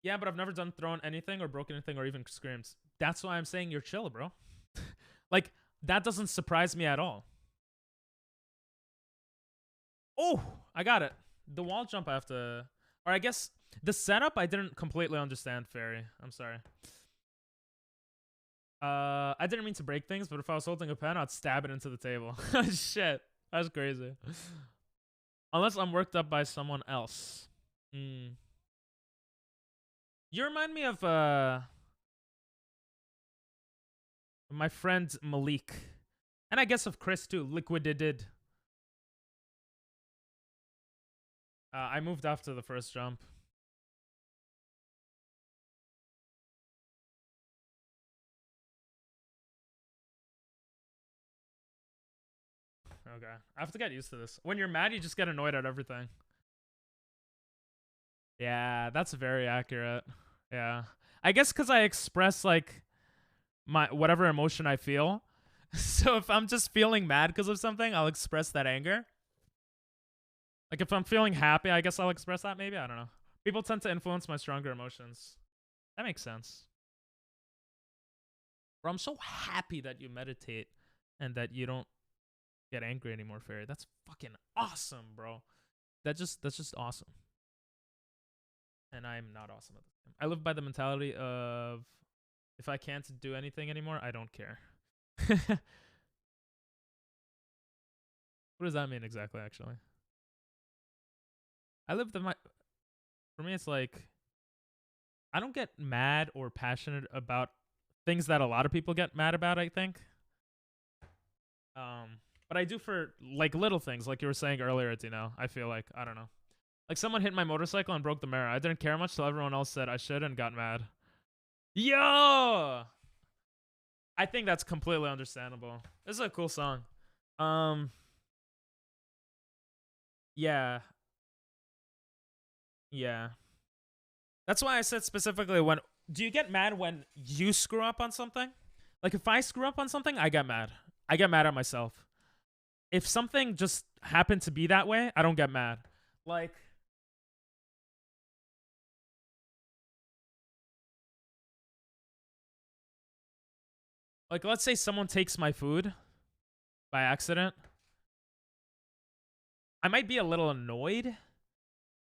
Yeah, but I've never thrown anything or broken anything or even screamed. That's why I'm saying you're chill, bro. Like, that doesn't surprise me at all. Oh, I got it. The wall jump I have to... Or I guess the setup I didn't completely understand, Fairy. I'm sorry. I didn't mean to break things, but if I was holding a pen, I'd stab it into the table. Shit. That's crazy. Unless I'm worked up by someone else. You remind me of my friend Malik. And I guess of Chris too. Liquided. I moved after the first jump. Okay. I have to get used to this. When you're mad, you just get annoyed at everything. Yeah, that's very accurate. Yeah. I guess because I express, like, my whatever emotion I feel. So if I'm just feeling mad because of something, I'll express that anger. Like, if I'm feeling happy, I guess I'll express that, maybe? I don't know. People tend to influence my stronger emotions. That makes sense. Bro, I'm so happy that you meditate and that you don't get angry anymore, Fairy. That's fucking awesome, bro. That's just awesome. And I'm not awesome at this game. I live by the mentality of if I can't do anything anymore, I don't care. What does that mean exactly, actually? I live for me, it's like I don't get mad or passionate about things that a lot of people get mad about, I think. But I do for like little things, like you were saying earlier, Tino. I feel like, I don't know. Like someone hit my motorcycle and broke the mirror. I didn't care much till everyone else said I should and got mad. Yo! I think that's completely understandable. This is a cool song. Yeah. Yeah. That's why I said specifically when... Do you get mad when you screw up on something? Like if I screw up on something, I get mad. I get mad at myself. If something just happened to be that way, I don't get mad. Like... Like, let's say someone takes my food by accident. I might be a little annoyed,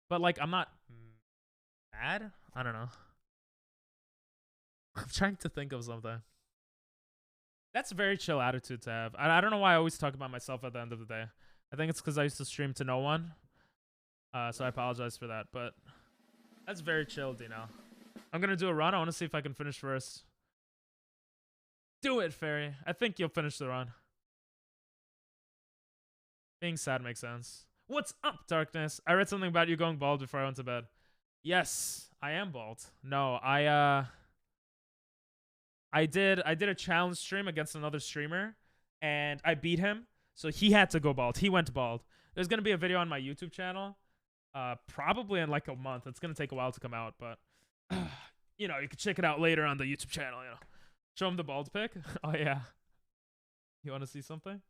but, like, I'm not mad. I don't know. I'm trying to think of something. That's a very chill attitude to have. I don't know why I always talk about myself at the end of the day. I think it's because I used to stream to no one. So I apologize for that. But that's very chill, Dino. I'm going to do a run. I want to see if I can finish first. Do it, Fairy. I think you'll finish the run. Being sad makes sense. What's up, Darkness? I read something about you going bald before I went to bed. Yes, I am bald. No, I did a challenge stream against another streamer, and I beat him, so he had to go bald. He went bald. There's gonna be a video on my YouTube channel, probably in like a month. It's gonna take a while to come out, but you know, you can check it out later on the YouTube channel. You know, show him the bald pic. Oh yeah, you want to see something?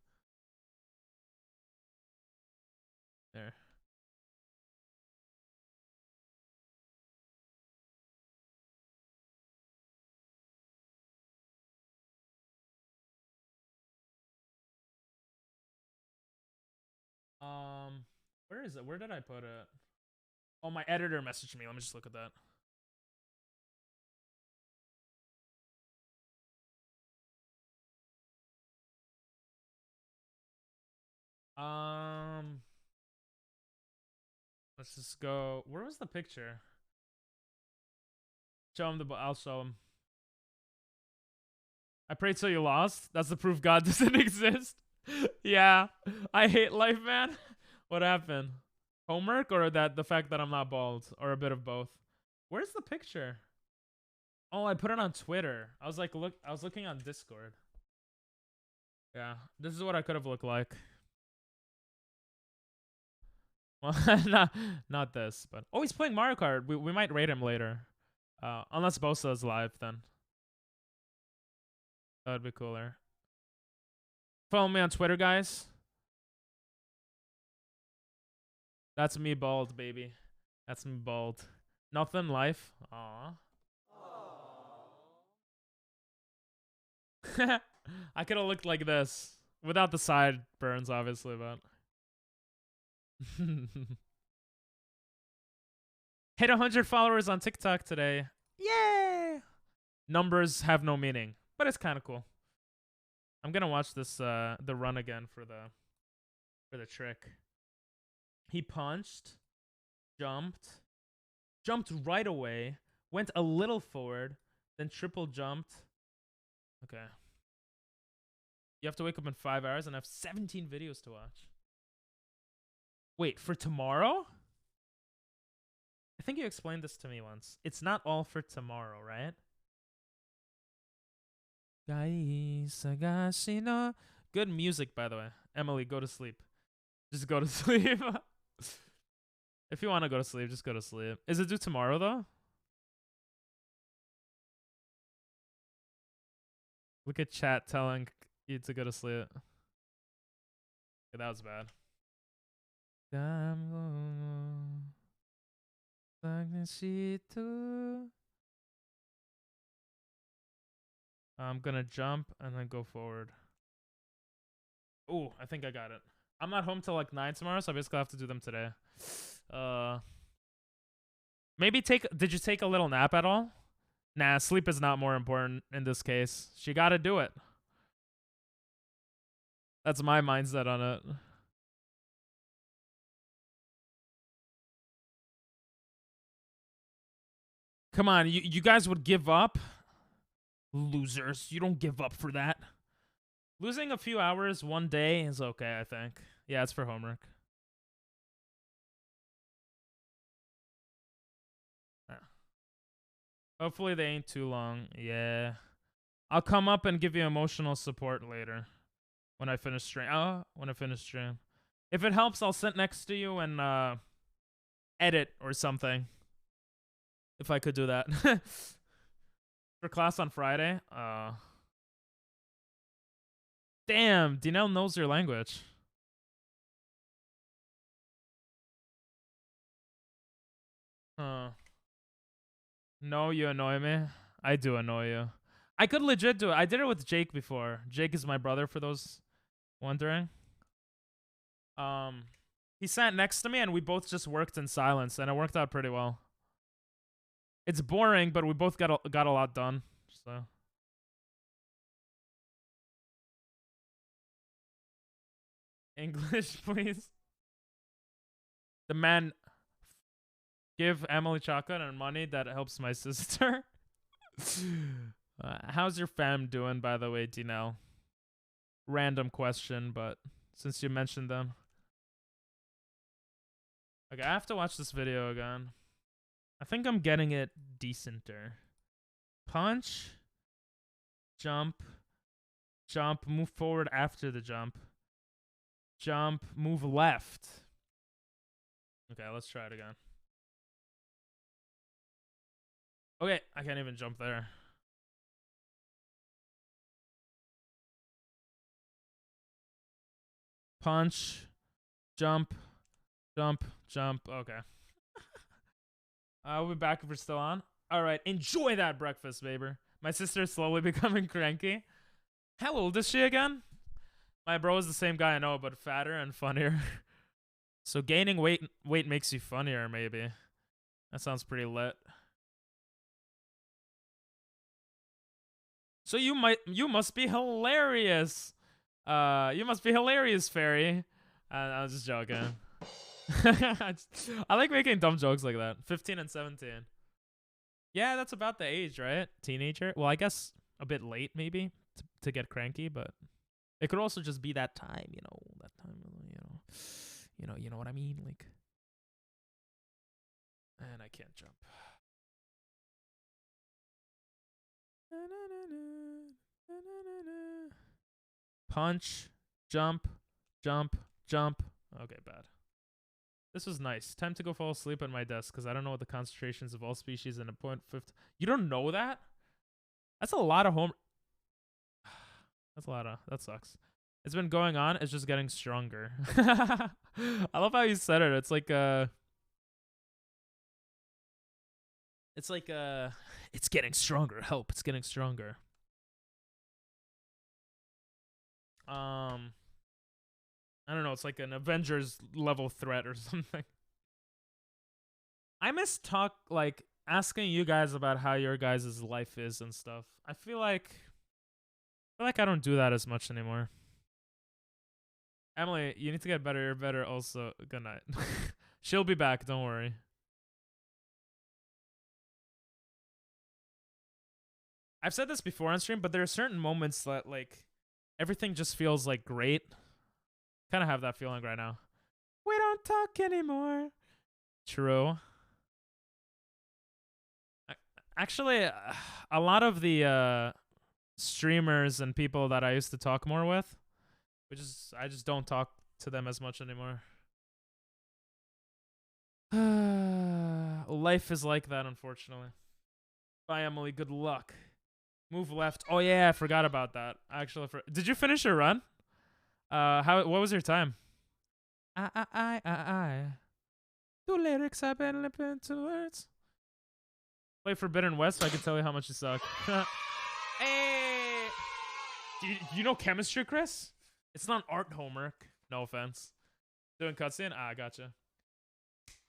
There. Where is it? Where did I put it? Oh, my editor messaged me. Let me just look at that. Let's just go. Where was the picture? Show him the. I'll show him. I prayed till you lost. That's the proof God doesn't exist. Yeah, I hate life, man. What happened? Homework or the fact that I'm not bald, or a bit of both? Where's the picture? Oh, I put it on Twitter. I was like, I was looking on Discord. Yeah, this is what I could have looked like. Well, not this, but oh, he's playing Mario Kart. We might rate him later, unless Bosa is live. Then that would be cooler. Follow me on Twitter, guys. That's me bald, baby. That's me bald. Nothing life. Aww. I could have looked like this without the sideburns, obviously, but hit 100 followers on TikTok today. Yay! Numbers have no meaning, but it's kind of cool. I'm gonna watch this the run again for the trick. He punched, jumped right away, went a little forward, then triple jumped. Okay. You have to wake up in 5 hours and have 17 videos to watch. Wait, for tomorrow? I think you explained this to me once. It's not all for tomorrow, right? Good music, by the way. Emily, go to sleep. Just go to sleep. If you want to go to sleep, just go to sleep. Is it due tomorrow, though? Look at chat telling you to go to sleep. Yeah, that was bad. I'm gonna jump and then go forward. Oh, I think I got it. I'm not home till like 9 tomorrow, so I basically have to do them today. Maybe did you take a little nap at all? Nah, sleep is not more important in this case. She gotta do it. That's my mindset on it. Come on, you guys would give up? Losers, you don't give up for that. Losing a few hours one day is okay, I think. Yeah, it's for homework. Yeah. Hopefully they ain't too long. Yeah. I'll come up and give you emotional support later. When I finish stream. If it helps, I'll sit next to you and edit or something. If I could do that. For class on Friday. Damn, Dinelle knows your language. No, you annoy me. I do annoy you. I could legit do it. I did it with Jake before. Jake is my brother, for those wondering. He sat next to me and we both just worked in silence, and it worked out pretty well. It's boring, but we both got a lot done. So English, please. The man give Emily chocolate and money that helps my sister. How's your fam doing, by the way, Dinell? Random question, but since you mentioned them. Okay, I have to watch this video again. I think I'm getting it decenter. Punch, jump, jump, move forward after the jump. Jump, move left. Okay, let's try it again. Okay, I can't even jump there. Punch, jump, jump, jump. Okay. We'll be back if we're still on. All right, enjoy that breakfast, baby. My sister is slowly becoming cranky. How old is she again? My bro is the same guy I know, but fatter and funnier. So gaining weight makes you funnier, maybe. That sounds pretty lit. So you must be hilarious. You must be hilarious, Fairy. I was just joking. I like making dumb jokes like that. 15 and 17. Yeah, that's about the age, right? Teenager. Well, I guess a bit late maybe to get cranky, but it could also just be that time, you know, you know what I mean, like. And I can't jump. Punch, jump, jump, jump. Okay, bad. This was nice. Time to go fall asleep at my desk because I don't know what the concentrations of all species in a 0.5. You don't know that? That's a lot of home. That's a lot of. That sucks. It's been going on. It's just getting stronger. I love how you said it. It's like It's like it's getting stronger. Help! It's getting stronger. I don't know, it's like an Avengers level threat or something. I miss asking you guys about how your guys' life is and stuff. I feel like I don't do that as much anymore. Emily, you need to get better. You're better also. Good night. She'll be back, don't worry. I've said this before on stream, but there are certain moments that like everything just feels like great. Kind of have that feeling right now. We don't talk anymore. True. Actually, a lot of the streamers and people that I used to talk more with, I just don't talk to them as much anymore. Life is like that, unfortunately. Bye, Emily. Good luck. Move left. Oh yeah, I forgot about that. Actually, did you finish your run? What was your time? The lyrics I've been lipping to words. Play Forbidden West so I can tell you how much you suck. Hey! Do you know chemistry, Chris? It's not art homework. No offense. Doing cutscene? Ah, gotcha.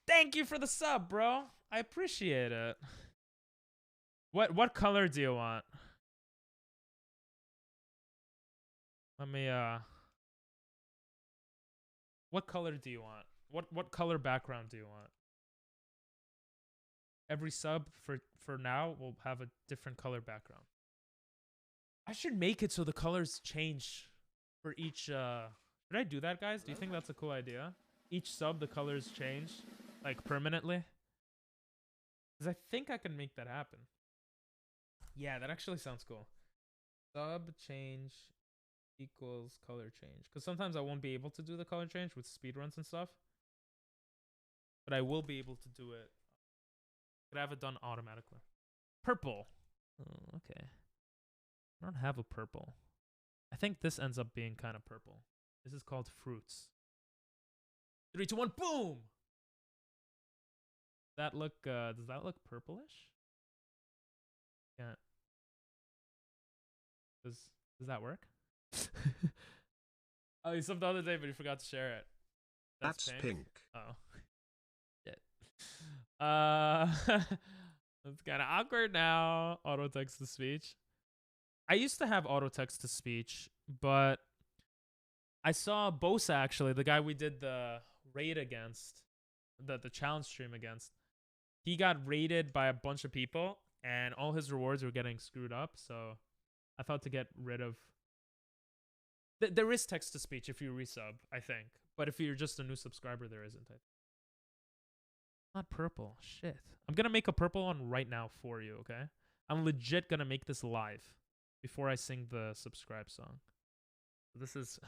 Thank you for the sub, bro. I appreciate it. What color do you want? Let me what color do you want? What color background do you want? Every sub for now will have a different color background. I should make it so the colors change for each should I do that, guys? Do you think that's a cool idea? Each sub the colors change like permanently? Cuz I think I can make that happen. Yeah, that actually sounds cool. Sub change equals color change. Because sometimes I won't be able to do the color change with speedruns and stuff. But I will be able to do it. Could have it done automatically. Purple. Oh, okay. I don't have a purple. I think this ends up being kind of purple. This is called fruits. 3, 2, 1, boom! That look does that look purplish? Yeah. Does that work? Oh, you subbed the other day, but you forgot to share it. That's pink. Oh. Shit. It's kind of awkward now. Auto text to speech. I used to have auto text to speech, but I saw Bosa actually, the guy we did the raid against, the challenge stream against. He got raided by a bunch of people, and all his rewards were getting screwed up. So I thought to get rid of. There is text to speech if you resub, I think, but if you're just a new subscriber, there isn't. Not purple. Shit. I'm gonna make a purple one right now for you. Okay. I'm legit gonna make this live before I sing the subscribe song. This is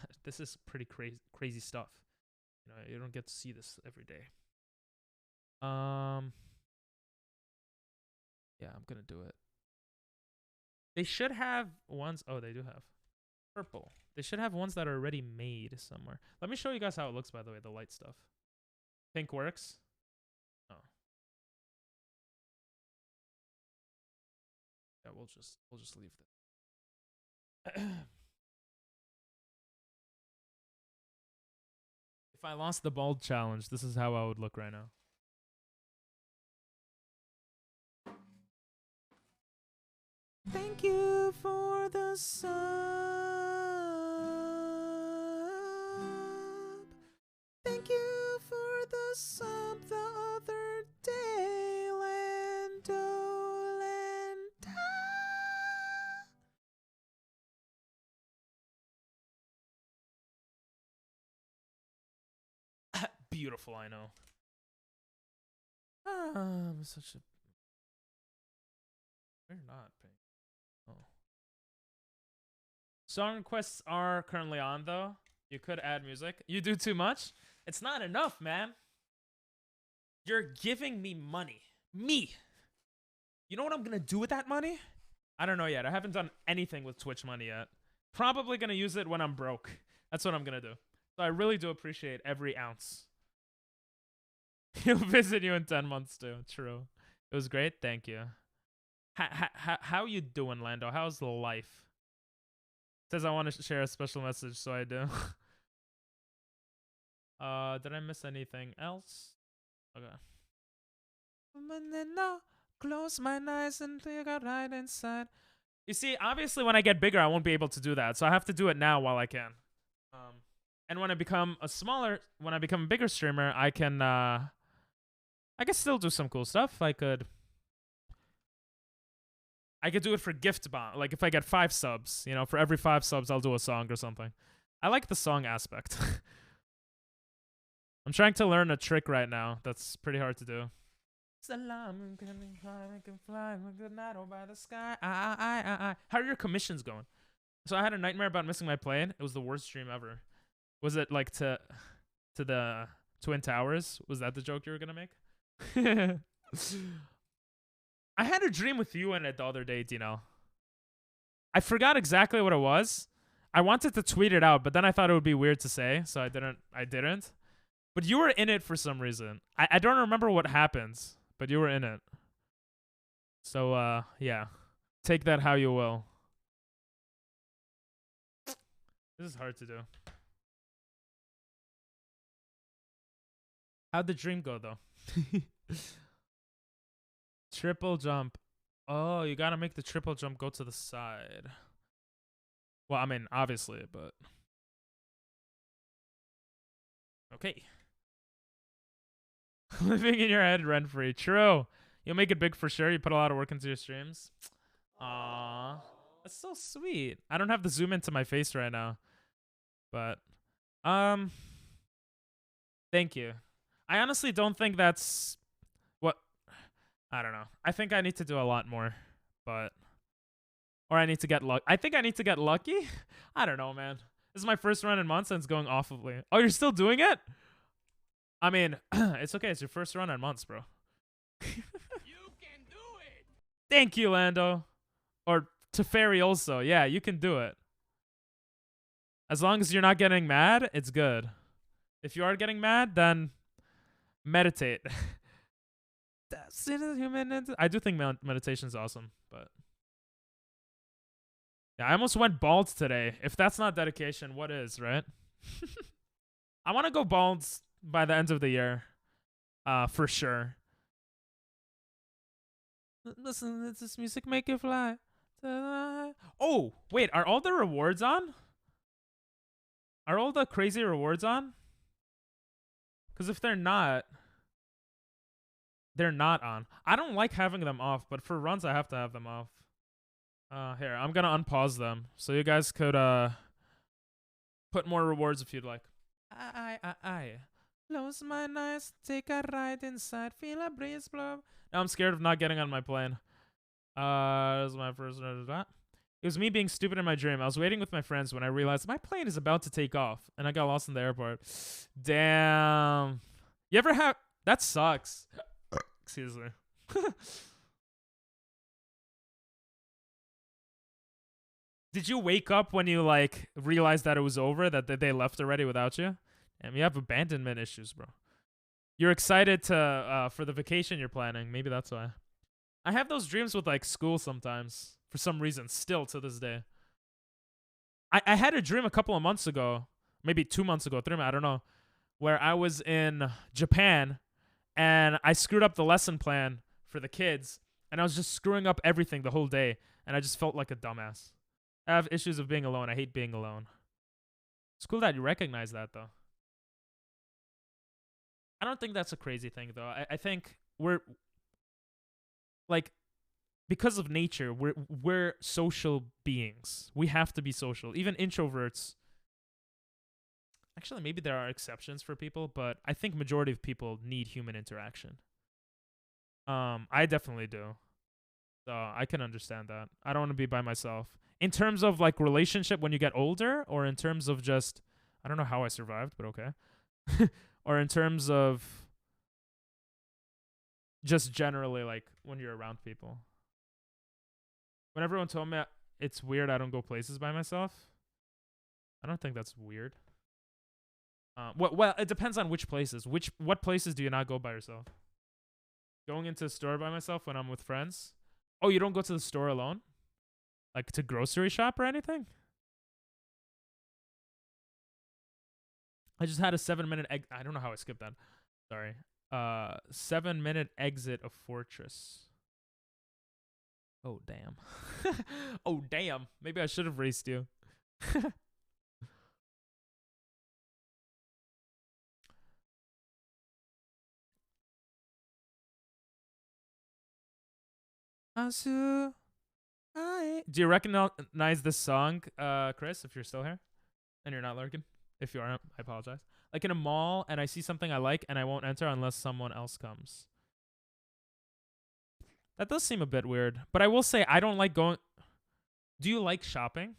pretty crazy stuff. You know, you don't get to see this every day. Yeah, I'm gonna do it. They should have ones. Oh, they do have purple. They should have ones that are already made somewhere. Let me show you guys how it looks. By the way, the light stuff. Pink works. Oh. Yeah, we'll just leave that. If I lost the bald challenge, this is how I would look right now. Thank you for the sub. Thank you for the sub the other day, Lando Landa. Beautiful, I know. I'm such a... We're not paying. Oh. Song requests are currently on, though. You could add music. You do too much? It's not enough, man. You're giving me money. Me. You know what I'm going to do with that money? I don't know yet. I haven't done anything with Twitch money yet. Probably going to use it when I'm broke. That's what I'm going to do. So I really do appreciate every ounce. He'll visit you in 10 months, too. True. It was great. Thank you. How you doing, Lando? How's the life? Says I want to share a special message, so I do. Did I miss anything else? Okay. Close my eyes and think out right inside. You see, obviously when I get bigger, I won't be able to do that, so I have to do it now while I can. And when I become a bigger streamer, I can still do some cool stuff. I could do it for gift bomb. Like if I get 5 subs, you know, for every 5 subs, I'll do a song or something. I like the song aspect. I'm trying to learn a trick right now. That's pretty hard to do. Salam, can fly, good night over the sky. How are your commissions going? So I had a nightmare about missing my plane. It was the worst dream ever. Was it like to the Twin Towers? Was that the joke you were gonna make? I had a dream with you in it the other day, Dino. I forgot exactly what it was. I wanted to tweet it out, but then I thought it would be weird to say, so I didn't. But you were in it for some reason. I don't remember what happens, but you were in it. So, yeah. Take that how you will. This is hard to do. How'd the dream go, though? Triple jump. Oh, you gotta make the triple jump go to the side. Well, I mean, obviously, but... Okay. Living in your head rent-free. True. You'll make it big for sure. You put a lot of work into your streams. Aww. That's so sweet. I don't have the zoom into my face right now. But, thank you. I honestly don't think that's... What? I don't know. I think I need to do a lot more. But... Or I need to get lucky. I think I need to get lucky? I don't know, man. This is my first run in months and it's going awfully. Oh, you're still doing it? I mean, it's okay. It's your first run in months, bro. You can do it. Thank you, Lando. Or Teferi also. Yeah, you can do it. As long as you're not getting mad, it's good. If you are getting mad, then meditate. I do think meditation is awesome, but... Yeah, I almost went bald today. If that's not dedication, what is, right? I want to go bald by the end of the year. For sure. Listen, let this music make you fly. Oh, wait, are all the rewards on? Are all the crazy rewards on? Because if they're not on. I don't like having them off, but for runs I have to have them off. Here, I'm gonna unpause them so you guys could put more rewards if you'd like. I close my eyes, take a ride inside, feel a breeze blow. Now I'm scared of not getting on my plane. This is my first. It was me being stupid in my dream. I was waiting with my friends when I realized my plane is about to take off, and I got lost in the airport. Damn. You ever have? That sucks. Excuse me. Did you wake up when you like realized that it was over, that they left already without you? Damn, you have abandonment issues, bro. You're excited to for the vacation you're planning. Maybe that's why. I have those dreams with like school sometimes for some reason, still to this day. I had a dream a couple of months ago, maybe 2 months ago, 3 months, I don't know, where I was in Japan and I screwed up the lesson plan for the kids and I was just screwing up everything the whole day and I just felt like a dumbass. I have issues of being alone. I hate being alone. It's cool that you recognize that, though. I don't think that's a crazy thing, though. I think we're, like, because of nature, we're social beings. We have to be social. Even introverts. Actually, maybe there are exceptions for people, but I think majority of people need human interaction. I definitely do. So I can understand that. I don't want to be by myself. In terms of like relationship when you get older, or in terms of just, I don't know how I survived, but okay. Or in terms of just generally like when you're around people. When everyone told me it's weird I don't go places by myself, I don't think that's weird. Well, it depends on which places. What places do you not go by yourself? Going into the store by myself when I'm with friends? Oh, you don't go to the store alone? Like to grocery shop or anything? I just had a 7-minute I don't know how I skipped that. Sorry. 7-minute exit of Fortress. Oh, damn. Oh, damn. Maybe I should have raced you. Asu. Hi. Do you recognize this song, Chris, if you're still here? And you're not lurking? If you aren't, I apologize. Like in a mall, and I see something I like, and I won't enter unless someone else comes. That does seem a bit weird. But I will say, I don't like going... Do you like shopping?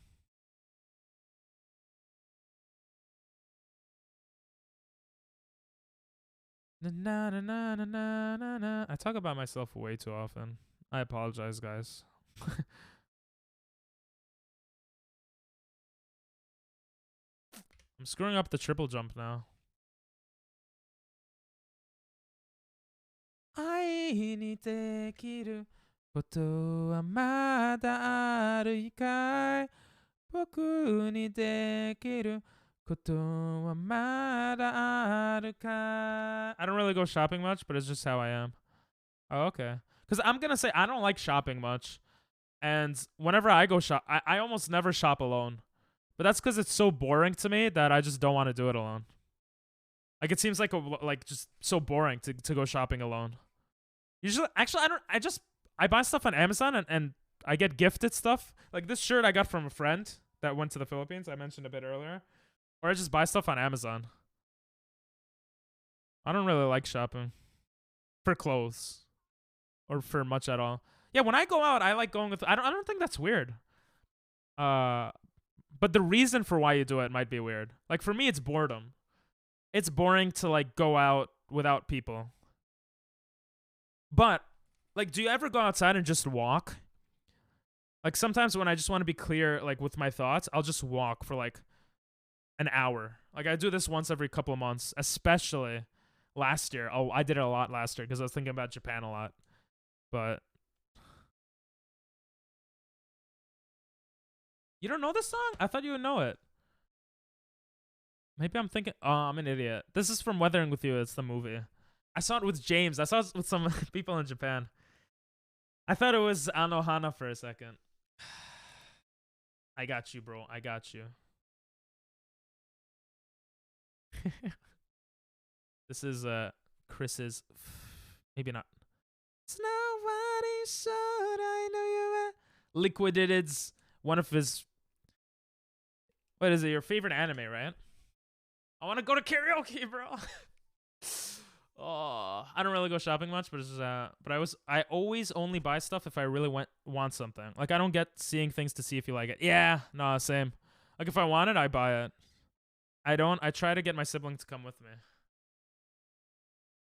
Na, na, na, na, na, na, na. I talk about myself way too often. I apologize, guys. I'm screwing up the triple jump now. Ai ni dekiru koto wa mada aru ikai. Boku ni dekiru koto wa mada aru kai. I don't really go shopping much, but it's just how I am. Oh, okay. Because I'm going to say I don't like shopping much. And whenever I go shop, I almost never shop alone. But that's because it's so boring to me that I just don't want to do it alone. Like it seems like just so boring to go shopping alone. Usually, actually, I buy stuff on Amazon and I get gifted stuff. Like this shirt I got from a friend that went to the Philippines. I mentioned a bit earlier. Or I just buy stuff on Amazon. I don't really like shopping for clothes or for much at all. Yeah, when I go out, I like going with. I don't think that's weird. But the reason for why you do it might be weird. Like for me, it's boredom. It's boring to like go out without people. But like, do you ever go outside and just walk? Like sometimes when I just want to be clear, like with my thoughts, I'll just walk for like an hour. Like I do this once every couple of months, especially last year. Oh, I did it a lot last year because I was thinking about Japan a lot. But you don't know this song? I thought you would know it. Maybe I'm thinking... Oh, I'm an idiot. This is from Weathering With You. It's the movie. I saw it with James. I saw it with some people in Japan. I thought it was Anohana for a second. I got you, bro. I got you. This is Chris's. Maybe not. Nobody should I know you were. Liquidited's one of his. What is it? Your favorite anime, right? I want to go to karaoke, bro. Oh, I don't really go shopping much, but it's I always only buy stuff if I really want something. Like I don't get seeing things to see if you like it. Yeah, no, same. Like if I want it, I buy it. I try to get my sibling to come with me.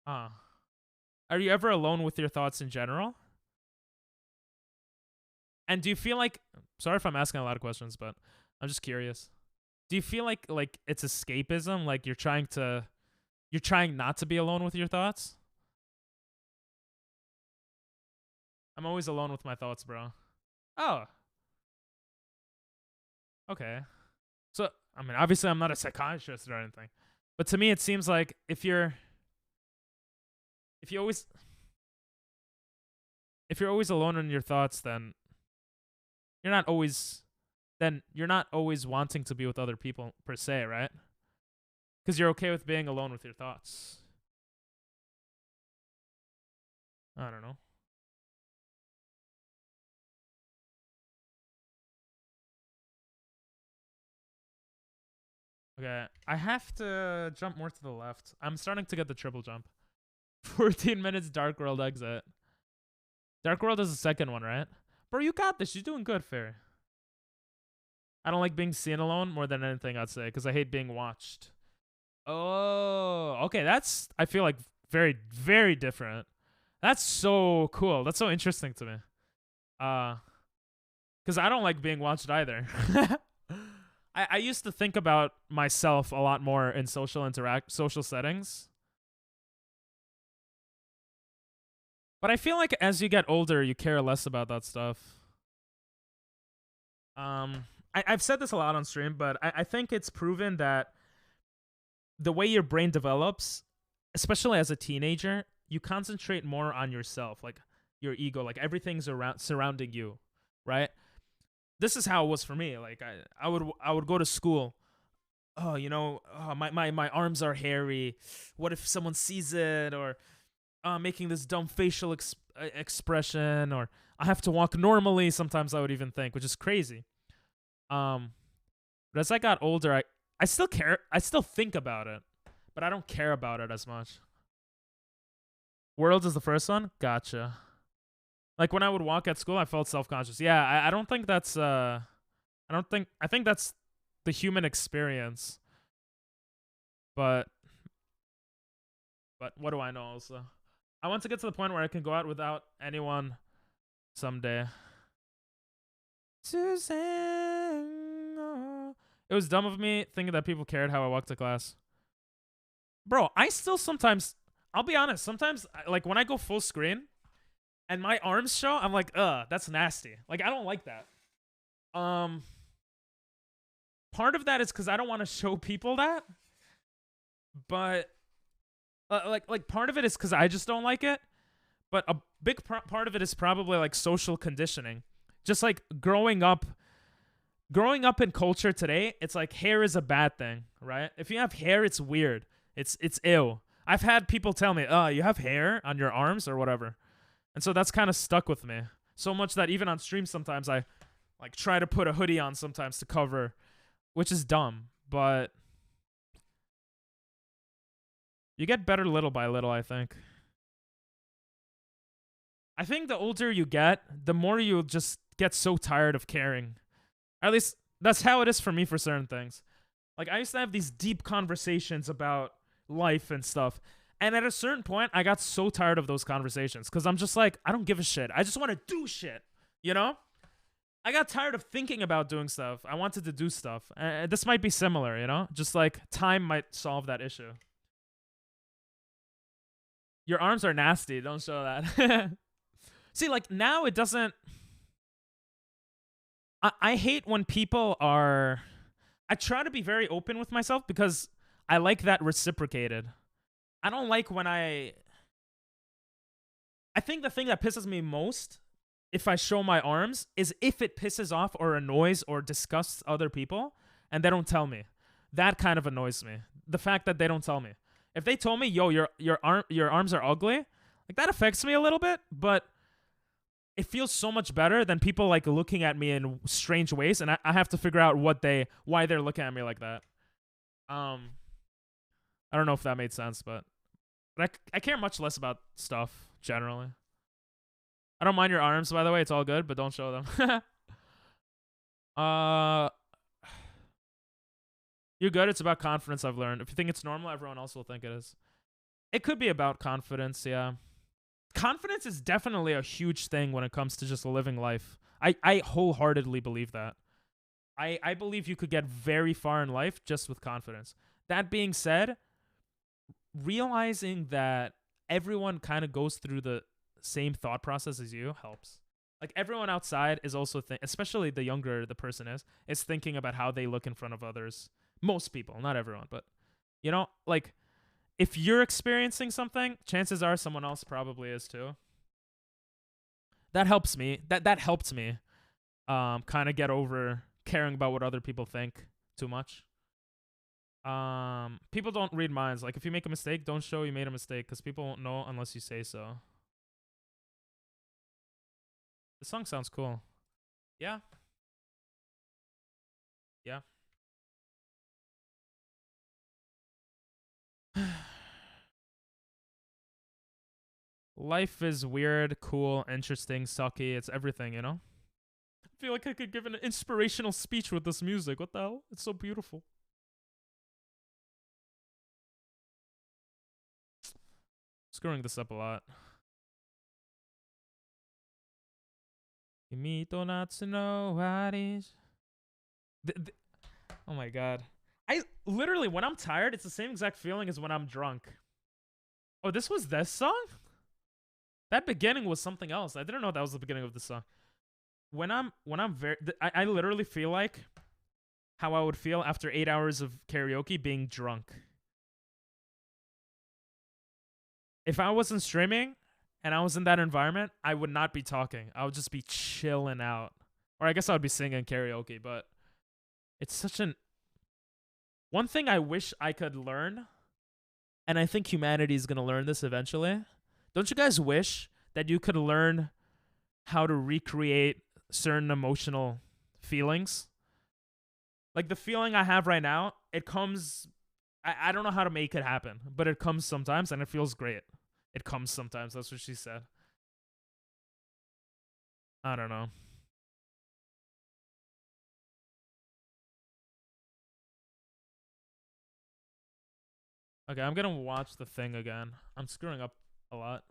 Are you ever alone with your thoughts in general? And do you feel like, sorry if I'm asking a lot of questions, but I'm just curious. Do you feel like it's escapism? Like you're trying not to be alone with your thoughts? I'm always alone with my thoughts, bro. Oh. Okay. So, I mean, obviously I'm not a psychiatrist or anything. But to me, it seems like if you're always alone in your thoughts, then you're not always wanting to be with other people per se, right? Because you're okay with being alone with your thoughts. I don't know. Okay, I have to jump more to the left. I'm starting to get the triple jump. 14 minutes Dark World exit. Dark World is the second one, right? Bro, you got this. You're doing good, Fair. I don't like being seen alone more than anything, I'd say, because I hate being watched. Oh, okay. That's, I feel like, very, very different. That's so cool. That's so interesting to me. Because I don't like being watched either. I used to think about myself a lot more in social settings. But I feel like as you get older, you care less about that stuff. I've said this a lot on stream, but I think it's proven that the way your brain develops, especially as a teenager, you concentrate more on yourself, like your ego, like everything's surrounding you, right? This is how it was for me. Like I would go to school. Oh, you know, my arms are hairy. What if someone sees it? Or making this dumb facial expression, or I have to walk normally. Sometimes I would even think, which is crazy. But as I got older, I still care. I still think about it, but I don't care about it as much. Worlds is the first one? Gotcha. Like when I would walk at school, I felt self-conscious. Yeah, I don't think that's I think that's the human experience. But what do I know also? I want to get to the point where I can go out without anyone someday. Suzanne. It was dumb of me thinking that people cared how I walked to class. Bro, I still sometimes, I'll be honest, sometimes like when I go full screen and my arms show, I'm like, that's nasty. Like I don't like that. Part of that is because I don't want to show people that. But like part of it is because I just don't like it. But a big part of it is probably like social conditioning. Just like growing up in culture today, it's like hair is a bad thing, right? If you have hair, it's weird. It's ill. I've had people tell me, you have hair on your arms or whatever. And so that's kind of stuck with me. So much that even on stream sometimes I like try to put a hoodie on sometimes to cover, which is dumb, but you get better little by little, I think. I think the older you get, the more you just get so tired of caring. At least that's how it is for me for certain things. Like I used to have these deep conversations about life and stuff. And at a certain point, I got so tired of those conversations because I'm just like, I don't give a shit. I just want to do shit, you know? I got tired of thinking about doing stuff. I wanted to do stuff. This might be similar, you know? Just like time might solve that issue. Your arms are nasty. Don't show that. See, like now it doesn't... I hate when people are... I try to be very open with myself because I like that reciprocated. I don't like when I think the thing that pisses me most if I show my arms is if it pisses off or annoys or disgusts other people and they don't tell me. That kind of annoys me. The fact that they don't tell me. If they told me, yo, your arms are ugly, like that affects me a little bit, but it feels so much better than people like looking at me in strange ways, and I have to figure out why they're looking at me like that. I don't know if that made sense, but I care much less about stuff generally. I don't mind your arms, by the way. It's all good, but don't show them. You're good. It's about confidence, I've learned. If you think it's normal, everyone else will think it is. It could be about confidence, yeah. Confidence is definitely a huge thing when it comes to just living life. I wholeheartedly believe that. I believe you could get very far in life just with confidence. That being said, realizing that everyone kind of goes through the same thought process as you helps. Like everyone outside is also especially the younger the person is thinking about how they look in front of others. Most people, not everyone, but you know, like if you're experiencing something, chances are someone else probably is too. That helps me. That helped me kind of get over caring about what other people think too much. People don't read minds. Like if you make a mistake, don't show you made a mistake because people won't know unless you say so. The song sounds cool. Yeah. Yeah. Life is weird, cool, interesting, sucky. It's everything, you know? I feel like I could give an inspirational speech with this music. What the hell? It's so beautiful. Screwing this up a lot. Kimito natsu no wari. Oh my god. I literally, when I'm tired, it's the same exact feeling as when I'm drunk. Oh, this was this song? That beginning was something else. I didn't know that was the beginning of the song. When I'm very, I literally feel like how I would feel after 8 hours of karaoke being drunk. If I wasn't streaming and I was in that environment, I would not be talking. I would just be chilling out. Or I guess I would be singing karaoke, but it's such an... One thing I wish I could learn, and I think humanity is going to learn this eventually. Don't you guys wish that you could learn how to recreate certain emotional feelings? Like the feeling I have right now, it comes... I don't know how to make it happen, but it comes sometimes and it feels great. It comes sometimes. That's what she said. I don't know. Okay, I'm gonna watch the thing again. I'm screwing up a lot.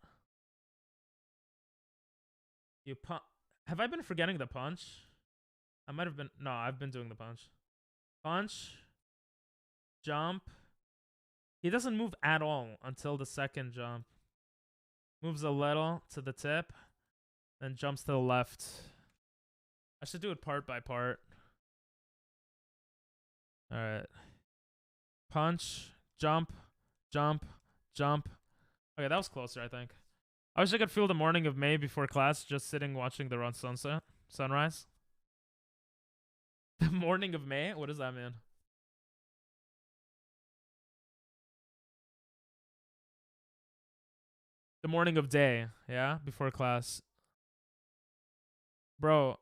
Have I been forgetting the punch? I might have been. No, I've been doing the punch. Punch. Jump. He doesn't move at all until the second jump. Moves a little to the tip, then jumps to the left. I should do it part by part. Alright. Punch, jump, jump, jump. Okay, that was closer, I think. I wish I could feel the morning of May before class, just sitting watching the sunrise. The morning of May? What does that mean? The morning of day, yeah? Before class. Bro,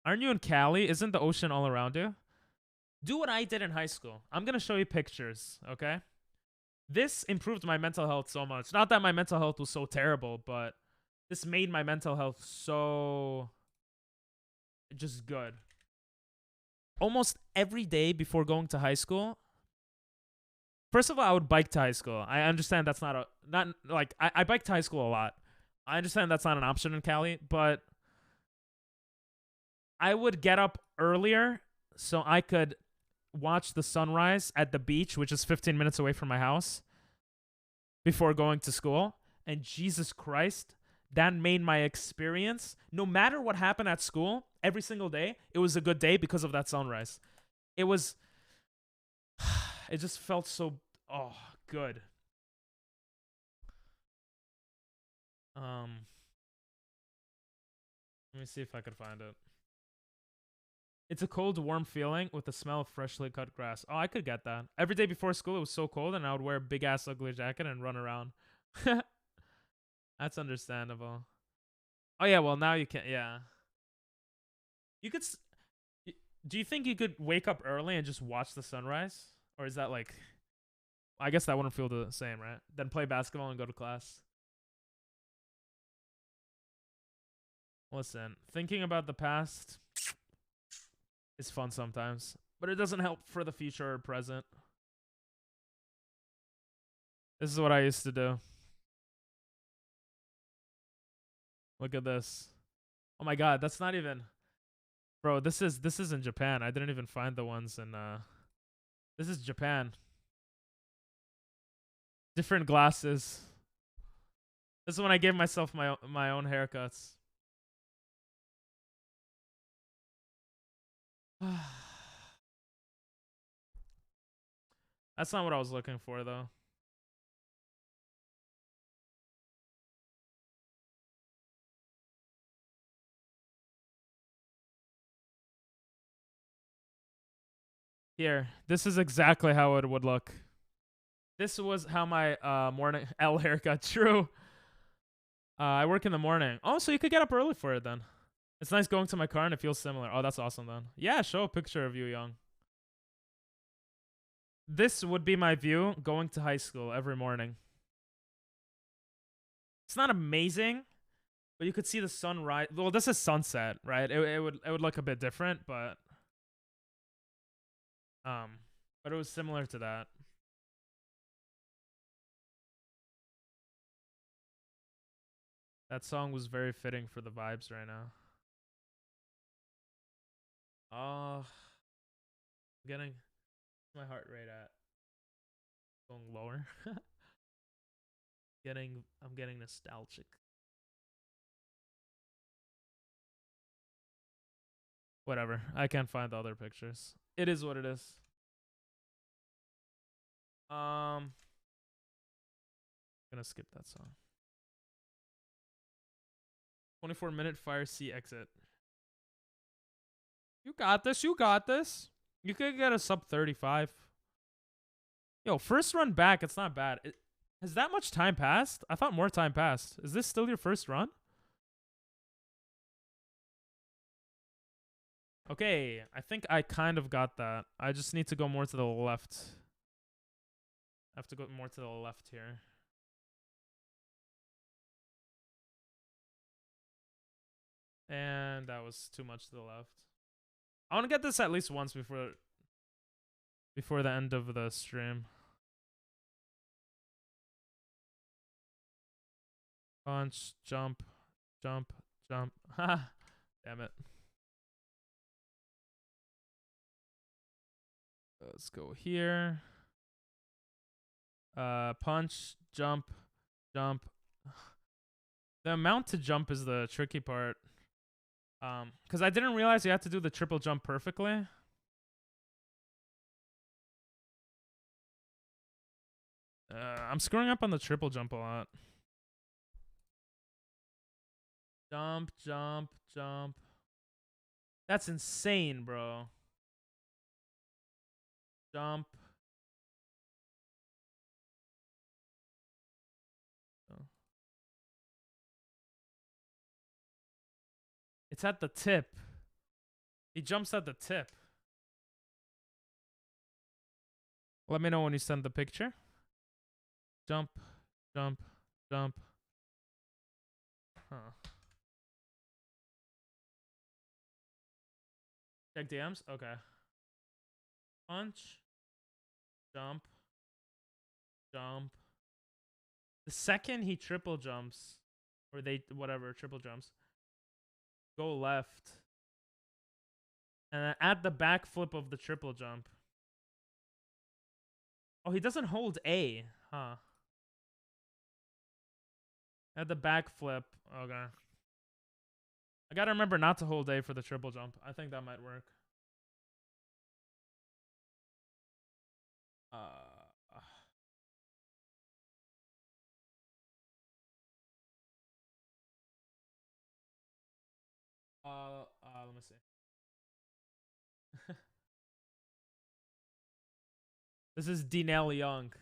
aren't you in Cali? Isn't the ocean all around you? Do what I did in high school. I'm going to show you pictures, okay? This improved my mental health so much. Not that my mental health was so terrible, but this made my mental health so just good. Almost every day before going to high school, first of all, I would bike to high school. I understand that's not I bike to high school a lot. I understand that's not an option in Cali, but I would get up earlier so I could watch the sunrise at the beach, which is 15 minutes away from my house, before going to school. And Jesus Christ, that made my experience, no matter what happened at school, every single day, it was a good day because of that sunrise. It just felt so, good. Let me see if I could find it. It's a cold, warm feeling with the smell of freshly cut grass. Oh, I could get that. Every day before school, it was so cold, and I would wear a big-ass ugly jacket and run around. That's understandable. Oh, yeah, well, now you can't. Yeah. You could... Do you think you could wake up early and just watch the sunrise? Or is that like... I guess that wouldn't feel the same, right? Then play basketball and go to class. Listen, thinking about the past is fun sometimes, but it doesn't help for the future or present. This is what I used to do. Look at this. Oh my god, that's not even... Bro, this is in Japan. I didn't even find the ones in this is Japan. Different glasses. This is when I gave myself my own haircuts. That's not what I was looking for, though. Here, this is exactly how it would look. This was how my morning L haircut. True. I work in the morning. Oh, so you could get up early for it then. It's nice going to my car and it feels similar. Oh, that's awesome then. Yeah, show a picture of you young. This would be my view going to high school every morning. It's not amazing, but you could see the sunrise. Well, this is sunset, right? It would look a bit different, but it was similar to that. That song was very fitting for the vibes right now. Oh, getting my heart rate at going lower. I'm getting nostalgic. Whatever. I can't find the other pictures. It is what it is. Gonna skip that song. 24-minute fire C exit. You got this. You got this. You could get a sub 35. Yo, first run back. It's not bad. Has that much time passed? I thought more time passed. Is this still your first run? Okay, I think I kind of got that. I just need to go more to the left. I have to go more to the left here. And that was too much to the left. I want to get this at least once before the end of the stream. Punch, jump, jump, jump. Ha! Damn it. Let's go here. Punch, jump, jump. The amount to jump is the tricky part. Because I didn't realize you had to do the triple jump perfectly. I'm screwing up on the triple jump a lot. Jump, jump, jump. That's insane, bro. Jump. It's at the tip. He jumps at the tip. Let me know when you send the picture. Jump, jump, jump. Huh. Check DMs? Okay. Punch. Jump. Jump. The second he triple jumps, or whatever, triple jumps, go left. And then add the backflip of the triple jump. Oh, he doesn't hold A. Huh. Add the backflip. Okay. I gotta remember not to hold A for the triple jump. I think that might work. Let me see. This is Denell Young.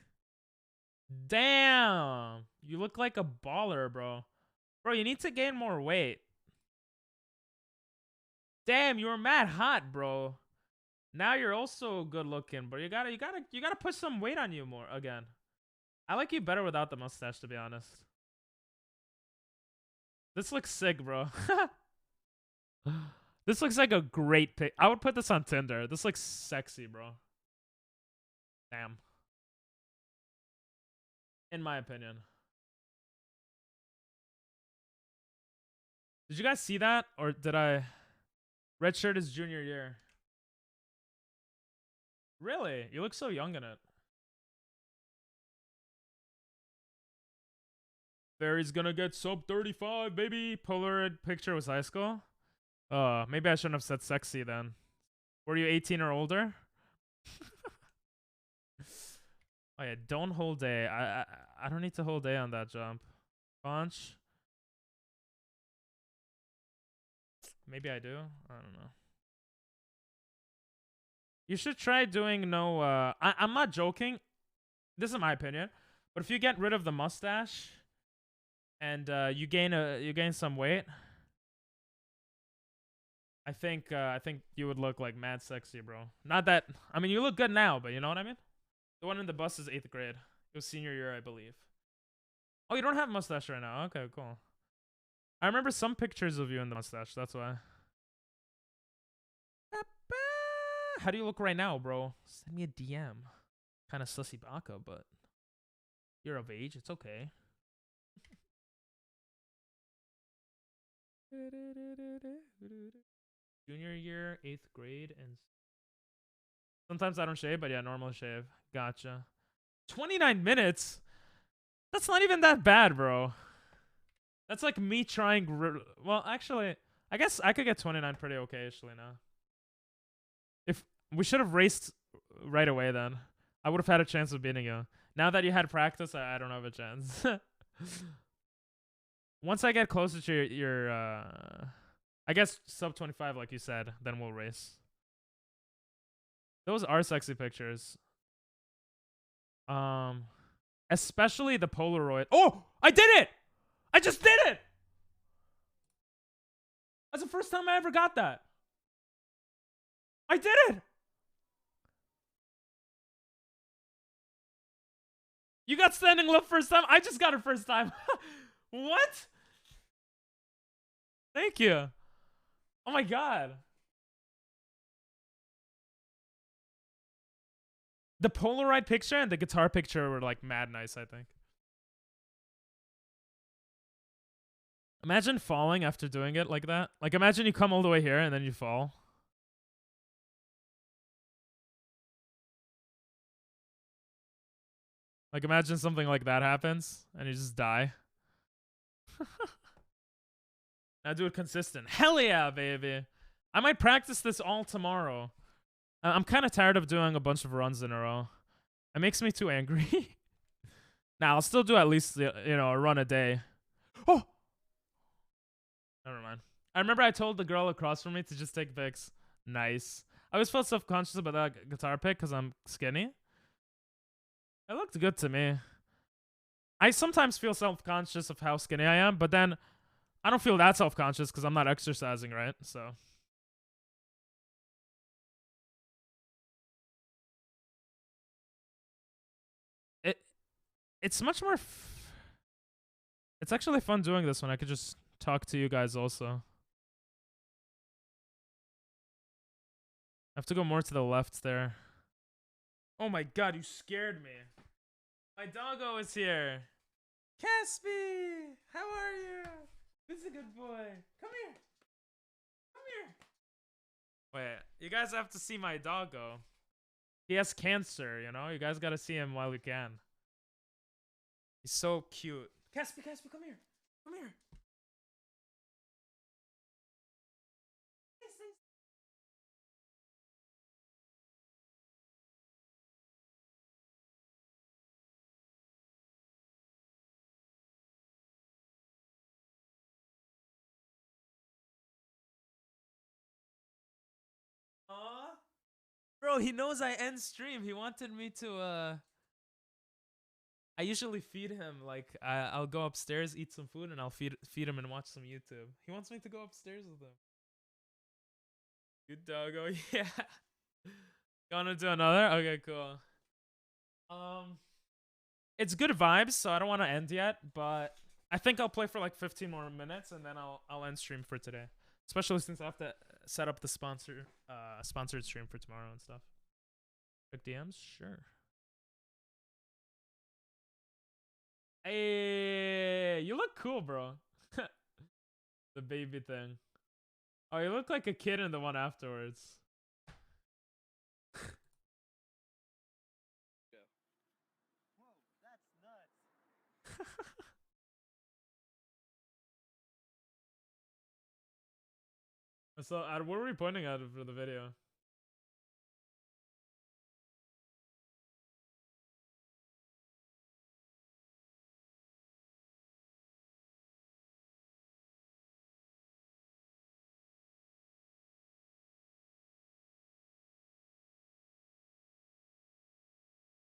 Damn. You look like a baller, bro. Bro, you need to gain more weight. Damn, you were mad hot, bro. Now you're also good looking, but you gotta put some weight on you more again. I like you better without the mustache, to be honest. This looks sick, bro. This looks like a great pic. I would put this on Tinder. This looks sexy, bro. Damn. In my opinion. Did you guys see that? Or did I... Red shirt is junior year. Really? You look so young in it. Barry's gonna get sub 35, baby. Polaroid picture was high school. Maybe I shouldn't have said sexy then. Were you 18 or older? Oh yeah, don't hold A. I don't need to hold A on that jump. Bunch. Maybe I do. I don't know. You should try doing no. I'm not joking. This is my opinion. But if you get rid of the mustache and you gain some weight, I think you would look like mad sexy, bro. Not that, I mean, you look good now, but you know what I mean? The one in the bus is 8th grade. It was senior year, I believe. Oh, you don't have a mustache right now. Okay, cool. I remember some pictures of you in the mustache. That's why. How do you look right now, bro? Send me a DM. Kind of sussy baka, but you're of age. It's okay. Junior year, 8th grade, and sometimes I don't shave, but yeah, normal shave. Gotcha. 29 minutes? That's not even that bad, bro. That's like me trying... Well, actually, I guess I could get 29 pretty okay-ishly now. If we should have raced right away then. I would have had a chance of beating you. Now that you had practice, I don't have a chance. Once I get closer to your I guess sub 25 like you said, then we'll race. Those are sexy pictures. Especially the Polaroid. Oh, I did it! I just did it! That's the first time I ever got that. I did it! You got standing love first time? I just got it first time. What? Thank you. Oh my god. The Polaroid picture and the guitar picture were like mad nice, I think. Imagine falling after doing it like that. Like imagine you come all the way here and then you fall. Like imagine something like that happens and you just die. Now do it consistent. Hell yeah, baby. I might practice this all tomorrow. I'm kind of tired of doing a bunch of runs in a row. It makes me too angry. Now I'll still do at least, you know, a run a day. Oh! Never mind. I remember I told the girl across from me to just take pics. Nice. I always felt self-conscious about that guitar pick because I'm skinny. It looked good to me. I sometimes feel self-conscious of how skinny I am, but then I don't feel that self-conscious because I'm not exercising, right? So... It's much more... It's actually fun doing this when I could just talk to you guys also. I have to go more to the left there. Oh my god, you scared me. My doggo is here. Caspi! How are you? This is a good boy. Come here. Come here. Wait, you guys have to see my doggo. He has cancer, you know? You guys gotta see him while you can. He's so cute. Caspi, come here. Come here. Aw. Bro, he knows I end stream. He wanted me to I usually feed him, like I'll go upstairs, eat some food, and I'll feed him and watch some YouTube. He wants me to go upstairs with him. Good doggo, yeah. You wanna do another? Okay, cool. It's good vibes, so I don't want to end yet, but I think I'll play for like 15 more minutes and then I'll end stream for today. Especially since I have to set up the sponsored stream for tomorrow and stuff. Quick DMs, sure. Hey, you look cool, bro. The baby thing. Oh, you look like a kid in the one afterwards. So, what were we pointing at for the video?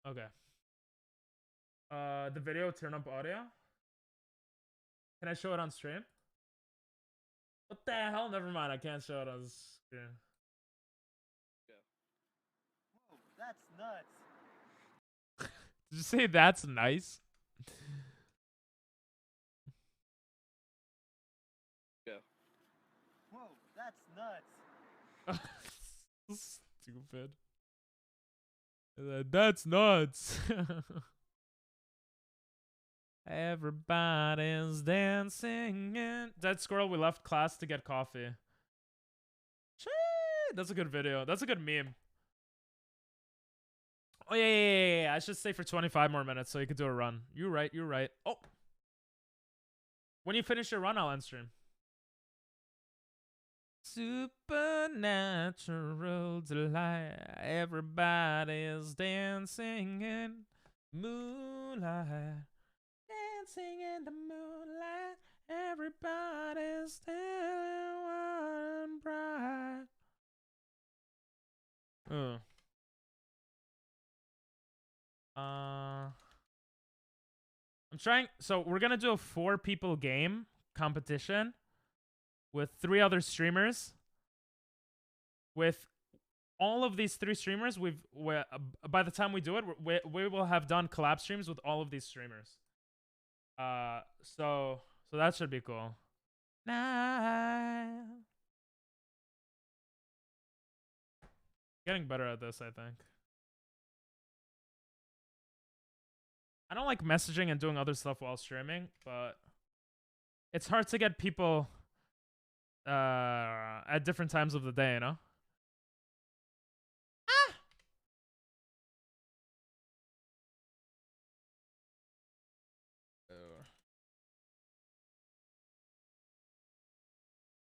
Okay. The video, turn up audio. Can I show it on stream? What the hell? Never mind. I can't show it on screen. Whoa, that's nuts. Did you say that's nice? Whoa, that's nuts. Stupid. That's nuts. Everybody's dancing. Dead Squirrel, we left class to get coffee. Shit, that's a good video. That's a good meme. Oh, yeah. I should stay for 25 more minutes so you could do a run. You're right. Oh. When you finish your run, I'll end stream. Supernatural delight. Everybody's dancing in moonlight. Dancing in the moonlight. Everybody's still one bright. I'm trying. So we're gonna do a 4-people game competition with 3 other streamers. With all of these 3 streamers, by the time we do it, we will have done collab streams with all of these streamers. So that should be cool. Getting better at this, I think. I don't like messaging and doing other stuff while streaming, but it's hard to get people at different times of the day, you know?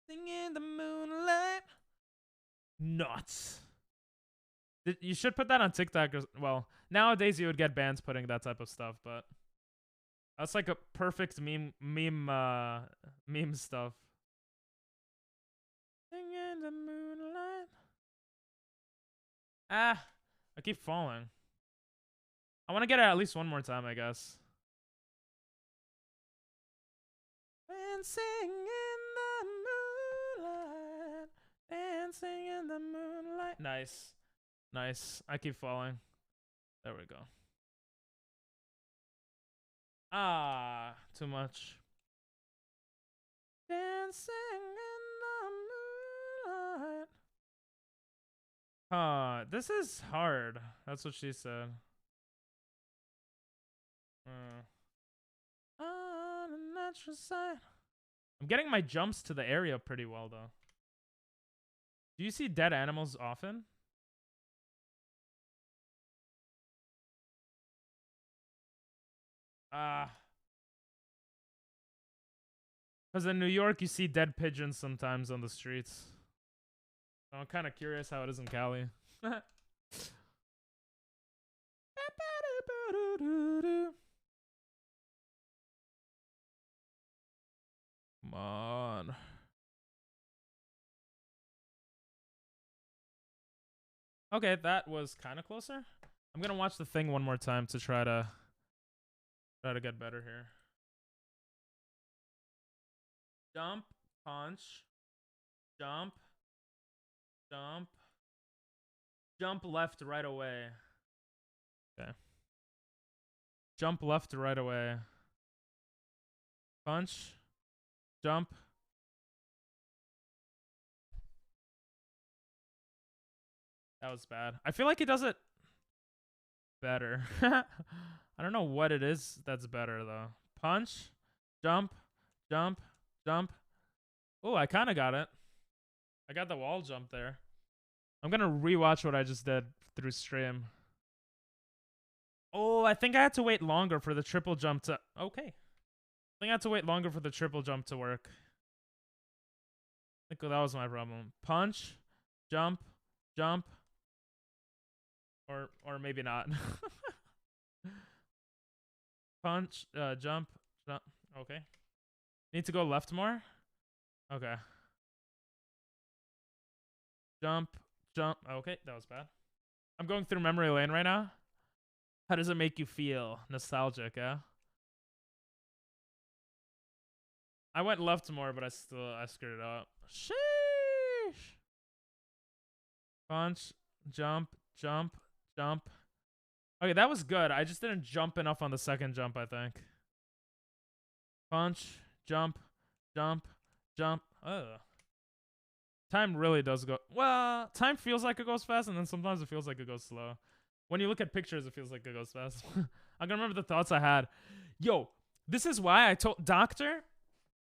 Sing in the moonlight. Nuts. You should put that on TikTok. Well, nowadays you would get bans putting that type of stuff, but that's like a perfect meme stuff. Sing in the moonlight. I keep falling. I want to get it at least one more time, I guess. Dancing in the moonlight, dancing in the moonlight. Nice. I keep falling. There we go. Too much. Dancing in the moonlight. This is hard. That's what she said. On the natural side. I'm getting my jumps to the area pretty well, though. Do you see dead animals often? Because in New York, you see dead pigeons sometimes on the streets. So I'm kind of curious how it is in Cali. Come on. Okay, that was kind of closer. I'm gonna watch the thing one more time to try to get better here. Jump, punch, jump, jump, jump left right away. Okay. Jump left right away. Punch, jump. That was bad. I feel like he does it better. I don't know what it is that's better though. Punch, jump, jump, jump. Oh, I kind of got it. I got the wall jump there. I'm gonna rewatch what I just did through stream. Oh, I think I had to wait longer for the triple jump to... Okay. I think I had to wait longer for the triple jump to work. I think that was my problem. Punch, jump, jump. Or maybe not. Punch, jump, jump. Okay. Need to go left more? Okay. Jump, jump. Okay, that was bad. I'm going through memory lane right now. How does it make you feel? Nostalgic, yeah? I went left more, but I screwed it up. Sheesh. Punch, jump, jump, jump. Okay, that was good. I just didn't jump enough on the second jump, I think. Punch, jump, jump, jump. Ugh. Time really does go... Well, time feels like it goes fast, and then sometimes it feels like it goes slow. When you look at pictures, it feels like it goes fast. I'm gonna remember the thoughts I had. Yo, this is why I told Doctor...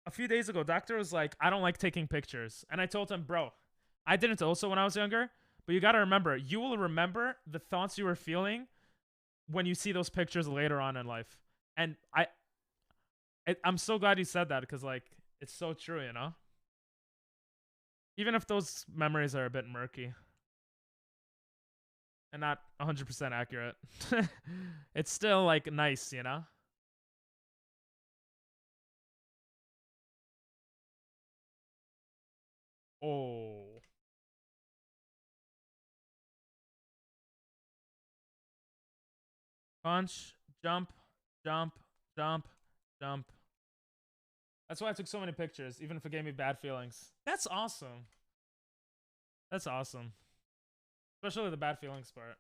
A few days ago, Doctor was like, I don't like taking pictures. And I told him, bro, I didn't also when I was younger. But you gotta remember, you will remember the thoughts you were feeling when you see those pictures later on in life. And I'm so glad you said that, because, like, it's so true, you know? Even if those memories are a bit murky. And not 100% accurate. It's still, like, nice, you know? Oh. Punch, jump, jump, jump, jump. That's why I took so many pictures, even if it gave me bad feelings. That's awesome. That's awesome. Especially the bad feelings part.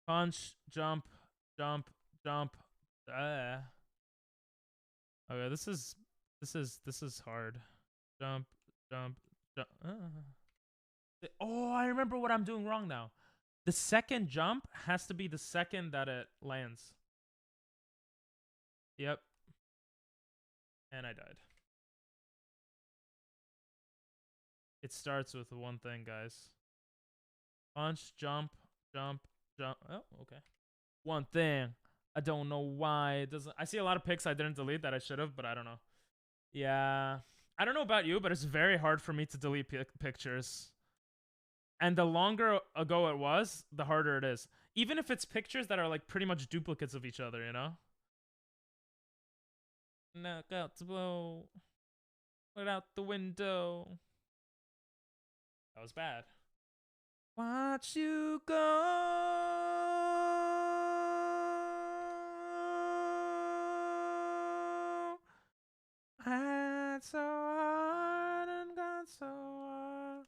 Punch, jump, jump, jump. Okay, this is hard. Jump, jump, jump. Oh, I remember what I'm doing wrong now. The second jump has to be the second that it lands. Yep. And I died. It starts with one thing, guys. Punch, jump, jump, jump. Oh, okay. One thing. I don't know why it doesn't... I see a lot of pics I didn't delete that I should have, but I don't know. Yeah. I don't know about you, but it's very hard for me to delete pictures. And the longer ago it was, the harder it is. Even if it's pictures that are, like, pretty much duplicates of each other, you know? Knock out the blow. Put out the window. That was bad. Watch you go. Had so hard and got so hard.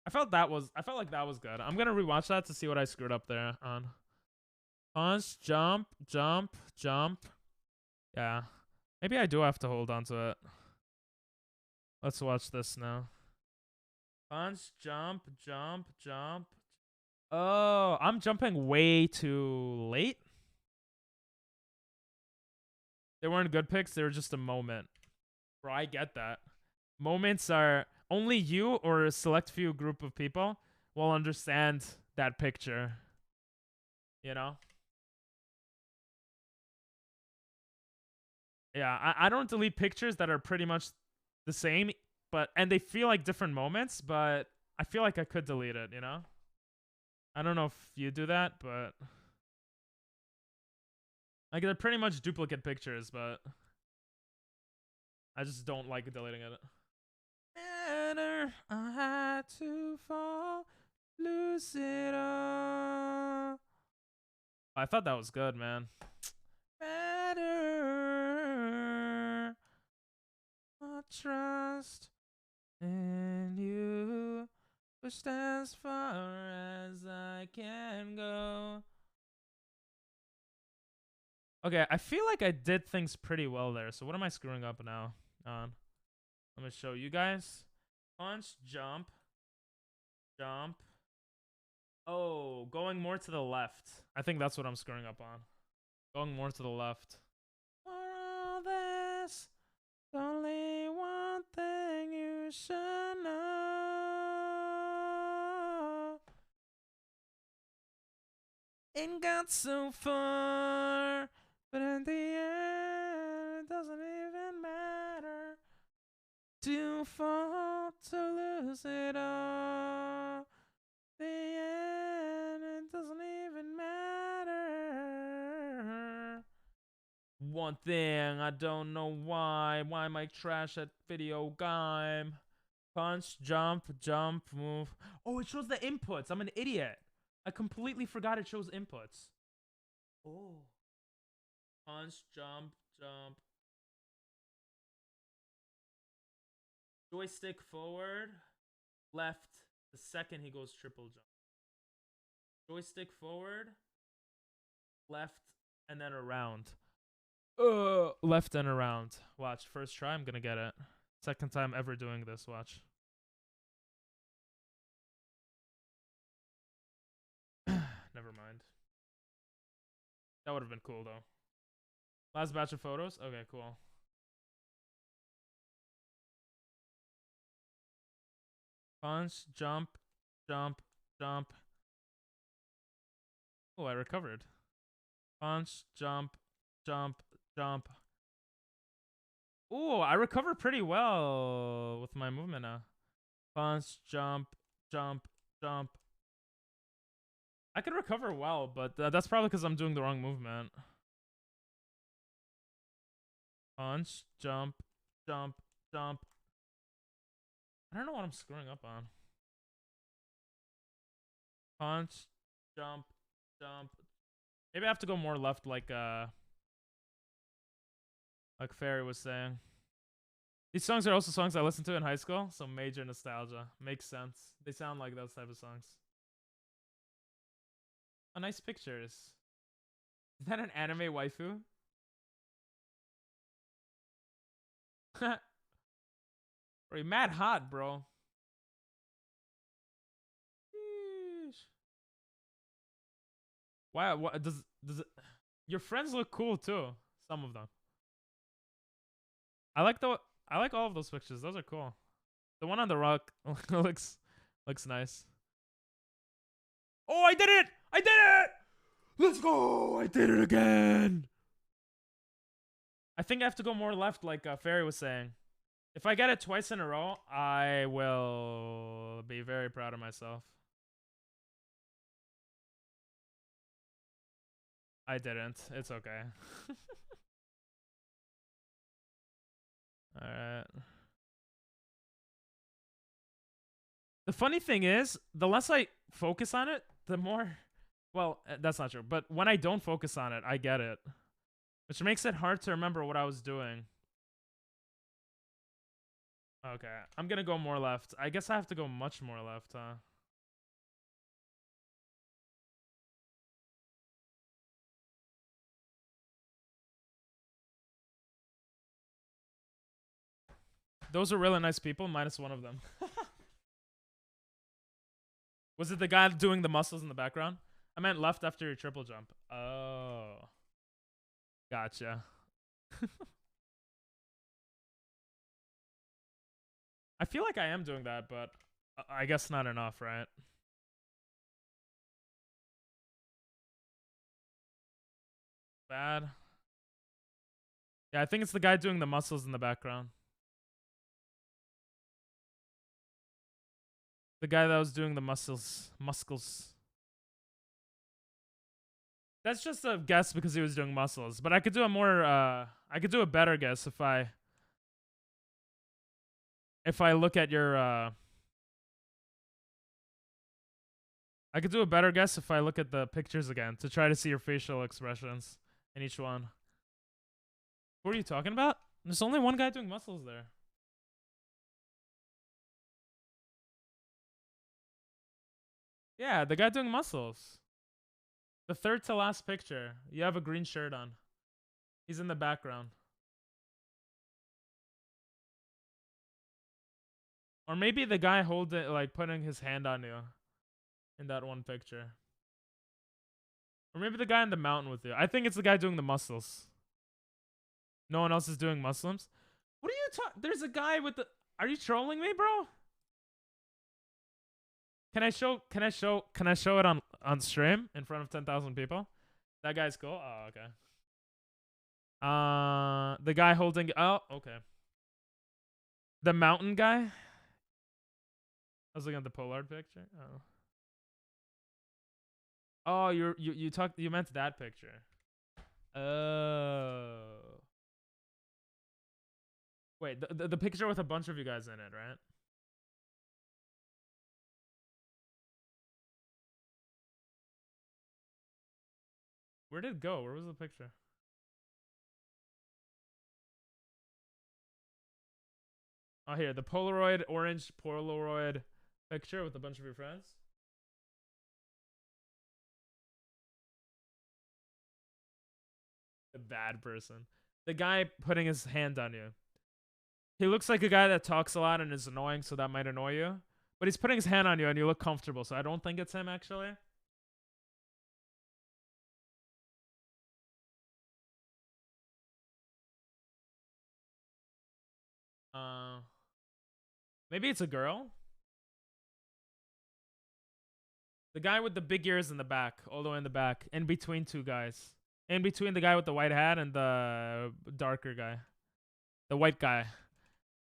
I felt like that was good. I'm gonna rewatch that to see what I screwed up there on. Punch, jump, jump, jump. Yeah. Maybe I do have to hold on to it. Let's watch this now. Punch, jump, jump, jump. Oh, I'm jumping way too late. They weren't good picks. They were just a moment. Bro, I get that. Moments are... Only you or a select few group of people will understand that picture. You know? Yeah, I don't delete pictures that are pretty much the same, and they feel like different moments, but I feel like I could delete it, you know? I don't know if you do that, but... Like, they're pretty much duplicate pictures, but... I just don't like deleting it. I had to fall, lose it all. I thought that was good, man. Better. I trust in you. Pushed as far as I can go. Okay, I feel like I did things pretty well there. So what am I screwing up now? Let me show you guys. Punch, jump, jump. Oh, going more to the left. I think that's what I'm screwing up on. Going more to the left. For all this, only one thing you should know. Ain't got so far, but in the end, it doesn't even matter. To fall, to lose it all. The end, it doesn't even matter. One thing, I don't know why. Why am I trash at video game? Punch, jump, jump, move. Oh, it shows the inputs. I'm an idiot. I completely forgot it shows inputs. Oh. Punch, jump, jump. Joystick forward, left. The second he goes triple jump. Joystick forward, left, and then around. Left and around. Watch, first try, I'm gonna get it. Second time ever doing this, watch. Never mind. That would have been cool, though. Last batch of photos? Okay, cool. Punch, jump, jump, jump. Oh, I recovered. Punch, jump, jump, jump. Oh, I recover pretty well with my movement now. Punch, jump, jump, jump. I could recover well, but that's probably because I'm doing the wrong movement. Punch, jump, jump, jump. I don't know what I'm screwing up on. Punch, jump, jump. Maybe I have to go more left like Fairy was saying. These songs are also songs I listened to in high school, so major nostalgia. Makes sense. They sound like those type of songs. Oh, nice pictures. Is that an anime waifu? Bro, mad hot, bro. Sheesh. Why? What does it? Your friends look cool too. Some of them. I like all of those pictures. Those are cool. The one on the rock looks nice. Oh, I did it! I did it! Let's go! I did it again. I think I have to go more left, like Fairy was saying. If I get it twice in a row, I will be very proud of myself. I didn't. It's okay. Alright. The funny thing is, the less I focus on it, the more... Well, that's not true. But when I don't focus on it, I get it. Which makes it hard to remember what I was doing. Okay, I'm gonna go more left. I guess I have to go much more left, huh? Those are really nice people, minus one of them. Was it the guy doing the muscles in the background? I meant left after your triple jump. Oh. Gotcha. I feel like I am doing that, but I guess not enough, right? Bad. Yeah, I think it's the guy doing the muscles in the background. The guy that was doing the muscles. That's just a guess because he was doing muscles. But I could do a more, I could do a better guess if I look at your I could do a better guess if I look at the pictures again to try to see your facial expressions in each one. Who are you talking about? There's only one guy doing muscles there. Yeah, the guy doing muscles. The third to last picture. You have a green shirt on. He's in the background. Or maybe the guy holding, like, putting his hand on you in that one picture. Or maybe the guy in the mountain with you. I think it's the guy doing the muscles. No one else is doing muscles. What are you talking? There's a guy with the... Are you trolling me, bro? Can I show it on stream in front of 10,000 people? That guy's cool. Oh, okay. The guy holding... Oh, okay. The mountain guy? I was looking at the Pollard picture. Oh. Oh, you meant that picture. Oh. Wait, the picture with a bunch of you guys in it, right? Where did it go? Where was the picture? Oh, here, the Polaroid, orange Polaroid picture with a bunch of your friends. The bad person. The guy putting his hand on you. He looks like a guy that talks a lot and is annoying, so that might annoy you. But he's putting his hand on you and you look comfortable, so I don't think it's him, actually. Maybe it's a girl. The guy with the big ears in the back, all the way in the back, in between two guys. In between the guy with the white hat and the darker guy. The white guy.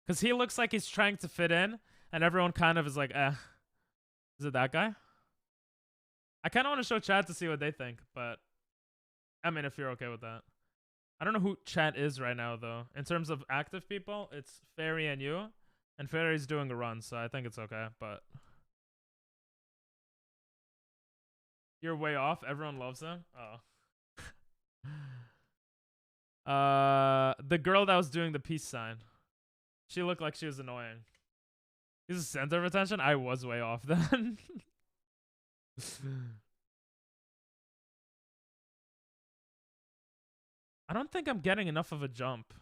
Because he looks like he's trying to fit in, and everyone kind of is like, eh. Is it that guy? I kind of want to show chat to see what they think, but I mean, if you're okay with that. I don't know who chat is right now, though. In terms of active people, it's Fairy and you. And Fairy's doing a run, so I think it's okay, but... You're way off. Everyone loves him. Oh. The girl that was doing the peace sign. She looked like she was annoying. He's the center of attention? I was way off then. I don't think I'm getting enough of a jump.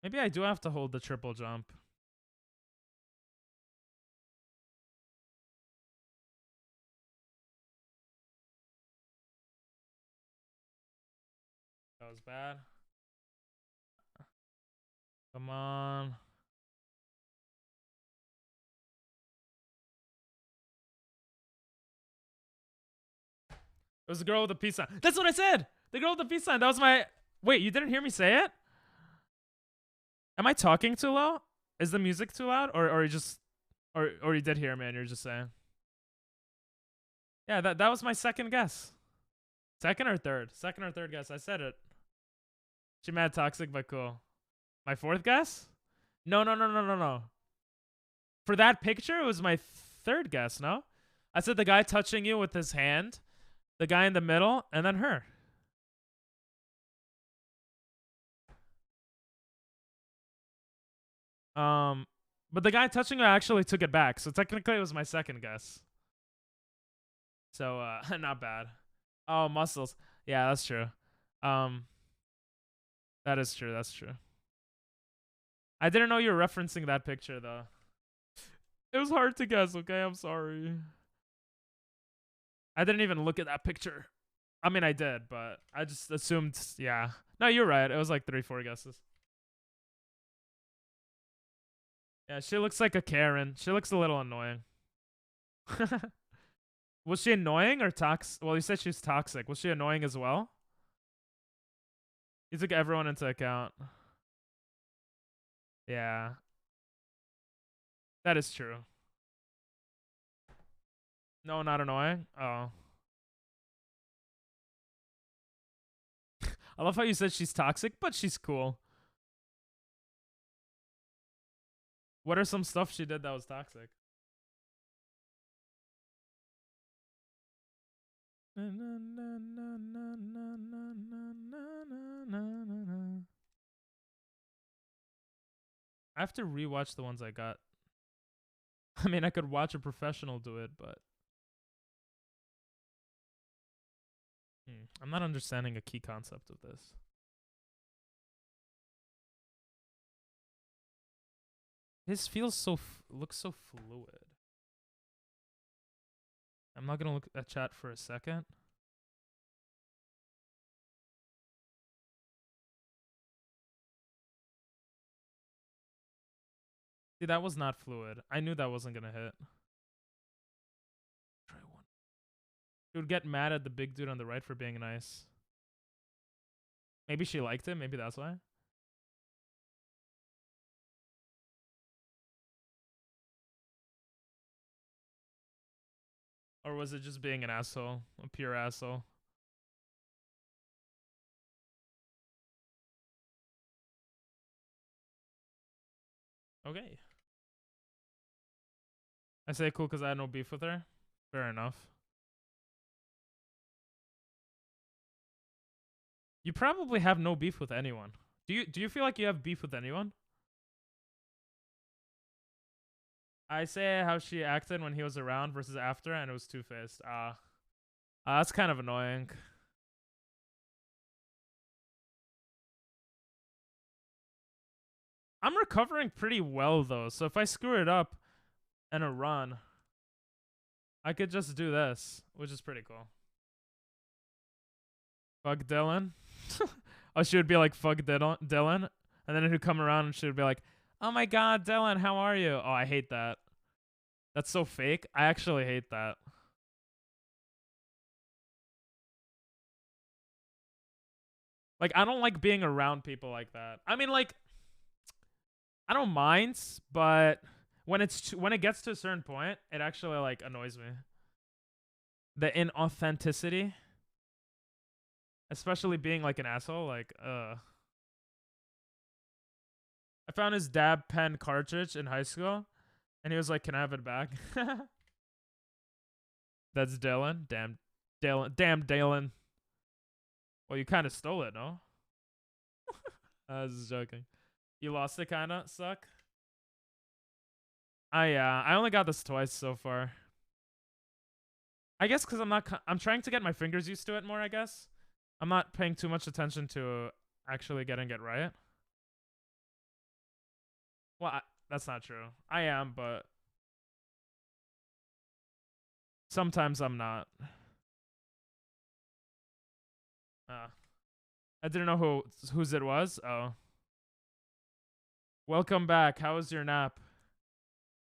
Maybe I do have to hold the triple jump. That was bad. Come on. It was the girl with the peace sign. That's what I said! The girl with the peace sign. That was my... Wait, you didn't hear me say it? Am I talking too low? Is the music too loud? Or you just... Or you did hear me and you're just saying? Yeah, that was my second guess. Second or third? Second or third guess. I said it. She mad toxic, but cool. My fourth guess? No. For that picture, it was my third guess, no? I said the guy touching you with his hand, the guy in the middle, and then her. But the guy touching her actually took it back, so technically it was my second guess. So, not bad. Oh, muscles. Yeah, that's true. That is true. That's true. I didn't know you were referencing that picture, though. It was hard to guess, okay? I'm sorry. I didn't even look at that picture. I mean, I did, but I just assumed, yeah. No, you're right. It was like 3-4 guesses. Yeah, she looks like a Karen. She looks a little annoying. Was she annoying or toxic? Well, you said she's toxic. Was she annoying as well? You took everyone into account. Yeah. That is true. No, not annoying? Oh. I love how you said she's toxic, but she's cool. What are some stuff she did that was toxic? I have to rewatch the ones I got. I mean, I could watch a professional do it, but I'm not understanding a key concept of this. His feels so looks so fluid. I'm not gonna look at chat for a second. See, that was not fluid. I knew that wasn't gonna hit. Try one. She would get mad at the big dude on the right for being nice. Maybe she liked him. Maybe that's why. Or was it just being an asshole? A pure asshole? Okay. I say cool because I had no beef with her. Fair enough. You probably have no beef with anyone. Do you feel like you have beef with anyone? I say how she acted when he was around versus after, and it was two-faced. That's kind of annoying. I'm recovering pretty well, though, so if I screw it up in a run, I could just do this, which is pretty cool. Fuck Dylan. Oh, she would be like, fuck Dylan. And then it would come around and she would be like, oh my god, Dylan, how are you? Oh, I hate that. That's so fake. I actually hate that. Like, I don't like being around people like that. I mean, like, I don't mind, but when it gets to a certain point, it actually like annoys me. The inauthenticity, especially being like an asshole, like I found his dab pen cartridge in high school, and he was like, "Can I have it back?" That's Dylan. Damn Dylan. Well, you kind of stole it, no? I was just joking. You lost it, kinda suck. I only got this twice so far. I guess because I'm trying to get my fingers used to it more. I guess I'm not paying too much attention to actually getting it right. Well, that's not true. I am, but sometimes I'm not. I didn't know whose it was. Oh. Welcome back. How was your nap?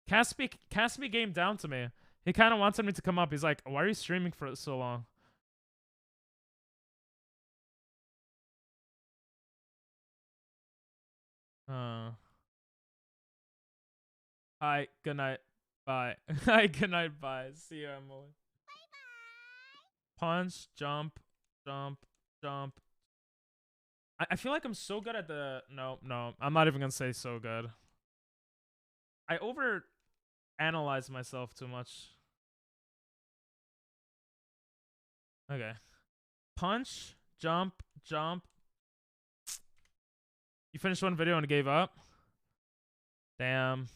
Caspi came down to me. He kind of wanted me to come up. He's like, why are you streaming for so long? Hi, good night. Bye. Hi, good night. Bye. See you, Emily. Bye-bye. Punch, jump, jump, jump. I feel like I'm so good at the... No, I'm not even going to say so good. I overanalyze myself too much. Okay. Punch, jump, jump. You finished one video and gave up? Damn.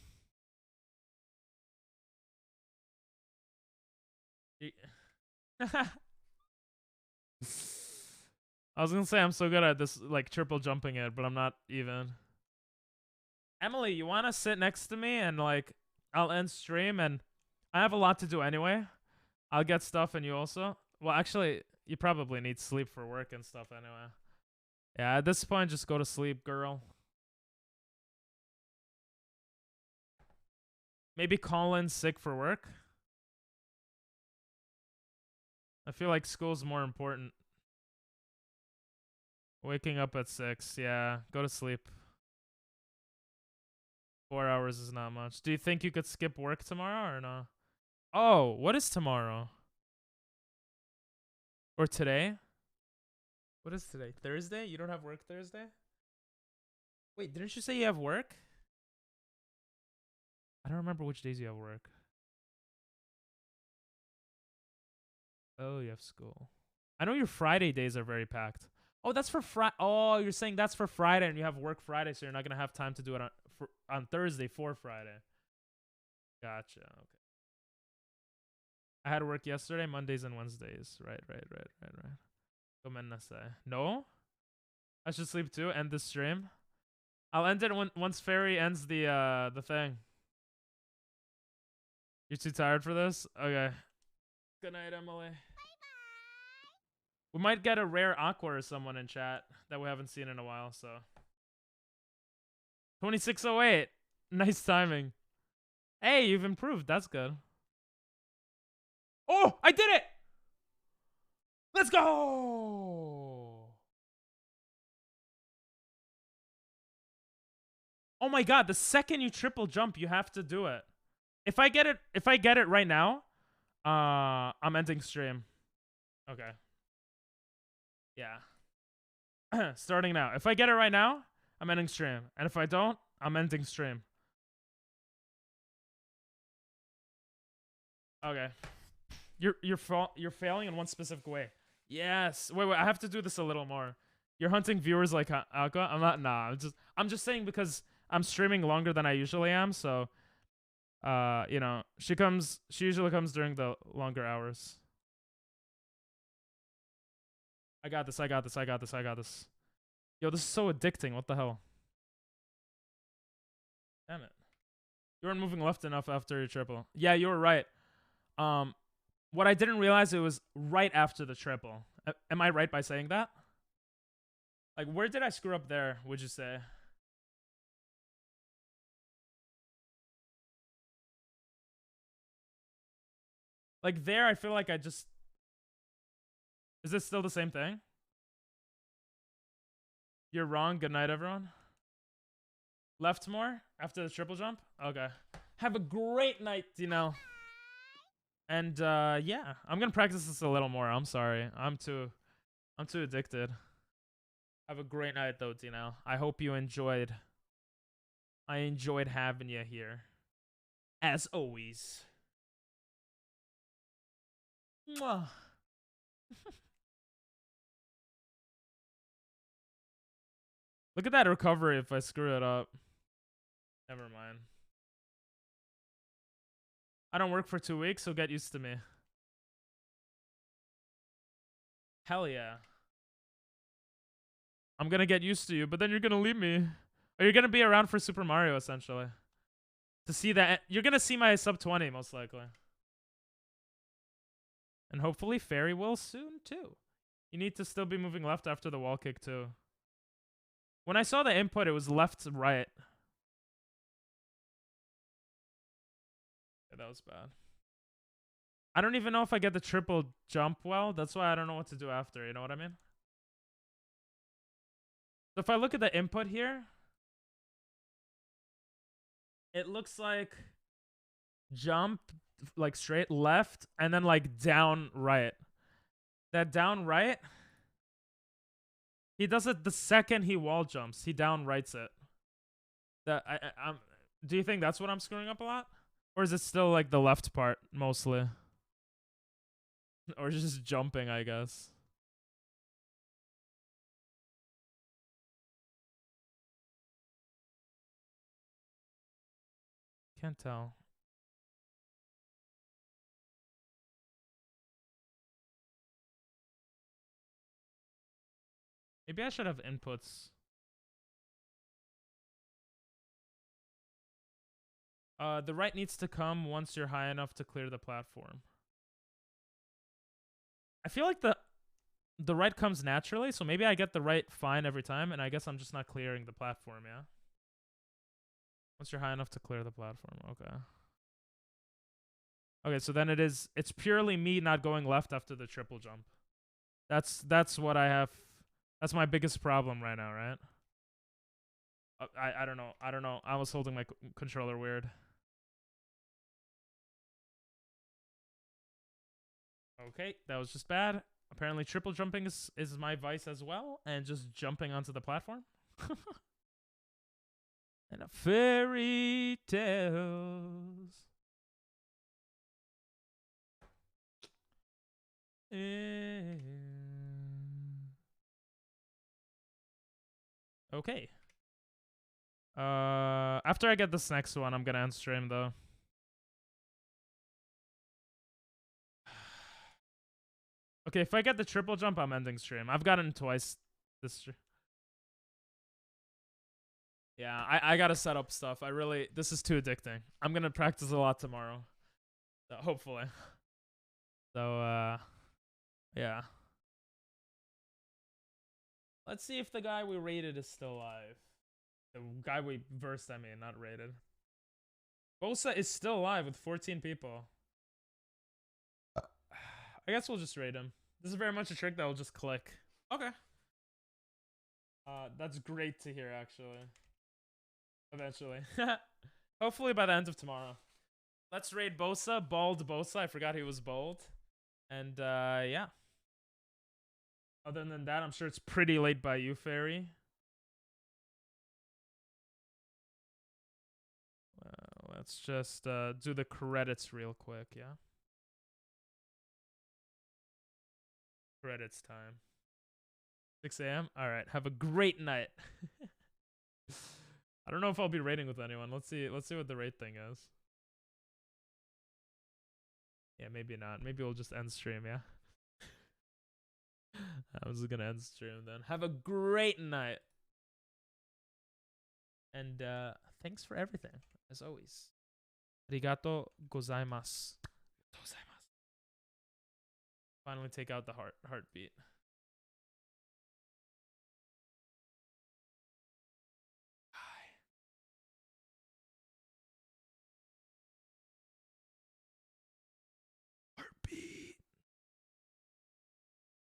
I was gonna say I'm so good at this, like, triple jumping it, but I'm not even. Emily, you wanna sit next to me and, like, I'll end stream, and I have a lot to do anyway. I'll get stuff and you also. Well, actually, you probably need sleep for work and stuff anyway. Yeah, at this point, just go to sleep, girl. Maybe call in sick for work. I feel like school's more important. Waking up at 6. Yeah, go to sleep. 4 hours is not much. Do you think you could skip work tomorrow or no? Oh, what is tomorrow? Or today? What is today? Thursday? You don't have work Thursday? Wait, didn't you say you have work? I don't remember which days you have work. Oh, you have school. I know your Friday days are very packed. Oh, that's for Friday. Oh, you're saying that's for Friday and you have work Friday, so you're not going to have time to do it on Thursday for Friday. Gotcha. Okay. I had work yesterday, Mondays and Wednesdays. Right. No? I should sleep too. End the stream. I'll end it once Fairy ends the thing. You're too tired for this? Okay. Good night, Emily. We might get a rare Aqua or someone in chat that we haven't seen in a while, so. 2608. Nice timing. Hey, you've improved. That's good. Oh, I did it! Let's go! Oh my god, the second you triple jump, you have to do it. If I get it right now, I'm ending stream. Okay. Yeah. Starting now. If I get it right now, I'm ending stream. And if I don't, I'm ending stream. Okay. You're failing in one specific way. Yes. Wait, I have to do this a little more. You're hunting viewers like Aqua? I'm not. Nah. I'm just saying because I'm streaming longer than I usually am, so you know, she usually comes during the longer hours. I got this. Yo, this is so addicting. What the hell? Damn it. You weren't moving left enough after your triple. Yeah, you were right. What I didn't realize, it was right after the triple. Am I right by saying that? Like, where did I screw up there, would you say? Like, there, I feel like I just... Is this still the same thing? You're wrong. Good night, everyone. Left more after the triple jump? Okay. Have a great night, Dino. And yeah, I'm gonna practice this a little more. I'm sorry. I'm too addicted. Have a great night though, Dino. I hope you enjoyed. I enjoyed having you here. As always. Mwah. Look at that recovery if I screw it up. Never mind. I don't work for 2 weeks, so get used to me. Hell yeah. I'm gonna get used to you, but then you're gonna leave me. Or you're gonna be around for Super Mario, essentially. To see that. You're gonna see my sub 20, most likely. And hopefully Fairy will soon, too. You need to still be moving left after the wall kick, too. When I saw the input, it was left to right. Yeah, that was bad. I don't even know if I get the triple jump well. That's why I don't know what to do after. You know what I mean? So if I look at the input here, it looks like jump, like straight left, and then like down right. That down right, he does it the second he wall jumps. He down rights it. Do you think that's what I'm screwing up a lot? Or is it still like the left part mostly? Or just jumping, I guess. Can't tell. Maybe I should have inputs. The right needs to come once you're high enough to clear the platform. I feel like the right comes naturally, so maybe I get the right fine every time, and I guess I'm just not clearing the platform, yeah? Once you're high enough to clear the platform, okay. Okay, so then it's purely me not going left after the triple jump. That's what I have. That's my biggest problem right now, right? I don't know. I was holding my controller weird. Okay, that was just bad. Apparently triple jumping is my vice as well, and just jumping onto the platform. and a fairy tales. Okay. After I get this next one, I'm gonna end stream though. Okay, if I get the triple jump, I'm ending stream. I've gotten twice this stream. Yeah, I gotta set up stuff. This is too addicting. I'm gonna practice a lot tomorrow. So, hopefully. So, yeah. Let's see if the guy we raided is still alive. The guy we versed, I mean, not raided. Bosa is still alive with 14 people. I guess we'll just raid him. This is very much a trick that will just click. Okay. That's great to hear, actually. Eventually. Hopefully by the end of tomorrow. Let's raid Bosa. Bald Bosa. I forgot he was bald. And, yeah. Other than that, I'm sure it's pretty late by you, Fairy. Let's just do the credits real quick, yeah? Credits time. 6 a.m.? Alright, have a great night. I don't know if I'll be raiding with anyone. Let's see what the raid thing is. Yeah, maybe not. Maybe we'll just end stream, yeah? I was gonna end stream then. Have a great night. And thanks for everything, as always. Arigato gozaimasu. Finally take out the heartbeat.